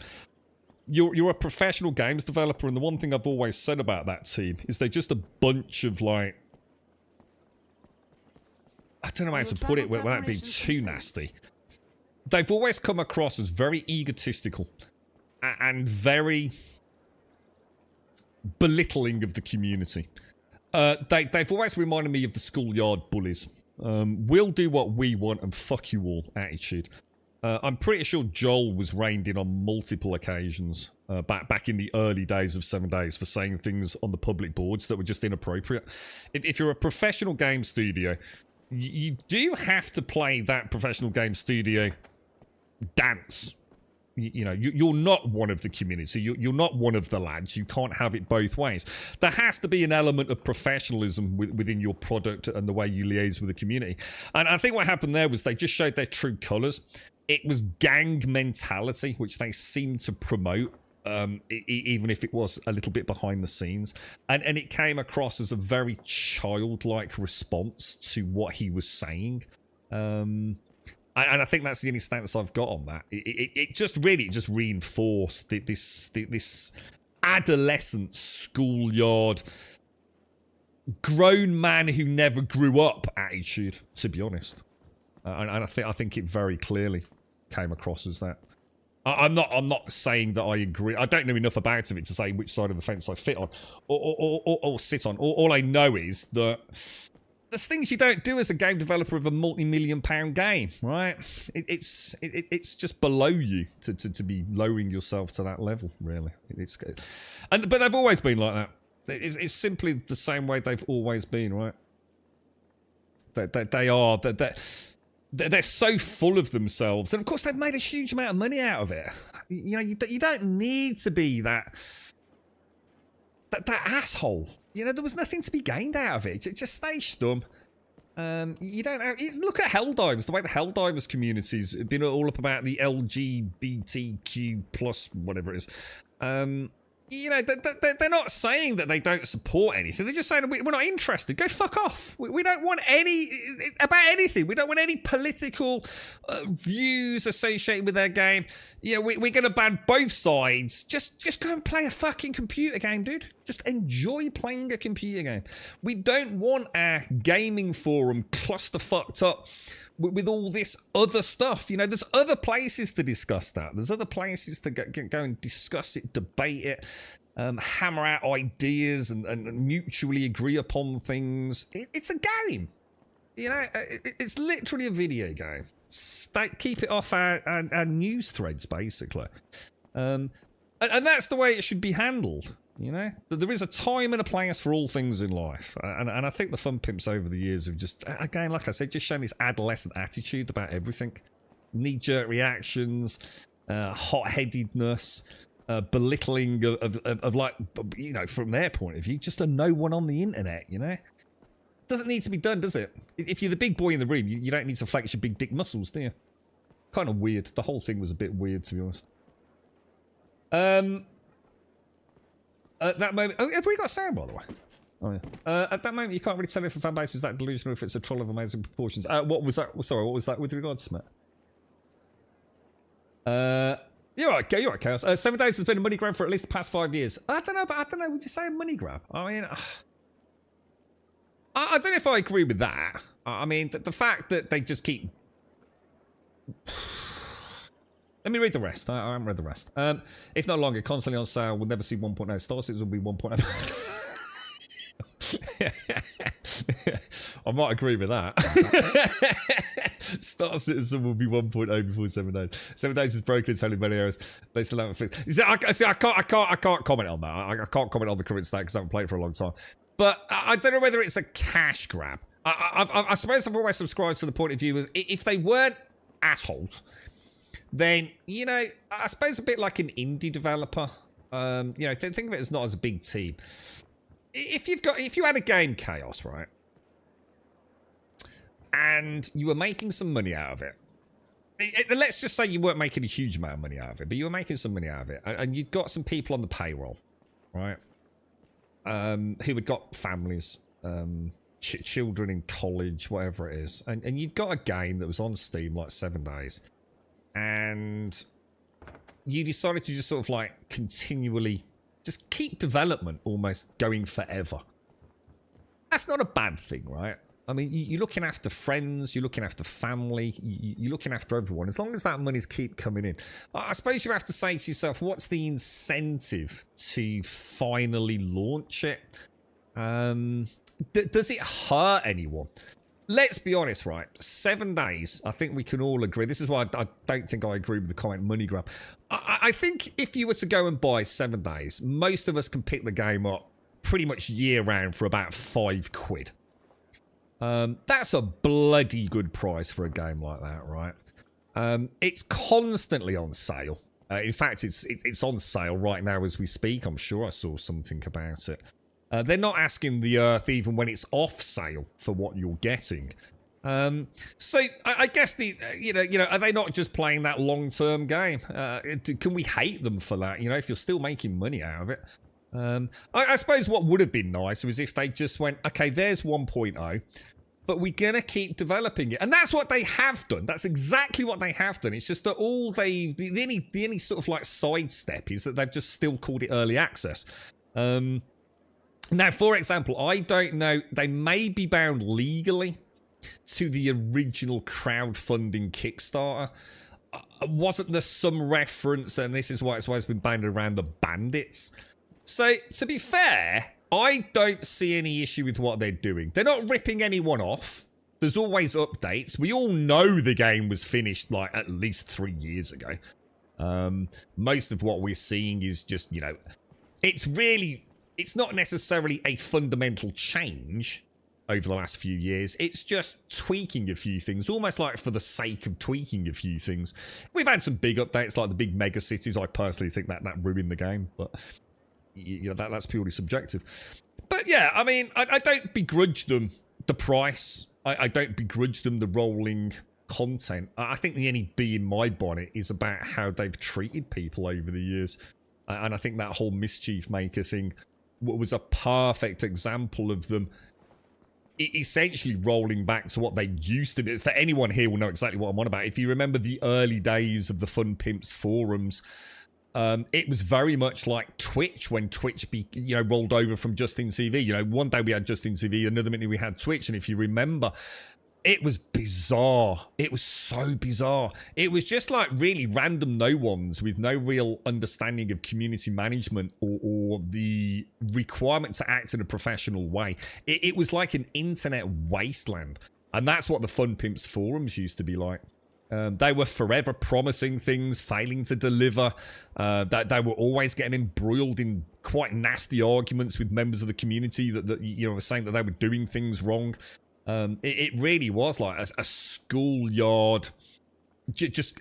You're a professional games developer, and the one thing I've always said about that team is they're just a bunch of, like, I don't know how to put it without being too nasty. They've always come across as very egotistical and very belittling of the community. They've always reminded me of the schoolyard bullies. We'll do what we want and fuck you all attitude. I'm pretty sure Joel was reined in on multiple occasions back in the early days of 7 Days for saying things on the public boards that were just inappropriate. If you're a professional game studio, you do have to play that professional game studio dance. You know, you're not one of the community. You're not one of the lads. You can't have it both ways. There has to be an element of professionalism within your product and the way you liaise with the community. And I think what happened there was they just showed their true colours. It was gang mentality, which they seemed to promote, even if it was a little bit behind the scenes. And it came across as a very childlike response to what he was saying. And I think that's the only stance I've got on that. It just reinforced this adolescent schoolyard grown man who never grew up attitude, to be honest. And I think it very clearly came across as that. I'm not saying that I agree. I don't know enough about it to say which side of the fence I fit on or sit on. All I know is that there's things you don't do as a game developer of a multi-million-pound game, right? It's just below you to be lowering yourself to that level, really. But they've always been like that. It's simply the same way they've always been, right? They're so full of themselves, and of course they've made a huge amount of money out of it. You know, you don't need to be that asshole. You know, there was nothing to be gained out of it. Just stay stum. You don't have, look at Helldivers. The way the Helldivers community's been all up about the LGBTQ plus whatever it is. You know, they're not saying that they don't support anything. They're just saying we're not interested. Go fuck off. We don't want any about anything. We don't want any political views associated with their game. You know, we're going to ban both sides. Just go and play a fucking computer game, dude. Just enjoy playing a computer game. We don't want our gaming forum cluster-fucked up with all this other stuff. You know, there's other places to discuss that. There's other places to go and discuss it, debate it, hammer out ideas and mutually agree upon things. It's a game. You know, it's literally a video game. Keep it off our news threads, basically. And that's the way it should be handled. You know, there is a time and a place for all things in life. And I think the Fun Pimps over the years have just, again, like I said, just shown this adolescent attitude about everything. Knee-jerk reactions, hot-headedness, belittling of like, you know, from their point of view, just a no one on the internet, you know? Doesn't need to be done, does it? If you're the big boy in the room, you don't need to flex your big dick muscles, do you? Kind of weird. The whole thing was a bit weird, to be honest. At that moment, have we got sound, by the way? Oh yeah. At that moment, you can't really tell if a fan base is that delusional, if it's a troll of amazing proportions. What was that? Sorry, what was that with regards to Matt? You're right, Chaos. 7 Days has been a money grab for at least the past 5 years. I don't know. Would you say a money grab? I mean, I don't know if I agree with that. I mean, the fact that they just keep. Let me read the rest. I haven't read the rest. If not longer, constantly on sale. We'll never see 1.0. Star Citizen will be 1.0. I might agree with that. Star Citizen will be 1.0 before 7 days. 7 days is broken. It's only many errors. They still haven't fixed. I can't comment on that. I can't comment on the current state because I haven't played it for a long time. But I don't know whether it's a cash grab. I suppose I've always subscribed to the point of view is if they weren't assholes, then, you know, I suppose a bit like an indie developer. You know, think of it as not as a big team. If you had a game, Chaos, right, and you were making some money out of it, let's just say you weren't making a huge amount of money out of it, but you were making some money out of it, and you'd got some people on the payroll, right, who had got families, children in college, whatever it is, and you'd got a game that was on Steam like 7 days, and you decided to just sort of like continually just keep development almost going forever. That's not a bad thing, right? I mean, you're looking after friends, you're looking after family, you're looking after everyone. As long as that money's keep coming in. I suppose you have to say to yourself, what's the incentive to finally launch it? Does it hurt anyone? Let's be honest, right? 7 days, I think we can all agree. This is why I don't think I agree with the comment money grab. I think if you were to go and buy 7 days, most of us can pick the game up pretty much year round for about £5. That's a bloody good price for a game like that, right? It's constantly on sale. In fact, it's on sale right now as we speak. I'm sure I saw something about it. They're not asking the earth even when it's off sale for what you're getting. So I guess you know, are they not just playing that long-term game? Can we hate them for that? You know, if you're still making money out of it. I suppose what would have been nice was if they just went, okay, there's 1.0, but we're gonna keep developing it, and that's what they have done. That's exactly what they have done. It's just that all the only sort of like sidestep is that they've just still called it early access. Now, for example, I don't know, they may be bound legally to the original crowdfunding Kickstarter. Wasn't there some reference, and this is why it's always been banded around, the bandits? So, to be fair, I don't see any issue with what they're doing. They're not ripping anyone off. There's always updates. We all know the game was finished, like, at least 3 years ago. Most of what we're seeing is just, you know, it's not necessarily a fundamental change over the last few years. It's just tweaking a few things, almost like for the sake of tweaking a few things. We've had some big updates, like the big mega cities. I personally think that ruined the game, but you know, that's purely subjective. But yeah, I mean, I don't begrudge them the price. I don't begrudge them the rolling content. I think the only bee in my bonnet is about how they've treated people over the years. And I think that whole Mischief Maker thing was a perfect example of them essentially rolling back to what they used to be. For anyone here will know exactly what I'm on about. If you remember the early days of the Fun Pimps forums, it was very much like Twitch when Twitch rolled over from Justin TV. You know, one day we had Justin TV, another minute we had Twitch, and if you remember, it was bizarre. It was so bizarre. It was just like really random no-ones with no real understanding of community management or the requirement to act in a professional way. It was like an internet wasteland. And that's what the Fun Pimps forums used to be like. They were forever promising things, failing to deliver. They were always getting embroiled in quite nasty arguments with members of the community that were saying that they were doing things wrong. It really was like a schoolyard, just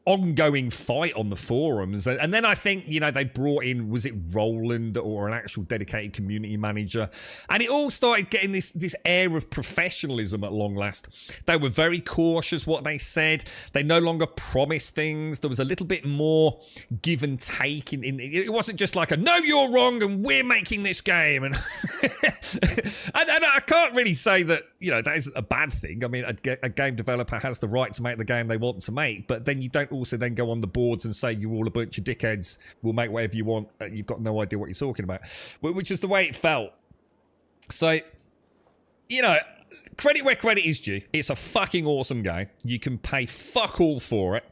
ongoing fight on the forums. And then I think, they brought in, was it Roland or an actual dedicated community manager? And it all started getting this air of professionalism at long last. They were very cautious what they said. They no longer promised things. There was a little bit more give and take. It wasn't just like no, you're wrong and we're making this game. And, and I can't really say that, that isn't a bad thing. I mean, a game developer has the right to make the game they want to make, but then you don't also then go on the boards and say you're all a bunch of dickheads, we'll make whatever you want, you've got no idea what you're talking about, which is the way it felt. So, credit where credit is due. It's a fucking awesome game. You can pay fuck all for it.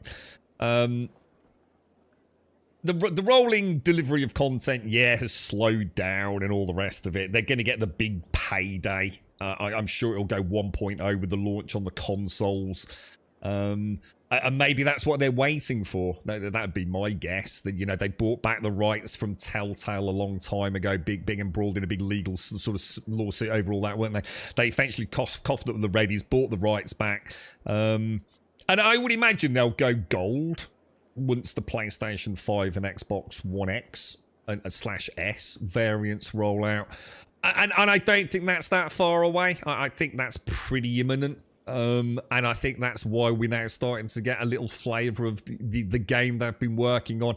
the rolling delivery of content, yeah, has slowed down and all the rest of it. They're going to get the big payday. I'm sure it'll go 1.0 with the launch on the consoles. And maybe that's what they're waiting for. That'd be my guess. That, you know, they bought back the rights from Telltale a long time ago, big embroiled in a big legal sort of lawsuit over all that, weren't they? They eventually coughed up the readies, bought the rights back. And I would imagine they'll go gold once the PlayStation 5 and Xbox One X and /S variants roll out. And I don't think that's that far away. I think that's pretty imminent. And I think that's why we're now starting to get a little flavour of the game they've been working on.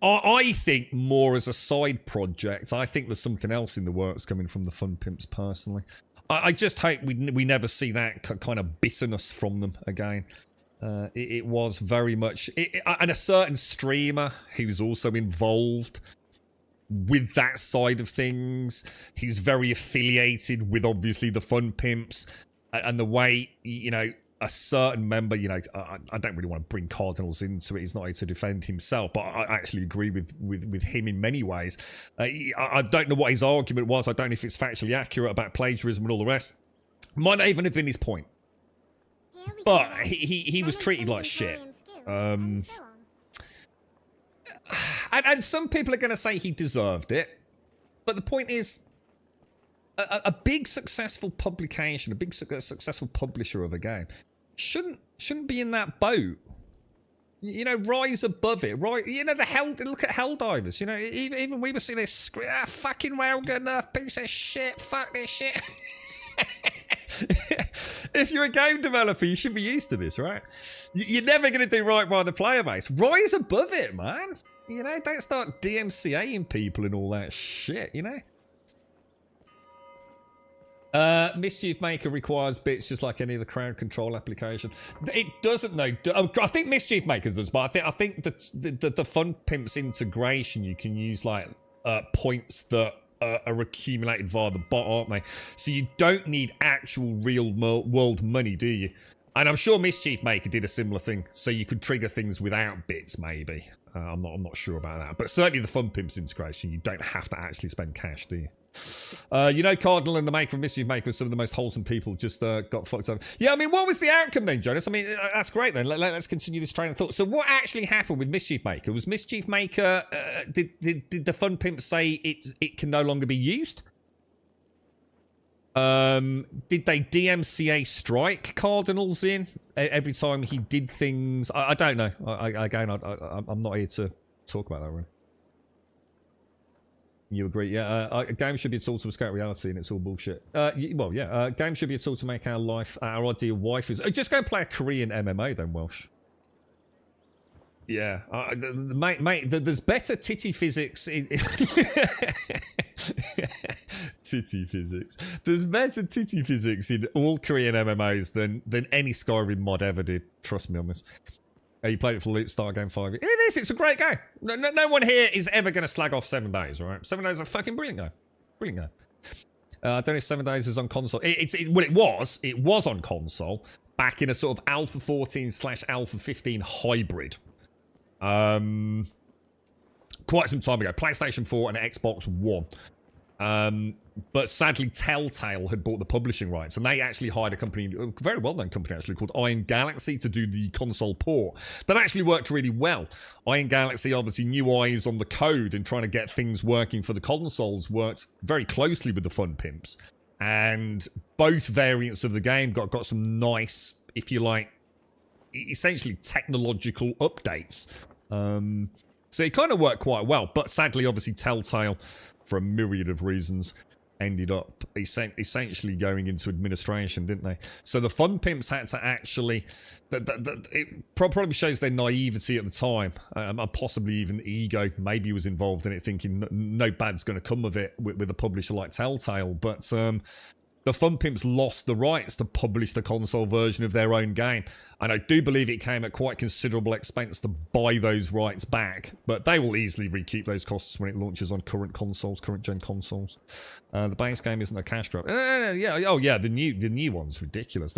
I think more as a side project. I think there's something else in the works coming from the Fun Pimps, personally. I just hope we never see that kind of bitterness from them again. It was very much... and a certain streamer who's also involved with that side of things. He's very affiliated with, obviously, the Fun Pimps. And the way, you know, a certain member, you know, I don't really want to bring Cardinals into it. He's not here to defend himself, but I actually agree with him in many ways. I don't know what his argument was. I don't know if it's factually accurate about plagiarism and all the rest. Might not even have been his point. But he was treated like shit. And some people are going to say he deserved it. But the point is, a big successful publication, a big successful publisher of a game shouldn't be in that boat. You know, rise above it. Right? You know, look at Helldivers. You know, even we were seeing this fucking well good enough piece of shit. Fuck this shit. If you're a game developer, you should be used to this, right? You're never going to do right by the player base. Rise above it, man. You know, don't start DMCAing people and all that shit, you know? Mischief Maker requires bits just like any of the crowd control application. It doesn't, though. I think Mischief Maker does, but I think the Fun Pimps integration, you can use like points that are accumulated via the bot, aren't they? So you don't need actual real world money, do you? And I'm sure Mischief Maker did a similar thing, so you could trigger things without bits, maybe. I'm not sure about that, but certainly the Fun Pimps integration, you don't have to actually spend cash, do you? You know, Cardinal and the maker of Mischief Maker, some of the most wholesome people, just got fucked up. Yeah, I mean, what was the outcome then, Jonas? I mean, that's great then. Let's continue this train of thought. So what actually happened with Mischief Maker? Was Mischief Maker, did the Fun Pimps say it can no longer be used? Did they DMCA strike Cardinals in every time he did things? I don't know. I'm not here to talk about that, really. You agree? Yeah. A game should be a tool to escape reality, and it's all bullshit. Well, yeah. A game should be a tool to make our life, our ideal wife is. Just go and play a Korean MMA then, Welsh. Yeah, mate. There's better titty physics in titty physics. There's better titty physics in all Korean MMOs than any Skyrim mod ever did. Trust me on this. You played it for Star Game 5. It is. It's a great game. No one here is ever going to slag off 7 Days, right? 7 Days is a fucking brilliant game. Brilliant game. I don't know if 7 Days is on console. Well, it was on console back in a sort of Alpha 14 / Alpha 15 hybrid. Quite some time ago. PlayStation 4 and Xbox One. But sadly, Telltale had bought the publishing rights, and they actually hired a company, a very well-known company actually, called Iron Galaxy to do the console port. That actually worked really well. Iron Galaxy, obviously, new eyes on the code and trying to get things working for the consoles, worked very closely with the Fun Pimps. And both variants of the game got some nice, if you like, essentially technological updates. So it kind of worked quite well, but sadly, obviously, Telltale, for a myriad of reasons, ended up essentially going into administration, didn't they? So the Fun Pimps had to actually... it probably shows their naivety at the time, and possibly even ego. Maybe was involved in it, thinking no bad's going to come of it with a publisher like Telltale, but... the Fun Pimps lost the rights to publish the console version of their own game. And I do believe it came at quite considerable expense to buy those rights back. But they will easily recoup those costs when it launches on current gen consoles. The base game isn't a cash drop. Yeah, oh yeah, the new one's ridiculous.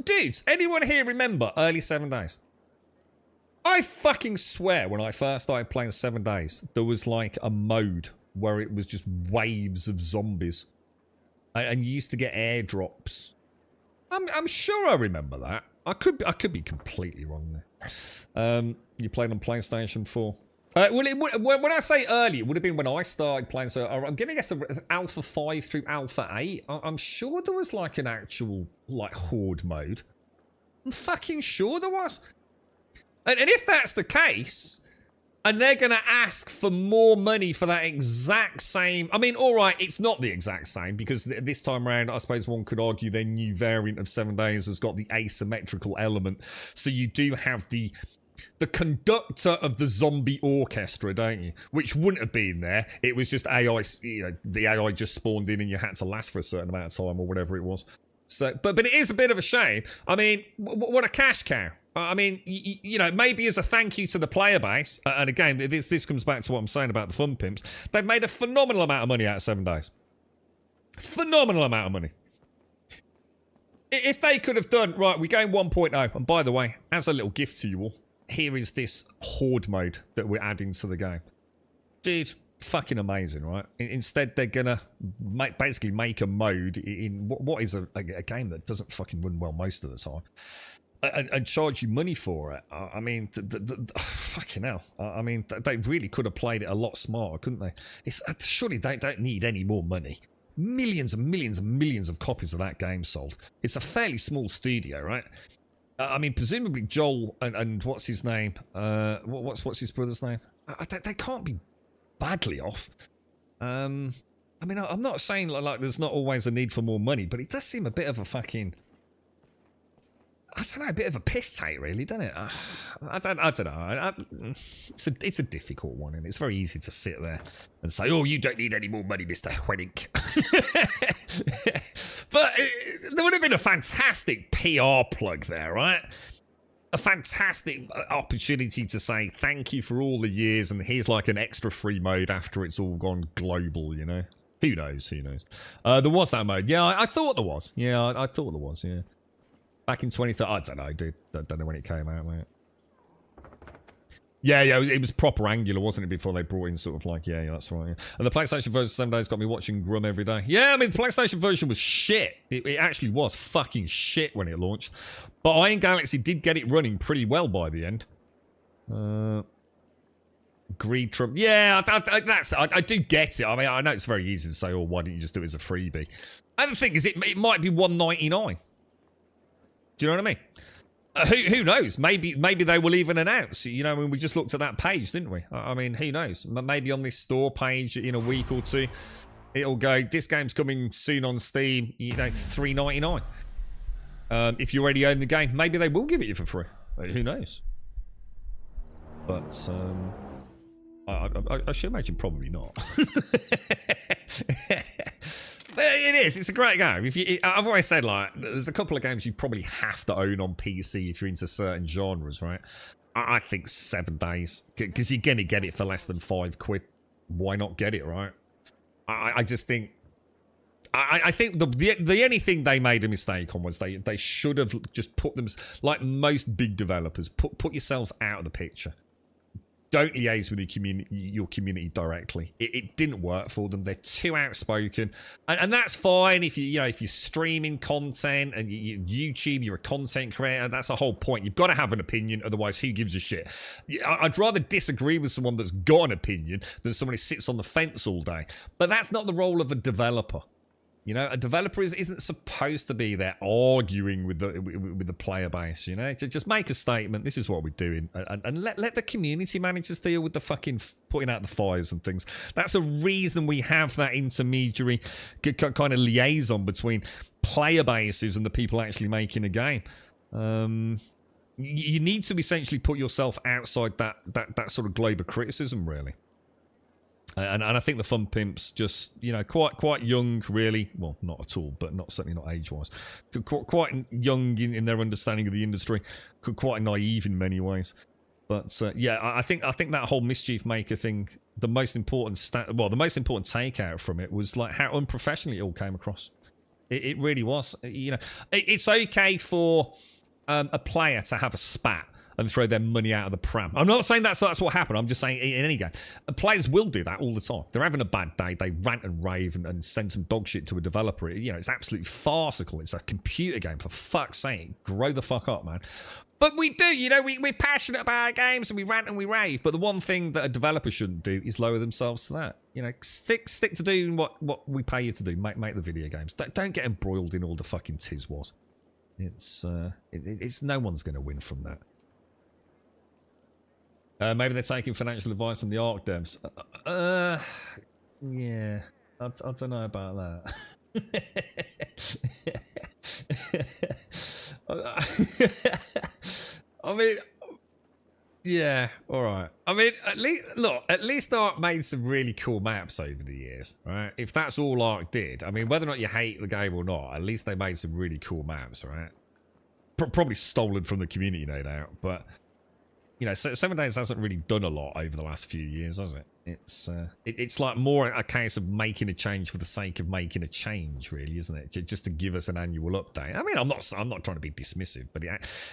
Dudes, anyone here remember early 7 Days? I fucking swear when I first started playing 7 Days, there was like a mode where it was just waves of zombies. And you used to get airdrops. I'm sure I remember that. I could be completely wrong there. You played on PlayStation 4. When I say early, it would have been when I started playing. So I'm gonna guess Alpha 5 through Alpha 8. I'm sure there was like an actual like horde mode. I'm fucking sure there was. And if that's the case, and they're going to ask for more money for that exact same... I mean, all right, it's not the exact same, because this time around, I suppose one could argue their new variant of 7 Days has got the asymmetrical element. So you do have the conductor of the zombie orchestra, don't you? Which wouldn't have been there. It was just AI, you know, the AI just spawned in and you had to last for a certain amount of time or whatever it was. So, but it is a bit of a shame. I mean, what a cash cow. I mean, you know, maybe as a thank you to the player base, and again, this comes back to what I'm saying about the fun pimps, they've made a phenomenal amount of money out of 7 Days. Phenomenal amount of money. If they could have done, right, we're going 1.0, and by the way, as a little gift to you all, here is this horde mode that we're adding to the game. Dude, fucking amazing, right? Instead, they're gonna basically make a mode in what is a game that doesn't fucking run well most of the time. And charge you money for it. I mean, fucking hell. I mean, they really could have played it a lot smarter, couldn't they? Surely they don't need any more money. Millions and millions and millions of copies of that game sold. It's a fairly small studio, right? I mean, presumably Joel and what's his name? What's his brother's name? They can't be badly off. I mean, I'm not saying like there's not always a need for more money, but it does seem a bit of a fucking... I don't know, a bit of a piss take, really, doesn't it? I don't know. It's a difficult one, and it's very easy to sit there and say, "Oh, you don't need any more money, Mr. Wennick." But there would have been a fantastic PR plug there, right? A fantastic opportunity to say thank you for all the years, and here's like an extra free mode after it's all gone global, you know? Who knows? Who knows? There was that mode. Yeah, I thought there was. Yeah, I thought there was, yeah. Back in 2013, I don't know, dude. I don't know when it came out, mate. Yeah, it was proper angular, wasn't it, before they brought in sort of like, yeah, that's right. Yeah. And the PlayStation version of 7 Days got me watching Grum every day. Yeah, I mean, the PlayStation version was shit. It actually was fucking shit when it launched. But Iron Galaxy did get it running pretty well by the end. Greed Trump. Yeah, I do get it. I mean, I know it's very easy to say, oh, why didn't you just do it as a freebie? And the thing is, it might be $1.99. Do you know what I mean? Who knows? Maybe they will even announce. You know, when we just looked at that page, didn't we? I mean, who knows? Maybe on this store page in a week or two, it'll go, this game's coming soon on Steam, you know, $3.99. If you already own the game, maybe they will give it you for free. Who knows? But I should imagine probably not. But it is. It's a great game. I've always said, like, there's a couple of games you probably have to own on PC if you're into certain genres, right? I think 7 Days, because you're going to get it for less than £5. Why not get it, right? I just think... I think the only thing they made a mistake on was they should have just put them... Like most big developers, put yourselves out of the picture. Don't liaise with your community directly. It didn't work for them. They're too outspoken, and that's fine if you're streaming content and YouTube, you're a content creator. That's the whole point. You've got to have an opinion, otherwise, who gives a shit? I'd rather disagree with someone that's got an opinion than someone who sits on the fence all day. But that's not the role of a developer. You know, a developer isn't supposed to be there arguing with the player base, you know? Just make a statement, this is what we're doing, and let the community managers deal with the fucking putting out the fires and things. That's a reason we have that intermediary kind of liaison between player bases and the people actually making a game. You need to essentially put yourself outside that sort of global criticism, really. And I think the Fun Pimps just, you know, quite young, really. Well, not at all, but certainly not age-wise. Quite young in their understanding of the industry. Quite naive in many ways. But yeah, I think that whole Mischief Maker thing, the most important takeout from it was like how unprofessionally it all came across. It really was. You know, it's okay for a player to have a spat and throw their money out of the pram. I'm not saying that's what happened. I'm just saying in any game. Players will do that all the time. They're having a bad day. They rant and rave and send some dog shit to a developer. You know, it's absolutely farcical. It's a computer game, for fuck's sake. Grow the fuck up, man. But we do, you know, we're passionate about our games and we rant and we rave. But the one thing that a developer shouldn't do is lower themselves to that. You know, stick to doing what we pay you to do. Make the video games. Don't get embroiled in all the fucking tizwas. It's no one's going to win from that. Maybe they're taking financial advice from the Ark devs. Yeah, I don't know about that. I mean, yeah, all right. I mean, at least Ark made some really cool maps over the years, right? If that's all Ark did, I mean, whether or not you hate the game or not, at least they made some really cool maps, right? Probably stolen from the community, no doubt, but you know, 7 Days hasn't really done a lot over the last few years, has it? It's like more a case of making a change for the sake of making a change, really, isn't it? Just to give us an annual update. I mean, I'm not trying to be dismissive, but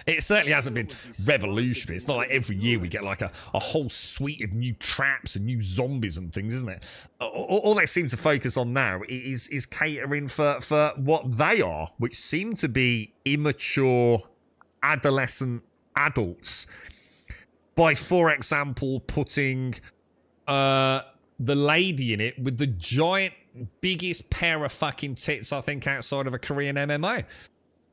it certainly hasn't been revolutionary. It's not like every year we get like a whole suite of new traps and new zombies and things, isn't it? All they seem to focus on now is catering for what they are, which seem to be immature adolescent adults. By, for example, putting the lady in it with the giant, biggest pair of fucking tits, I think, outside of a Korean MMO.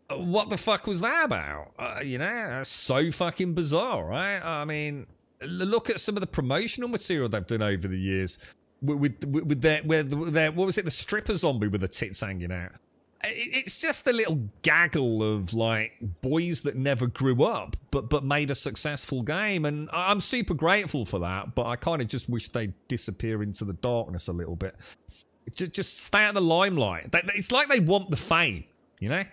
What the fuck was that about? You know, that's so fucking bizarre, right? I mean, look at some of the promotional material they've done over the years with their what was it, the stripper zombie with the tits hanging out. It's just a little gaggle of like boys that never grew up but made a successful game, and I'm super grateful for that, but I kind of just wish they'd disappear into the darkness a little bit. Just stay out of the limelight. It's like they want the fame, you know?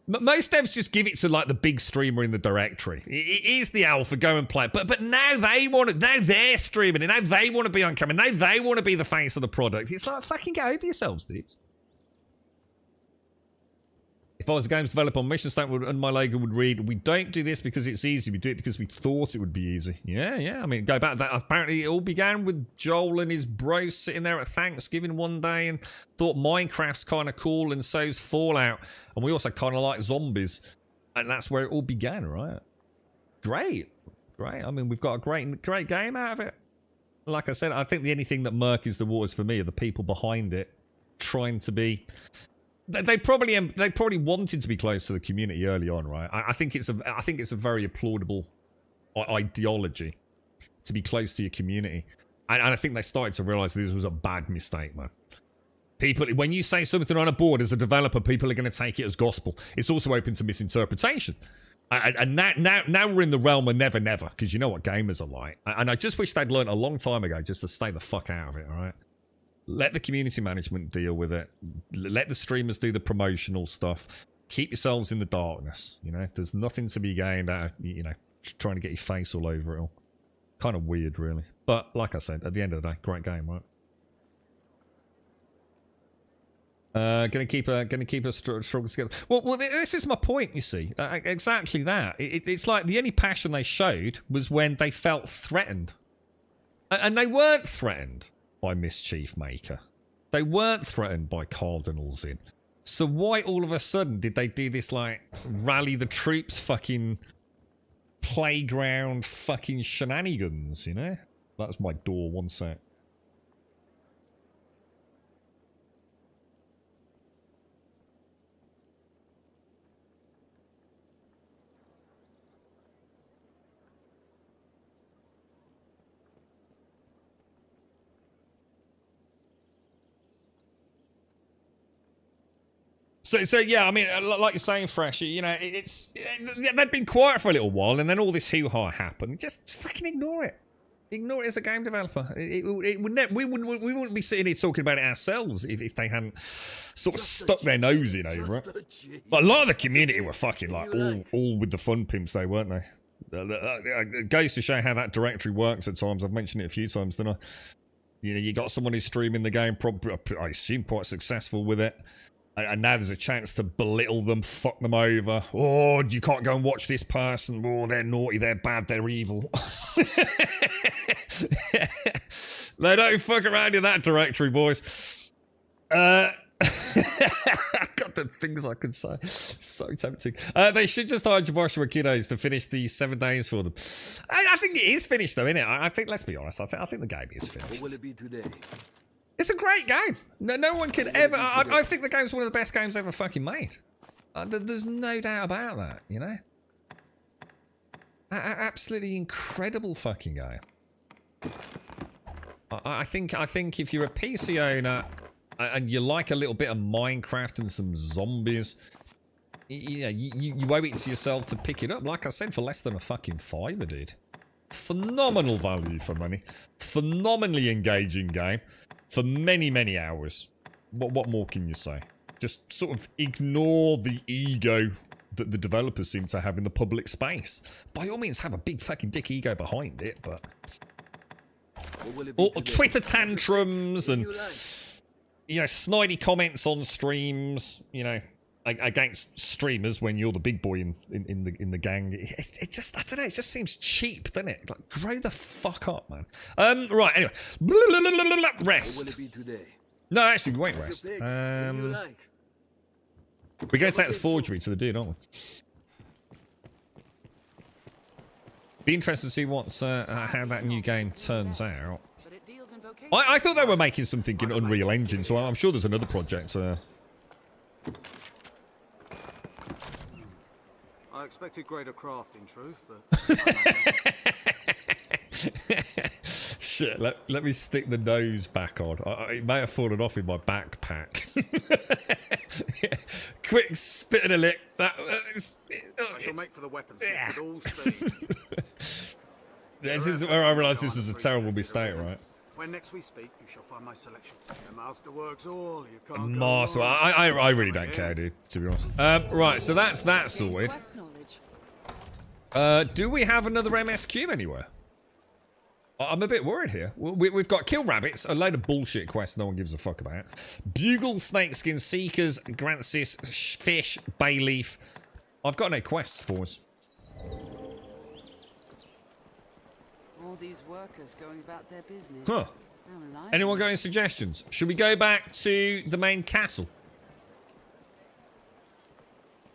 Most devs just give it to like the big streamer in the directory. It is the alpha, go and play it. But now now they're streaming, and now they want to be on camera, now they want to be the face of the product. It's like, fucking get over yourselves, dudes. If I was a games developer on mission statement and my logo would read, "We don't do this because it's easy, we do it because we thought it would be easy." Yeah. I mean, go back to that. Apparently, it all began with Joel and his bros sitting there at Thanksgiving one day and thought Minecraft's kind of cool and so's Fallout. And we also kind of like zombies. And that's where it all began, right? Great. I mean, we've got a great game out of it. Like I said, I think the only thing that murkies the waters for me are the people behind it trying to be... They probably wanted to be close to the community early on, right? I think it's a very applaudable ideology to be close to your community, and I think they started to realize this was a bad mistake, man. People, when you say something on a board as a developer, people are going to take it as gospel. It's also open to misinterpretation, and now we're in the realm of never, because you know what gamers are like. And I just wish they'd learned a long time ago just to stay the fuck out of it, all right? Let the community management deal with it. Let the streamers do the promotional stuff. Keep yourselves in the darkness. You know, there's nothing to be gained out of, you know, trying to get your face all over it all. Kind of weird, really. But like I said, at the end of the day, great game, right? Gonna keep a struggle together. Well, this is my point. You see, exactly that. It's like the only passion they showed was when they felt threatened, and they weren't threatened by Mischief Maker. They weren't threatened by Cardinals in. So why all of a sudden did they do this like rally the troops fucking playground fucking shenanigans, you know? That's my door, one sec. So yeah, I mean, like you're saying, Fresh, you know, they'd been quiet for a little while, and then all this hoo-ha happened. Just fucking ignore it. Ignore it as a game developer. We wouldn't be sitting here talking about it ourselves if they hadn't sort of stuck their nose in over it. But a lot of the community were fucking like all with the fun pimps, though, weren't they? It goes to show how that directory works at times. I've mentioned it a few times, didn't I? You know, you got someone who's streaming the game, I assume quite successful with it. And now there's a chance to belittle them, fuck them over. Oh, you can't go and watch this person. Oh, they're naughty, they're bad, they're evil. They don't fuck around in that directory, boys. God, the things I could say. So tempting. They should just hire Joshua Kiddos to finish the 7 days for them. I think it is finished, though, isn't it? I think, let's be honest, I think the game is finished. What will it be today? It's a great game. No one can ever... I think the game's one of the best games ever fucking made. There's no doubt about that, you know? Absolutely incredible fucking game. I think if you're a PC owner and you like a little bit of Minecraft and some zombies, you owe it to yourself to pick it up. Like I said, for less than a fucking $5, dude. Phenomenal value for money. Phenomenally engaging game for many, many hours. What more can you say? Just sort of ignore the ego that the developers seem to have in the public space. By all means, have a big fucking dick ego behind it, but... Or Twitter tantrums and, you know, snidey comments on streams, you know, against streamers when you're the big boy in the gang. It just, I don't know, it just seems cheap, doesn't it? Like, grow the fuck up, man. Right, anyway. Rest. No, actually, we won't rest. We're going to take the forgery to the dude, aren't we? Be interested to see what how that new game turns out. I thought they were making something in Unreal Engine, so I'm sure there's another project. I expected greater craft, in truth, but... Shit, let me stick the nose back on. It may have fallen off in my backpack. Quick spit and a lick. I shall make for the weapons with all speed. This is where I realised this was a terrible mistake, right? When next we speak, you shall find my selection. The master works all. You can't Master, I really don't care, dude, to be honest. Right, so that's that sorted. Do we have another MSQ anywhere? I'm a bit worried here. We've got Kill Rabbits, a load of bullshit quests no one gives a fuck about. Bugle, Snakeskin, Seekers, Grancis, Fish, Bayleaf. I've got no quests, boys. All these workers going about their business. Huh. Anyone got any suggestions? Should we go back to the main castle?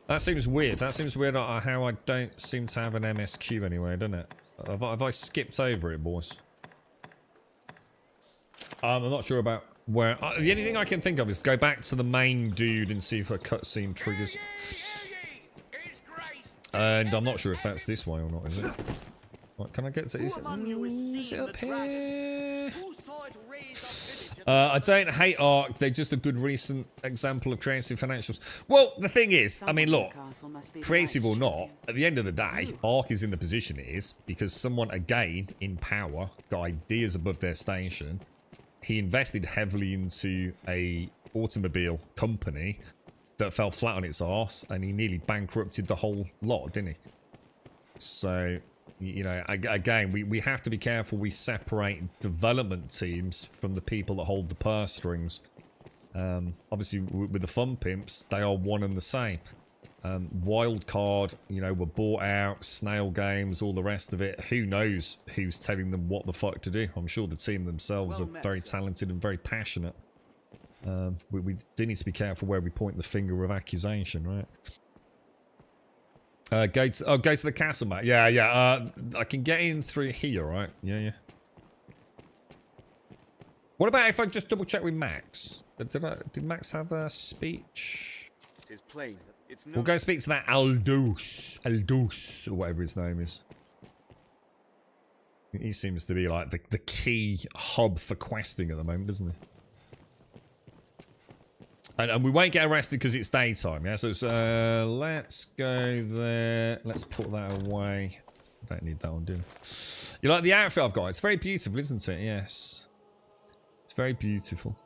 That seems weird. That seems weird how I don't seem to have an MSQ anywhere, doesn't it? Have I skipped over it, boys? I'm not sure about where... the only thing I can think of is go back to the main dude and see if a cutscene triggers. And I'm not sure if that's this way or not, is it? What, can I get to... Is it up here? I don't hate Ark. They're just a good recent example of creative financials. Well, the thing is, I mean, look, creative or not, at the end of the day, Ark is in the position it is because someone, again, in power, got ideas above their station. He invested heavily into a automobile company that fell flat on its arse, and he nearly bankrupted the whole lot, didn't he? So... You know, again, we have to be careful we separate development teams from the people that hold the purse strings. Obviously, with the Fun Pimps, they are one and the same. Wildcard, you know, were bought out, Snail Games, all the rest of it. Who knows who's telling them what the fuck to do? I'm sure the team themselves are very talented and very passionate. We do need to be careful where we point the finger of accusation, right? Go to the castle, mate. Yeah. I can get in through here, right? Yeah. What about if I just double check with Max? Did Max have a speech? It is plain. We'll go speak to that Aldous, or whatever his name is. He seems to be like the key hub for questing at the moment, doesn't he? And we won't get arrested because it's daytime, yeah? So let's go there. Let's put that away. I don't need that one, do I? You like the outfit I've got? It's very beautiful, isn't it? Yes. It's very beautiful.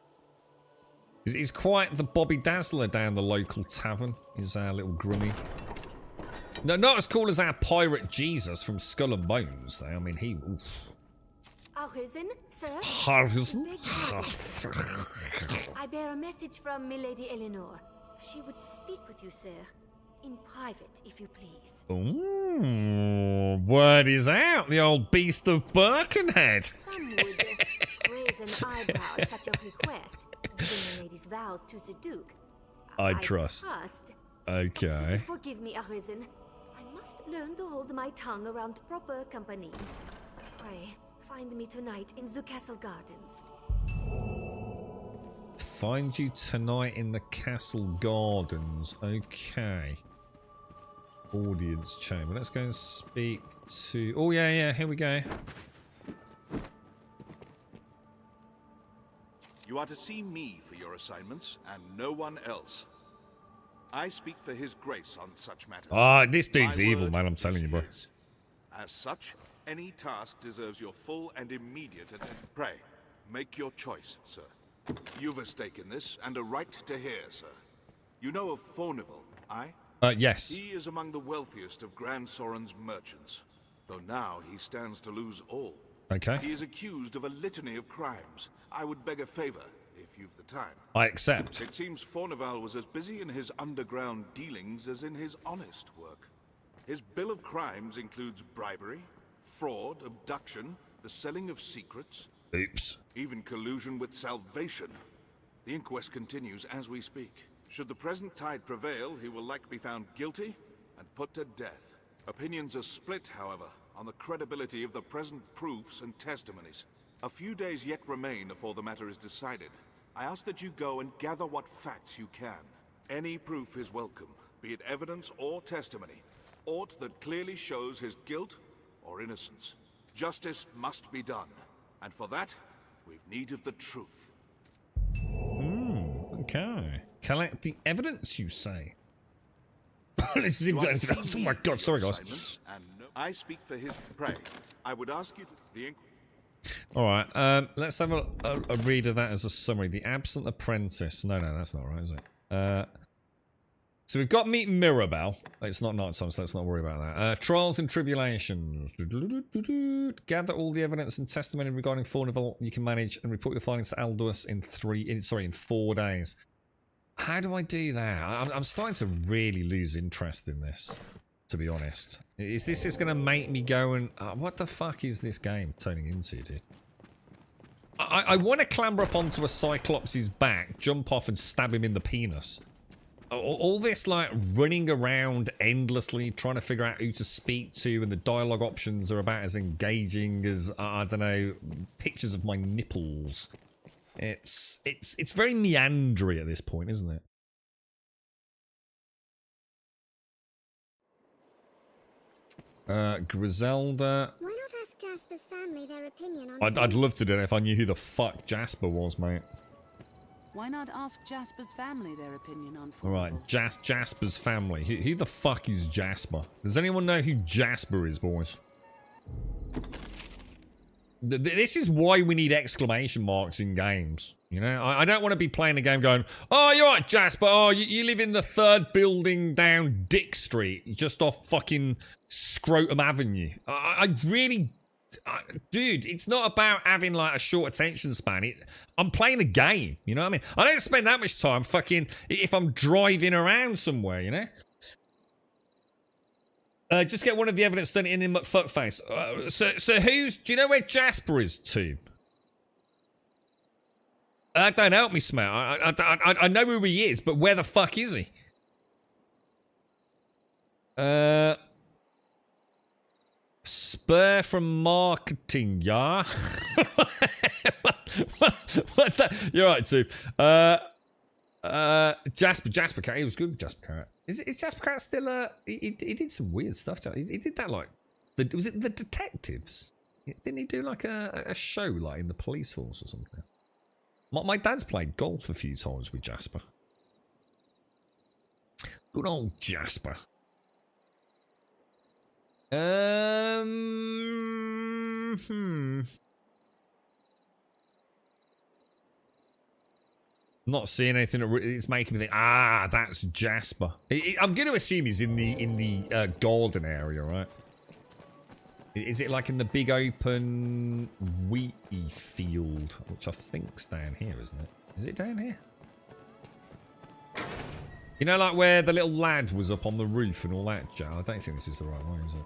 He's quite the Bobby Dazzler down the local tavern. He's our little grummy. No, not as cool as our pirate Jesus from Skull and Bones, though. I mean, he... Oof. Arisen, sir? Arisen? I bear a message from Milady Eleanor. She would speak with you, sir. In private, if you please. Ooh, word is out. The old beast of Birkenhead. Some would raise an eyebrow at such a request, giving the lady's vows to the Duke. I trust. Okay. Forgive me, Arisen. I must learn to hold my tongue around proper company. Pray, find me tonight in the castle gardens. Find you tonight in the castle gardens. Okay. Audience chamber. Let's go and speak to... Oh, yeah, here we go. You are to see me for your assignments, and no one else. I speak for His Grace on such matters. Ah, this dude's My evil, word man. I'm telling you, bro. is. As such, any task deserves your full and immediate attention. Pray, make your choice, sir. You've a stake in this, and a right to hear, sir. You know of Fornival, aye? Yes. He is among the wealthiest of Grand Soren's merchants, though now he stands to lose all. Okay. He is accused of a litany of crimes. I would beg a favor, if you've the time. I accept. It seems Fornival was as busy in his underground dealings as in his honest work. His bill of crimes includes bribery, fraud, abduction, the selling of secrets. Oops. Even collusion with Salvation. The inquest continues as we speak. Should the present tide prevail, he will likely be found guilty and put to death. Opinions are split, however, on the credibility of the present proofs and testimonies. A few days yet remain before the matter is decided. I ask that you go and gather what facts you can. Any proof is welcome, be it evidence or testimony. Aught that clearly shows his guilt or innocence. Justice must be done. And for that, we've need of the truth. Okay. Collect the evidence, you say? Let's see if we've got anything else. Oh my god, sorry guys. I speak for his prey. I would ask you to... Alright, let's have a read of that as a summary. The Absent Apprentice. No, that's not right, is it? So we've got Meet Mirabelle. It's not nighttime, so let's not worry about that. Trials and Tribulations. Gather all the evidence and testimony regarding Fornival you can manage and report your findings to Aldous in 4 days. How do I do that? I'm starting to really lose interest in this, to be honest. Is this just going to make me go and... what the fuck is this game turning into, dude? I want to clamber up onto a Cyclops' back, jump off and stab him in the penis. All this, like, running around endlessly, trying to figure out who to speak to, and the dialogue options are about as engaging as, I don't know, pictures of my nipples. It's very meandering at this point, isn't it? Griselda. Why not ask Jasper's family their opinion on... I'd love to do that if I knew who the fuck Jasper was, mate. Why not ask Jasper's family their opinion on... Alright, Jasper's family. Who the fuck is Jasper? Does anyone know who Jasper is, boys? This is why we need exclamation marks in games. You know, I don't want to be playing a game going, oh, you're right, Jasper. Oh, you live in the 3rd building down Dick Street, just off fucking Scrotum Avenue. I really... dude, it's not about having like a short attention span. I'm playing a game, you know what I mean? I don't spend that much time fucking if I'm driving around somewhere, you know? Just get one of the evidence done in him fuckface. So who's... do you know where Jasper is, Tomb? Don't help me, Smell. I know who he is, but where the fuck is he? Spur from marketing, yeah? What's that? You're right, too. Jasper Carrot. He was good with Jasper Carrot. Is Jasper Carrot still, he did some weird stuff. He did that, like, was it The Detectives? Didn't he do, like, a show, like, in the police force or something? My dad's played golf a few times with Jasper. Good old Jasper. Not seeing anything that it's making me think, that's Jasper. I'm going to assume he's in the garden area, right? Is it like in the big open wheaty field, which I think's down here, isn't it? Is it down here? You know, like where the little lad was up on the roof and all that, Joe? I don't think this is the right way, is it?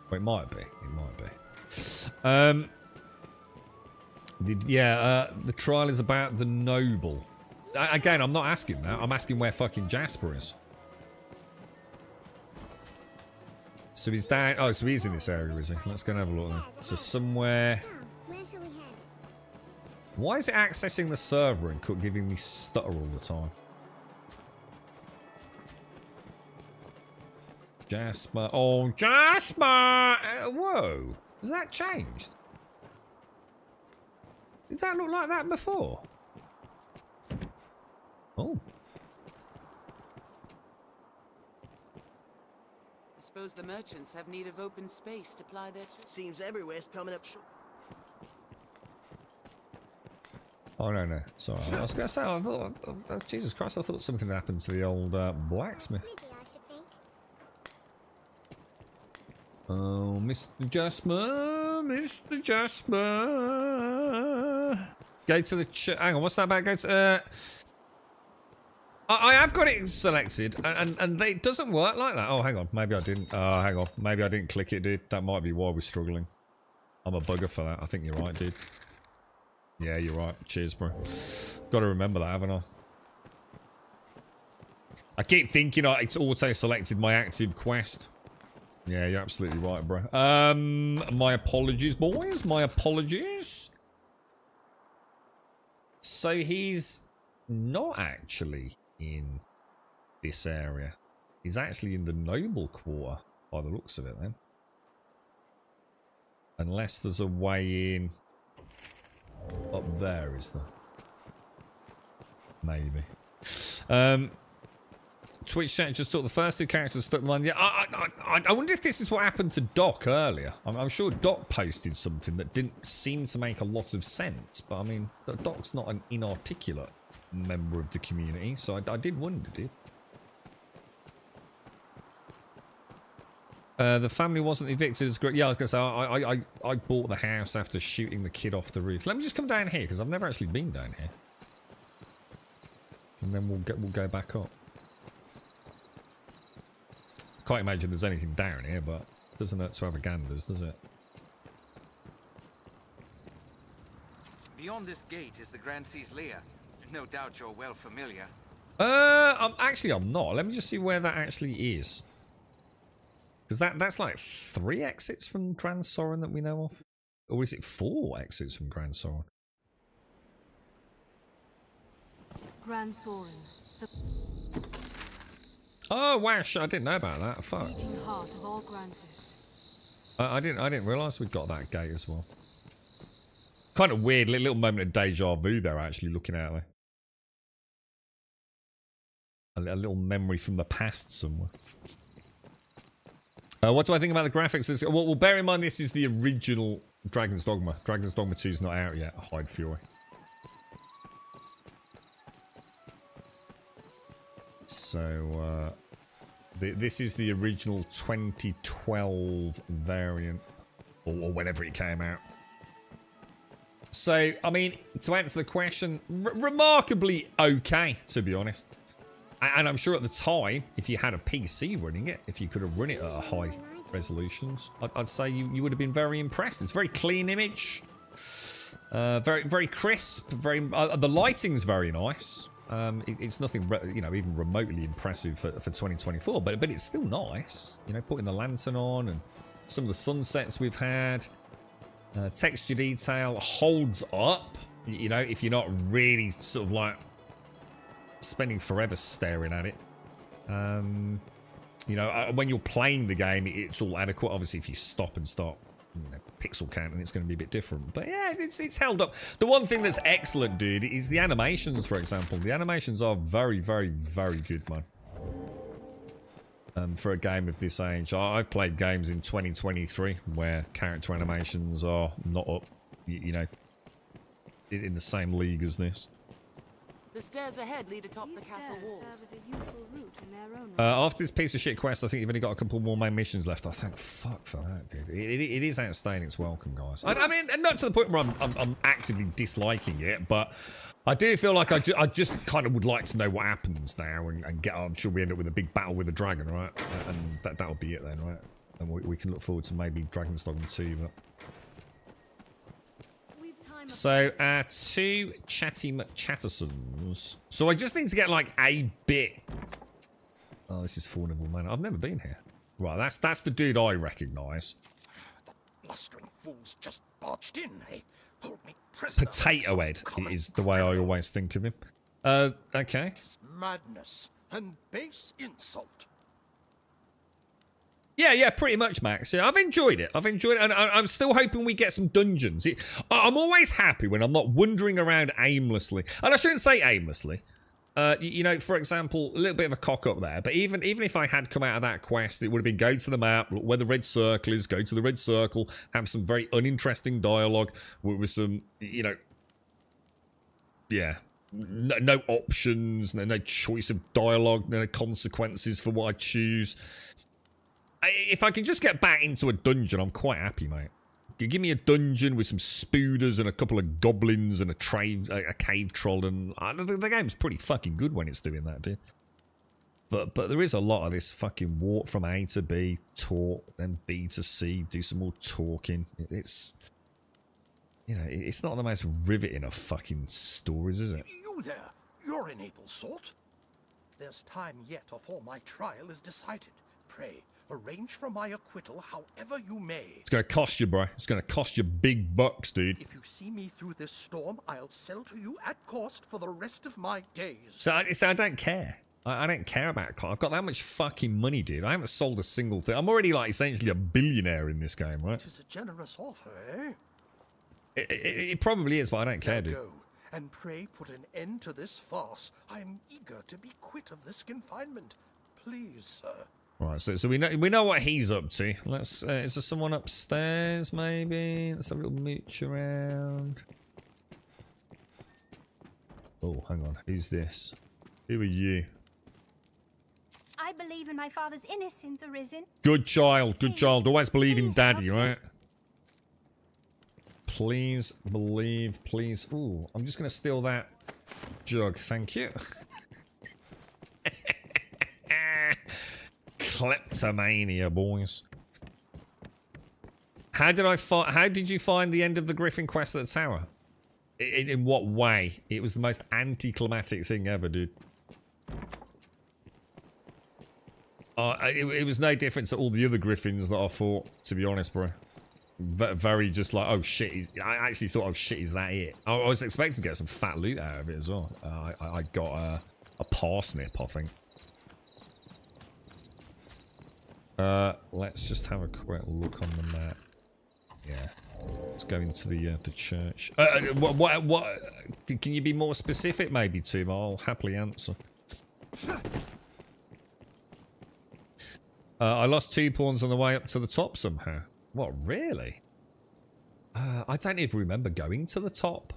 Well, it might be. It might be. The trial is about the noble. Again, I'm not asking that. I'm asking where fucking Jasper is. So he's down. Oh, so he's in this area, is he? Let's go and have a look then. So somewhere. Where shall we head? Why is it accessing the server and giving me stutter all the time? Jasper. Oh, Jasper! Whoa. Has that changed? Did that look like that before? Oh. I suppose the merchants have need of open space to ply their trade. Seems everywhere's coming up short. Oh, no. Sorry. I was going to say, I thought, oh, Jesus Christ, I thought something had happened to the old blacksmith. Oh, Mr. Jasper, Mr. Jasper. Go to the hang on, what's that about? Go to, I have got it selected, and it doesn't work like that. Oh, hang on, maybe I didn't. Oh, hang on, maybe I didn't click it, dude. That might be why we're struggling. I'm a bugger for that. I think you're right, dude. Yeah, you're right. Cheers, bro. Got to remember that, haven't I? I keep thinking it's auto-selected my active quest. Yeah, you're absolutely right, bro. My apologies, boys. My apologies. So he's not actually in this area. He's actually in the noble quarter, by the looks of it, then. Unless there's a way in up there, is there? Maybe. Twitch chat just thought the first two characters stuck in mind. Yeah, I wonder if this is what happened to Doc earlier. I'm sure Doc posted something that didn't seem to make a lot of sense. But I mean, Doc's not an inarticulate member of the community, so I did wonder, dude. The family wasn't evicted as great. Yeah, I was gonna say I bought the house after shooting the kid off the roof. Let me just come down here because I've never actually been down here, and then we'll go back up. Can't imagine there's anything down here, but it doesn't hurt to have a ganders, does it? Beyond this gate is the Grand Sea's lair. No doubt you're well familiar. I'm not. Let me just see where that actually is. Because that's like 3 exits from Grand Soren that we know of. Or is it 4 exits from Grand Soren? Grand Soren. Oh, wow, I didn't know about that. Fuck. Beating heart of all Grances. I didn't realise we'd got that gate as well. Kind of weird, little moment of deja vu there, actually, looking at it. A little memory from the past somewhere. What do I think about the graphics? Well, bear in mind this is the original Dragon's Dogma. Dragon's Dogma 2 is not out yet. Hide Fury. So, this is the original 2012 variant. Or whenever it came out. So, I mean, to answer the question, remarkably okay, to be honest. And I'm sure at the time, if you had a PC running it, if you could have run it at a high resolutions, I'd say you would have been very impressed. It's a very clean image. Very crisp. The lighting's very nice. It's nothing, even remotely impressive for 2024, but it's still nice. You know, putting the lantern on and some of the sunsets we've had. Texture detail holds up. You know, if you're not really sort of like spending forever staring at it. You know, when you're playing the game, it's all adequate. Obviously, if you stop and start, pixel counting, it's going to be a bit different. But yeah, it's held up. The one thing that's excellent, dude, is the animations, for example. The animations are very, very, very good, man. For a game of this age. I've played games in 2023 where character animations are not up, you know, in the same league as this. The stairs ahead lead atop the castle walls. Serve as a useful route in their own after this piece of shit quest, I think you've only got a couple more main missions left. I thank fuck for that, dude. It is outstaying its welcome, guys. I mean, not to the point where I'm actively disliking it, but I do feel like I just kind of would like to know what happens now and get. I'm sure we end up with a big battle with the dragon, right? And that'll be it then, right? And we can look forward to maybe Dragon's Dogma 2, but. So, 2 Chatty McChattersons. So I just need to get like a bit. Oh, this is Fornival Manor. I've never been here. Right, that's the dude I recognise. The blustering fools just barged in. They hold me prisoner. Potato Head is the way I always think of him. Okay. It's madness and base insult. Yeah, pretty much, Max. Yeah, I've enjoyed it. And I'm still hoping we get some dungeons. I'm always happy when I'm not wandering around aimlessly. And I shouldn't say aimlessly. You know, for example, a little bit of a cock-up there. But even if I had come out of that quest, it would have been go to the map, look where the red circle is, go to the red circle, have some very uninteresting dialogue with some, you know... Yeah. No options, no choice of dialogue, no consequences for what I choose. If I can just get back into a dungeon, I'm quite happy, mate. Give me a dungeon with some spooders and a couple of goblins and a cave troll, and the game's pretty fucking good when it's doing that, dude. But there is a lot of this fucking walk from A to B, talk, then B to C, do some more talking. It's, you know, it's not the most riveting of fucking stories, is it? You there, you're an able sort. There's time yet afore my trial is decided. Pray, arrange for my acquittal however you may. It's going to cost you, bro. It's going to cost you big bucks, dude. If you see me through this storm, I'll sell to you at cost for the rest of my days. So I don't care. I don't care about cost. I've got that much fucking money, dude. I haven't sold a single thing. I'm already, like, essentially a billionaire in this game, right? It is a generous offer, eh? It probably is, but I don't care, dude. Go, and pray put an end to this farce. I am eager to be quit of this confinement. Please, sir. Right, so we know what he's up to. Let's. Is there someone upstairs? Maybe. Let's have a little mooch around. Oh, hang on. Who's this? Who are you? I believe in my father's innocence, Arisen. Good child. Good child. Always believe in daddy, right? Please believe. Please. Ooh, I'm just gonna steal that jug. Thank you. Kleptomania, boys. How did you find the end of the Griffin quest at the tower? In what way? It was the most anticlimactic thing ever, dude. It was no different to all the other Griffins that I fought, to be honest, bro. Very just like, oh shit, I actually thought, oh shit, is that it? I was expecting to get some fat loot out of it as well. I got a parsnip, I think. Let's just have a quick look on the map. Yeah, let's go into the church. What? Can you be more specific, maybe, Tom? I'll happily answer. I lost 2 pawns on the way up to the top somehow. What, really? I don't even remember going to the top.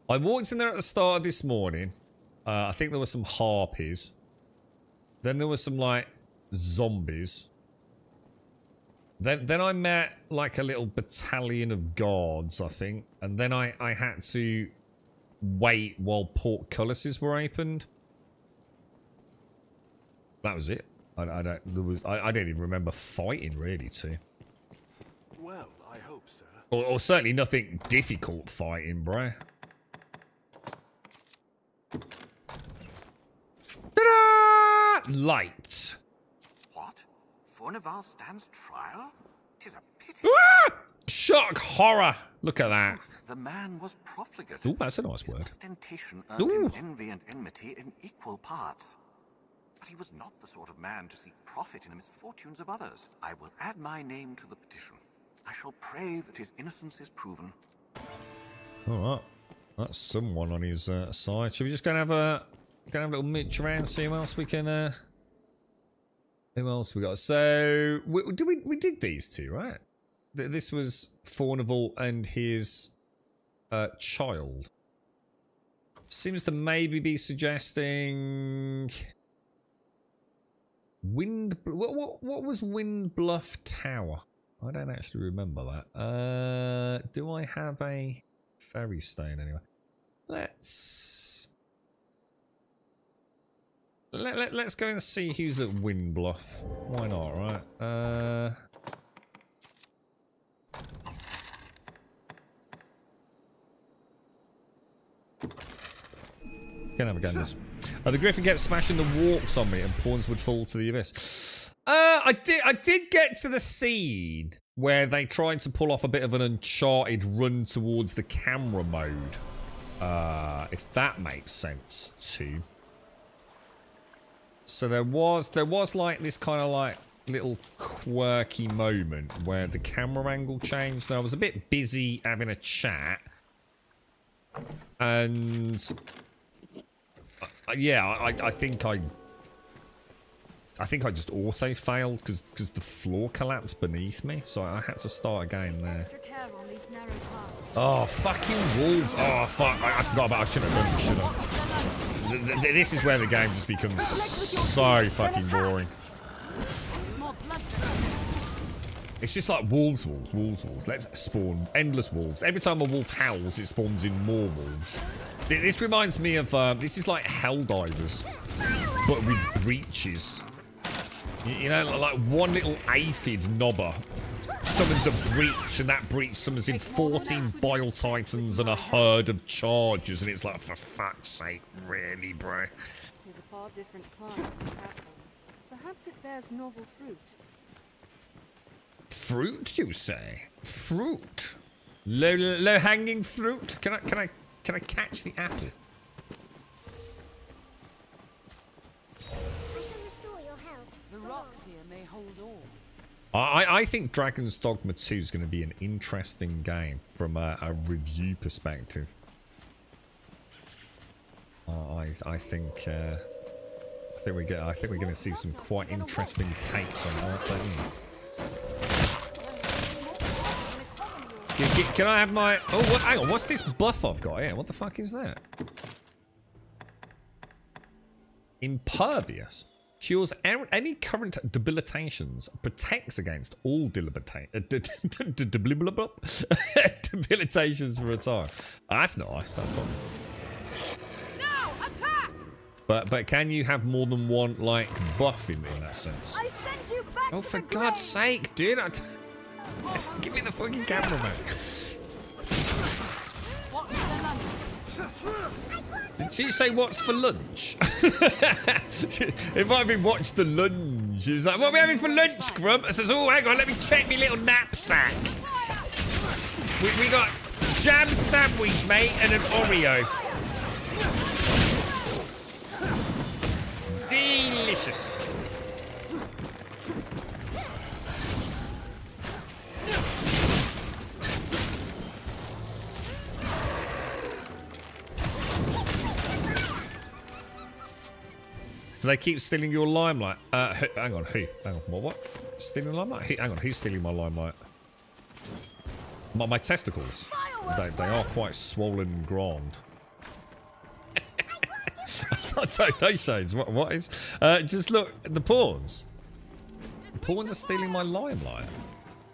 I walked in there at the start of this morning. I think there were some harpies. Then there were some, like, zombies. Then I met, like, a little battalion of guards, I think. And then I had to wait while portcullises were opened. That was it. I don't even remember fighting, really, too. Well, I hope, sir. Or certainly nothing difficult fighting, bro. Ta-da! Light. What? Fornival stands trial? 'Tis a pity. Ah! Shock horror. Look at that. The man was profligate. Ooh, that's a nice word. Ostentation earned him envy and enmity in equal parts. But he was not the sort of man to seek profit in the misfortunes of others. I will add my name to the petition. I shall pray that his innocence is proven. Alright. That's someone on his side. Should we just go and have a little mitch around, see who else we can who else we got? So we did these two, right? This was Fornival and his child. Seems to maybe be suggesting what was Wind Bluff Tower? I don't actually remember that. Do I have a Ferry staying anyway. Let's go and see who's at Windbluff. Why not, right? Gonna have a go at this. The Griffin kept smashing the walks on me and pawns would fall to the abyss. I did get to the scene where they tried to pull off a bit of an Uncharted run towards the camera mode. If that makes sense too. So there was like this kind of like little quirky moment where the camera angle changed and I was a bit busy having a chat. And yeah, I think I just auto failed because the floor collapsed beneath me, so I had to start again there. Oh, fucking wolves! Oh fuck! I forgot about. I should have done. Should have. This is where the game just becomes so fucking boring. It's just like wolves. Let's spawn endless wolves. Every time a wolf howls, it spawns in more wolves. This reminds me of this is like Helldivers, but with breaches. You know, like one little aphid knobber summons a breach, and that breach summons in 14 bile titans and a herd of chargers, and it's like, for fuck's sake, really, bro? It's a far different climate. Perhaps it bears novel fruit. Fruit, you say? Fruit? Low-hanging fruit? Can I catch the apple? The rocks here may hold all. I think Dragon's Dogma 2 is going to be an interesting game from a review perspective. I think we're going to see some quite interesting takes on that thing. Can I have my... Oh, what, hang on. What's this buff I've got here? What the fuck is that? Impervious. Cures any current debilitations. Protects against all debilitations for a time. Oh, that's nice. That's got... No, attack! But can you have more than one, like, buff in that sense? I send you back Oh, to for the God's grave. sake, dude. Give me the fucking camera back. What's for lunch? Did she say what's for lunch? It might have been watch the lunch. It was like, what are we having for lunch, Grump? I says, oh, hang on, let me check my little knapsack. We got jam sandwich, mate, and an Oreo. Delicious. Do they keep stealing your limelight? Hang on, who? Hang on, what? Stealing limelight? Hang on, who's stealing my limelight? My testicles. They are quite swollen and grand. I don't know, Shades. What is? Just look, the pawns. The pawns are stealing my limelight.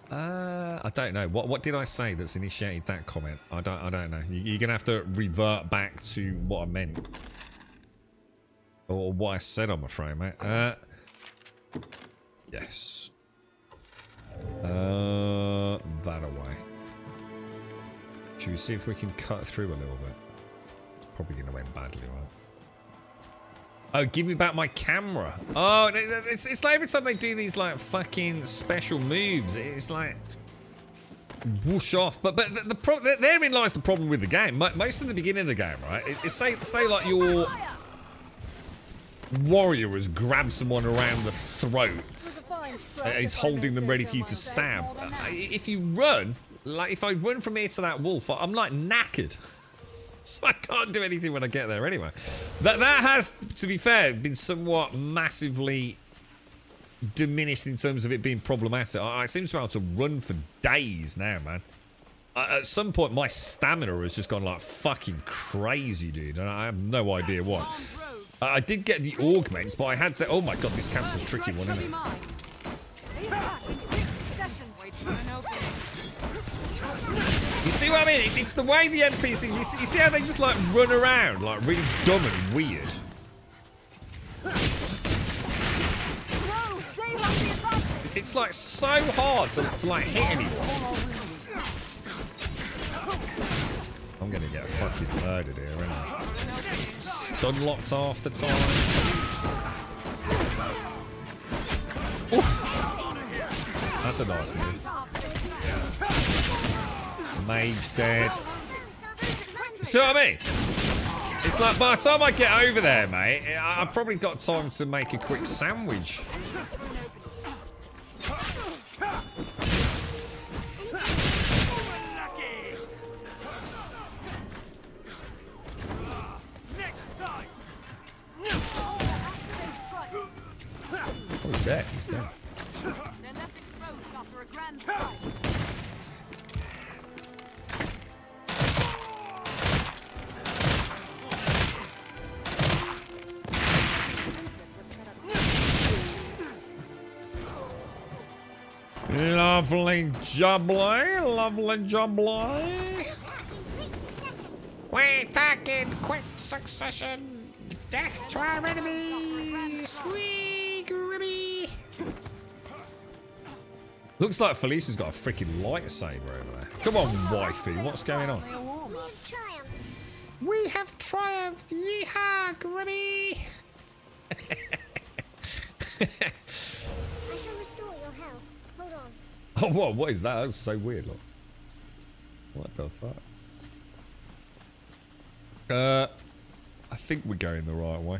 I don't know. What did I say that's initiated that comment? I don't know. You're gonna have to revert back to what I meant. Or what I said, I'm afraid, mate. Yes. That away. Should we see if we can cut through a little bit? It's probably going to end badly, right? Oh, give me back my camera. Oh, it's like every time they do these, like, fucking special moves, it's like... whoosh off. But therein lies the problem with the game. Most of the beginning of the game, right? It's say like your... warrior has grabbed someone around the throat and he's holding them ready for you to stab. If you run, like if I run from here to that wolf, I'm like knackered. So I can't do anything when I get there anyway. That has, to be fair, been somewhat massively diminished in terms of it being problematic. I seem to be able to run for days now, man. At some point, my stamina has just gone like fucking crazy, dude. And I have no idea what. I did get the augments, but I had the... Oh my god, this camp's a tricky one, isn't it? You see what I mean? It's the way the NPCs. You see how they just like run around like really dumb and weird. It's like so hard to like hit anyone. I'm gonna get fucking murdered here, aren't I? Stun locked half the time. Oof. That's a nice move. Mage dead. See what I mean? It's like by the time I get over there, mate, I've probably got time to make a quick sandwich. Oh, he's dead. He's dead. They're left exposed after a grand fight. Lovely jubbly, lovely jubbly. We're talking quick succession. Death to our enemies. Sweet grubby. Looks like Felicia's got a freaking lightsaber over there. Come on, wifey, what's going on? We have triumphed. Yeehaw, grubby. I shall restore your health. Hold on. Oh, what? What is that? That was so weird. Look. What the fuck? I think we're going the right way.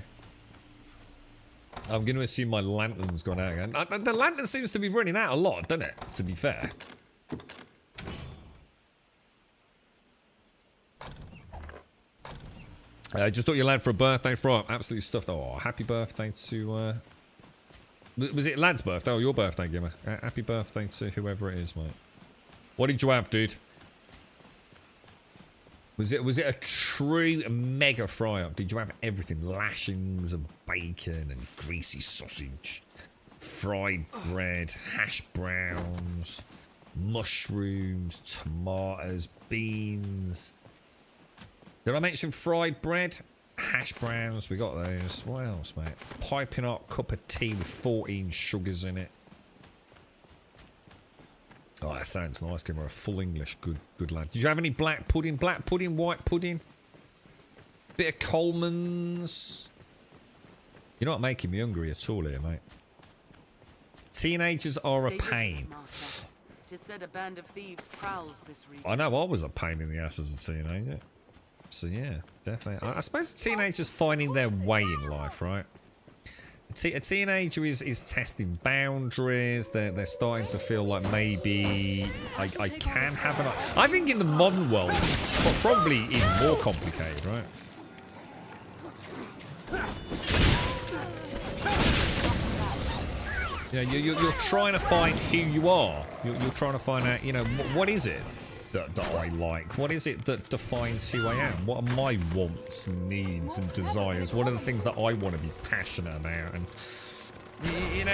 I'm going to assume my lantern's gone out again. The lantern seems to be running out a lot, doesn't it? To be fair. Just thought you lad for a birthday for absolutely stuffed. Oh, happy birthday to... Was it lad's birthday? Oh, your birthday, Gimmer. Happy birthday to whoever it is, mate. What did you have, dude? Was it a true mega fry-up? Did you have everything? Lashings of bacon and greasy sausage, fried bread, hash browns, mushrooms, tomatoes, beans. Did I mention fried bread? Hash browns, we got those. What else, mate? Piping hot cup of tea with 14 sugars in it. Oh, that sounds nice, Kimmer. A full English, good lad. Did you have any black pudding? Black pudding, white pudding? Bit of Coleman's. You're not making me hungry at all here, mate. Teenagers are a pain. It is said a band of thieves prowls this region. I know I was a pain in the ass as a teenager. So yeah, definitely. I suppose teenagers finding their way in life, right? A teenager is testing boundaries. They're starting to feel like maybe I can have an... I think in the modern world, probably even more complicated, right? You know, you're trying to find who you are. You're trying to find out, you know, what is it that I like? What is it that defines who I am? What are my wants and needs and desires? What are the things that I want to be passionate about? And you know,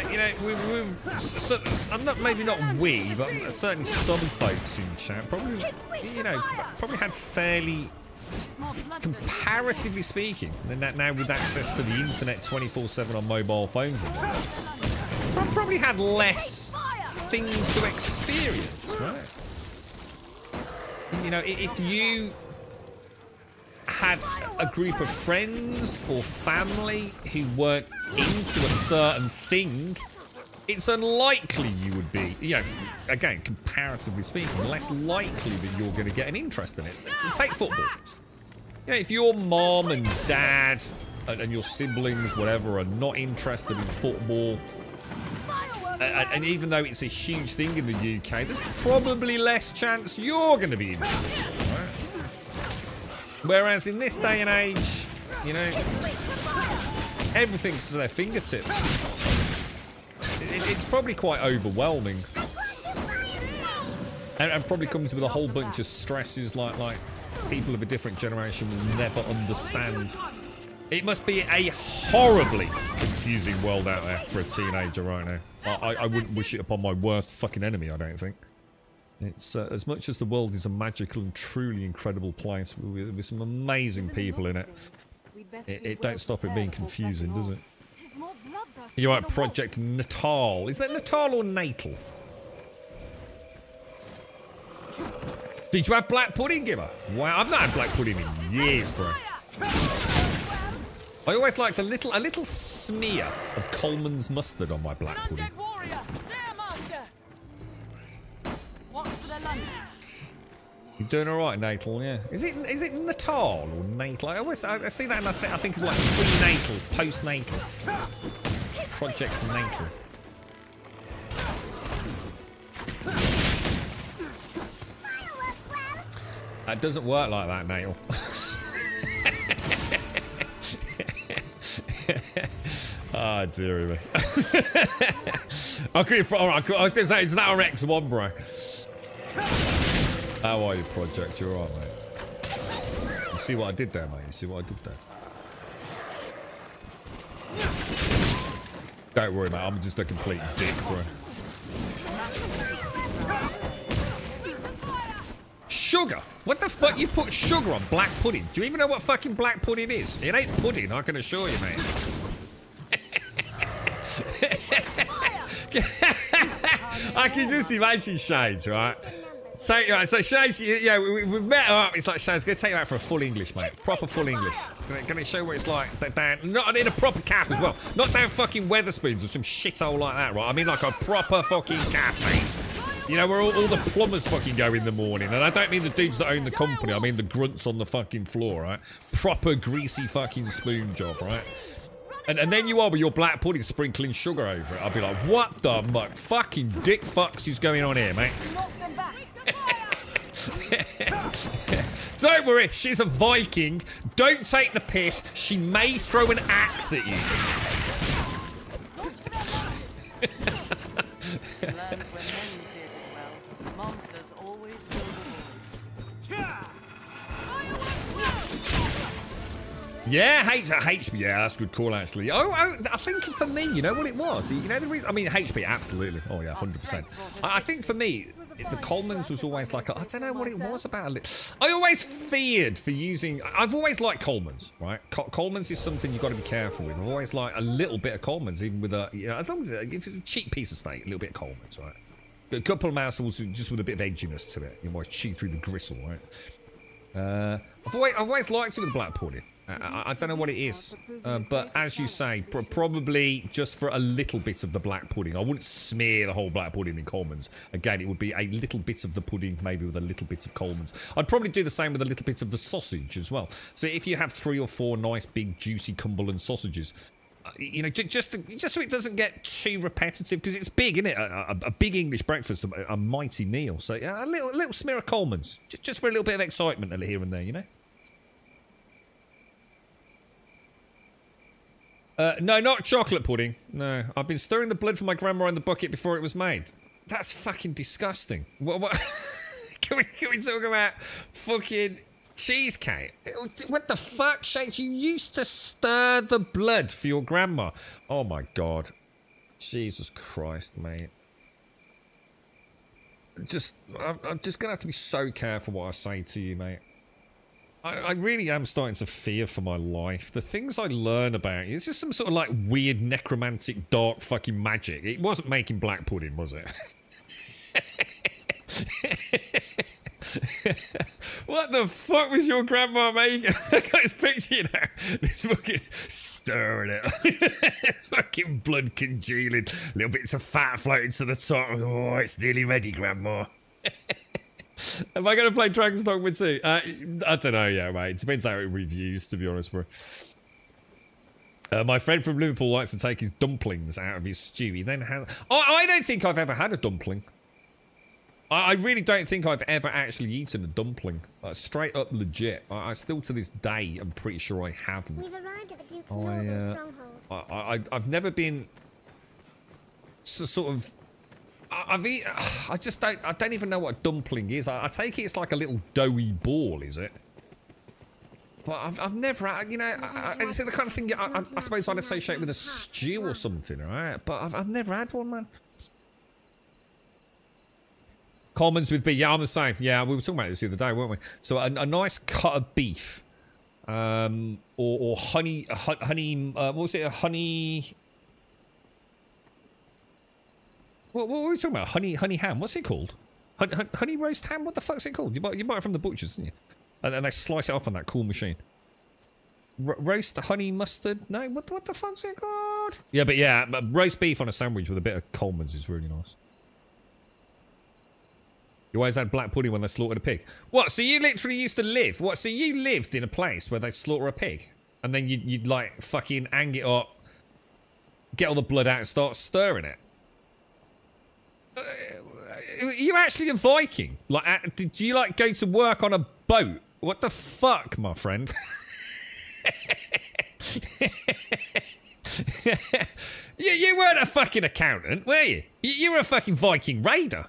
I'm not we, but certainly some folks in chat probably, you know, probably had fairly, comparatively speaking, and now with access to the internet 24/7 on mobile phones, and probably had less things to experience, right? You know, if you had a group of friends or family who weren't into a certain thing, it's unlikely you would be, you know, again, comparatively speaking, less likely that you're going to get an interest in it. Take football. You know, if your mom and dad and your siblings, whatever, are not interested in football, and even though it's a huge thing in the UK, there's probably less chance you're going to be into it, right? Whereas in this day and age, you know, everything's at their fingertips. It's probably quite overwhelming, and probably comes with a whole bunch of stresses like people of a different generation will never understand. It must be a horribly confusing world out there for a teenager right now. I wouldn't wish it upon my worst fucking enemy, I don't think. It's as much as the world is a magical and truly incredible place with some amazing people in it. It don't stop it being confusing, does it? You're right, Project Natal. Is that Natal or Natal? Did you have black pudding, Giver? Wow, I've not had black pudding in years, bro. I always liked a little smear of Coleman's mustard on my black pudding. You're doing all right, Natal. Yeah. Is it Natal or Natal? I see that and I think of like prenatal, postnatal, Project Natal. That doesn't work like that, Natal. Ah, dearie me. Okay, alright, I was going to say, it's that or X1, bro. How are you, Project? You're alright, mate. You see what I did there, mate? You see what I did there? Don't worry, mate. I'm just a complete dick, bro. Sugar? What the fuck? You put sugar on black pudding? Do you even know what fucking black pudding is? It ain't pudding, I can assure you, mate. I can just imagine Shades, right? So Shades, yeah, we've met up. It's like, Shades, going to take you out for a full English, mate. Proper full English. Going to show what it's like down, not in a proper calf as well. Not down fucking Weatherspoons or some shithole like that, right? I mean like a proper fucking calf, mate. You know, where all the plumbers fucking go in the morning. And I don't mean the dudes that own the company. I mean the grunts on the fucking floor, right? Proper greasy fucking spoon job, right? And then you are with your black pudding sprinkling sugar over it. I'll be like, what the fucking dick fucks is going on here, mate? Don't worry, she's a Viking. Don't take the piss. She may throw an axe at you. Monsters always fill the void. Yeah, HP. Yeah, that's a good call, actually. Oh, I think for me, you know what it was? You know the reason? I mean, HP, absolutely. Oh, yeah, 100%. I think for me, the Coleman's was always like, I don't know what it was about it. I always feared for using... I've always liked Coleman's, right? Coleman's is something you've got to be careful with. I've always liked a little bit of Coleman's, even with a... You know, as long as if it's a cheap piece of steak, a little bit of Coleman's, right? A couple of mouthfuls just with a bit of edginess to it. You might chew through the gristle, right? I've always liked it with black pudding. I don't know what it is, but as you say, probably just for a little bit of the black pudding. I wouldn't smear the whole black pudding in Coleman's. Again, it would be a little bit of the pudding, maybe with a little bit of Coleman's. I'd probably do the same with a little bit of the sausage as well. So if you have 3 or 4 nice, big, juicy Cumberland sausages, you know, just so it doesn't get too repetitive, because it's big, isn't it? A big English breakfast, a mighty meal. So yeah, a little smear of Coleman's, just for a little bit of excitement here and there, you know. No, not chocolate pudding. No, I've been stirring the blood from my grandma in the bucket before it was made. That's fucking disgusting. What? Can we talk about fucking cheesecake? What the fuck, Shakes? You used to stir the blood for your grandma. Oh my god. Jesus Christ, mate. I'm just gonna have to be so careful what I say to you, mate. I really am starting to fear for my life. The things I learn about you, it's just some sort of like weird necromantic dark fucking magic. It wasn't making black pudding, was it? What the fuck was your grandma making? I got this picture, you know. This fucking stirring it. It's fucking blood congealing. Little bits of fat floating to the top. Oh, it's nearly ready, grandma. Am I going to play Dragon's Dogma 2? I don't know yet, mate. It depends how it reviews, to be honest, bro. My friend from Liverpool likes to take his dumplings out of his stew. He then has... I don't think I've ever had a dumpling. I really don't think I've ever actually eaten a dumpling. Straight up legit. I still, to this day, I'm pretty sure I haven't. We've arrived at the Duke's northern stronghold. I've never been... sort of... I don't even know what a dumpling is. I take it it's like a little doughy ball, is it? But I've never, you know, it's the kind of thing I suppose I'd associate with a stew or something, right? But I've never had one, man. Commons with beef. Yeah, I'm the same. Yeah, we were talking about this the other day, weren't we? So a nice cut of beef, or honey, what was it? A honey. What were we talking about? Honey ham. What's it called? Honey roast ham. What the fuck's it called? You buy it from the butchers, didn't you? And then they slice it off on that cool machine. Roast honey mustard? No, what the fuck's it called? Yeah, but roast beef on a sandwich with a bit of Coleman's is really nice. You always had black pudding when they slaughtered a pig. What? So you literally used to live? What? So you lived in a place where they slaughter a pig, and then you'd like fucking hang it up, get all the blood out, and start stirring it. Are you actually a Viking? Like, did you like go to work on a boat? What the fuck, my friend? You weren't a fucking accountant, were you? You were a fucking Viking raider.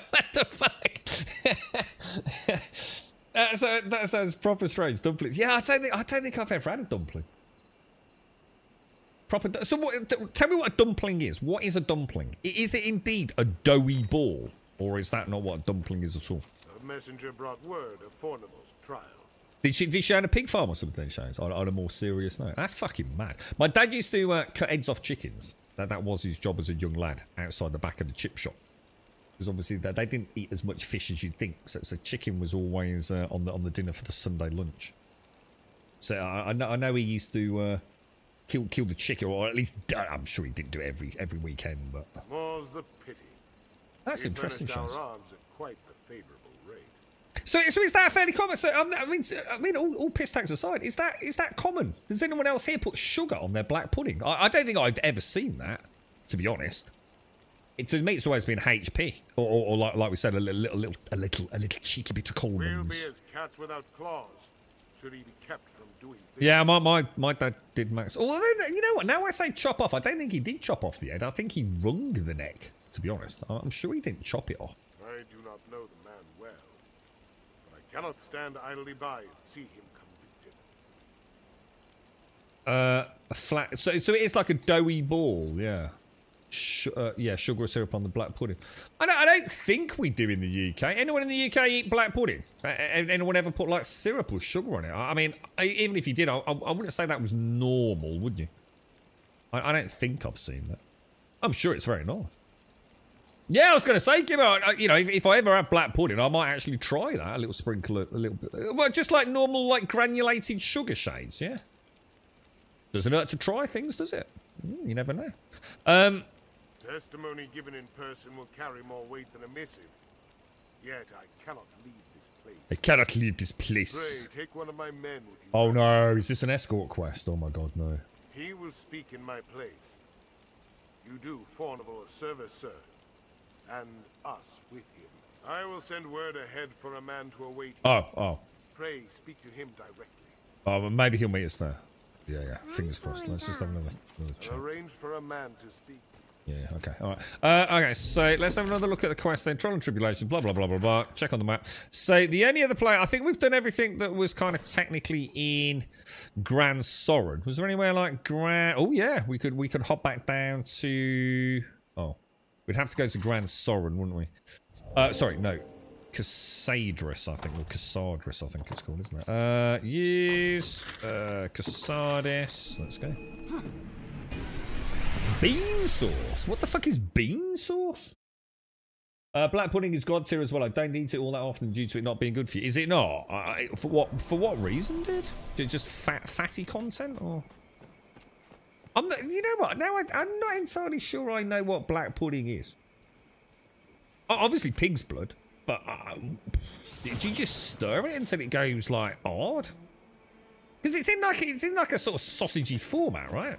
What the fuck? That sounds proper strange. Dumplings. Yeah, I don't think I've ever had a dumpling. Proper. So tell me what a dumpling is. What is a dumpling? Is it indeed a doughy ball, or is that not what a dumpling is at all? A messenger brought word of Fornival's trial. Did she own a pig farm or something, Shanes? On a more serious note. That's fucking mad. My dad used to cut heads off chickens. That was his job as a young lad outside the back of the chip shop. Because obviously they didn't eat as much fish as you'd think. So chicken was always on the dinner for the Sunday lunch. So I know he used to kill the chicken, or at least I'm sure he didn't do it every weekend. But More's the pity. That's interesting, Our Shanes. arms at quite the favorable rate. So is that a fairly common? So I mean, all piss tags aside, is that common? Does anyone else here put sugar on their black pudding? I don't think I've ever seen that, to be honest. To me, it's always been HP, or like we said, a little cheeky bit of We'll Coleman's. be as cats without claws. Should he be kept from doing business? Yeah, my dad did Max. Although, you know what? Now I say chop off, I don't think he did chop off the head. I think he wrung the neck. To be honest, I'm sure he didn't chop it off. I do not know the man well, but I cannot stand idly by and see him convicted. A flat. So it is like a doughy ball, yeah. Yeah, sugar or syrup on the black pudding. I don't think we do in the UK. Anyone in the UK eat black pudding? Anyone ever put like syrup or sugar on it? I mean, even if you did, I wouldn't say that was normal, would you? I don't think I've seen that. I'm sure it's very nice. Yeah, I was going to say, give it. You know, if I ever have black pudding, I might actually try that. A little sprinkle, a little bit. Well, just like normal, like granulated sugar shades. Yeah. Doesn't hurt to try things, does it? You never know. Testimony given in person will carry more weight than a missive. Yet I cannot leave this place. I cannot leave this place. Pray, take one of my men with you. Oh no, is this an escort quest? Oh my god, no. He will speak in my place. You do Fornival a service, sir, and us with him. I will send word ahead for a man to await him. Oh. Pray, speak to him directly. Oh, well, maybe he'll meet us there. Yeah. Fingers crossed. Let's just have another chat. Arrange for a man to speak. Yeah, okay, all right. Okay, so let's have another look at the quest then. Trial and Tribulation, blah, blah, blah, blah, blah. Check on the map. So the only other player, I think we've done everything that was kind of technically in Gran Soren. Was there anywhere like Gran... Oh, yeah, we could hop back down to... Oh, we'd have to go to Gran Soren, wouldn't we? Sorry, no. Casadris, I think, or Casadris, I think it's called, isn't it? Use Casadis. Let's go. Bean sauce? What the fuck is bean sauce? Black pudding is god tier as well. I don't eat it all that often due to it not being good for you. Is it not? For what reason, dude? Just fatty content, or? You know what? Now I'm not entirely sure I know what black pudding is. Obviously pig's blood, but do you just stir it until it goes like hard? Because it's in like a sort of sausagey format, right?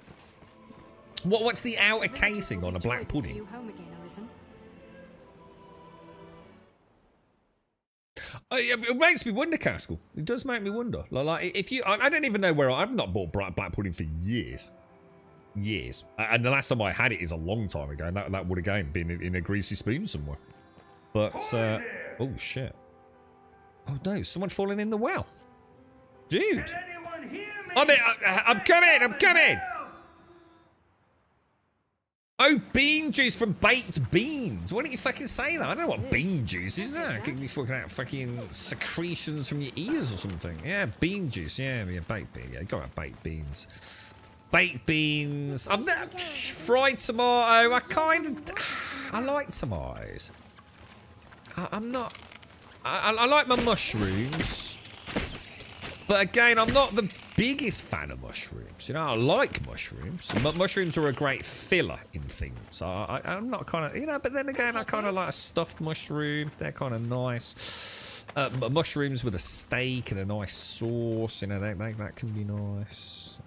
What's the outer casing on a black pudding? It makes me wonder, Caskell. It does make me wonder. Like if you, I don't even know where I've not bought black pudding for years. And the last time I had it is a long time ago, and that would again been in a greasy spoon somewhere. But oh shit! Oh no, someone falling in the well, dude. I'm coming. Oh, bean juice from baked beans. Why don't you fucking say that? I don't know what bean juice is. Getting me fucking out fucking secretions from your ears or something. Yeah, bean juice. Yeah, baked bean. Yeah, go out baked beans. Baked beans. I'm not fried tomato. I like tomatoes. I'm not. I like my mushrooms. But again, I'm not the biggest fan of mushrooms. You know, I like mushrooms. But mushrooms are a great filler in things. I'm not kind of, you know, but then again, I kind of like a stuffed mushroom. They're kind of nice. Mushrooms with a steak and a nice sauce, you know, that can be nice.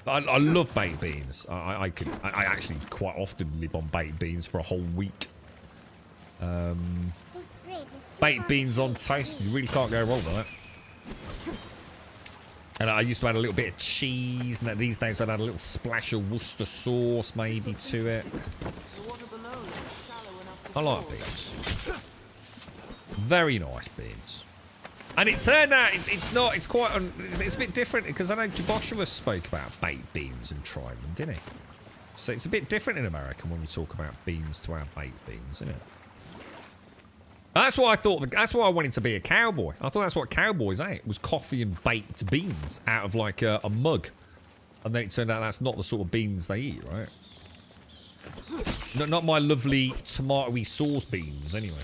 I love baked beans. I actually quite often live on baked beans for a whole week. Baked beans on toast, you really can't go wrong with that. And I used to add a little bit of cheese, and these days I'd add a little splash of Worcester sauce maybe to it. I like beans. Very nice beans. And it turned out it's a bit different, because I know Joshua spoke about baked beans and tried them, didn't he? So it's a bit different in America when we talk about beans to our baked beans, isn't it? That's why I thought. That's why I wanted to be a cowboy. I thought that's what cowboys ate, was coffee and baked beans out of like a mug. And then it turned out that's not the sort of beans they eat, right? Not my lovely tomatoey sauce beans, anyway.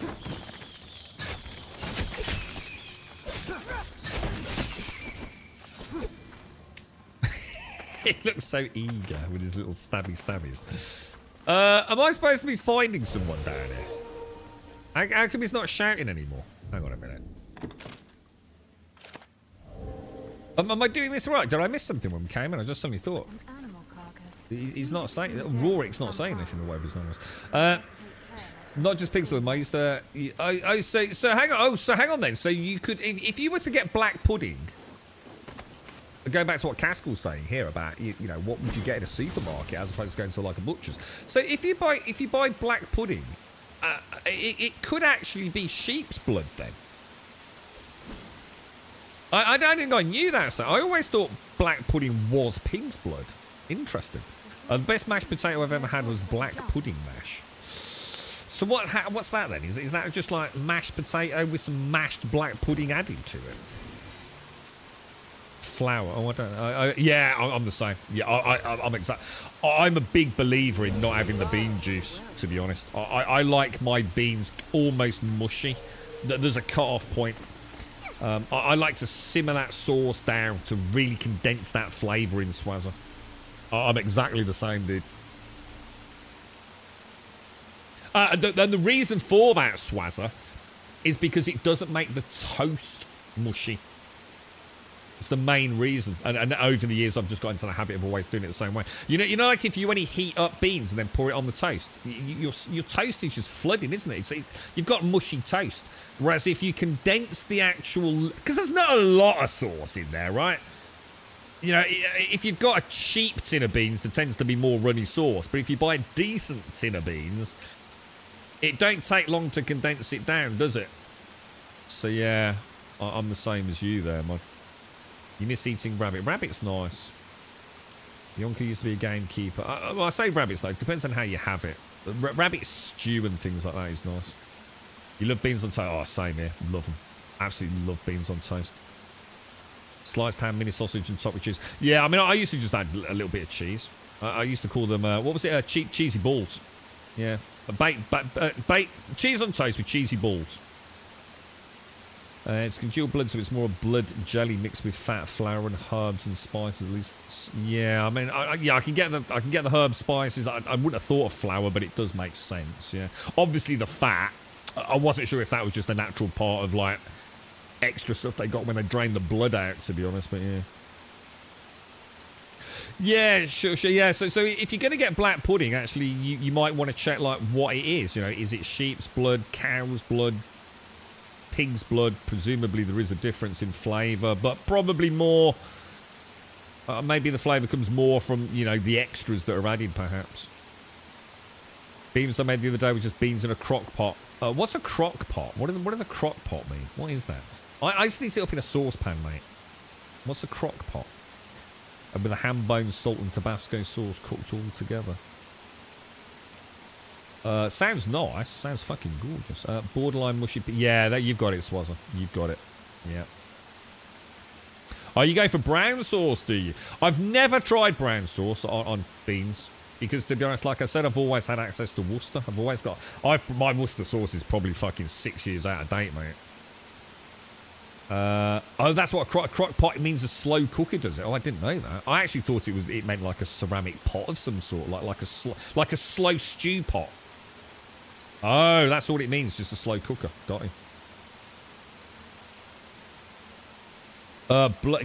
He looks so eager with his little stabbies. Am I supposed to be finding someone down here? How come he's not shouting anymore? Hang on a minute. Am I doing this right? Did I miss something when we came in? I just suddenly thought. He's not saying... Rorik's not saying anything or whatever his name was. Not just pig's blood. I used to... So hang on. Oh, so hang on then. So you could... If you were to get black pudding... Going back to what Caskell's saying here about, you know, what would you get in a supermarket as opposed to going to like a butcher's. So if you buy black pudding... it could actually be sheep's blood then. I don't think I knew that. So I always thought black pudding was pig's blood. Interesting. The best mashed potato I've ever had was black pudding mash. So what's that then? Is that just like mashed potato with some mashed black pudding added to it? Flour. Oh, I don't know. Yeah, I'm the same. Yeah, I'm exact. I'm a big believer in not having the bean juice, to be honest. I like my beans almost mushy. There's a cut-off point. I like to simmer that sauce down to really condense that flavour in Swazza. I'm exactly the same, dude. The reason for that, Swazza, is because it doesn't make the toast mushy. It's the main reason, and over the years I've just got into the habit of always doing it the same way. You know, like if you only heat up beans and then pour it on the toast, your toast is just flooding, isn't it? You've got mushy toast. Whereas if you condense the actual, because there's not a lot of sauce in there, right? You know, if you've got a cheap tin of beans, there tends to be more runny sauce. But if you buy a decent tin of beans, it don't take long to condense it down, does it? So yeah, I'm the same as you there, man. You miss eating rabbit. Rabbit's nice. Yonka used to be a gamekeeper. Well, I say rabbit's though. It depends on how you have it. Rabbit stew and things like that is nice. You love beans on toast? Oh, same here. Love them. Absolutely love beans on toast. Sliced ham, mini sausage, and topped with cheese. Yeah, I mean, I used to just add a little bit of cheese. I used to call them, what was it? Cheesy balls. Yeah. Baked cheese on toast with cheesy balls. It's congealed blood, so it's more blood jelly mixed with fat, flour, and herbs and spices. At least, yeah. I mean, I can get the herb spices. I wouldn't have thought of flour, but it does make sense. Yeah. Obviously, the fat. I wasn't sure if that was just a natural part of like extra stuff they got when they drained the blood out. To be honest, but yeah. Yeah, sure, yeah. So if you're gonna get black pudding, actually, you might want to check like what it is. You know, is it sheep's blood, cow's blood? Pig's blood? Presumably there is a difference in flavour, but probably more. Maybe the flavour comes more from, you know, the extras that are added, perhaps. Beans I made the other day were just beans in a crock pot. What's a crock pot? What does a crock pot mean? What is that? I used to heat it up in a saucepan, mate. What's a crock pot? And with a ham bone, salt and Tabasco sauce cooked all together. Sounds nice. Sounds fucking gorgeous. Borderline mushy. Yeah, you've got it, Swazza. You've got it. Yeah. Oh, you go for brown sauce, do you? I've never tried brown sauce on beans. Because, to be honest, like I said, I've always had access to Worcester. I've always got... my Worcester sauce is probably fucking 6 years out of date, mate. Oh, that's what a crock pot means, a slow cooker, does it? Oh, I didn't know that. I actually thought it meant like a ceramic pot of some sort, like a slow stew pot. Oh, that's all it means, just a slow cooker. Got him.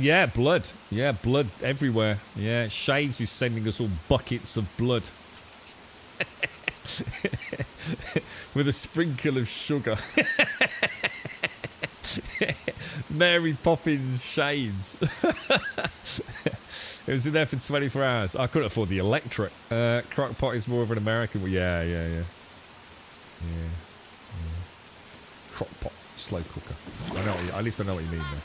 Yeah, blood. Yeah, blood everywhere. Yeah, Shades is sending us all buckets of blood. With a sprinkle of sugar. Mary Poppins Shades. It was in there for 24 hours. I couldn't afford the electric. Crock pot is more of an American. Yeah. Crock pot, slow cooker. I know. At least I know what you mean there.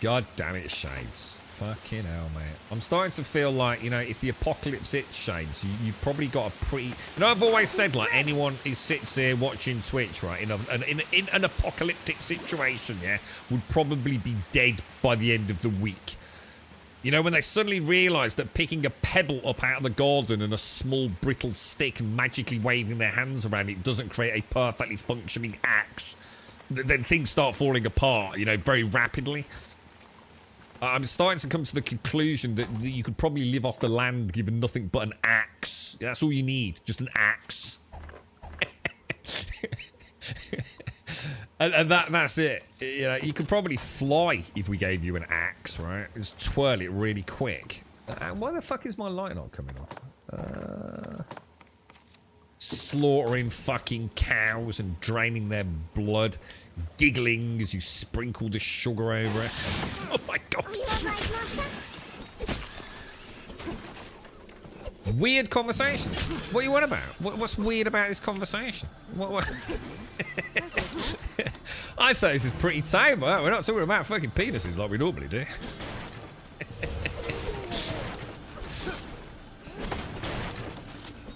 God damn it, Shades. Fucking hell, mate. I'm starting to feel like, you know, if the apocalypse hits, Shades, you've probably got a pretty... You know, I've always said, like, anyone who sits here watching Twitch, right, in an apocalyptic situation, yeah, would probably be dead by the end of the week. You know, when they suddenly realise that picking a pebble up out of the garden and a small brittle stick and magically waving their hands around it doesn't create a perfectly functioning axe, then things start falling apart, you know, very rapidly. I'm starting to come to the conclusion that you could probably live off the land given nothing but an axe. That's all you need, just an axe. and that's it. You know, you could probably fly if we gave you an axe, right? Just twirl it really quick. Why the fuck is my light not coming off? Slaughtering fucking cows and draining their blood, giggling as you sprinkle the sugar over it. Oh my god! Weird conversations. What are you on about? What's weird about this conversation? What? I'd say this is pretty tame. We're not talking about fucking penises like we normally do.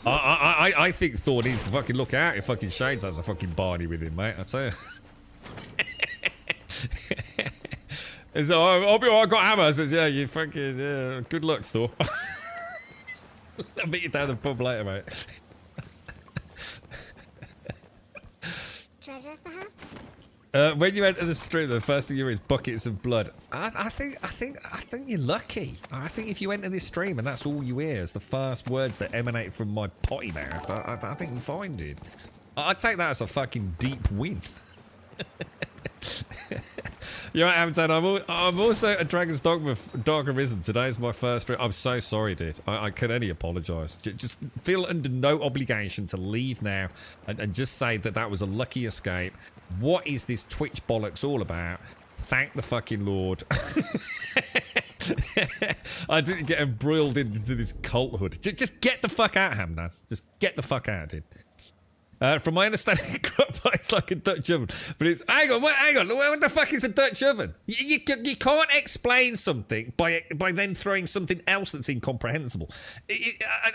I think Thor needs to fucking look out if fucking Shades has a fucking Barney with him, mate. I tell you. So, I got hammer. I says, yeah, you fucking, yeah, good luck, Thor. I'll meet you down the pub later, mate. Treasure, perhaps? When you enter the stream, the first thing you hear is buckets of blood. I think you're lucky. I think if you enter this stream and that's all you hear is the first words that emanate from my potty mouth, I think you're fine, dude. I'd take that as a fucking deep win. You're right, Hamilton. I'm also a Dragon's Dogma Dark Arisen. Today is my first stream. I'm so sorry, dude. I can only apologise. Just feel under no obligation to leave now and just say that was a lucky escape. What is this Twitch bollocks all about? Thank the fucking Lord. I didn't get embroiled into this culthood. Just get the fuck out, Hamdan. Just get the fuck out, dude. From my understanding, it's like a Dutch oven. But it's... Hang on, what the fuck is a Dutch oven? You can't explain something by then throwing something else that's incomprehensible.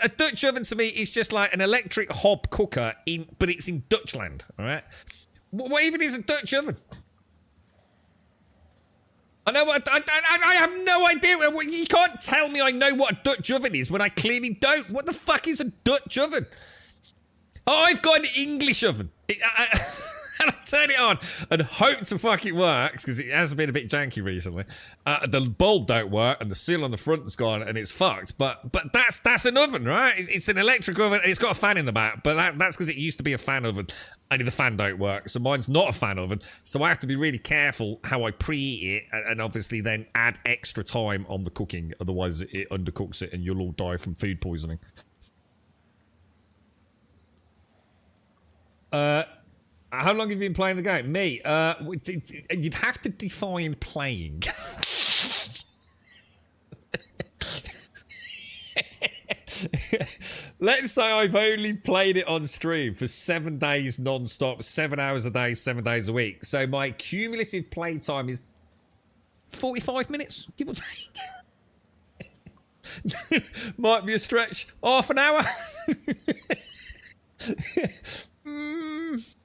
A Dutch oven to me is just like an electric hob cooker, but it's in Dutchland, all right? What even is a Dutch oven? I know what... I have no idea. You can't tell me I know what a Dutch oven is when I clearly don't. What the fuck is a Dutch oven? Oh, I've got an English oven. And I turn it on and hope to fuck it works because it has been a bit janky recently. The bulb don't work and the seal on the front's gone and it's fucked. But that's an oven, right? It's an electric oven and it's got a fan in the back. But that's because it used to be a fan oven. Only the fan don't work. So mine's not a fan oven. So I have to be really careful how I preheat it and obviously then add extra time on the cooking. Otherwise it undercooks it and you'll all die from food poisoning. How long have you been playing the game? Me? You'd have to define playing. Let's say I've only played it on stream for 7 days non-stop, 7 hours a day, 7 days a week. So my cumulative play time is 45 minutes, give or take. Might be a stretch. Half an hour?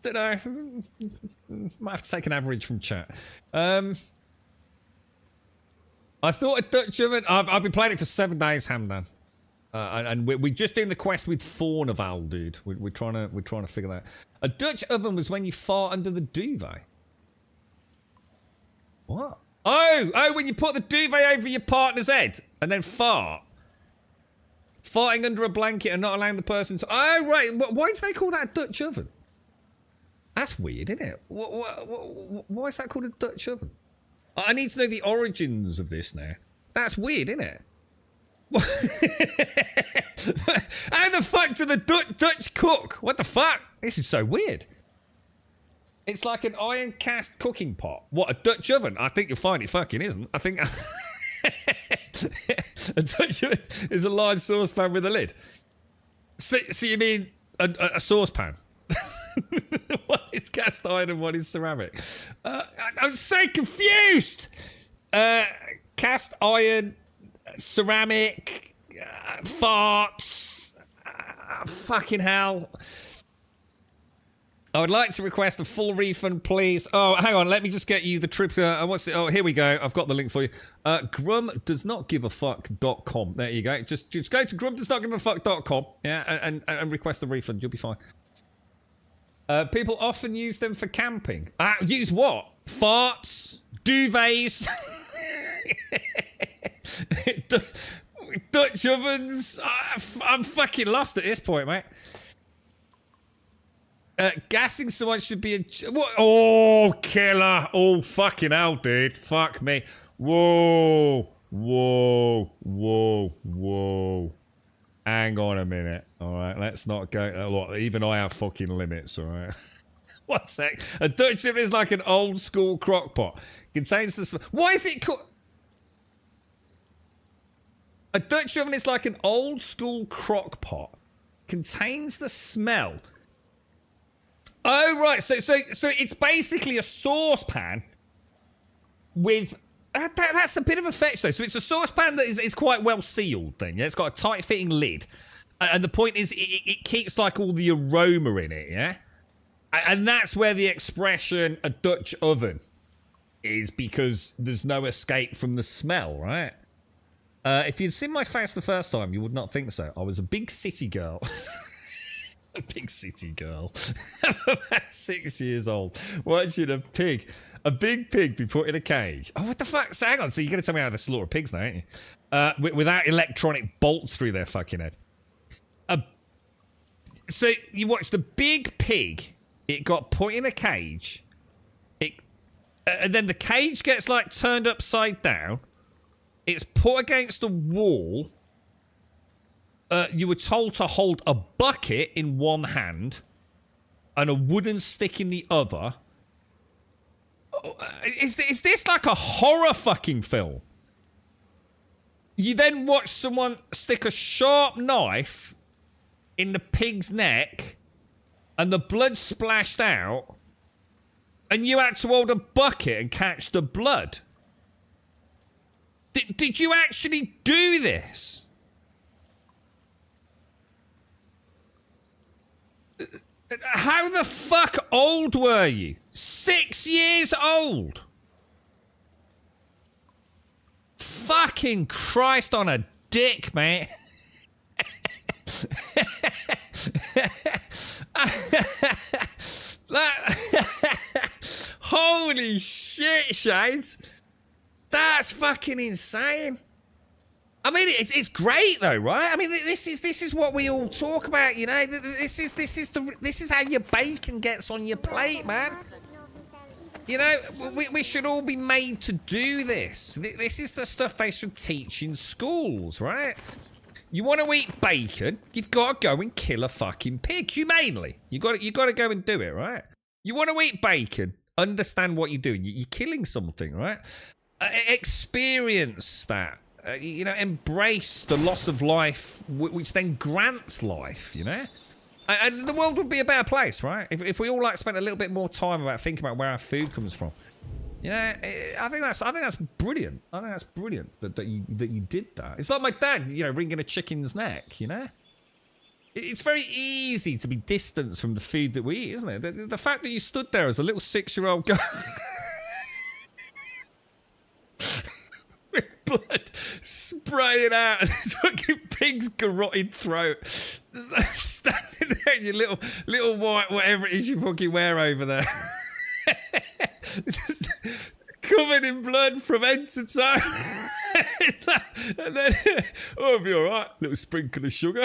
Don't know. Might have to take an average from chat. I thought a Dutch oven. I've been playing it for 7 days, Hamdan. And we're just doing the quest with Fornaval, dude. We're trying to figure that out. A Dutch oven was when you fart under the duvet. What? Oh, when you put the duvet over your partner's head and then fart. Farting under a blanket and not allowing the person to... Oh, right. Why do they call that a Dutch oven? That's weird, isn't it? Why is that called a Dutch oven? I need to know the origins of this now. That's weird, isn't it? How the fuck do the Dutch cook? What the fuck? This is so weird. It's like an iron cast cooking pot. What, a Dutch oven? I think you'll find it fucking isn't. I think... a Dutch oven is a large saucepan with a lid. So you mean a saucepan? One is cast iron and one is ceramic. I'm so confused. Cast iron, ceramic, farts. Fucking hell. I would like to request a full refund, please. Oh, hang on. Let me just get you the trip. What's it? Oh, here we go. I've got the link for you. grumdoesnotgiveafuck.com. There you go. Just go to grumdoesnotgiveafuck.com. Yeah, and request the refund. You'll be fine. People often use them for camping. Use what? Farts? Duvets? Dutch ovens? I'm fucking lost at this point, mate. Gassing someone should be a... What? Oh, killer. Oh, fucking hell, dude. Fuck me. Whoa. Hang on a minute. All right, let's not go... Look, even I have fucking limits, all right? 1 sec. A Dutch oven is like an old school crock pot. Contains the... Why is it called... A Dutch oven is like an old school crock pot. Contains the smell... Oh, right. So it's basically a saucepan with... That's a bit of a fetch, though. So it's a saucepan that is quite well sealed, then. Yeah, it's got a tight-fitting lid. And the point is, it keeps, like, all the aroma in it, yeah? And that's where the expression, a Dutch oven, is, because there's no escape from the smell, right? If you'd seen my face the first time, you would not think so. I was a big city girl. A big city girl. About 6 years old. Watching a big pig be put in a cage. Oh, what the fuck? So hang on. So you're going to tell me how they slaughter pigs now, ain't you? Without electronic bolts through their fucking head. So you watch the big pig. It got put in a cage. And then the cage gets like turned upside down. It's put against the wall. You were told to hold a bucket in one hand and a wooden stick in the other. Is this like a horror fucking film? You then watch someone stick a sharp knife in the pig's neck and the blood splashed out and you had to hold a bucket and catch the blood. Did you actually do this? How the fuck old were you? 6 years old? Fucking Christ on a dick, mate. Holy shit, Shades. That's fucking insane. I mean, it's great though, right? I mean, this is what we all talk about, you know. This is how your bacon gets on your plate, man. You know, we should all be made to do this. This is the stuff they should teach in schools, right? You want to eat bacon? You've got to go and kill a fucking pig humanely. You got to go and do it, right? You want to eat bacon? Understand what you're doing. You're killing something, right? Experience that. You know, embrace the loss of life, which then grants life, you know? And the world would be a better place, right? If we all, like, spent a little bit more time about thinking about where our food comes from. You know, I think that's brilliant. I think that's brilliant that you did that. It's like my dad, you know, wringing a chicken's neck. You know, it's very easy to be distanced from the food that we eat, isn't it? The fact that you stood there as a little 6-year-old girl with blood spraying out of this fucking pig's garroted throat, just like standing there in your little white whatever it is you fucking wear over there. Just covered in blood from head to toe. It's like, and then, oh, it'll be alright. Little sprinkle of sugar.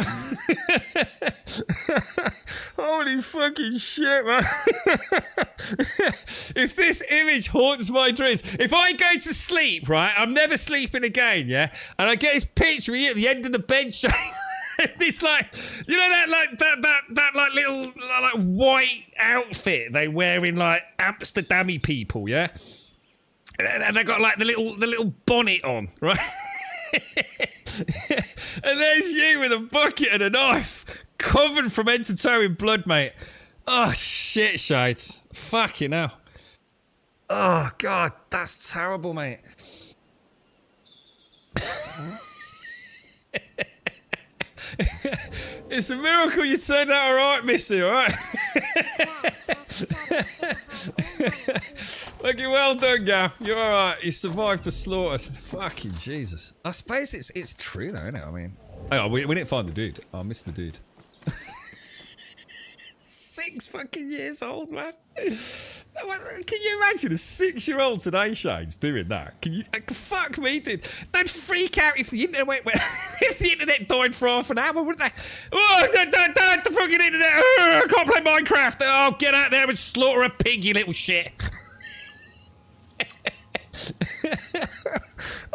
Holy fucking shit, man. If this image haunts my dreams, if I go to sleep, right, I'm never sleeping again, yeah? And I get this picture of you at the end of the bed shade. This like, you know that like little like white outfit they wear in like Amsterdam-y people, yeah? And they got like the little bonnet on, right? And there's you with a bucket and a knife, covered from head to toe in blood, mate. Oh shit, shades. Fucking hell. Oh god, that's terrible, mate. It's a miracle you turned out alright, Missy, alright? Fucking well done, Gaff. You're alright. You survived the slaughter. Fucking Jesus. I suppose it's true though, isn't it? I mean... Oh, we didn't find the dude. I missed the dude. 6 fucking years old, man. Can you imagine a 6-year-old today, Shades, doing that? Can you? Fuck me, dude. They'd freak out if the internet went. If the internet died for half an hour, wouldn't they? Oh, the fucking internet! Oh, I can't play Minecraft. Oh, get out there and slaughter a pig, you little shit.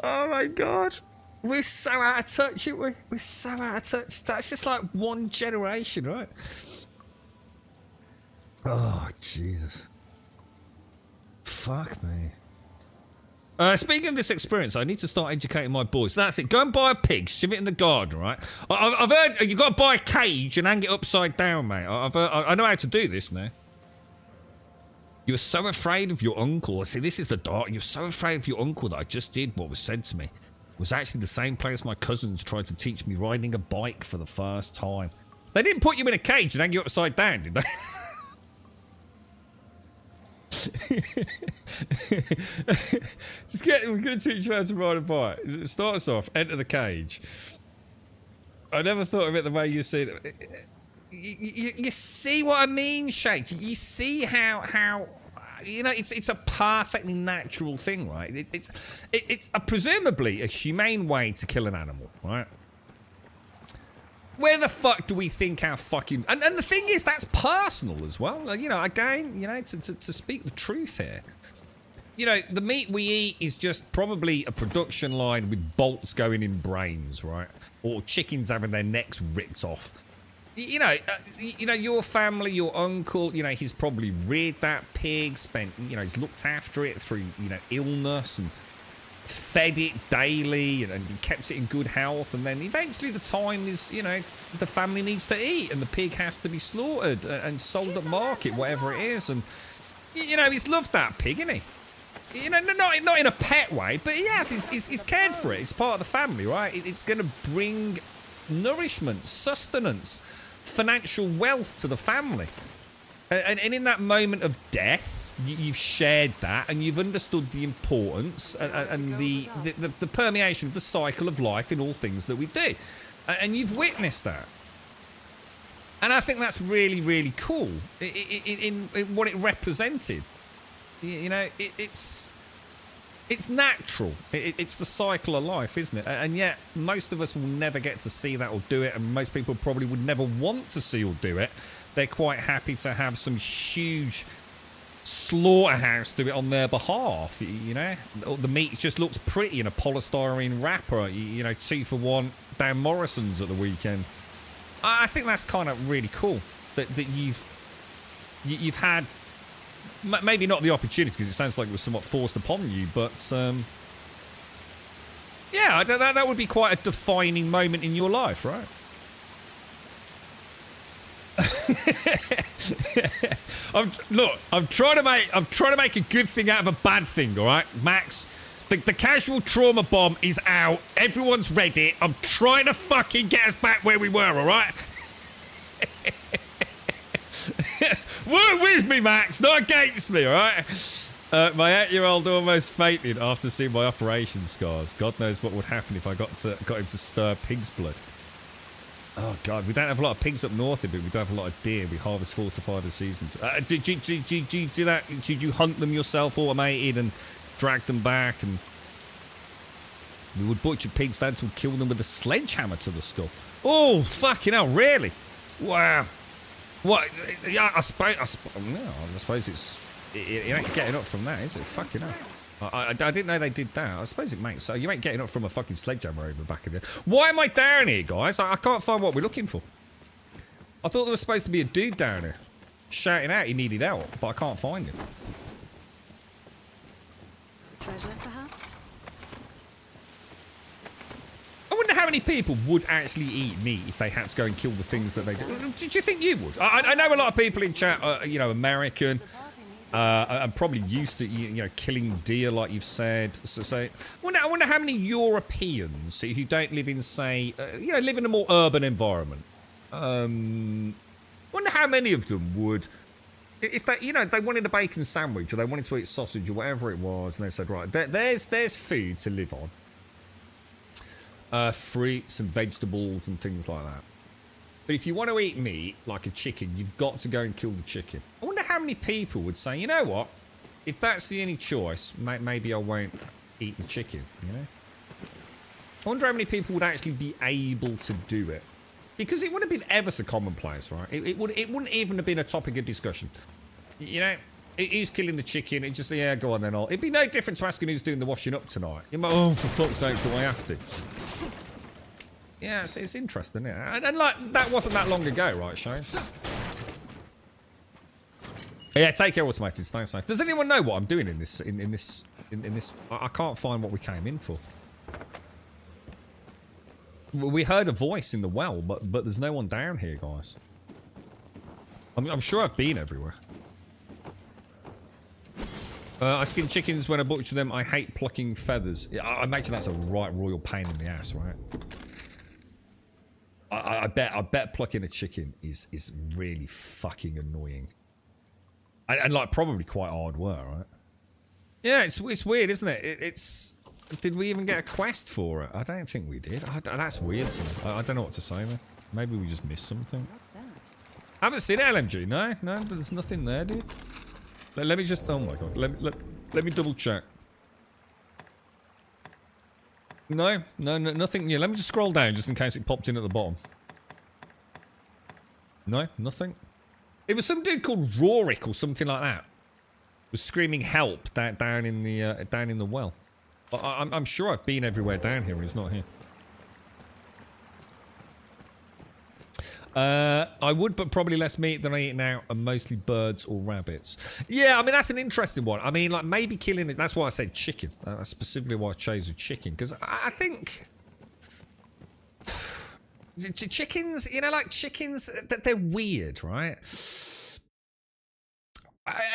Oh my god. We're so out of touch, aren't we? We're so out of touch. That's just like one generation, right? Oh, Jesus. Fuck me. Speaking of this experience, I need to start educating my boys. That's it. Go and buy a pig, shove it in the garden, right? I've heard you've got to buy a cage and hang it upside down, mate. I know how to do this now. You were so afraid of your uncle. See, this is the dark. You're so afraid of your uncle that I just did what was said to me. It was actually the same place my cousins tried to teach me riding a bike for the first time. They didn't put you in a cage and hang you upside down, did they? We're going to teach you how to ride a bike. Start us off, enter the cage. I never thought of it the way you said it. You see what I mean, Shake? You see how you know, it's a perfectly natural thing, right? It's presumably a humane way to kill an animal, right? Where the fuck do we think our fucking... And the thing is, that's personal as well. You know, again, you know, to speak the truth here. You know, the meat we eat is just probably a production line with bolts going in brains, right? Or chickens having their necks ripped off. You know, your family, your uncle, you know, he's probably reared that pig, he's looked after it through, you know, illness and fed it daily and kept it in good health, and then eventually the time is, you know, the family needs to eat and the pig has to be slaughtered and sold at market, whatever it is. And you know, he's loved that pig, isn't he? You know, not in a pet way, but he has. He's cared for it. It's part of the family, right? It's going to bring nourishment, sustenance, financial wealth to the family. And in that moment of death, you've shared that, and you've understood the importance and the permeation of the cycle of life in all things that we do, and you've witnessed that. And I think that's really, really cool in what it represented. You know, it's natural. It's the cycle of life, isn't it? And yet most of us will never get to see that or do it, and most people probably would never want to see or do it. They're quite happy to have some huge slaughterhouse do it on their behalf, you know. The meat just looks pretty in a polystyrene wrapper, you know, 2-for-1 Dan Morrison's at the weekend. I think that's kind of really cool that you've had, maybe not the opportunity, because it sounds like it was somewhat forced upon you, but yeah, that would be quite a defining moment in your life, right? I'm trying to make a good thing out of a bad thing, all right, Max? The casual trauma bomb is out. Everyone's read it. I'm trying to fucking get us back where we were, all right? Work with me, Max, not against me, all right? My 8-year-old almost fainted after seeing my operation scars. God knows what would happen if I got him to stir pig's blood. Oh, God, we don't have a lot of pigs up north, but we do have a lot of deer. We harvest 4 to 5 a season. Did you do that? Did you hunt them yourself, automated, and drag them back? And we would butcher pigs, dads would kill them with a sledgehammer to the skull. Oh, fucking hell, really? Wow. What? Yeah, I suppose it's... It ain't getting up from that, is it? Fucking hell. I didn't know they did that. I suppose it makes so. You ain't getting up from a fucking sledgehammer over the back of it. Why am I down here, guys? I can't find what we're looking for. I thought there was supposed to be a dude down here shouting out he needed help, but I can't find him. Treasure, perhaps? I wonder how many people would actually eat meat if they had to go and kill the things that they do. Did you think you would? I know a lot of people in chat, you know, American. I'm probably used to, you know, killing deer, like you've said. So I wonder how many Europeans who don't live in, say, you know, live in a more urban environment. I wonder how many of them would, if they, you know, they wanted a bacon sandwich or they wanted to eat sausage or whatever it was, and they said, right, there's food to live on, fruits and vegetables and things like that. But if you want to eat meat, like a chicken, you've got to go and kill the chicken. I wonder how many people would say, you know what? If that's the only choice, maybe I won't eat the chicken, you know? I wonder how many people would actually be able to do it. Because it would have been ever so commonplace, right? It wouldn't even have been a topic of discussion. You know, who's killing the chicken? It just, yeah, go on then. It'd be no different to asking who's doing the washing up tonight. You're like, oh, for fuck's sake, do I have to? Yeah, it's interesting, yeah. And like, that wasn't that long ago, right, Shames? Yeah, take care, automated. Stay safe. Does anyone know what I'm doing in this? In this? I can't find what we came in for. We heard a voice in the well, but there's no one down here, guys. I'm sure I've been everywhere. I skin chickens when I butcher them. I hate plucking feathers. I imagine that's a right royal pain in the ass, right? I bet plucking a chicken is really fucking annoying. And like probably quite hard work, right? Yeah, it's weird, isn't it? It's did we even get a quest for it? I don't think we did. That's weird to me. I don't know what to say, man. Maybe we just missed something. What's that? I haven't seen it, LMG. No, there's nothing there, dude. Let me just... Oh my god. Let me double check. No, nothing. Yeah, let me just scroll down just in case it popped in at the bottom. No, nothing. It was some dude called Rorik or something like that. Was screaming help down in the well. I'm sure I've been everywhere down here and he's not here. I would, but probably less meat than I eat now, and mostly birds or rabbits. Yeah, I mean, that's an interesting one. I mean, like, maybe killing it. That's why I said chicken. That's specifically why I chose a chicken, because I think... chickens, you know, like chickens, they're weird, right?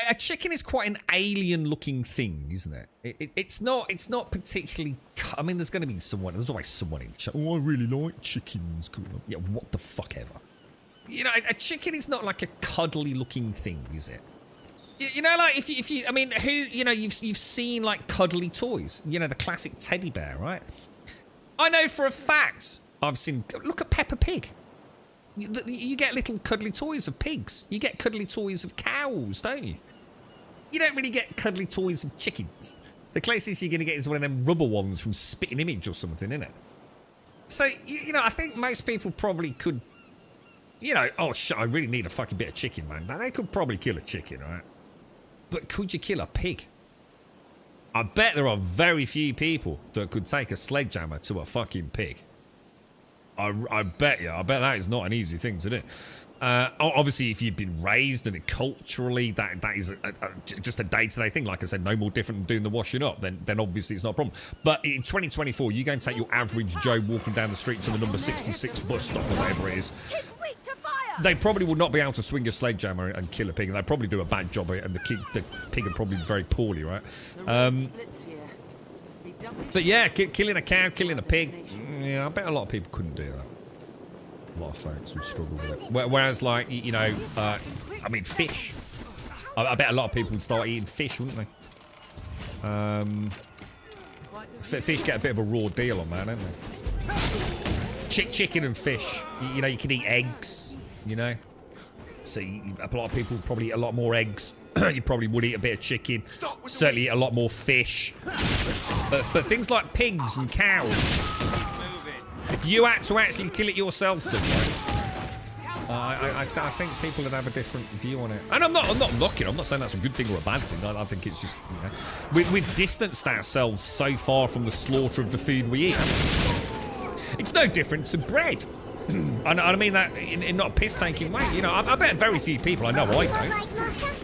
A chicken is quite an alien-looking thing, isn't it? It's not particularly... I mean, there's going to be someone... There's always someone in chat. Oh, I really like chickens. Yeah, what the fuck ever. You know, a chicken is not like a cuddly-looking thing, is it? You know, like, if you... I mean, who... You know, you've seen, like, cuddly toys. You know, the classic teddy bear, right? I know for a fact I've seen... Look at Peppa Pig. You get little cuddly toys of pigs. You get cuddly toys of cows, don't you? You don't really get cuddly toys of chickens. The closest you're going to get is one of them rubber ones from Spitting Image or something, innit? So, you know, I think most people probably could... You know, oh, shit, I really need a fucking bit of chicken, man. Now, they could probably kill a chicken, right? But could you kill a pig? I bet there are very few people that could take a sledgehammer to a fucking pig. I bet you. I bet that is not an easy thing to do. Obviously, if you've been raised and culturally that is just a day-to-day thing, like I said, no more different than doing the washing up, then obviously it's not a problem. But in 2024, you go and take your average Joe walking down the street to the number 66 bus stop or whatever it is. It's weak to fire. they probably would not be able to swing a sledgehammer and kill a pig. They'd probably do a bad job of it, and the pig would probably be very poorly, right? But yeah, killing a cow, killing a pig, yeah, I bet a lot of people couldn't do that. A lot of folks would struggle with it. Whereas, like, you know, I mean, fish. I bet a lot of people would start eating fish, wouldn't they? Fish get a bit of a raw deal on that, don't they? Chicken and fish. You know, you can eat eggs, you know. So a lot of people would probably eat a lot more eggs. You probably would eat a bit of chicken. Certainly eat a lot more fish. But things like pigs and cows, if you had to actually kill it yourself somewhere, I think people would have a different view on it. And I'm not knocking. I'm not saying that's a good thing or a bad thing. I think it's just, you know, we've distanced ourselves so far from the slaughter of the food we eat. It's no different to bread. And I mean that in not a piss-taking way. You know, I bet very few people, I know I don't.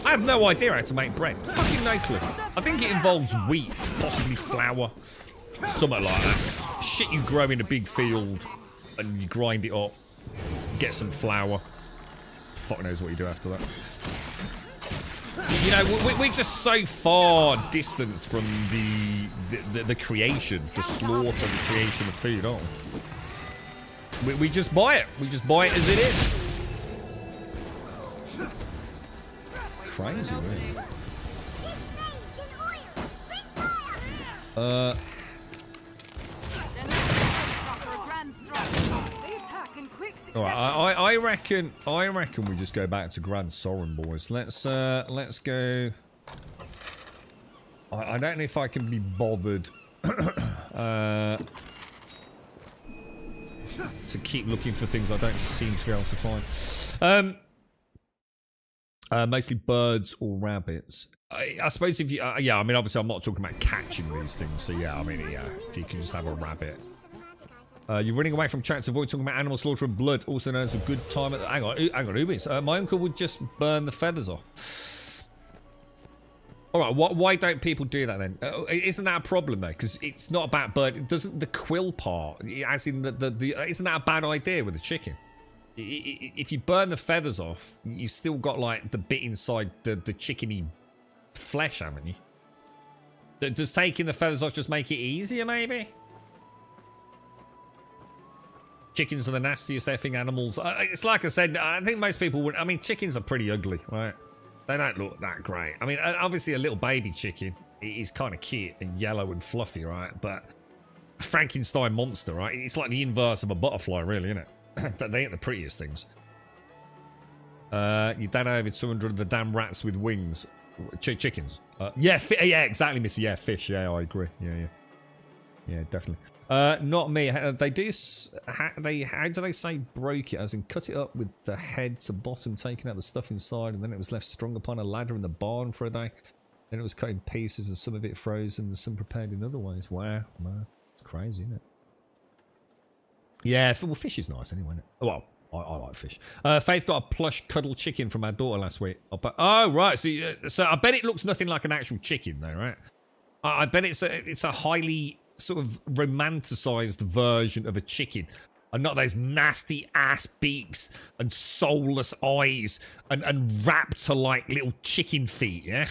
I have no idea how to make bread. Fucking no clue. I think it involves wheat, possibly flour, something like that. Shit you grow in a big field and you grind it up, get some flour. Fuck knows what you do after that. You know, we're just so far distanced from the creation, the slaughter, the creation of food, aren't we? We just buy it. We just buy it as it is. Crazy, really. Alright, I reckon we just go back to Grand Soren, boys. Let's go. I don't know if I can be bothered to keep looking for things I don't seem to be able to find. Mostly birds or rabbits. I suppose if you, yeah, I mean, obviously I'm not talking about catching these things, so yeah, I mean, yeah, if you can just have a rabbit. You're running away from chat to avoid talking about animal slaughter and blood, also known as a good time at, hang on, Ubis. My uncle would just burn the feathers off. Alright, why don't people do that then? Isn't that a problem though? Because it's not about bird, doesn't the quill part, as in isn't that a bad idea with the chicken? If you burn the feathers off, you've still got like the bit inside the chickeny flesh, haven't you? Does taking the feathers off just make it easier, maybe? Chickens are the nastiest effing animals. It's like I said, I think most people would, I mean, chickens are pretty ugly, right? They don't look that great. I mean, obviously a little baby chicken is kind of cute and yellow and fluffy, right? But a Frankenstein monster, right? It's like the inverse of a butterfly, really, isn't it? They ain't the prettiest things. You don't have over 200 of the damn rats with wings. Chickens. Yeah, yeah, exactly, Missy. Yeah, fish. Yeah, I agree. Yeah, definitely. Not me. They do. How do they say broke it? As in, cut it up with the head to bottom, taking out the stuff inside, and then it was left strung upon a ladder in the barn for a day. Then it was cut in pieces, and some of it frozen, and some prepared in other ways. Wow, man, it's crazy, isn't it? Yeah, well, fish is nice anyway, isn't it? Well, I like fish. Faith got a plush cuddle chicken from our daughter last week. Oh, right. So I bet it looks nothing like an actual chicken, though, right? I bet it's a highly sort of romanticized version of a chicken, and not those nasty ass beaks and soulless eyes and wrapped to like little chicken feet. Yeah.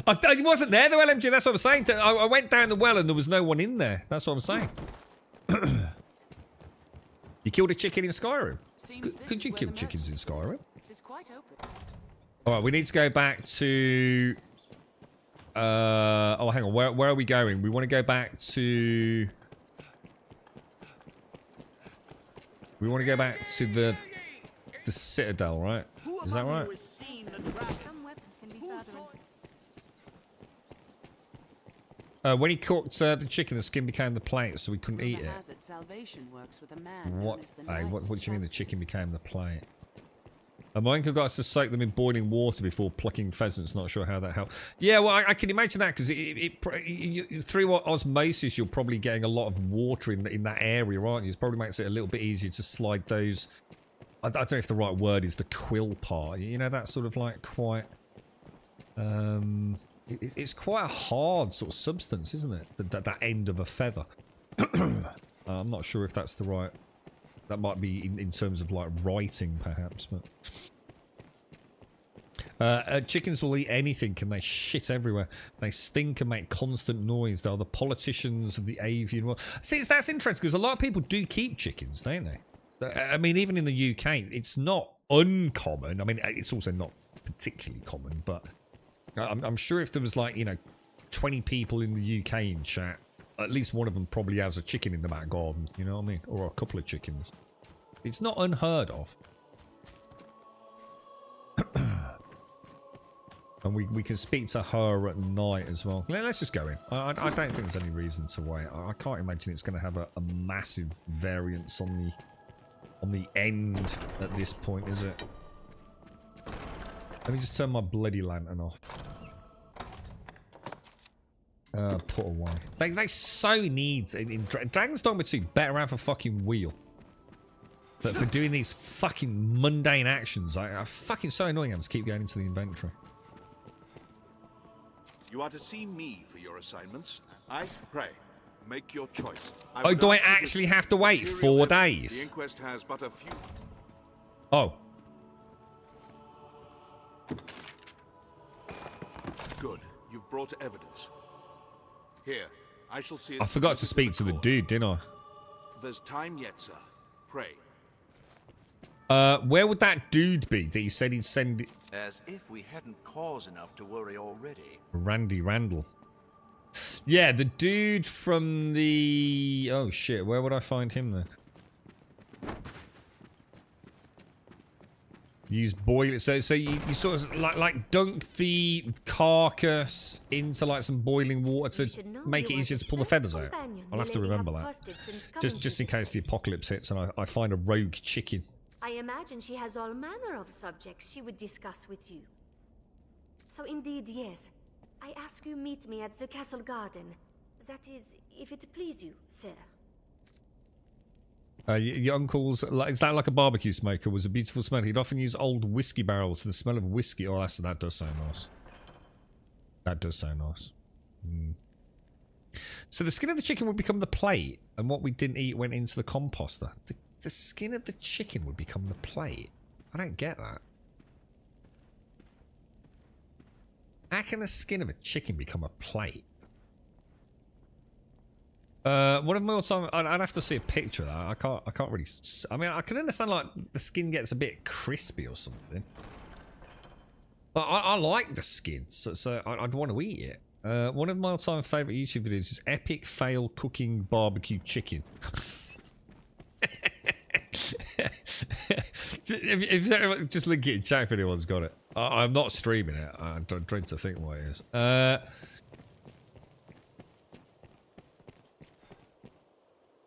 I wasn't there though, LMG. That's what I'm saying. I went down the well and there was no one in there. That's what I'm saying. You killed a chicken in Skyrim? Could you kill chickens in Skyrim? Alright, we need to go back to... oh, hang on. Where are we going? We want to go back to... We want to go back to the Citadel, right? Is that right? When he cooked the chicken, the skin became the plate, so we couldn't eat it. What? What do you mean the chicken became the plate? My uncle got us to soak them in boiling water before plucking pheasants. Not sure how that helped. Yeah, well, I can imagine that, because through osmosis, you're probably getting a lot of water in that area, aren't you? It probably makes it a little bit easier to slide those... I don't know if the right word is the quill part. You know, that sort of like quite... It's quite a hard sort of substance, isn't it? That end of a feather. I'm not sure if that's the right That might be in terms of like writing, perhaps, but chickens will eat anything and they shit everywhere. They stink and make constant noise. They are the politicians of the avian world. See, that's interesting because a lot of people do keep chickens, don't they? I mean, even in the UK, it's not uncommon. I mean, it's also not particularly common, but I'm sure if there was like, 20 people in the UK in chat, at least one of them probably has a chicken in the back garden, you know what I mean? Or a couple of chickens. It's not unheard of. And we can speak to her at night as well. Let's just go in. I don't think there's any reason to wait. I can't imagine it's going to have a massive variance on the end at this point, is it? Let me just turn my bloody lantern off. Put away. They so need in Dragon's Dogma 2 better have a fucking wheel. But for doing these fucking mundane actions, I fucking so annoying. I just keep going into the inventory. You are to see me for your assignments. I pray. Make your choice. Oh, do I actually have to wait 4 days? The inquest has but a few. Oh. Good. You've brought evidence. Here, I shall see it. I forgot to speak to the dude, didn't I? There's time yet, sir. Pray. Where would that dude be that he said he'd send it? As if we hadn't cause enough to worry already. Randy Randall. Yeah, the dude from the... Oh, shit. Where would I find him then? Use boil... So you sort of like dunk the carcass into like some boiling water to make it easier to pull the feathers out. I'll have to remember that. Just in case the apocalypse hits and I find a rogue chicken. I imagine she has all manner of subjects she would discuss with you. So indeed, yes. I ask you meet me at the castle garden. That is, if it please you, sir. Your uncle's, is that like a barbecue smoker? Was a beautiful smell. He'd often use old whiskey barrels. The smell of whiskey. Oh, that does sound nice. That does sound nice. Mm. So the skin of the chicken would become the plate, and what we didn't eat went into the composter. The skin of the chicken would become the plate. I don't get that. How can the skin of a chicken become a plate? One of my all time, I'd have to see a picture of that. I can't really. I mean, I can understand like the skin gets a bit crispy or something. But I like the skin, so I'd want to eat it. One of my all-time favorite YouTube videos is epic fail cooking barbecue chicken. Just link it in chat if anyone's got it. I'm not streaming it. I don't dread to think what it is.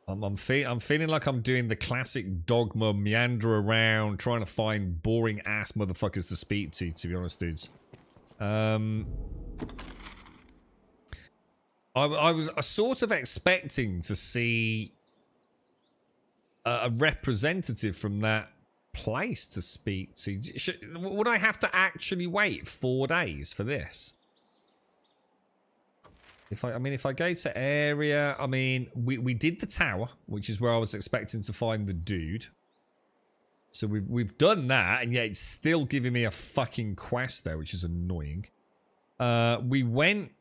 I'm feeling like I'm doing the classic Dogma meander around trying to find boring ass motherfuckers to speak to be honest, dudes. I was sort of expecting to see a representative from that place to speak to. Would I have to actually wait 4 days for this? If I go to area, I mean, we did the tower, which is where I was expecting to find the dude. So we've done that, and yet it's still giving me a fucking quest there, which is annoying. We went.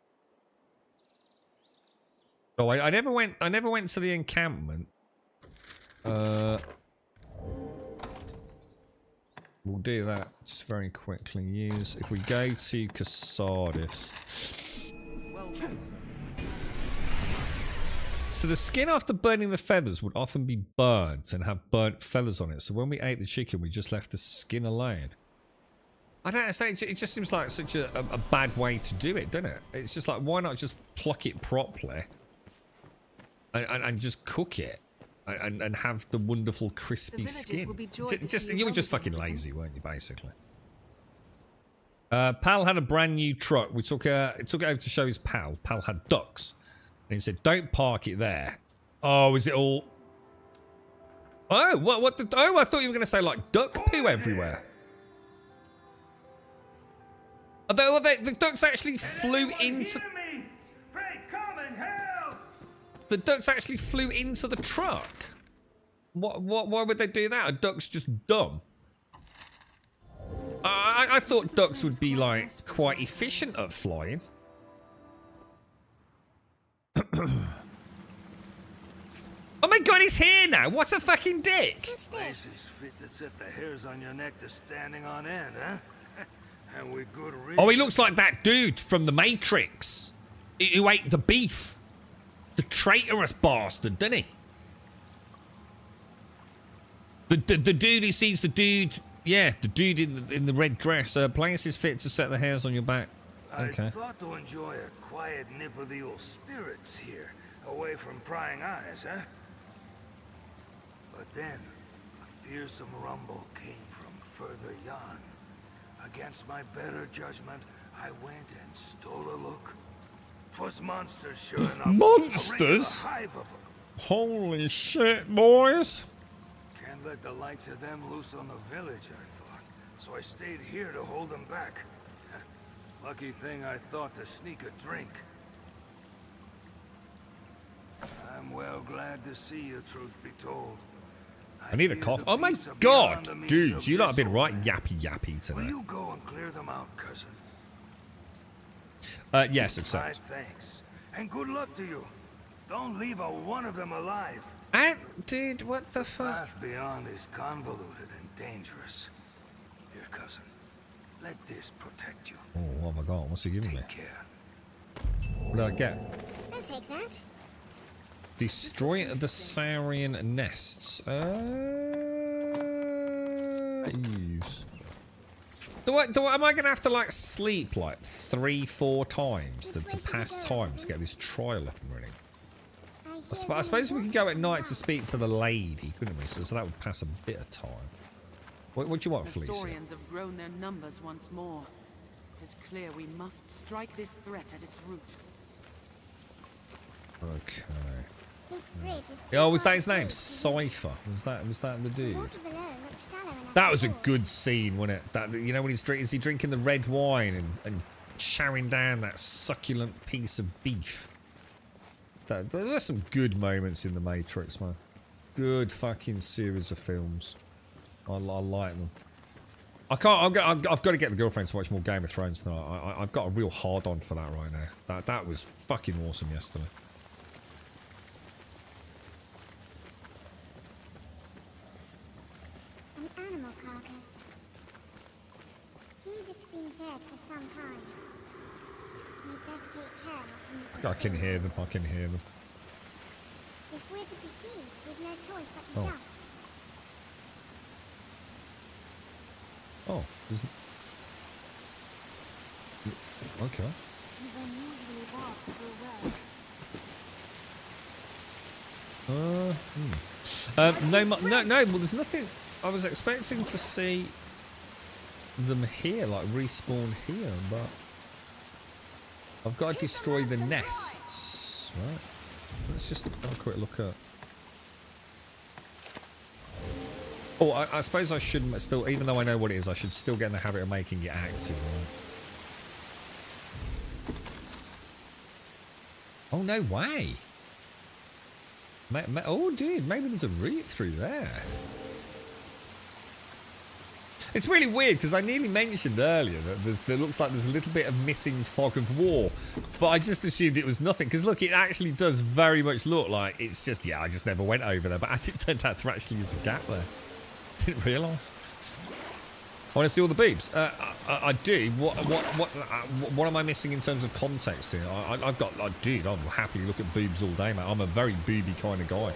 Oh, I never went to the encampment. We'll do that just very quickly. Use if we go to Casardis. Well done. So the skin after burning the feathers would often be burnt and have burnt feathers on it. So when we ate the chicken, we just left the skin alone. I don't know. It just seems like such a bad way to do it, doesn't it? It's just like, why not just pluck it properly and just cook it and have the wonderful crispy skin? You were just fucking lazy, weren't you, basically? Pal had a brand new truck. We took it over to show his pal. Pal had ducks. And he said, don't park it there. Oh, is it all... Oh, what the... Oh, I thought you were going to say, like, duck poo everywhere. The ducks actually flew into... The ducks actually flew into the truck. Why would they do that? A duck's just dumb. I thought ducks would be, like, quite efficient at flying. Oh my god, he's here now! What a fucking dick! Place is fit to set the hairs on your neck to standing on end, huh? And with good reason. Oh, he looks like that dude from The Matrix. Who ate the beef. The traitorous bastard, didn't he? The dude who sees the dude... Yeah, the dude in the red dress. Place is fit to set the hairs on your back. Okay. I thought to enjoy a quiet nip of the old spirits here, away from prying eyes, huh? But then, a fearsome rumble came from further yon. Against my better judgment, I went and stole a look. 'Twas monsters, sure enough. Monsters? A hive of them. Holy shit, boys. Can't let the likes of them loose on the village, I thought. So I stayed here to hold them back. Lucky thing I thought to sneak a drink. I'm well glad to see you, truth be told. I need a cough. Oh my god, dude, you lot have been right yappy today. Will you go and clear them out, cousin? Yes, accept. Thanks. And good luck to you. Don't leave a one of them alive. Dude, what the fuck? The path beyond is convoluted and dangerous. Here, cousin. Let this protect you. Oh, what have I got? What's he giving me? Take care. What did I get? I'll take that. Destroy the saurian nests. Use. Am I going to have to, like, sleep, like, 3-4 times to pass time to get this trial up and running? I suppose we could go at night to speak to the lady, couldn't we? So that would pass a bit of time. What do you want, Felicia? The Saurians have grown their numbers once more. It is clear we must strike this threat at its root. Okay. Oh, was that his name? Cypher. Was that the dude? That was a good scene, wasn't it? That, you know, when is he drinking the red wine and chowing down that succulent piece of beef. There were some good moments in The Matrix, man. Good fucking series of films. I like them. I've got to get the girlfriend to watch more Game of Thrones tonight. I've got a real hard on for that right now. That was fucking awesome yesterday. An animal carcass. Seems it's been dead for some time. We'd best take care not to meet the I can hear them. I can hear them. If we're to proceed, we've no choice but to jump. Oh, isn't... Okay. He's unusually vast for a well. No, well, there's nothing... I was expecting to see them here, like respawn here, but... I've got to destroy the nests, right? Let's just have a quick look at... Oh, I suppose I shouldn't still, even though I know what it is, I should still get in the habit of making it active, right? Oh, no way! Oh, dude, maybe there's a route through there. It's really weird, because I nearly mentioned earlier that there looks like there's a little bit of missing fog of war, but I just assumed it was nothing, because look, it actually does very much look like it's just, yeah, I just never went over there, but as it turned out, there actually is a gap there. Didn't realise. I want to see all the boobs. I do. What am I missing in terms of context here? I've got, dude, I'll happily look at boobs all day, mate. I'm a very booby kind of guy.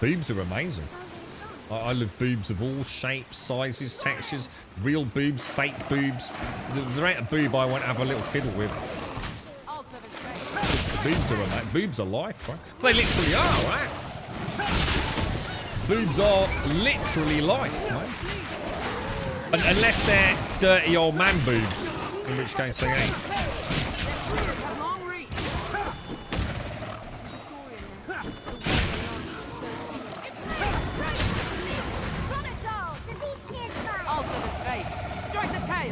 Boobs are amazing. I love boobs of all shapes, sizes, textures, real boobs, fake boobs. There ain't a boob I won't have a little fiddle with. Boobs are amazing. Boobs are life, right? They literally are, right? Boobs are literally life, mate. Unless they're dirty old man boobs, in which case they ain't.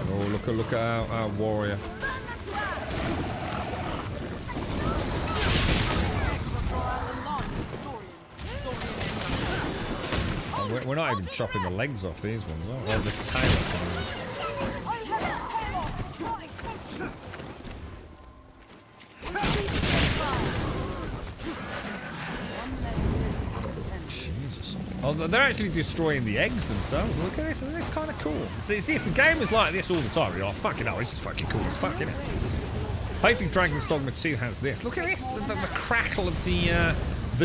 Oh, look at our warrior. We're not even chopping the legs off these ones, are we? Or the tail. Jesus. Oh, they're actually destroying the eggs themselves. Look at this, isn't this kind of cool? See, if the game was like this all the time, you're like, fucking hell, this is fucking cool as fuck, isn't it? Hopefully Dragon's Dogma 2 has this. Look at this, the crackle of the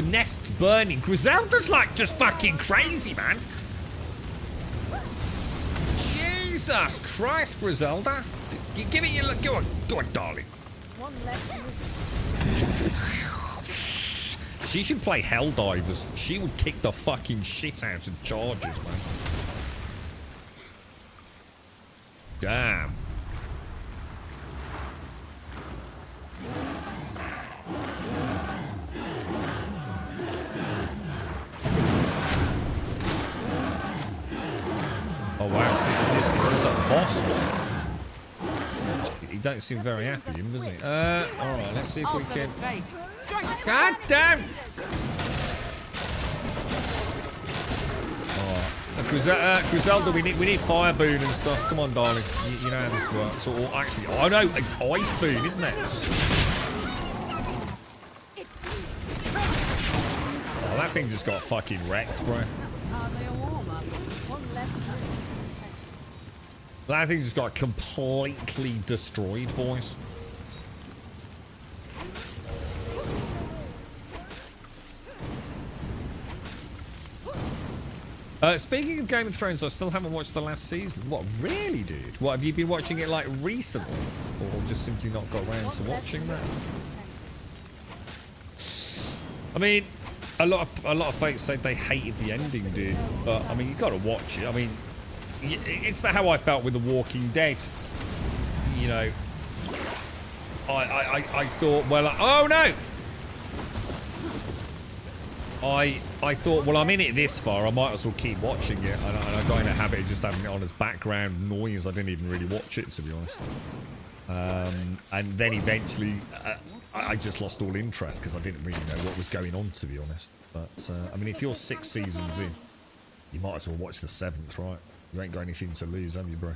nests burning. Griselda's like just fucking crazy, man. Jesus Christ, Griselda. Give it your look. Go on, darling. One less She should play Helldivers. She would kick the fucking shit out of Chargers, man. Damn. Oh wow, is this a boss one? He don't seem very happy, does he? Alright, let's see if we can... God damn! Griselda, we need fire boon and stuff. Come on, darling. You know how this works. Or actually, oh no, it's ice boon, isn't it? Oh, that thing just got fucking wrecked, bro. That thing just got completely destroyed, boys. Speaking of Game of Thrones, I still haven't watched the last season. What, really, dude? What, have you been watching it, like, recently? Or just simply not got around to watching that? I mean, a lot of folks said they hated the ending, dude. But, I mean, you gotta watch it. I mean, it's how I felt with The Walking Dead. You know, I thought, well, oh no! I thought, well, I'm in it this far, I might as well keep watching it. And I got in a habit of just having it on as background noise. I didn't even really watch it, to be honest. And then eventually, I just lost all interest because I didn't really know what was going on, to be honest. But, I mean, if you're 6 seasons in, you might as well watch the 7th, right? You ain't got anything to lose, have you, bro?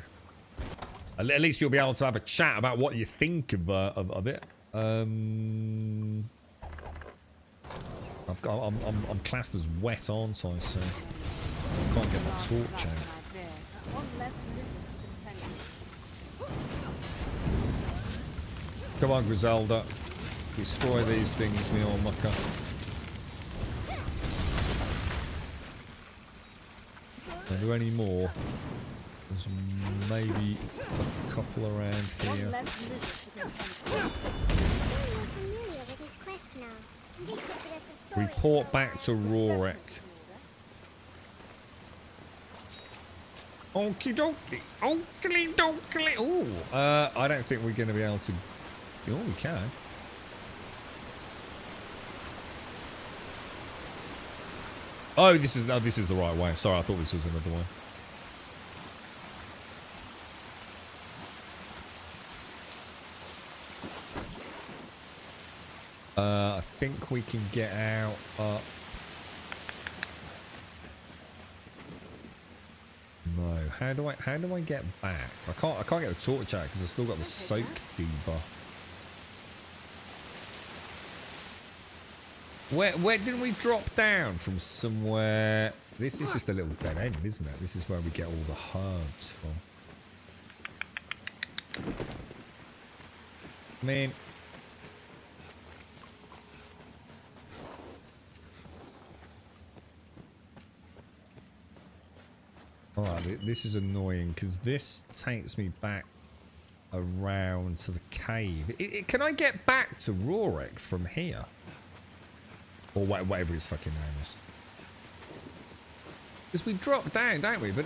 At least you'll be able to have a chat about what you think of it. I'm classed as wet, aren't I? So I can't get my torch out. Come on, Griselda. Destroy these things, me old mucker. Are there any more? There's maybe a couple around here. Report back to Rorik. Okie dokie. Oakley dokie. Ooh. I don't think we're going to be able to... Oh, we can. Oh, this is the right way. Sorry, I thought this was another way. I think we can get out up. No, how do I get back? I can't get the torch out because I've still got the soak debuff. Where didn't we drop down from somewhere? This is just a little dead end, isn't it? This is where we get all the herbs from. I mean, alright, this is annoying because this takes me back around to the cave. Can I get back to Rorik from here? Or whatever his fucking name is. Because we drop down, don't we? But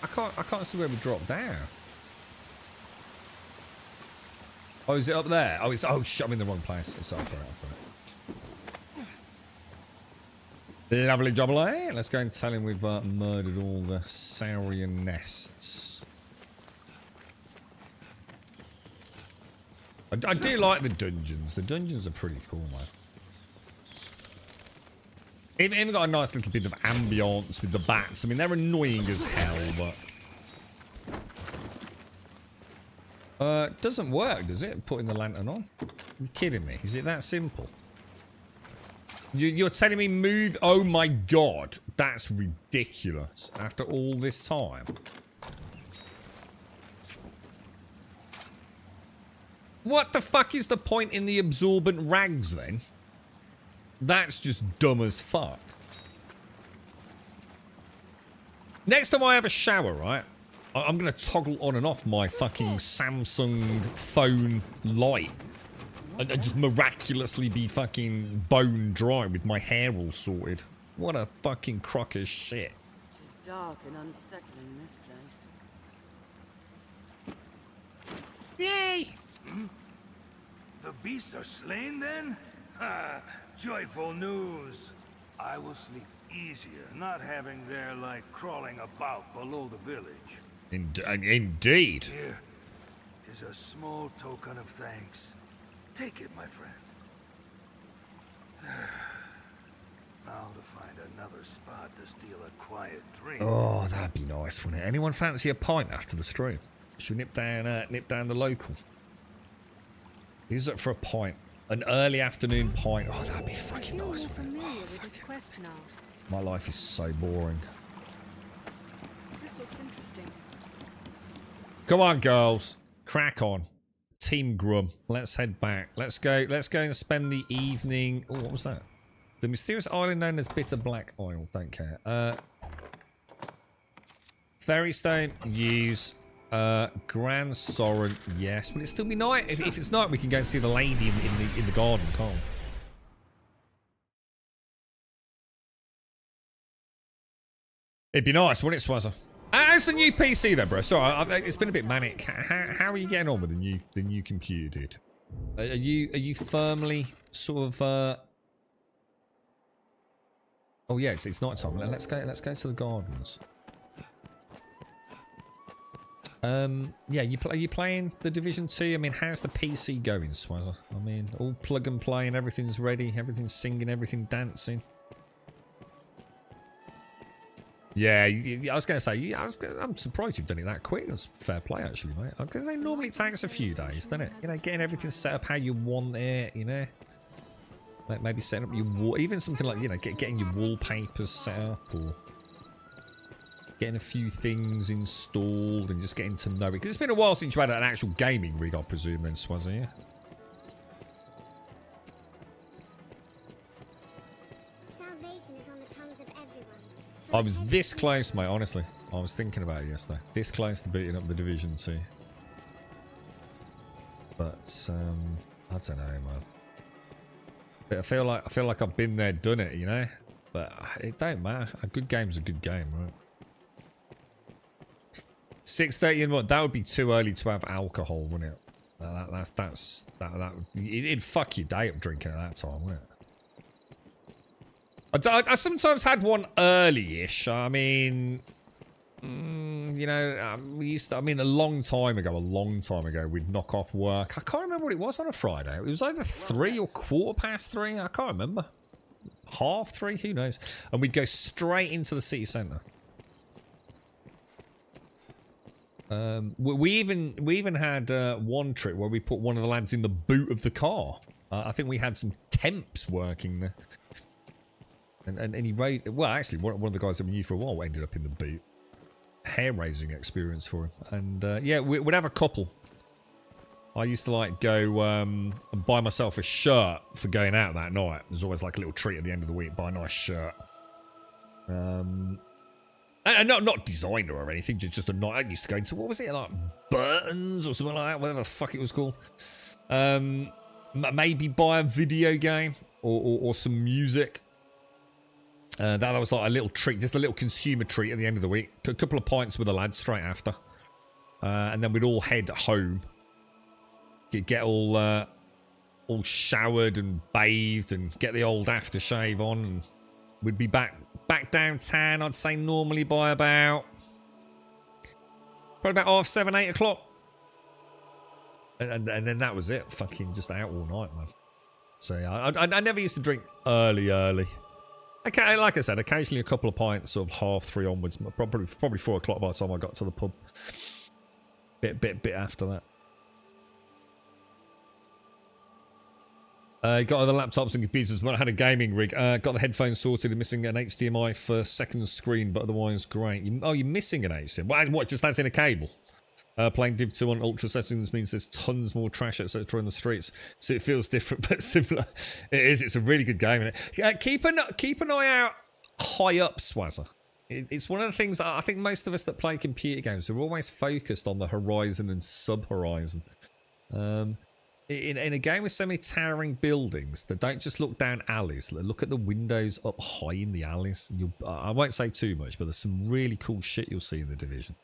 I can't see where we drop down. Oh, is it up there? Oh, shit, I'm in the wrong place. It's up there. Lovely jubbly. Let's go and tell him we've murdered all the Saurian nests. I do like the dungeons. The dungeons are pretty cool, man. Even got a nice little bit of ambience with the bats. I mean, they're annoying as hell, but... doesn't work, does it? Putting the lantern on? You're kidding me. Is it that simple? You're telling me move... Oh my god. That's ridiculous. After all this time. What the fuck is the point in the absorbent rags, then? That's just dumb as fuck. Next time I have a shower, right? I'm going to toggle on and off my fucking Samsung phone light. And just miraculously be fucking bone dry with my hair all sorted. What a fucking crock of shit. It's dark and unsettling, this place. Yay! The beasts are slain then? Ha! Joyful news. I will sleep easier, not having their like crawling about below the village. Indeed. Here, 'tis a small token of thanks. Take it, my friend. Now to find another spot to steal a quiet drink. Oh, that'd be nice, wouldn't it? Anyone fancy a pint after the stream? Should we nip down the local? Who's up for a pint? An early afternoon pint. Oh, that'd be fucking nice. My life is so boring. This looks interesting. Come on, girls. Crack on. Team Grum. Let's head back. Let's go and spend the evening. Oh, what was that? The mysterious island known as Bitter Black Oil. Don't care. Fairy Stone. Use. Grand Soren. Yes. Will it still be night? If it's night, we can go and see the lady in the garden, can't we? It'd be nice, wouldn't it, Swazzer? How's the new PC though, bro? Sorry, it's been a bit manic. How are you getting on with the new computer, dude? Are you firmly sort of Oh yeah, it's night time. Let's go to the gardens. Yeah, are you playing the Division 2? I mean, how's the PC going, Swazzer? I mean, all plug and play and everything's ready, everything's singing, everything dancing. Yeah, I was going to say, I'm surprised you've done it that quick. That's fair play, actually, mate. Because it normally takes a few days, doesn't it? You know, getting everything set up how you want it, you know. Maybe setting up your wall, even something like, you know, getting your wallpapers set up, or getting a few things installed and just getting to know it. Because it's been a while since you had an actual gaming rig, I presume, then, Swazzer, yeah? I was this close, mate, honestly. I was thinking about it yesterday. This close to beating up the Division 2. But, I don't know, man. But I feel like I've been there, done it, you know? But it don't matter. A good game's a good game, right? 6:30 in what? That would be too early to have alcohol, wouldn't it? It'd fuck your day up drinking at that time, wouldn't it? I sometimes had one early-ish. I mean, you know, a long time ago, we'd knock off work. I can't remember what it was on a Friday. It was either 3 or 3:15. I can't remember. 3:30, who knows? And we'd go straight into the city centre. We even had one trip where we put one of the lads in the boot of the car. I think we had some temps working there. And he raised... Well, actually, one of the guys that we knew for a while ended up in the boot. Hair-raising experience for him. And, yeah, we'd have a couple. I used to, like, go and buy myself a shirt for going out that night. There's always, like, a little treat at the end of the week. Buy a nice shirt. And not designer or anything. Just a night. I used to go into... What was it? Like, Burton's or something like that. Whatever the fuck it was called. Maybe buy a video game. Or some music. That was like a little treat, just a little consumer treat at the end of the week. A couple of pints with the lads straight after. And then we'd all head home. Get all showered and bathed and get the old aftershave on. And we'd be back downtown, I'd say normally by about... Probably about 7, 8 o'clock. And then that was it. Fucking just out all night, man. So yeah, I never used to drink early. Okay, like I said, occasionally a couple of pints, sort of 3:30 onwards. Probably 4 o'clock by the time I got to the pub. Bit after that. Got other laptops and computers, but I had a gaming rig. Got the headphones sorted and missing an HDMI for second screen, but otherwise great. You're missing an HDMI? What, just that's in a cable? Playing Div 2 on ultra settings means there's tons more trash, etc. in the streets, so it feels different but similar. It is. It's a really good game. Isn't it? Keep an eye out high up, Swazzer. It's one of the things I think most of us that play computer games are always focused on the horizon and sub-horizon. In a game with so many towering buildings, that don't just look down alleys, look at the windows up high in the alleys. And I won't say too much, but there's some really cool shit you'll see in the Division.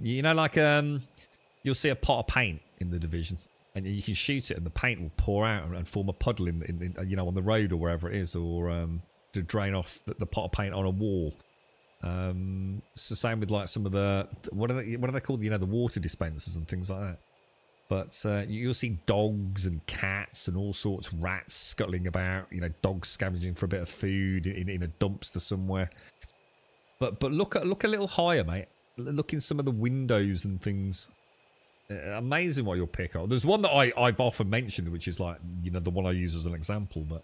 You know, like you'll see a pot of paint in the Division, and you can shoot it, and the paint will pour out and form a puddle in you know, on the road or wherever it is, or to drain off the pot of paint on a wall. It's the same with like some of the what are they called? You know, the water dispensers and things like that. But you'll see dogs and cats and all sorts, rats scuttling about. You know, dogs scavenging for a bit of food in a dumpster somewhere. But look a little higher, mate. Look in some of the windows and things. Amazing what you'll pick up. There's one that I've often mentioned, which is like, you know, the one I use as an example. But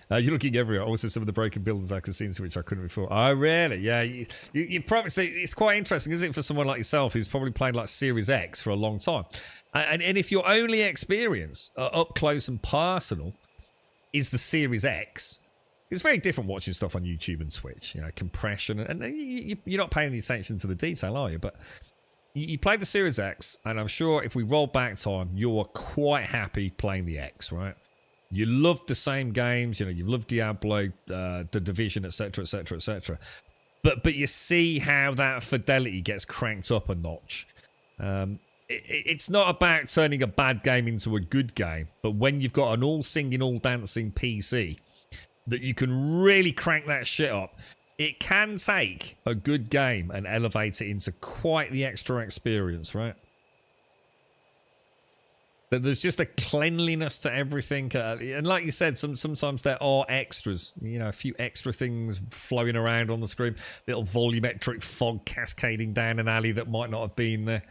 you're looking everywhere. Also, some of the broken buildings I could see, which I couldn't before. Oh, really? Yeah. You probably see. It's quite interesting, isn't it, for someone like yourself who's probably played like Series X for a long time. And if your only experience up close and personal is the Series X, it's very different watching stuff on YouTube and Twitch. You know, compression, and you're not paying any attention to the detail, are you? But you played the Series X, and I'm sure if we roll back time, you're quite happy playing the X, right? You love the same games, you know, you love Diablo, the Division, etc., etc., etc. But you see how that fidelity gets cranked up a notch. It's not about turning a bad game into a good game, but when you've got an all-singing, all-dancing PC that you can really crank that shit up, it can take a good game and elevate it into quite the extra experience, right? But there's just a cleanliness to everything, and like you said, sometimes there are extras. You know, a few extra things flowing around on the screen, little volumetric fog cascading down an alley that might not have been there.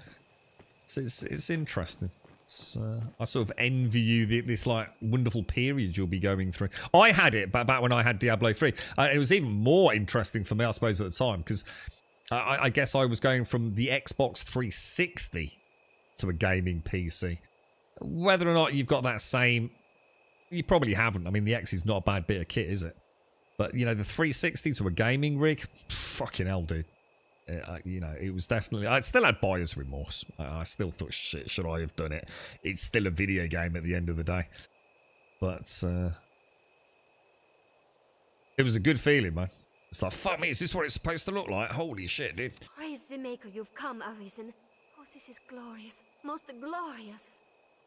So it's interesting. I sort of envy you this like wonderful period you'll be going through. I had it back when I had Diablo 3. It was even more interesting for me, I suppose, at the time, because I guess I was going from the Xbox 360 to a gaming PC. Whether or not you've got that same, you probably haven't. I mean, the X is not a bad bit of kit, is it? But, you know, the 360 to a gaming rig, fucking hell, dude. You know, it was definitely, I still had buyer's remorse. I still thought, shit, should I have done it? It's still a video game at the end of the day. But it was a good feeling, man. It's like, fuck me, is this what it's supposed to look like? Holy shit, dude. Praise the Maker, you've come, Arisen. Oh, this is glorious. Most glorious.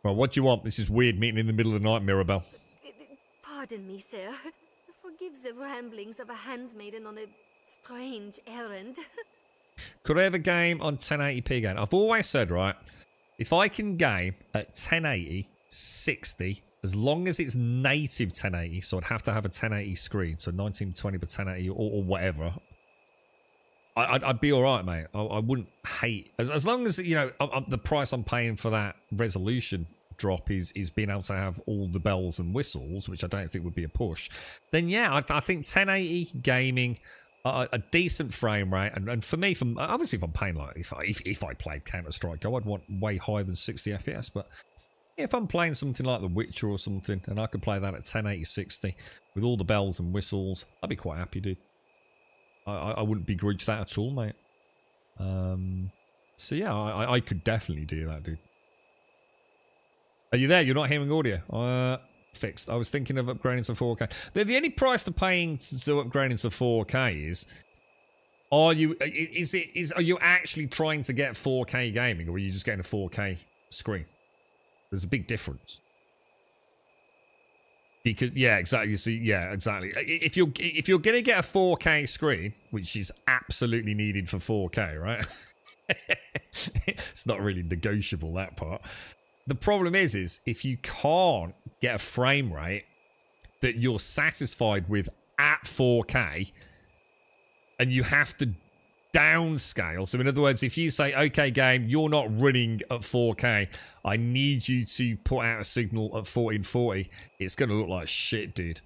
Well, what do you want? This is weird meeting in the middle of the night, Mirabelle. Pardon me, sir. Forgive the ramblings of a handmaiden on a strange errand. Could I have a game on 1080p again? I've always said, right, if I can game at 1080, 60, as long as it's native 1080, so I'd have to have a 1080 screen, so 1920 by 1080 or whatever, I'd be all right, mate. I wouldn't hate, as long as, you know, the price I'm paying for that resolution drop is being able to have all the bells and whistles, which I don't think would be a push. Then yeah, I think 1080 gaming, a decent frame rate, and for me, obviously if I'm playing like if I played Counter-Strike, I'd want way higher than 60 FPS. But if I'm playing something like The Witcher or something, and I could play that at 1080 60 with all the bells and whistles, I'd be quite happy, dude. I wouldn't begrudge that at all, mate. So yeah, I could definitely do that, dude. Are you there? You're not hearing audio. Fixed. I was thinking of upgrading to 4K. The only price to paying to upgrading to 4K is, are you actually trying to get 4K gaming, or are you just getting a 4K screen? There's a big difference. Because yeah, exactly. You see, yeah, exactly. If you're gonna get a 4K screen, which is absolutely needed for 4K, right? It's not really negotiable, that part. The problem is if you can't get a frame rate that you're satisfied with at 4K, and you have to downscale. So in other words, if you say, okay, game, you're not running at 4K, I need you to put out a signal at 1440, it's going to look like shit, dude.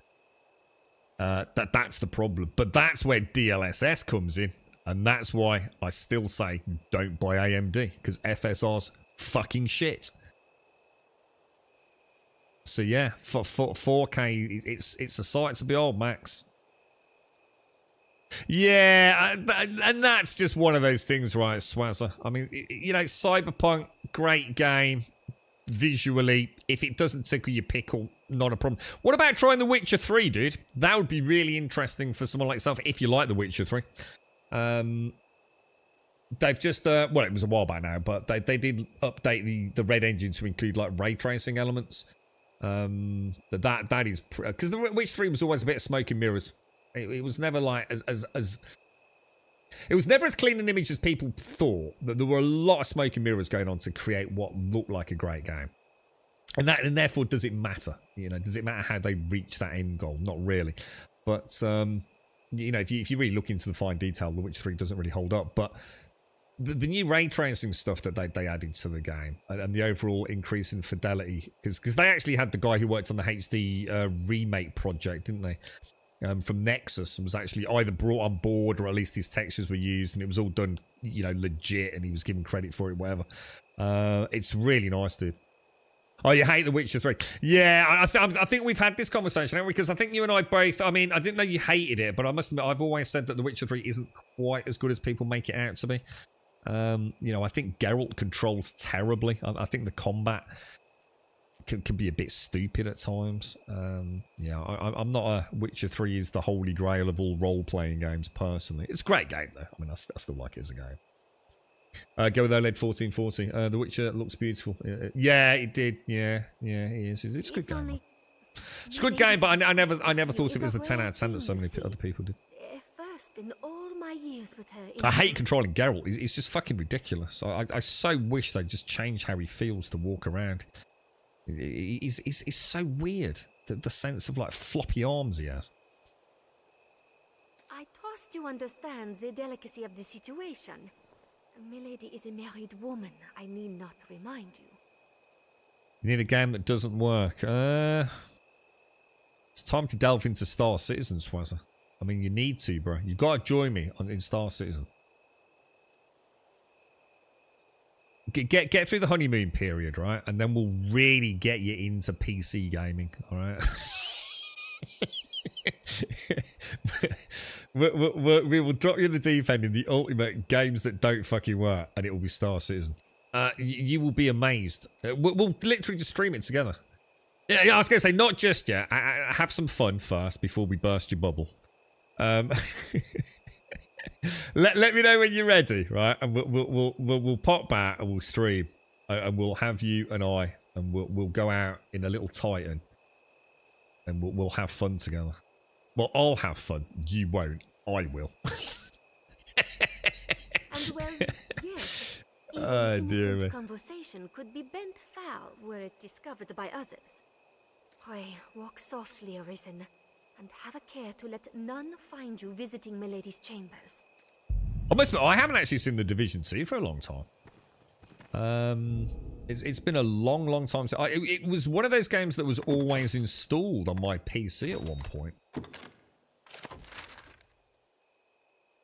That's the problem. But that's where DLSS comes in. And that's why I still say don't buy AMD, because FSR's fucking shit. So yeah, for 4K, it's a sight to behold, Max. Yeah, and that's just one of those things, right, Swazzer? I mean, you know, Cyberpunk, great game. Visually, if it doesn't tickle your pickle, not a problem. What about trying The Witcher 3, dude? That would be really interesting for someone like yourself, if you like The Witcher 3. They've just, well, it was a while back now, but they did update the Red Engine to include, like, ray tracing elements. That is... Because The Witcher 3 was always a bit of smoke and mirrors. It was never, like, as it was never as clean an image as people thought. There were a lot of smoke and mirrors going on to create what looked like a great game. And therefore, does it matter? You know, does it matter how they reach that end goal? Not really. But, you know, if you really look into the fine detail, The Witcher 3 doesn't really hold up. But the new ray tracing stuff that they added to the game, and the overall increase in fidelity, because they actually had the guy who worked on the HD remake project, didn't they? From Nexus, and was actually either brought on board, or at least his textures were used, and it was all done, you know, legit, and he was given credit for it, whatever. It's really nice, dude. Oh, you hate The Witcher 3? Yeah, I think we've had this conversation, haven't we? Because I think you and I both, I mean, I didn't know you hated it, but I must admit, I've always said that The Witcher 3 isn't quite as good as people make it out to be. You know, I think Geralt controls terribly. I think the combat can be a bit stupid at times. Yeah, I'm not a Witcher 3 is the holy grail of all role-playing games, personally. It's a great game, though. I mean, I still like it as a game. Go with OLED 1440. The Witcher looks beautiful. Yeah, it did. Yeah, it is. It's a good game. It's a good game, but I never thought it was a 10 out of 10 that so many other people did. First in all my years with her. I hate controlling Geralt. He's just fucking ridiculous. I so wish they'd just change how he feels to walk around. He's so weird. The sense of, like, floppy arms he has. I trust you understand the delicacy of the situation. Milady is a married woman. I need not remind you. You need a game that doesn't work. It's time to delve into Star Citizen, Swazzer. I mean, you need to, bro. You've got to join me in Star Citizen. Get through the honeymoon period, right? And then we'll really get you into PC gaming, all right? we will drop you in the deep end in the ultimate games that don't fucking work, and it will be Star Citizen. You will be amazed. We'll literally just stream it together. Yeah, I was going to say, not just yet. Have some fun first before we burst your bubble. Let me know when you're ready, right? And we'll pop back and we'll stream, and we'll have you and I, and we'll go out in a little Titan, and we'll have fun together. Well, I'll have fun. You won't. I will. And well, yes. Oh, dear me. Conversation could be bent foul were it discovered by others. Pray, walk softly, Arisen, and have a care to let none find you visiting Milady's chambers. I must admit, I haven't actually seen The Division 2 for a long time. It's been a long time. It was one of those games that was always installed on my PC at one point.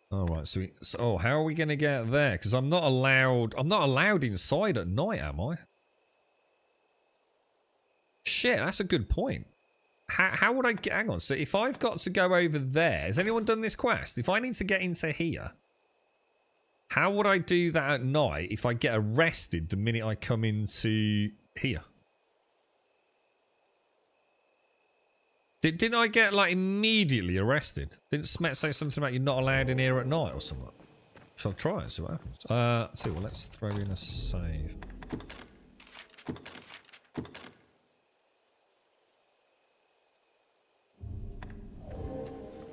Alright, so how are we going to get there? Because I'm not allowed inside at night, am I? Shit, that's a good point. How would I get... Hang on, so if I've got to go over there... Has anyone done this quest? If I need to get into here... How would I do that at night if I get arrested the minute I come into here? Didn't I get, like, immediately arrested? Didn't Smet say something about you're not allowed in here at night or something? Shall I try it, see what happens? So, well, let's throw in a save.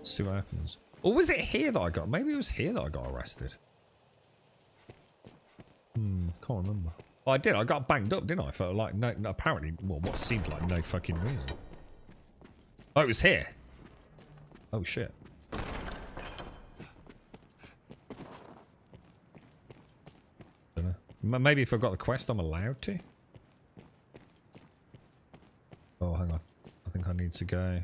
See what happens. Or was it here that I got... Maybe it was here that I got arrested. Can't remember. Oh, I did. I got banged up, didn't I? For, like, no, apparently, well, what seemed like no fucking reason. Oh, it was here. Oh, shit. Dunno. Maybe if I've got the quest, I'm allowed to. Oh, hang on. I think I need to go.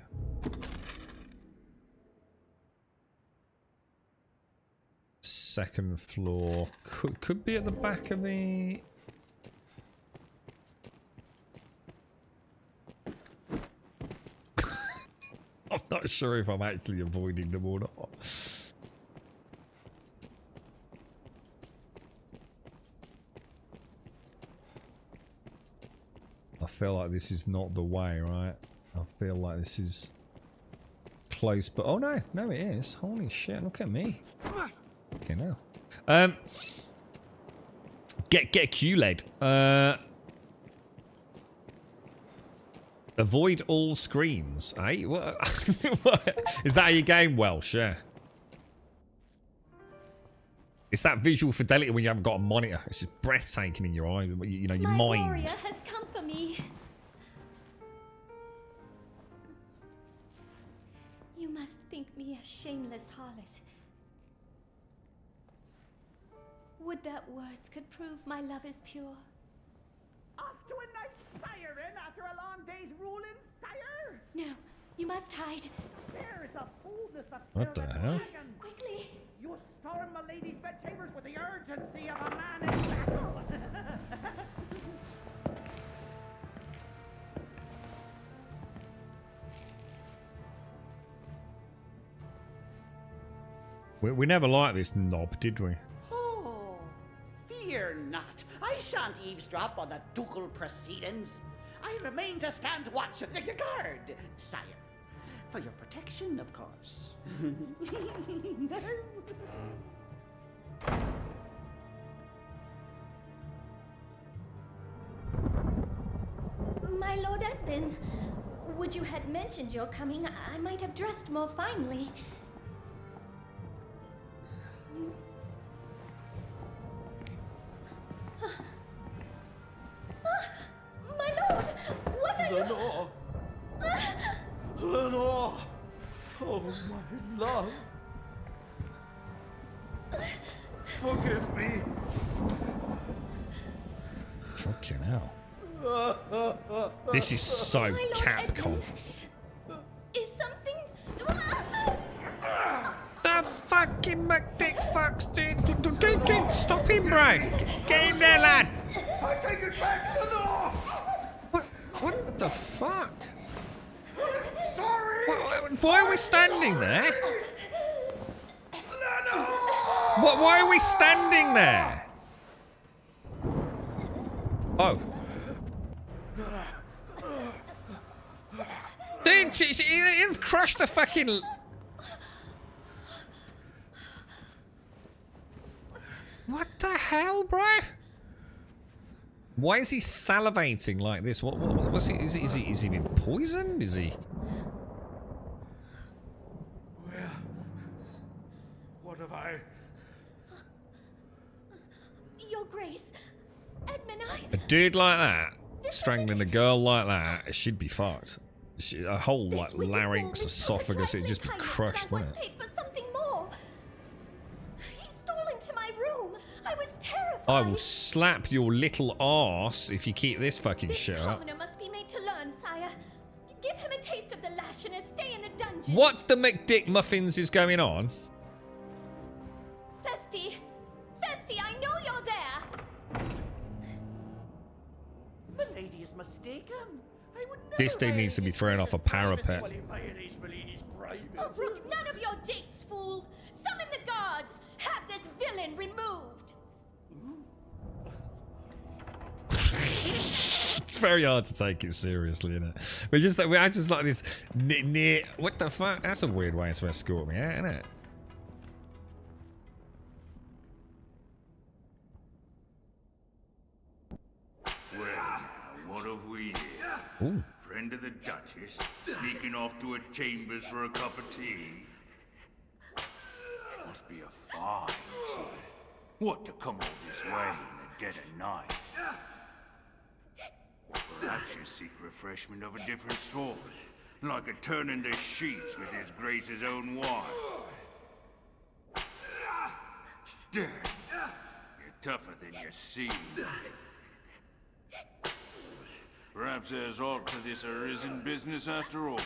Second floor. Could be at the back of the... I'm not sure if I'm actually avoiding them or not. I feel like this is not the way, right? I feel like this is close, but oh no, no it is. Holy shit, look at me. Okay, now. Get QLED. Avoid all screens, eh? What? Is that how you game Welsh? Yeah. It's that visual fidelity when you haven't got a monitor. It's just breathtaking in your eye. You know, your My mind. warrior has come for me. You must think me a shameless harlot. Would that words could prove my love is pure? Off to a nice siren after a long day's ruling, sire? No, you must hide. There's a boldness of What the hell? Quickly! You storm my lady's bedchambers with the urgency of a man in battle. We never liked this knob, did we? Oh, fear not. I shan't eavesdrop on the ducal proceedings. I remain to stand watch, guard, sire. For your protection, of course. My Lord Edmund, would you had mentioned your coming, I might have dressed more finely. My lord, what are you? Lenore! Oh, my love! Forgive me! Fucking hell. This is so Capcom. Is something... The fucking McDick fucks, dude. Stop him, bro. Get him there, lad. I take it back, Lenore! What the fuck? Sorry! Why are we standing there? Why are we standing there? Oh. Dude, you've crushed the fucking... What the hell, bro? Why is he salivating like this? What's he? Is he been poisoned? Is he? What have I... Your Grace, Edmund, A dude like that, strangling a girl like that, she'd be fucked. A whole like larynx, esophagus, it'd just be crushed, wouldn't it? paid for something more. He stole into my room. I was terrified. I will slap your little arse if you keep this fucking shit up. Commoner must be made to learn, sire. Give him a taste of the lash and a stay in the dungeon. What the McDick muffins is going on? Festy, I know you're there. Milady is mistaken. I would never This dude needs to be thrown off a parapet. Oh, brook none of your japes, fool. Summon the guards. Have this villain removed. It's very hard to take it seriously, isn't it? I just like this near. What the fuck? That's a weird way to escort me out, isn't it? Well, now, what have we here? Ooh. Friend of the Duchess, sneaking off to her chambers for a cup of tea. Must be a fine tea. What to come all this way in the dead of night? Or perhaps you seek refreshment of a different sort. Like a turning the sheets with his grace's own wife. You're tougher than you seem. Perhaps there's aught to this arisen business after all.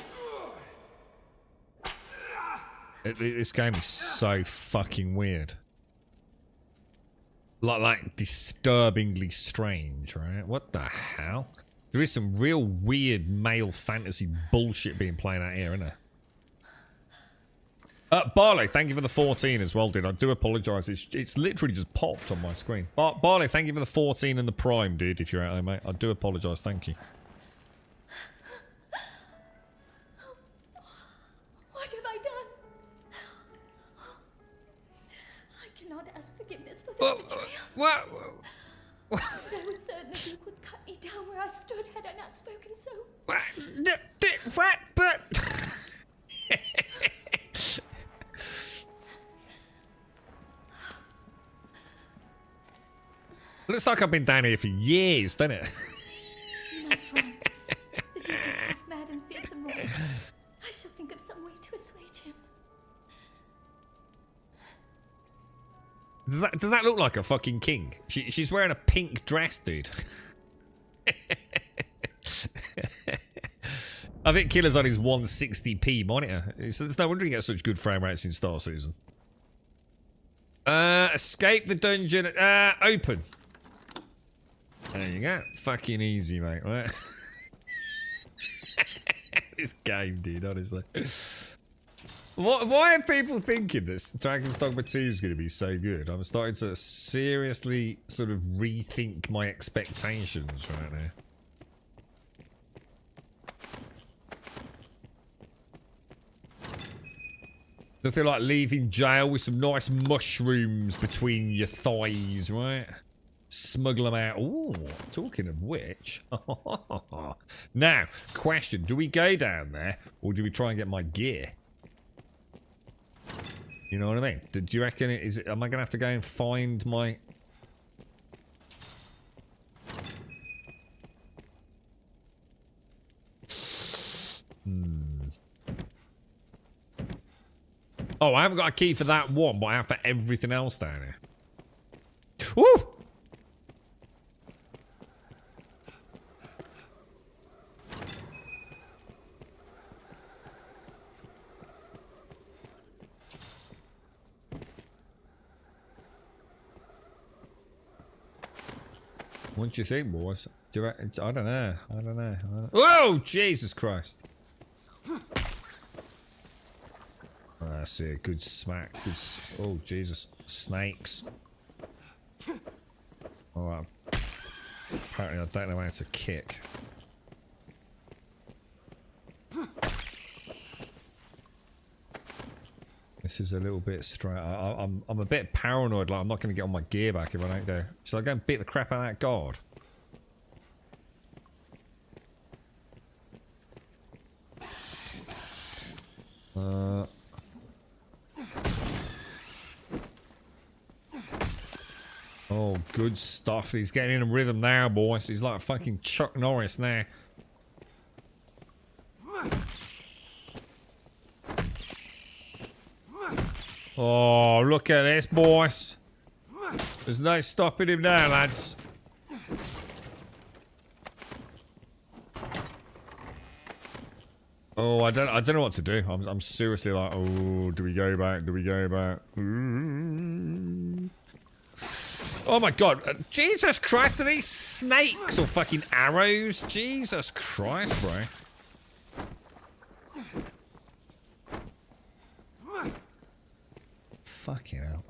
This game is so fucking weird. Like disturbingly strange, right? What the hell? There is some real weird male fantasy bullshit being played out here, isn't there? Barley, thank you for the 14 as well, dude. I do apologise. It's literally just popped on my screen. Barley, thank you for the 14 and the Prime, dude, if you're out there, mate. I do apologise. Thank you. What have I done? I cannot ask forgiveness for this betrayal. What? But I was certain the Duke would cut me down where I stood had I not spoken so. What? But... Looks like I've been down here for years, doesn't it? You must run. The Duke is half mad and fearsome wrong. I shall think of some way to assuage him. Does that look like a fucking king? She's wearing a pink dress, dude. I think Killer's on his 160p monitor. It's no wonder he gets such good frame rates in Star Citizen. Escape the dungeon. Open. There you go. Fucking easy, mate. Right? This game, dude, honestly. Why are people thinking this Dragon's Dogma 2 is going to be so good? I'm starting to seriously sort of rethink my expectations right now. Nothing like leaving jail with some nice mushrooms between your thighs, right? Smuggle them out. Ooh, talking of which. Now, question. Do we go down there or do we try and get my gear? You know what I mean? Do you reckon am I going to have to go and find my... Oh, I haven't got a key for that one, but I have for everything else down here. Woo! What do you think, boys? I don't know. I don't know. Whoa! Jesus Christ. I see a good smack. Oh, Jesus. Snakes. Alright. Apparently I don't know how to kick. This is a little bit straight. I'm a bit paranoid, like I'm not going to get on my gear back if I don't go. Should I go and beat the crap out of that guard? Oh, good stuff. He's getting in a rhythm now, boys. He's like fucking Chuck Norris now. Oh, look at this, boys. There's no stopping him now, lads. Oh, I don't know what to do. I'm seriously like, oh, do we go back? Do we go back? Oh my god. Jesus Christ, are these snakes or fucking arrows? Jesus Christ, bro. Fucking hell.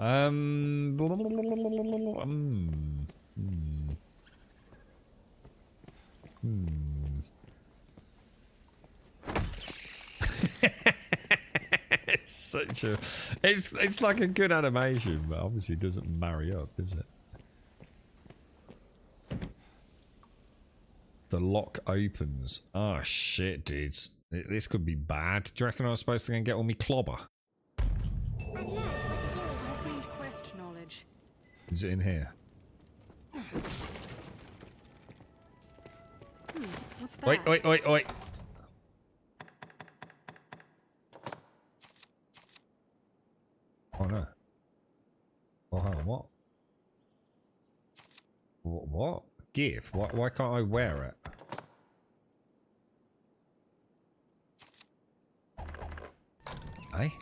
It's such a... It's like a good animation, but obviously it doesn't marry up, is it? The lock opens. Oh shit, dudes. This could be bad. Do you reckon I was supposed to go and get all me clobber? Quest knowledge. Is it in here? What's that? Wait. What? Give? Why can't I wear it? Hey?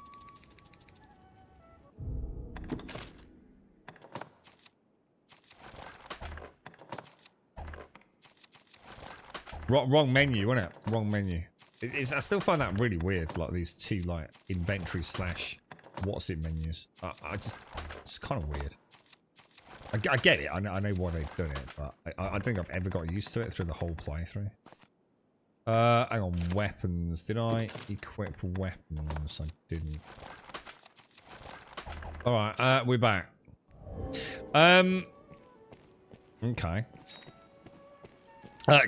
Wrong menu, wasn't it? Wrong menu. I still find that really weird, like these two like inventory / what's it menus. It's kind of weird. I get it. I know why they've done it, but I don't think I've ever got used to it through the whole playthrough. Hang on, weapons. Did I equip weapons? I didn't. All right, we're back. Okay.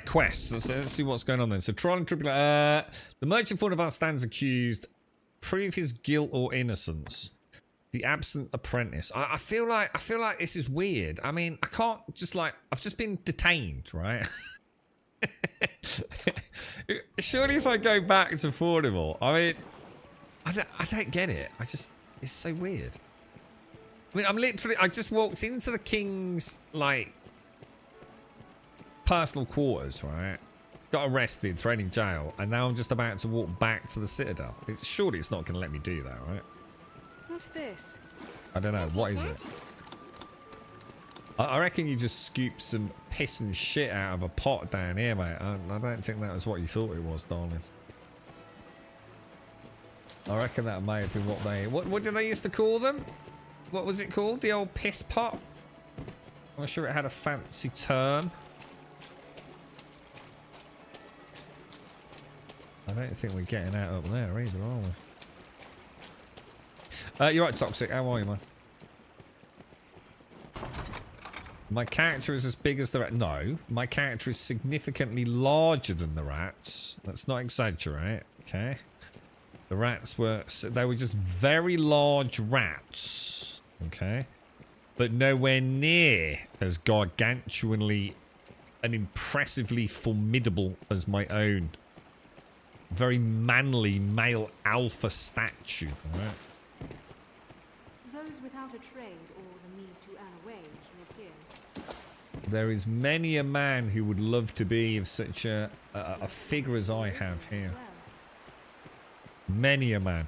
Quests. Let's see what's going on then. So, trial and tribulation. The merchant for Navarre stands accused. Prove his guilt or innocence. The absent apprentice. I feel like this is weird. I mean, I can't just like I've just been detained, right? Surely, if I go back to Fornival, I mean, I don't get it. It's so weird. I mean, I just walked into the king's like personal quarters, right? Got arrested, thrown in jail, and now I'm just about to walk back to the Citadel. Surely it's not going to let me do that, right? What's this? I don't know. What is it? I reckon you just scooped some piss and shit out of a pot down here, mate. I don't think that was what you thought it was, darling. I reckon that may have been what they... What did they used to call them? What was it called? The old piss pot? I'm sure it had a fancy term. I don't think we're getting out up there either, are we? You're right, Toxic. How are you, man? My character is as big as the rat. No, my character is significantly larger than the rats. Let's not exaggerate, okay? The rats were just very large rats, okay? But nowhere near as gargantuanly and impressively formidable as my own very manly male alpha statue, right? Those without a trade or the means to earn a wage live here. There is many a man who would love to be of such a figure as I have here. Many a man.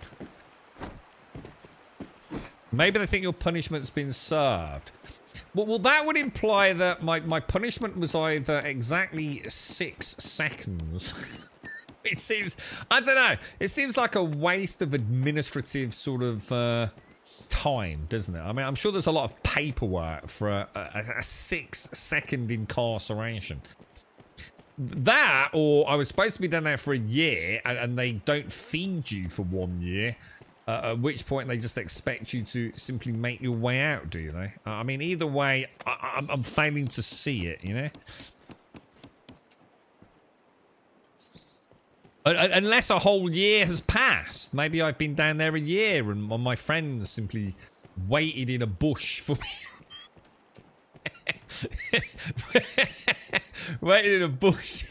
Maybe they think your punishment's been served. Well, that would imply that my punishment was either exactly 6 seconds. It seems, I don't know, it seems like a waste of administrative sort of time, doesn't it? I mean, I'm sure there's a lot of paperwork for a 6-second incarceration. That, or I was supposed to be down there for a year and they don't feed you for 1 year, at which point they just expect you to simply make your way out, do they? I mean, either way, I'm failing to see it, you know? Unless a whole year has passed. Maybe I've been down there a year and my friends simply waited in a bush for me. Waited in a bush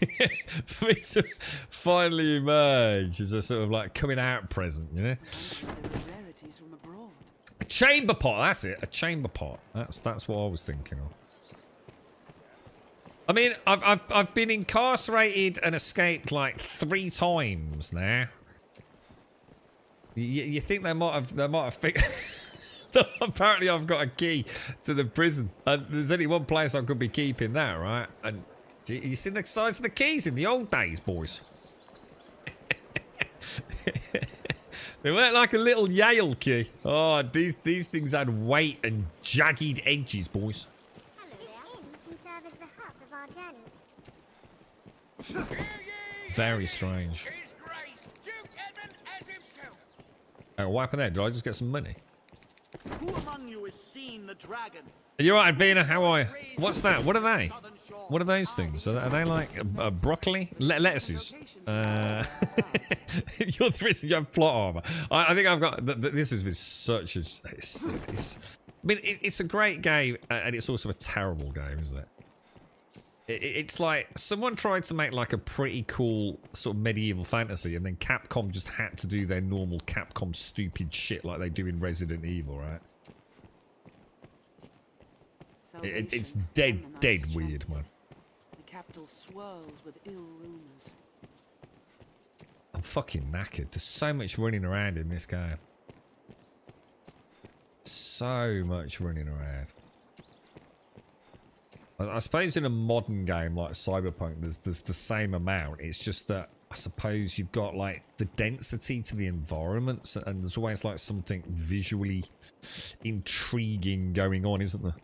for me to finally emerge as a sort of like coming out present, you know? A chamber pot, that's it. A chamber pot. That's what I was thinking of. I mean, I've been incarcerated and escaped like 3 times now. You think they might have figured? Apparently, I've got a key to the prison, and there's only one place I could be keeping that, right? And you see the size of the keys in the old days, boys. They weren't like a little Yale key. Oh, these things had weight and jagged edges, boys. Very strange. What happened there? Did I just get some money? Who among you has seen the dragon? You're right, Vina. How are you? What's that? What are they? What are those things? Are they like broccoli? Lettuces? You're the reason you have plot armor. I think I've got... This has been such a... I mean, it's a great game, and it's also a terrible game, isn't it? It's like someone tried to make like a pretty cool sort of medieval fantasy, and then Capcom just had to do their normal Capcom stupid shit like they do in Resident Evil, right? It's dead weird, man. The capital swirls with ill rumors. I'm fucking knackered. There's so much running around in this game. So much running around. I suppose in a modern game like Cyberpunk, there's the same amount. It's just that I suppose you've got like the density to the environments, and there's always like something visually intriguing going on, isn't there?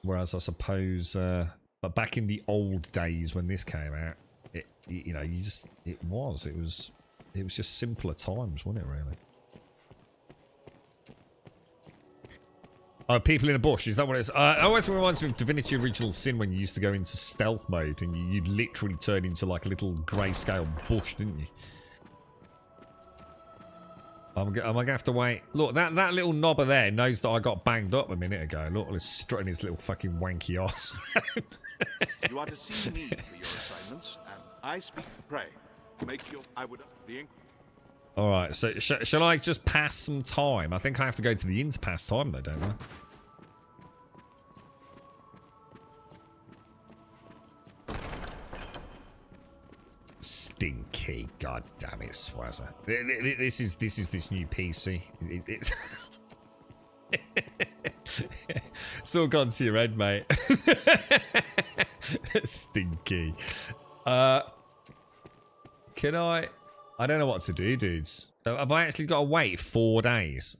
Whereas I suppose, but back in the old days when this came out, it was just simpler times, wasn't it? Really. Oh, people in a bush, is that what it is? It always reminds me of Divinity Original Sin when you used to go into stealth mode and you'd literally turn into like a little grayscale bush, didn't you? Am I going to have to wait? Look, that little knobber there knows that I got banged up a minute ago. Look, he's strutting his little fucking wanky ass. You are to see me for your assignments, and I speak to pray. Make your... I would... The Alright, so shall I just pass some time? I think I have to go to the inn to pass time though, don't I? Stinky, god damn it, Swazzer. This is this new PC. It's all gone to your head, mate. Stinky. Can I don't know what to do, dudes. Have I actually got to wait 4 days?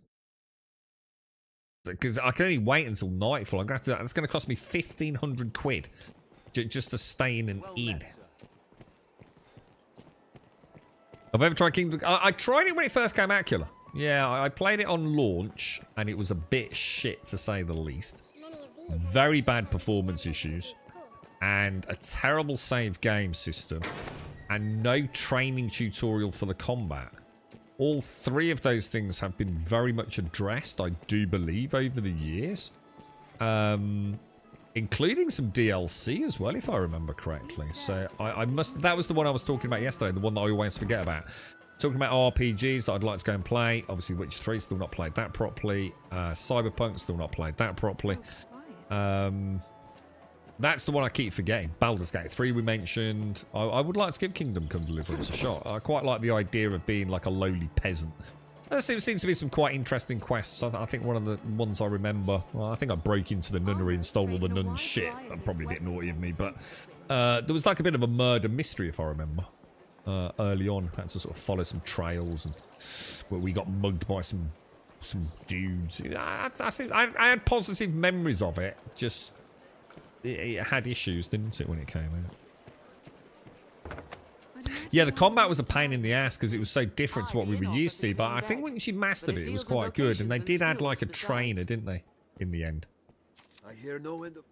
Because I can only wait until nightfall. I'm going to have to. That's going to cost me 1,500 quid just to stay in an inn. I've ever tried Kingdom. I tried it when it first came out, Killer. Yeah, I played it on launch, and it was a bit shit to say the least. Very bad performance issues, and a terrible save game system. And no training tutorial for the combat. All 3 of those things have been very much addressed, I do believe, over the years. Including some DLC as well, if I remember correctly. So I must... That was the one I was talking about yesterday, the one that I always forget about. Talking about RPGs that I'd like to go and play. Obviously, Witcher 3, still not played that properly. Cyberpunk, still not played that properly. That's the one I keep forgetting. Baldur's Gate 3 we mentioned. I would like to give Kingdom Come Deliverance a shot. I quite like the idea of being like a lowly peasant. There seems to be some quite interesting quests. I think one of the ones I remember... Well, I think I broke into the nunnery and stole all the nuns' shit. That probably a bit naughty of me, but... there was like a bit of a murder mystery, if I remember. Early on. I had to sort of follow some trails, and where we got mugged by some dudes. I had positive memories of it. Just... It had issues, didn't it, when it came out? Yeah, the combat was a pain in the ass because it was so different to what we were used to, but I think once you mastered it, it was quite good. And they did add like a trainer, didn't they, in the end? I hear no end of...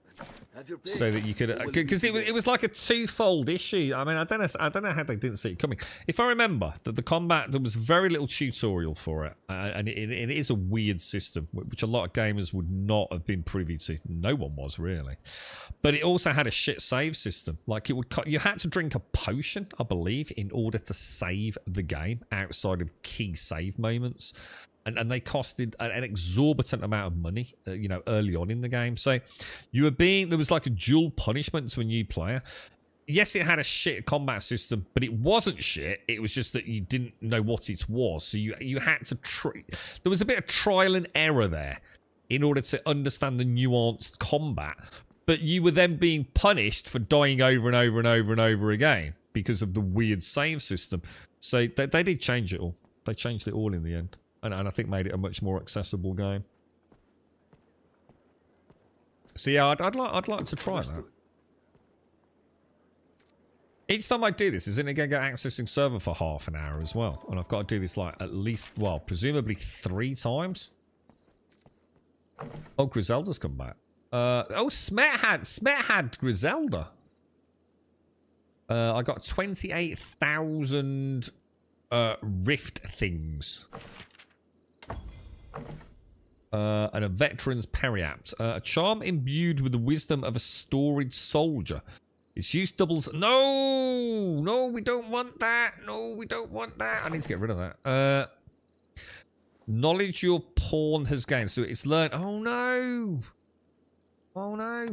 So that you could, because it was like a twofold issue. I mean, I don't know how they didn't see it coming. If I remember that the combat, there was very little tutorial for it, and it is a weird system which a lot of gamers would not have been privy to. No one was really, but it also had a shit save system. Like you had to drink a potion, I believe, in order to save the game outside of key save moments. And they costed an exorbitant amount of money, you know, early on in the game. So there was like a dual punishment to a new player. Yes, it had a shit combat system, but it wasn't shit. It was just that you didn't know what it was. So you had to there was a bit of trial and error there in order to understand the nuanced combat. But you were then being punished for dying over and over and over and over again because of the weird save system. So they did change it all. They changed it all in the end. And I think made it a much more accessible game. So yeah, I'd like to try that. Each time I do this, isn't it going to go accessing server for half an hour as well? And I've got to do this like at least, well, presumably 3 times. Oh, Griselda's come back. Oh, Smet had Griselda. I got 28,000 rift things. And a veteran's periapt. A charm imbued with the wisdom of a storied soldier. Its use doubles... No, we don't want that. No, we don't want that. I need to get rid of that. Knowledge your pawn has gained. So it's learned... Oh, no. Oh no.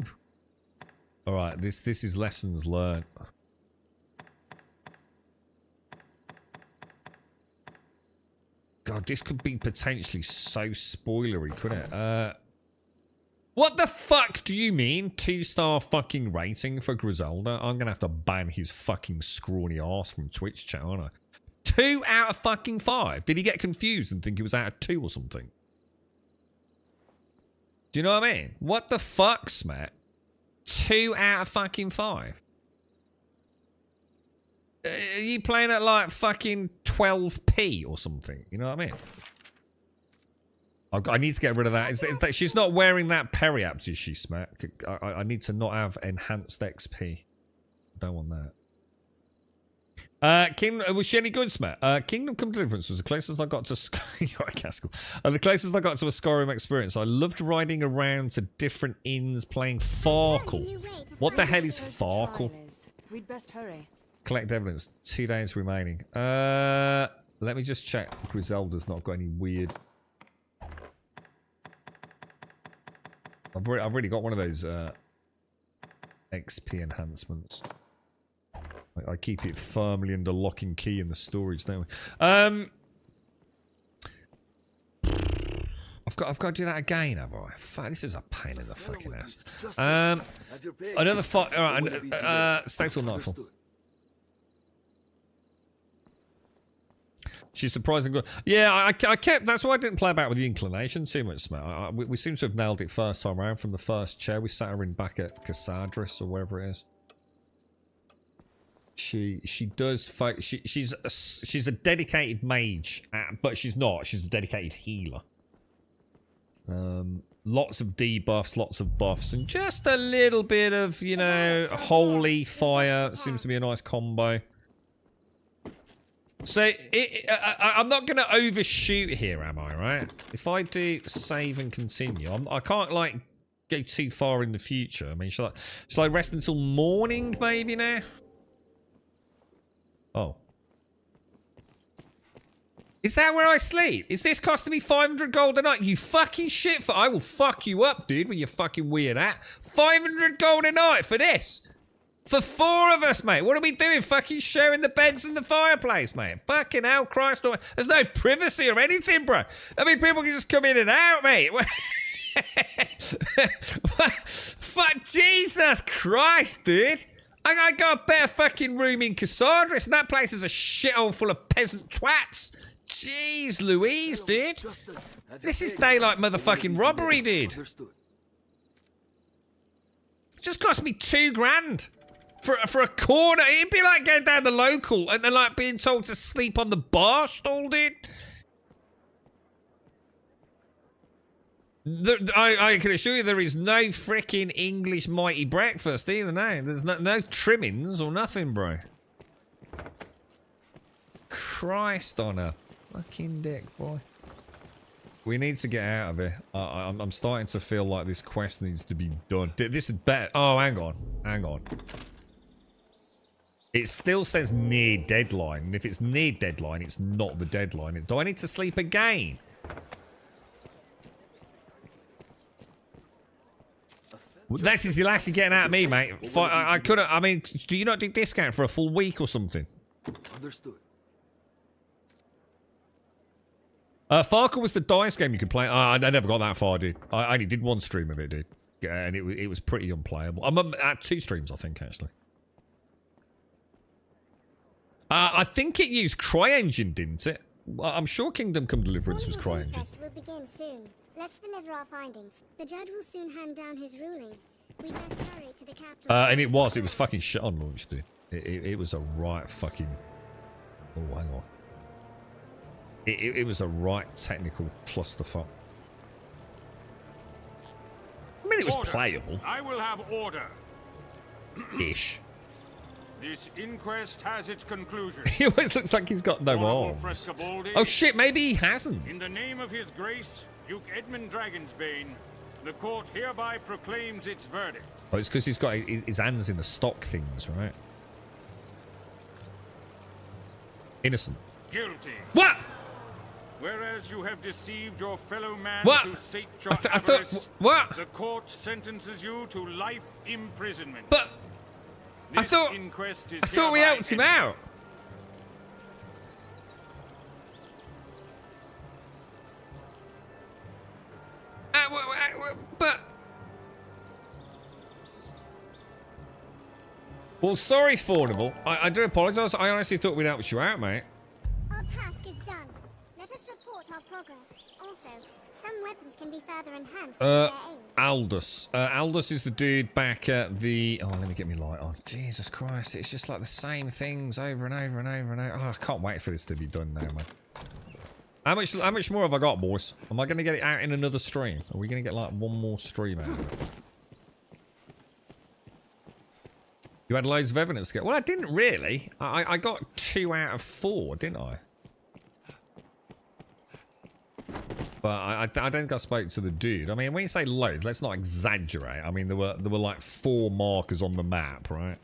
Alright, this is lessons learned. God, this could be potentially so spoilery, couldn't it? What the fuck do you mean? 2-star fucking rating for Griselda? I'm gonna have to ban his fucking scrawny ass from Twitch chat, aren't I? 2 out of fucking 5. Did he get confused and think it was out of 2 or something? Do you know what I mean? What the fuck, Smack? 2 out of fucking 5. Are you playing at like fucking 12p or something? You know what I mean? I need to get rid of that. She's not wearing that periaps, is she, Smack? I need to not have enhanced XP. Don't want that. Kingdom, was she any good, Smack? Kingdom Come Deliverance was the closest I got to the closest I got to a Skyrim experience. I loved riding around to different inns playing Farkle. What the hell is Farkle? We'd best hurry. Collect evidence. 2 days remaining. Let me just check. Griselda's not got any weird. I've already got one of those XP enhancements. I keep it firmly under lock and key in the storage, don't we? I've got to do that again, have I? Fuck, this is a pain in the fucking ass. Another fight. All right. States or Nightfall. She's surprisingly good. Yeah, I kept. That's why I didn't play about with the inclination too much, Smart. We seem to have nailed it first time around from the first chair. We sat her in back at Cassadris or wherever it is. She does fight. She's a dedicated mage, but she's not. She's a dedicated healer. Lots of debuffs, lots of buffs, and just a little bit of, you know, holy fire. Seems to be a nice combo. So, I'm not going to overshoot here, am I, right? If I do save and continue, I can't, like, go too far in the future. I mean, shall I rest until morning, maybe, now? Oh. Is that where I sleep? Is this costing me 500 gold a night? You fucking shit for... I will fuck you up, dude, with your fucking weird hat. 500 gold a night for this? For 4 of us, mate. What are we doing? Fucking sharing the beds and the fireplace, mate. Fucking hell, Christ. There's no privacy or anything, bro. I mean, people can just come in and out, mate. Fuck, Jesus Christ, dude. I got a better fucking room in Cassadris, and that place is a shithole full of peasant twats. Jeez Louise, dude. This is daylight motherfucking robbery, dude. It just cost me 2 grand. For a corner. It'd be like going down the local and like being told to sleep on the bar stool, dude. I can assure you there is no freaking English mighty breakfast either, no. There's no trimmings or nothing, bro. Christ on a fucking dick, boy. We need to get out of here. I'm starting to feel like this quest needs to be done. This is better. Oh, hang on. Hang on. It still says near deadline, and if it's near deadline, it's not the deadline. Do I need to sleep again? This is actually getting out of me, mate. I couldn't. I mean, do you not do discount for a full week or something? Understood. Farkle was the dice game you could play. I never got that far, dude. I only did 1 stream of it, dude. And it was pretty unplayable. I'm at 2 streams, I think, actually. I think it used CryEngine, didn't it? I'm sure Kingdom Come Deliverance was CryEngine. Will begin soon. Let's deliver our findings. The judge will soon hand down his ruling. We best hurry to the capital. And it was fucking shit on launch, dude. It was a right fucking... Oh, hang on. It was a right technical clusterfuck. I mean, it was playable. I will have order. Ish. This inquest has its conclusion. He always looks like he's got no arms. Oh shit, maybe he hasn't. In the name of His Grace, Duke Edmund Dragonsbane, the court hereby proclaims its verdict. Oh, it's because he's got his hands in the stock things, right? Innocent. Guilty. What? Whereas you have deceived your fellow man What? to sate your I thought... avarice, What? the court sentences you to life imprisonment. But... This inquest is I thought we hereby helped him ended. out. But... Well, sorry, Fornival. I do apologise. I honestly thought we'd helped you out, mate. Our task is done. Let us report our progress. Also, some weapons can be further enhanced with their aid. Aldous. Aldous is the dude back at the... Oh, let me get my light on. Jesus Christ, it's just like the same things over and over and over and over. Oh, I can't wait for this to be done now, man. How much more have I got, boys? Am I going to get it out in another stream? Are we going to get, like, one more stream out of it? You had loads of evidence to get. Well, I didn't really. I got 2 out of 4, didn't I? But I don't think I spoke to the dude. I mean, when you say loads, let's not exaggerate. I mean, there were like 4 markers on the map, right?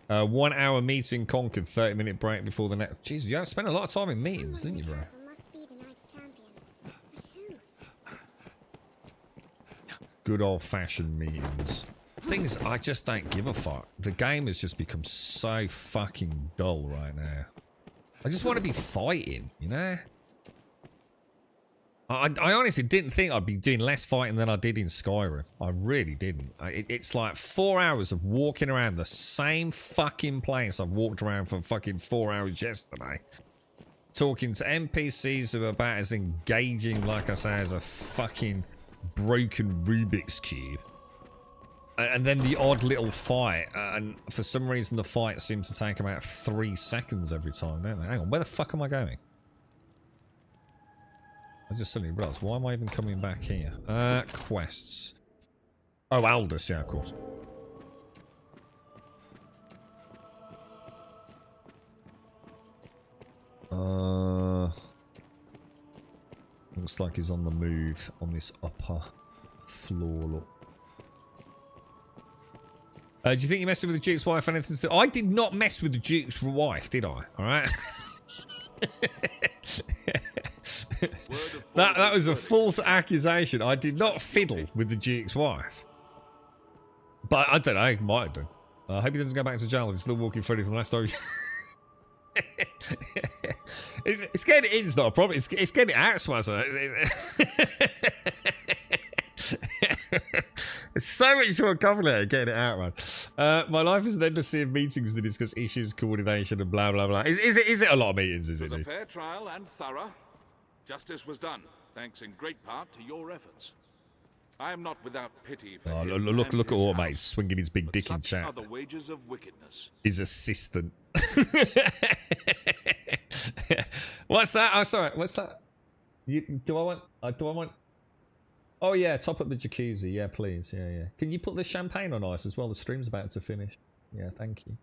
1 hour meeting conquered, 30-minute break before the next. Jeez, you have spent a lot of time in meetings, didn't you, bro? Must be the Knights champion. But who? Good old-fashioned meetings. Things I just don't give a fuck. The game has just become so fucking dull right now. I just want to be fighting, you know? I honestly didn't think I'd be doing less fighting than I did in Skyrim. I really didn't. It's like 4 hours of walking around the same fucking place I've walked around for fucking 4 hours yesterday. Talking to NPCs who are about as engaging, like I say, as a fucking broken Rubik's Cube. And then the odd little fight, and for some reason the fight seems to take about 3 seconds every time, don't they? Hang on, where the fuck am I going? I just suddenly realised, why am I even coming back here? Quests. Oh, Aldous, yeah, of course. Looks like he's on the move on this upper floor, look. Do you think you're messing with the Duke's wife and anything to do? I did not mess with the Duke's wife, did I? Alright? that was a false accusation. I did not fiddle with the Duke's wife. But I don't know, he might have done. I hope he doesn't go back to jail. He's still walking Freddy from last time. It's getting it in's not a problem. It's getting it out, Swazzer. It's so much more complicated getting it out, man. My life is an endless sea of meetings to discuss issues, coordination, and blah blah blah. Is it a lot of meetings? Is it? It was a fair trial and thorough. Justice was done, thanks in great part to your efforts. I am not without pity for him look and at his Automate house, swinging his big dick in such chat. are the wages of wickedness. His assistant. What's that? Oh, sorry. What's that? Do I want? Oh yeah, top up the jacuzzi. Yeah, please. Yeah. Can you put the champagne on ice as well? The stream's about to finish. Yeah, thank you.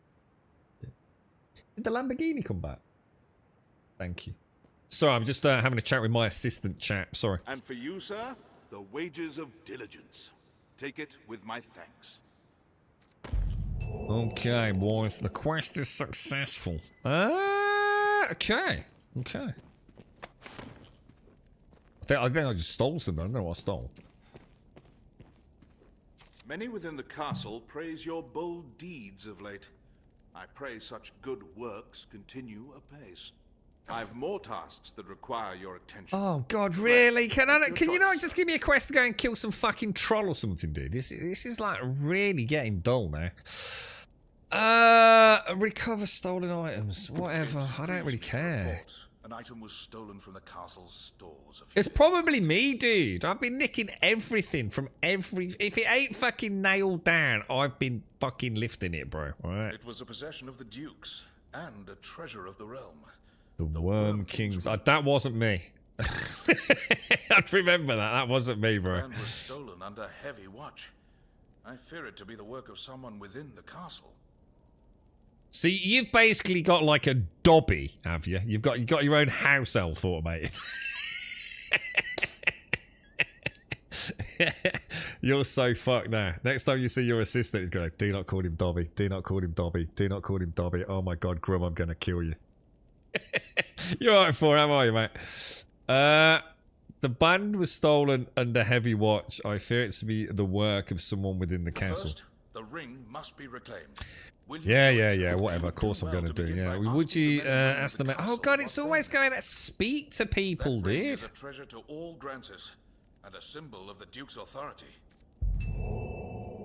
Did the Lamborghini come back? Thank you. Sorry, I'm just having a chat with my assistant chap. Sorry. And for you, sir, the wages of diligence. Take it with my thanks. Okay, boys, the quest is successful. Okay. I think I just stole something. I don't know what I stole. Many within the castle praise your bold deeds of late. I pray such good works continue apace. I've more tasks that require your attention. Oh God, really? Can you not just give me a quest to go and kill some fucking troll or something, dude? This is like really getting dull now. Recover stolen items. Whatever. I don't really care. An item was stolen from the castle's stores. It's probably me, dude. I've been nicking everything from every. If it ain't fucking nailed down, I've been fucking lifting it, bro. All right. It was a possession of the Duke's and a treasure of the realm. The Worm Kings. That wasn't me. I'd remember that. That wasn't me, bro. The land was stolen under heavy watch. I fear it to be the work of someone within the castle. See, you've basically got like a Dobby, have you? You've got your own house elf automated. You're so fucked now. Next time you see your assistant, he's going to, do not call him Dobby. Do not call him Dobby. Do not call him Dobby. Oh my God, Grum, I'm going to kill you. You're right for it, how are you, mate? The band was stolen under heavy watch. I fear it to be the work of someone within the castle. First, the ring must be reclaimed. Yeah, whatever. Of course I'm going to do, yeah. Would you ask them... Oh, God, it's always going to speak to people, dude. Is a treasure to all Grancis and a symbol of the Duke's authority.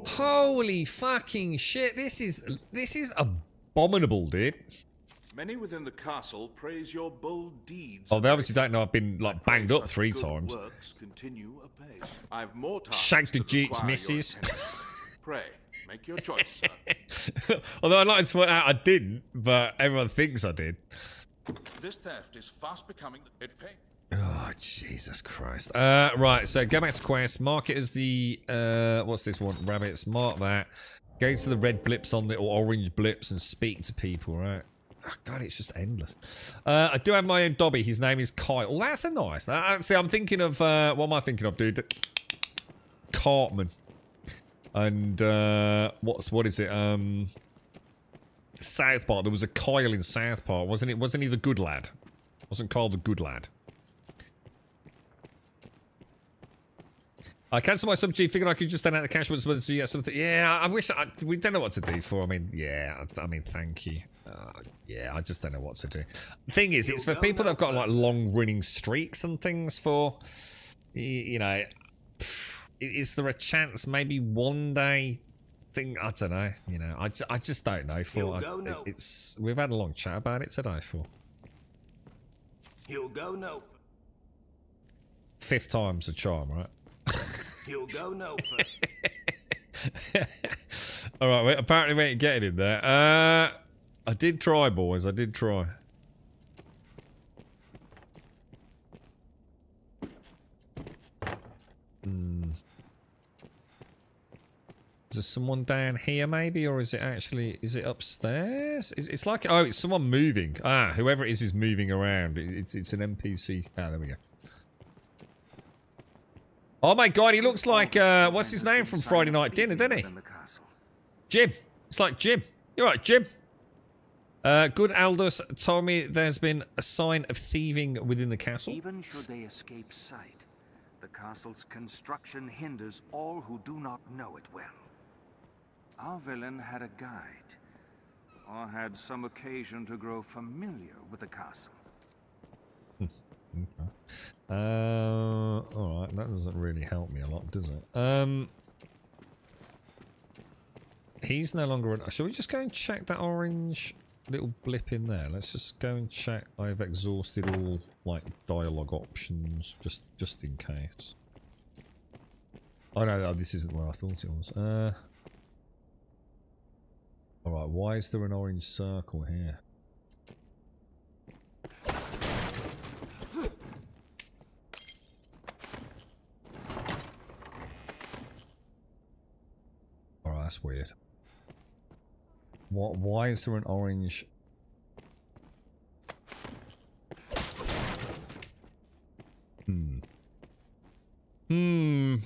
Holy fucking shit. This is abominable, dude. Many within the castle praise your bold deeds. Oh, they obviously don't know I've been, like, banged up 3 times. Works continue apace. I've more tasks Shagged the that Duke's require your missus. attention. Pray, make your choice, sir. Although I'd like to point out I didn't, but everyone thinks I did. This theft is fast becoming... It pay. Oh, Jesus Christ. Right, so go back to quest. Mark it as the... what's this one? Rabbits. Mark that. Go to the red blips on the... Or orange blips and speak to people, right? Oh, God, it's just endless. I do have my own Dobby. His name is Kyle. Oh, that's a nice... see, I'm thinking of... what am I thinking of, dude? Cartman. And, what is it? South Park. There was a Kyle in South Park, wasn't it? Wasn't he the good lad? Wasn't Kyle the good lad? I cancelled my sub-G, figured I could just send out the cash once a month so you get something. Yeah, I wish... we don't know what to do for. I mean, yeah. I mean, thank you. Yeah, I just don't know what to do. The thing is, it's for people that have got, like, long-running streaks and things for... You know... Is there a chance maybe one day... I don't know. You know, I just don't know. We've had a long chat about it today, for. He'll go no. 5th time's a charm, right? He'll go no. All right, wait, apparently we ain't getting in there. I did try, boys. I did try. Is there someone down here, maybe, or is it actually? Is it upstairs? It's like it's someone moving. Whoever it is moving around. It's an NPC. There we go. Oh my God, he looks like what's his name from Friday Night Dinner, doesn't he? Jim. It's like Jim. You're right, Jim. Good Aldous told me there's been a sign of thieving within the castle. Even should they escape sight, the castle's construction hinders all who do not know it well. Our villain had a guide, or had some occasion to grow familiar with the castle. Alright, that doesn't really help me a lot, does it? He's no longer... Shall we just go and check that orange little blip in there? Let's just go and check. I've exhausted all, like, dialogue options, just in case. Oh no, this isn't where I thought it was. Alright, why is there an orange circle here? Alright, that's weird. Why is there an orange...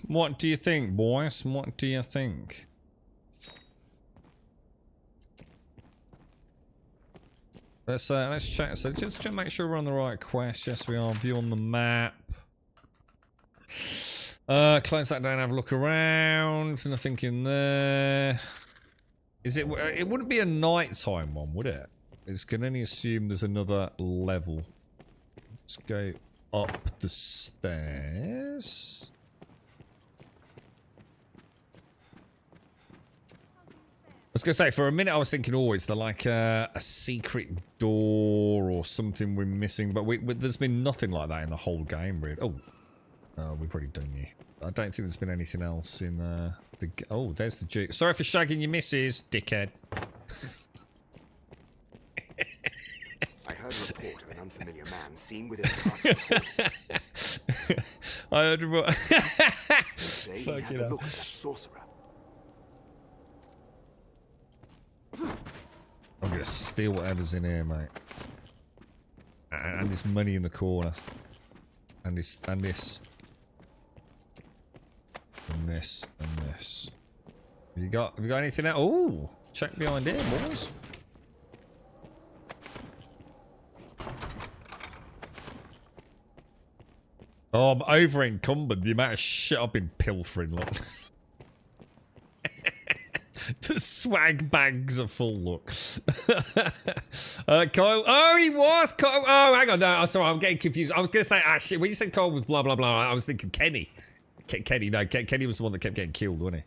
What do you think, boys? What do you think? Let's check. So just to make sure we're on the right quest. Yes, we are. View on the map. Close that down. Have a look around. Nothing in there. Is it? It wouldn't be a nighttime one, would it? It's can only assume there's another level. Let's go up the stairs. I was going to say, for a minute I was thinking, oh, is there like a secret door or something we're missing? But there's been nothing like that in the whole game, really. Oh, we've already done you. I don't think there's been anything else in the... Oh, there's the Duke. Sorry for shagging your missus, dickhead. I heard a report of an unfamiliar man seen within the castle. I heard a report. Say he had a look at that sorcerer. I'm gonna steal whatever's in here, mate. And this money in the corner. And this. And this. And this. And this. Have you got anything else? Oh! Check behind here, boys. Oh, I'm over encumbered. The amount of shit I've been pilfering. Look. The swag bags are full. Look. Kyle. Oh, he was Kyle. Oh, hang on. No, sorry. I'm getting confused. I was going to say, shit. When you said Kyle was blah, blah, blah, I was thinking Kenny. Kenny. No, Kenny was the one that kept getting killed, wasn't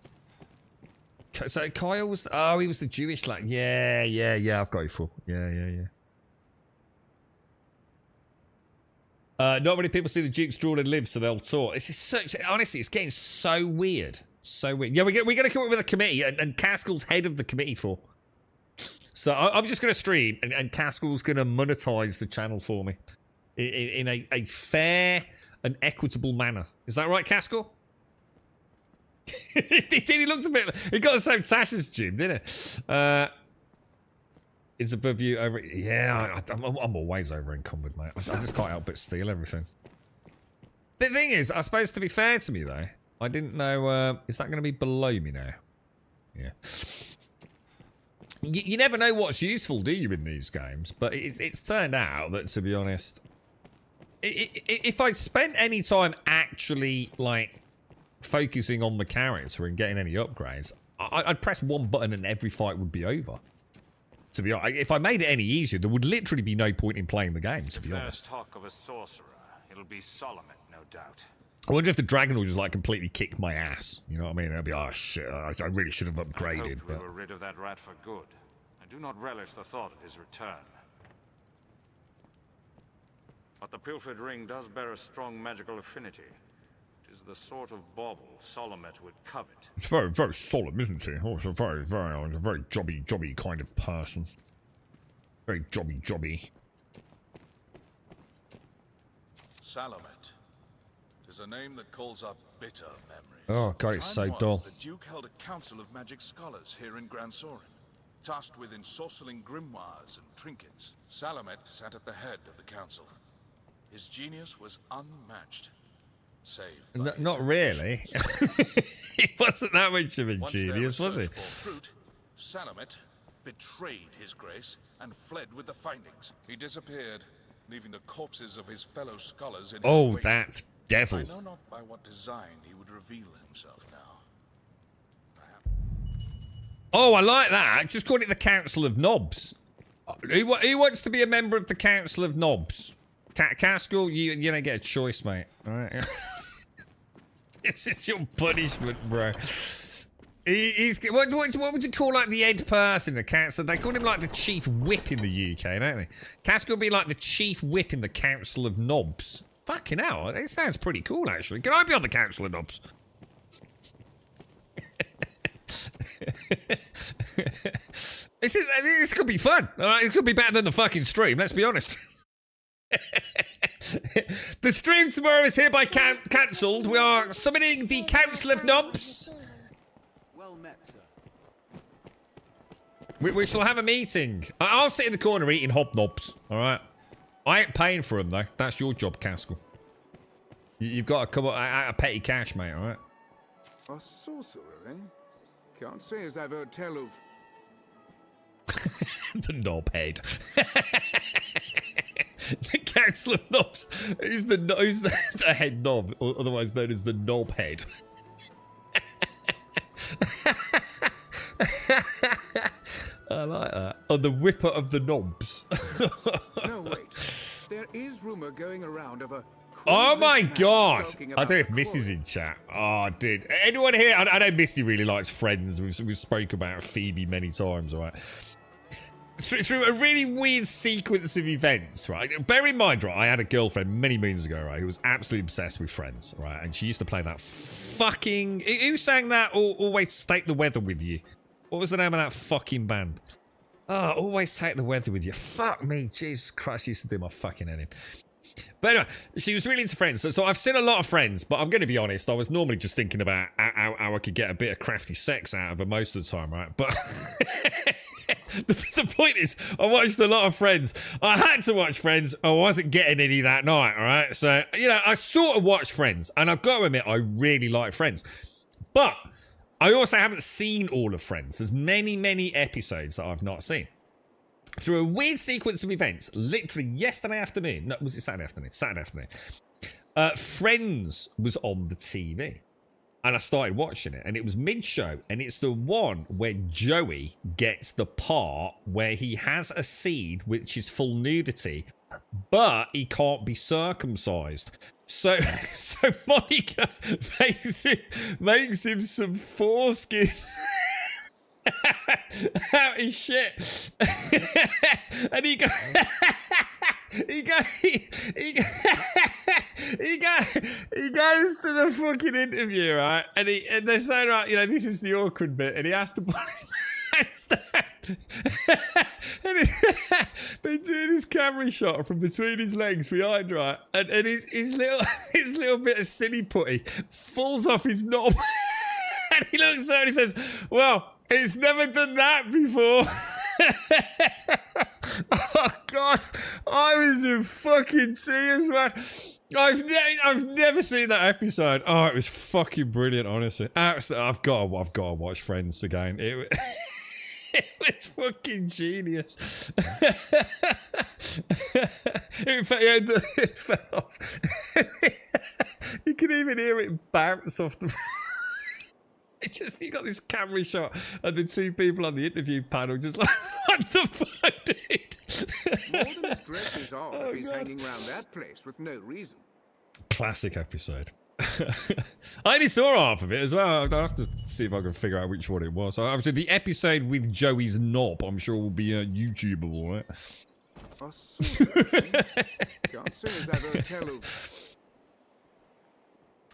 he? So Kyle was... Oh, he was the Jewish lad. Yeah. I've got you full. Yeah. Not many people see the Duke's drawn and live, so they'll talk. This is such... Honestly, it's getting so weird. So weird. Yeah, we're going to come up with a committee, and Caskell's head of the committee for. So I'm just going to stream, and Caskell's going to monetize the channel for me. In a fair and equitable manner. Is that right, Caskell? He looked a bit... He got the same tash as Jim, didn't he? It's above you over... Yeah, I'm always over encumbered, mate. I just can't help but steal everything. The thing is, I suppose to be fair to me, though, I didn't know... is that going to be below me now? Yeah. You never know what's useful, do you, in these games? But it's turned out that, to be honest... If I spent any time actually, like, focusing on the character and getting any upgrades, I'd press one button and every fight would be over. To be honest, if I made it any easier, there would literally be no point in playing the game, to be honest. First talk of a sorcerer. It'll be Solomon, no doubt. I wonder if the dragon will just, like, completely kick my ass. You know what I mean? It'll be, oh, shit, I really should have upgraded. I hoped but... we were rid of that rat for good. I do not relish the thought of his return. But the pilfered ring does bear a strong magical affinity. It is the sort of bauble Solomon would covet. It's very, very solemn, isn't it? Oh, it's a very jobby kind of person. Very jobby. Salamet. Tis a name that calls up bitter memories. Oh, God, it's so dull. The Duke held a council of magic scholars here in Gran Soren, tasked with ensorceling grimoires and trinkets. Salamet sat at the head of the council. His genius was unmatched. Not really. He wasn't that much of a genius, was he? Fruit, Salamet betrayed his grace and fled with the findings. He disappeared, leaving the corpses of his fellow scholars in his wake. That devil. I know not by what design he would reveal himself now. Oh, I like that. Just call it the Council of Knobs. Who wants to be a member of the Council of Knobs? Caskell, you don't get a choice, mate. All right. This is your punishment, bro. What would you call, like, the head person in the council? They call him, like, the chief whip in the UK, don't they? Caskell would be like the chief whip in the Council of Knobs. Fucking hell, it sounds pretty cool, actually. Can I be on the Council of Knobs? This could be fun. All right? It could be better than the fucking stream, let's be honest. The stream tomorrow is hereby cancelled. We are summoning the Council of Knobs. Well met, sir. We shall have a meeting. I'll sit in the corner eating hobnobs. All right. I ain't paying for them though. That's your job, Caskell. You've got to come up out of petty cash, mate. All right. A sorcerer, eh? Can't say as I've heard tell of. The knobhead. The Council of Knobs. Who's the head knob, otherwise known as the knobhead? I like that. Oh, the whipper of the knobs. No, wait. There is rumor going around of a... Oh my god! I don't know if Miss is in chat. Oh, dude. Anyone here? I know Misty really likes Friends. We've spoke about Phoebe many times, alright? Through a really weird sequence of events, right? Bear in mind, right, I had a girlfriend many moons ago, right, who was absolutely obsessed with Friends, right? And she used to play that fucking... Who sang that Always Take the Weather With You? What was the name of that fucking band? Oh, Always Take the Weather With You. Fuck me. Jesus Christ, I used to do my fucking head in. But anyway, she was really into Friends. So I've seen a lot of Friends, but I'm going to be honest, I was normally just thinking about how I could get a bit of crafty sex out of her most of the time, right? But the point is, I watched a lot of Friends. I had to watch Friends. I wasn't getting any that night, all right? So, you know, I sort of watched Friends, and I've got to admit, I really like Friends. But I also haven't seen all of Friends. There's many, many episodes that I've not seen. Through a weird sequence of events, literally yesterday afternoon, no, was it Saturday afternoon? Saturday afternoon. Friends was on the TV. And I started watching it, and it was mid-show, and it's the one where Joey gets the part where he has a seed which is full nudity, but he can't be circumcised. So Monica makes him some foreskins out his shit, and he goes to the fucking interview, right? And they're saying, right, you know, this is the awkward bit, and he has to put his pants down. And they do this camera shot from between his legs behind, right? And his little bit of silly putty falls off his knob. And he looks at it and he says, well, it's never done that before. Oh God, I was in fucking tears, man. I've never seen that episode. Oh, it was fucking brilliant, honestly. Absolutely, I've got to watch Friends again. It was fucking genius. In fact, it fell off. You can even hear it bounce off the. You got this camera shot of the two people on the interview panel just like, what the fuck, dude? More than his dress is odd if he's hanging around that place with no reason. Classic episode. I only saw half of it as well. I'll have to see if I can figure out which one it was. So obviously the episode with Joey's knob, I'm sure will be YouTubeable, right? Can't say as I've heard tell of.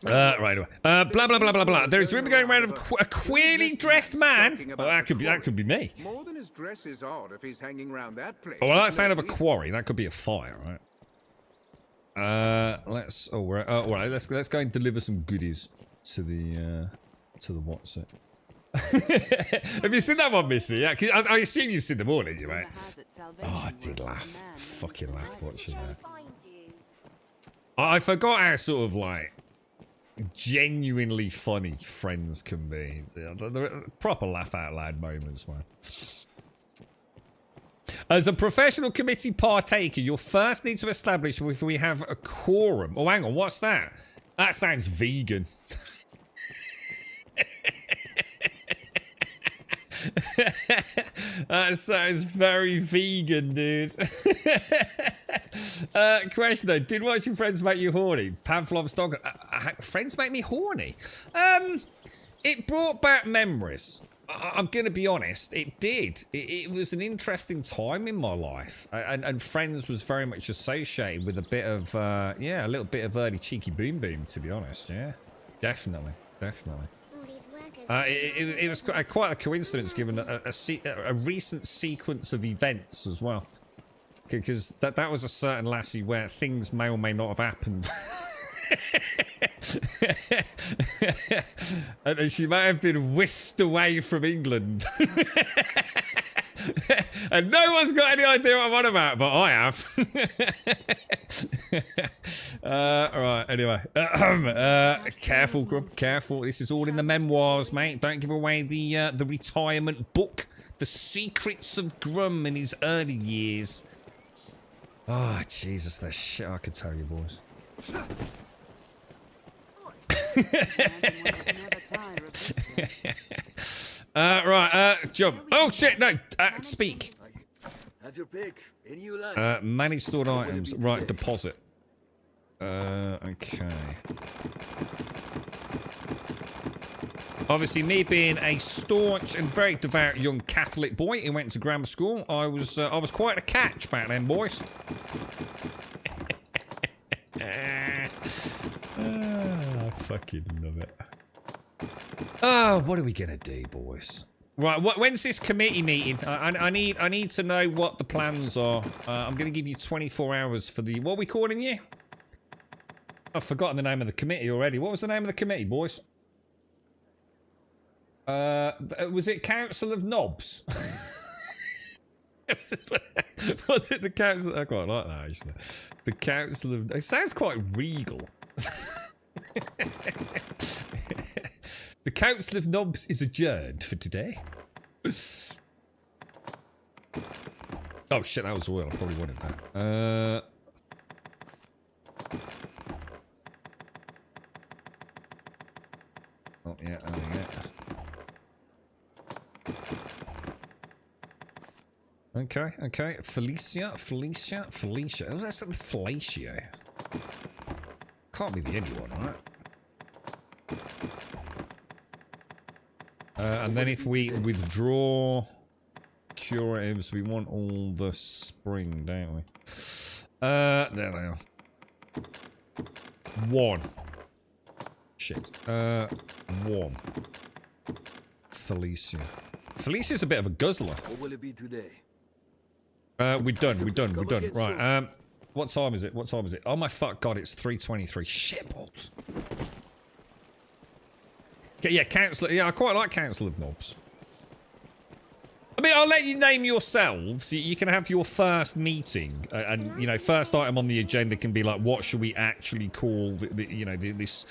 Right. Blah blah blah blah blah. There is rumor going around of a queerly dressed man. Oh, that could be me. More than his dress is odd if he's hanging around that place. Oh, well, that sound of a quarry. That could be a fire, right? Let's. Oh, we're. All right. Let's go and deliver some goodies to the what's it? Have you seen that one, Missy? Yeah, 'cause I assume you've seen them all, haven't you, mate? Oh, I did laugh. Fucking laughed watching that. I forgot how sort of like genuinely funny Friends can be. They're proper laugh out loud moments, man. As a professional committee partaker, you'll first need to establish if we have a quorum. Oh, hang on, what's that? That sounds vegan. That sounds very vegan, dude. Question though, did watching Friends make you horny? Pamphlov's dog. Friends make me horny. It brought back memories. I'm gonna be honest, it did. It was an interesting time in my life, and Friends was very much associated with a bit of yeah, a little bit of early cheeky boom boom. To be honest, yeah, definitely. It was quite a coincidence given a recent sequence of events as well, because that was a certain lassie where things may or may not have happened. And she might have been whisked away from England. And no one's got any idea what I'm on about, but I have. Right, anyway. Careful, Grub, careful. This is all in the memoirs, mate. Don't give away the retirement book. The Secrets of Grum in his early years. Oh, Jesus, there's shit I could tell you, boys. Jump. Oh shit, no, speak. Have your pick. Any you like. Manage stored items. Right, deposit. Okay. Obviously, me being a staunch and very devout young Catholic boy who went to grammar school, I was quite a catch back then, boys. I fucking love it. Oh, what are we gonna do, boys? Right, when's this committee meeting? I need to know what the plans are. I'm gonna give you 24 hours for the. What are we calling you? I've forgotten the name of the committee already. What was the name of the committee, boys? Was it Council of Knobs? Was it the Council? I quite like that, actually. The Council of. It sounds quite regal. The Council of Knobs is adjourned for today. Oh shit, that was oil. I probably wanted that. not yet. There we go. Okay. Felicia. Oh, that's like Fellatio. Can't be the only one, right? And then if we withdraw curatives, we want all the spring, don't we? There they are. 1. Shit. 1. Felicia. Felicia's a bit of a guzzler. What will it be today? We're done. Right. What time is it? Oh my fuck god, it's 3:23. Shitballs. Yeah, Council. Yeah, I quite like Council of Knobs. I mean, I'll let you name yourselves. You can have your first meeting, and you know, first item on the agenda can be like, what should we actually call this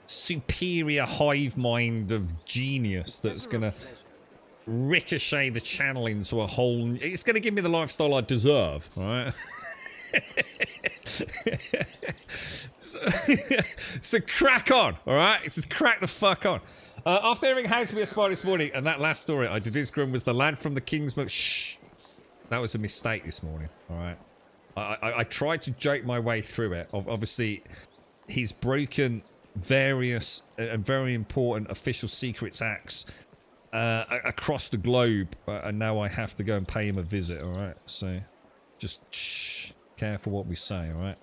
superior hive mind of genius that's gonna ricochet the channel into a whole. It's gonna give me the lifestyle I deserve, right? so crack on, all right? It's just crack the fuck on. After hearing How to Be a Spy this morning, and that last story I did Grim was the lad from the Kingsman. Shh, that was a mistake this morning. All right, I tried to joke my way through it. Obviously, he's broken various and very important official secrets acts across the globe, and now I have to go and pay him a visit. All right, so just shh. Careful what we say, all right?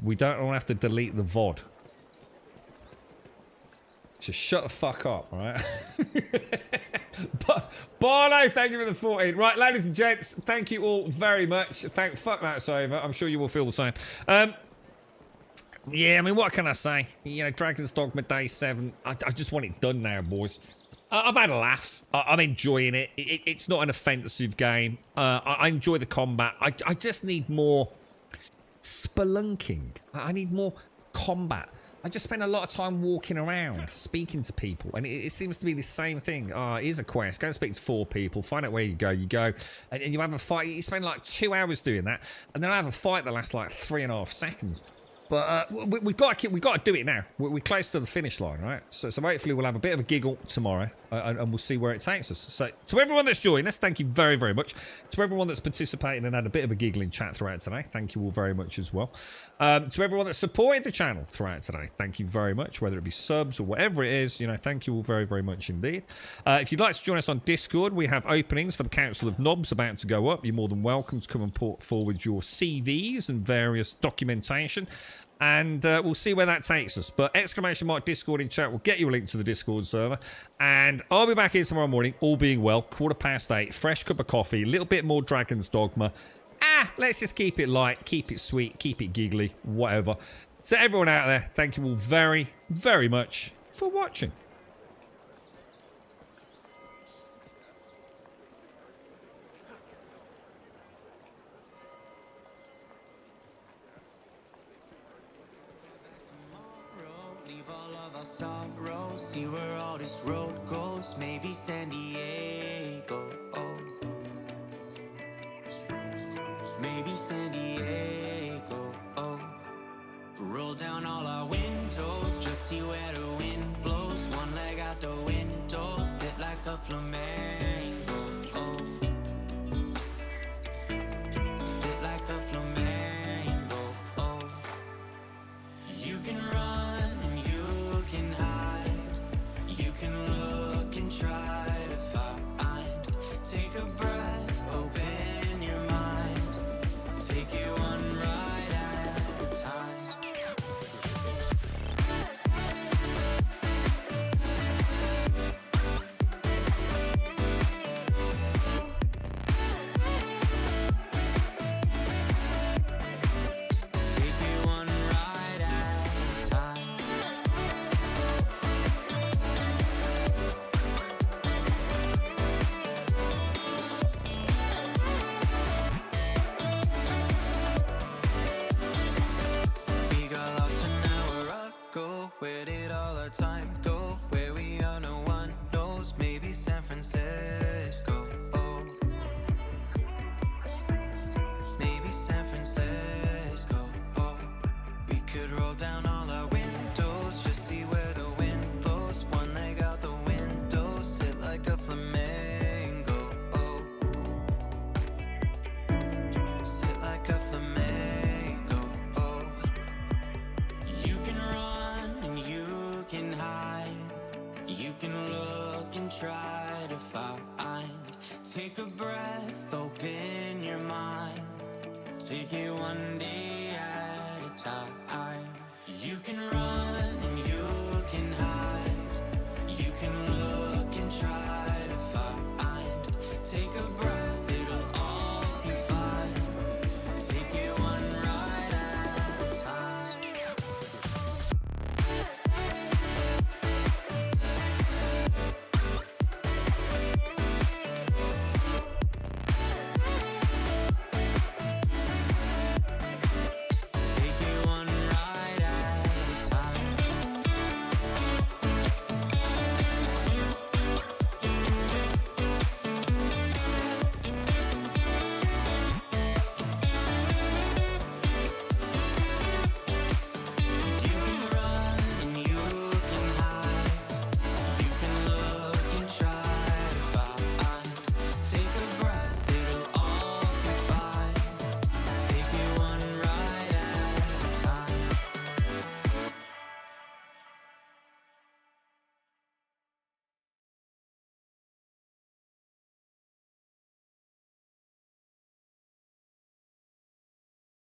We don't all have to delete the VOD. Just shut the fuck up, all right? Barlow, thank you for the 14. Right, ladies and gents, thank you all very much. Fuck that's over. I'm sure you will feel the same. Yeah, I mean, what can I say? You know, Dragon's Dogma Day 7. I just want it done now, boys. I've had a laugh. I'm enjoying it. It's not an offensive game. I enjoy the combat. I just need more spelunking. I need more combat. I just spend a lot of time walking around, speaking to people, and it seems to be the same thing. Here's a quest. Go and speak to 4 people. Find out where you go. And you have a fight. You spend like 2 hours doing that, and then I have a fight that lasts like 3.5 seconds. But we've got to do it now. We're close to the finish line, right? So hopefully we'll have a bit of a giggle tomorrow, and we'll see where it takes us. So to everyone that's joined us, thank you very, very much. To everyone that's participated and had a bit of a giggle in chat throughout today, thank you all very much as well. To everyone that supported the channel throughout today, thank you very much. Whether it be subs or whatever it is, you know, thank you all very, very much indeed. If you'd like to join us on Discord, we have openings for the Council of Knobs about to go up. You're more than welcome to come and put forward your CVs and various documentation. And we'll see where that takes us. But ! Discord in chat will get you a link to the Discord server. And I'll be back here tomorrow morning, all being well, 8:15, fresh cup of coffee, a little bit more Dragon's Dogma. Let's just keep it light, keep it sweet, keep it giggly, whatever. So everyone out there, thank you all very, very much for watching. See where all this road goes, maybe San Diego. Maybe San Diego. Roll down all our windows, just see where the wind blows. One leg out the window, sit like a flamenco. Sit like a flamenco. You can run and you can hide. You can look and try to find. Take a breath, open your mind. Take it one ride at a time. Take it one ride at a time. We got lost an hour ago. Where did all our time go? Where we are, no one knows. Maybe San Francisco. Maybe San Francisco. We could roll down all our windows, just see where the wind blows. One leg to find. Take a breath, open your mind. Take it one day at a time. You can run.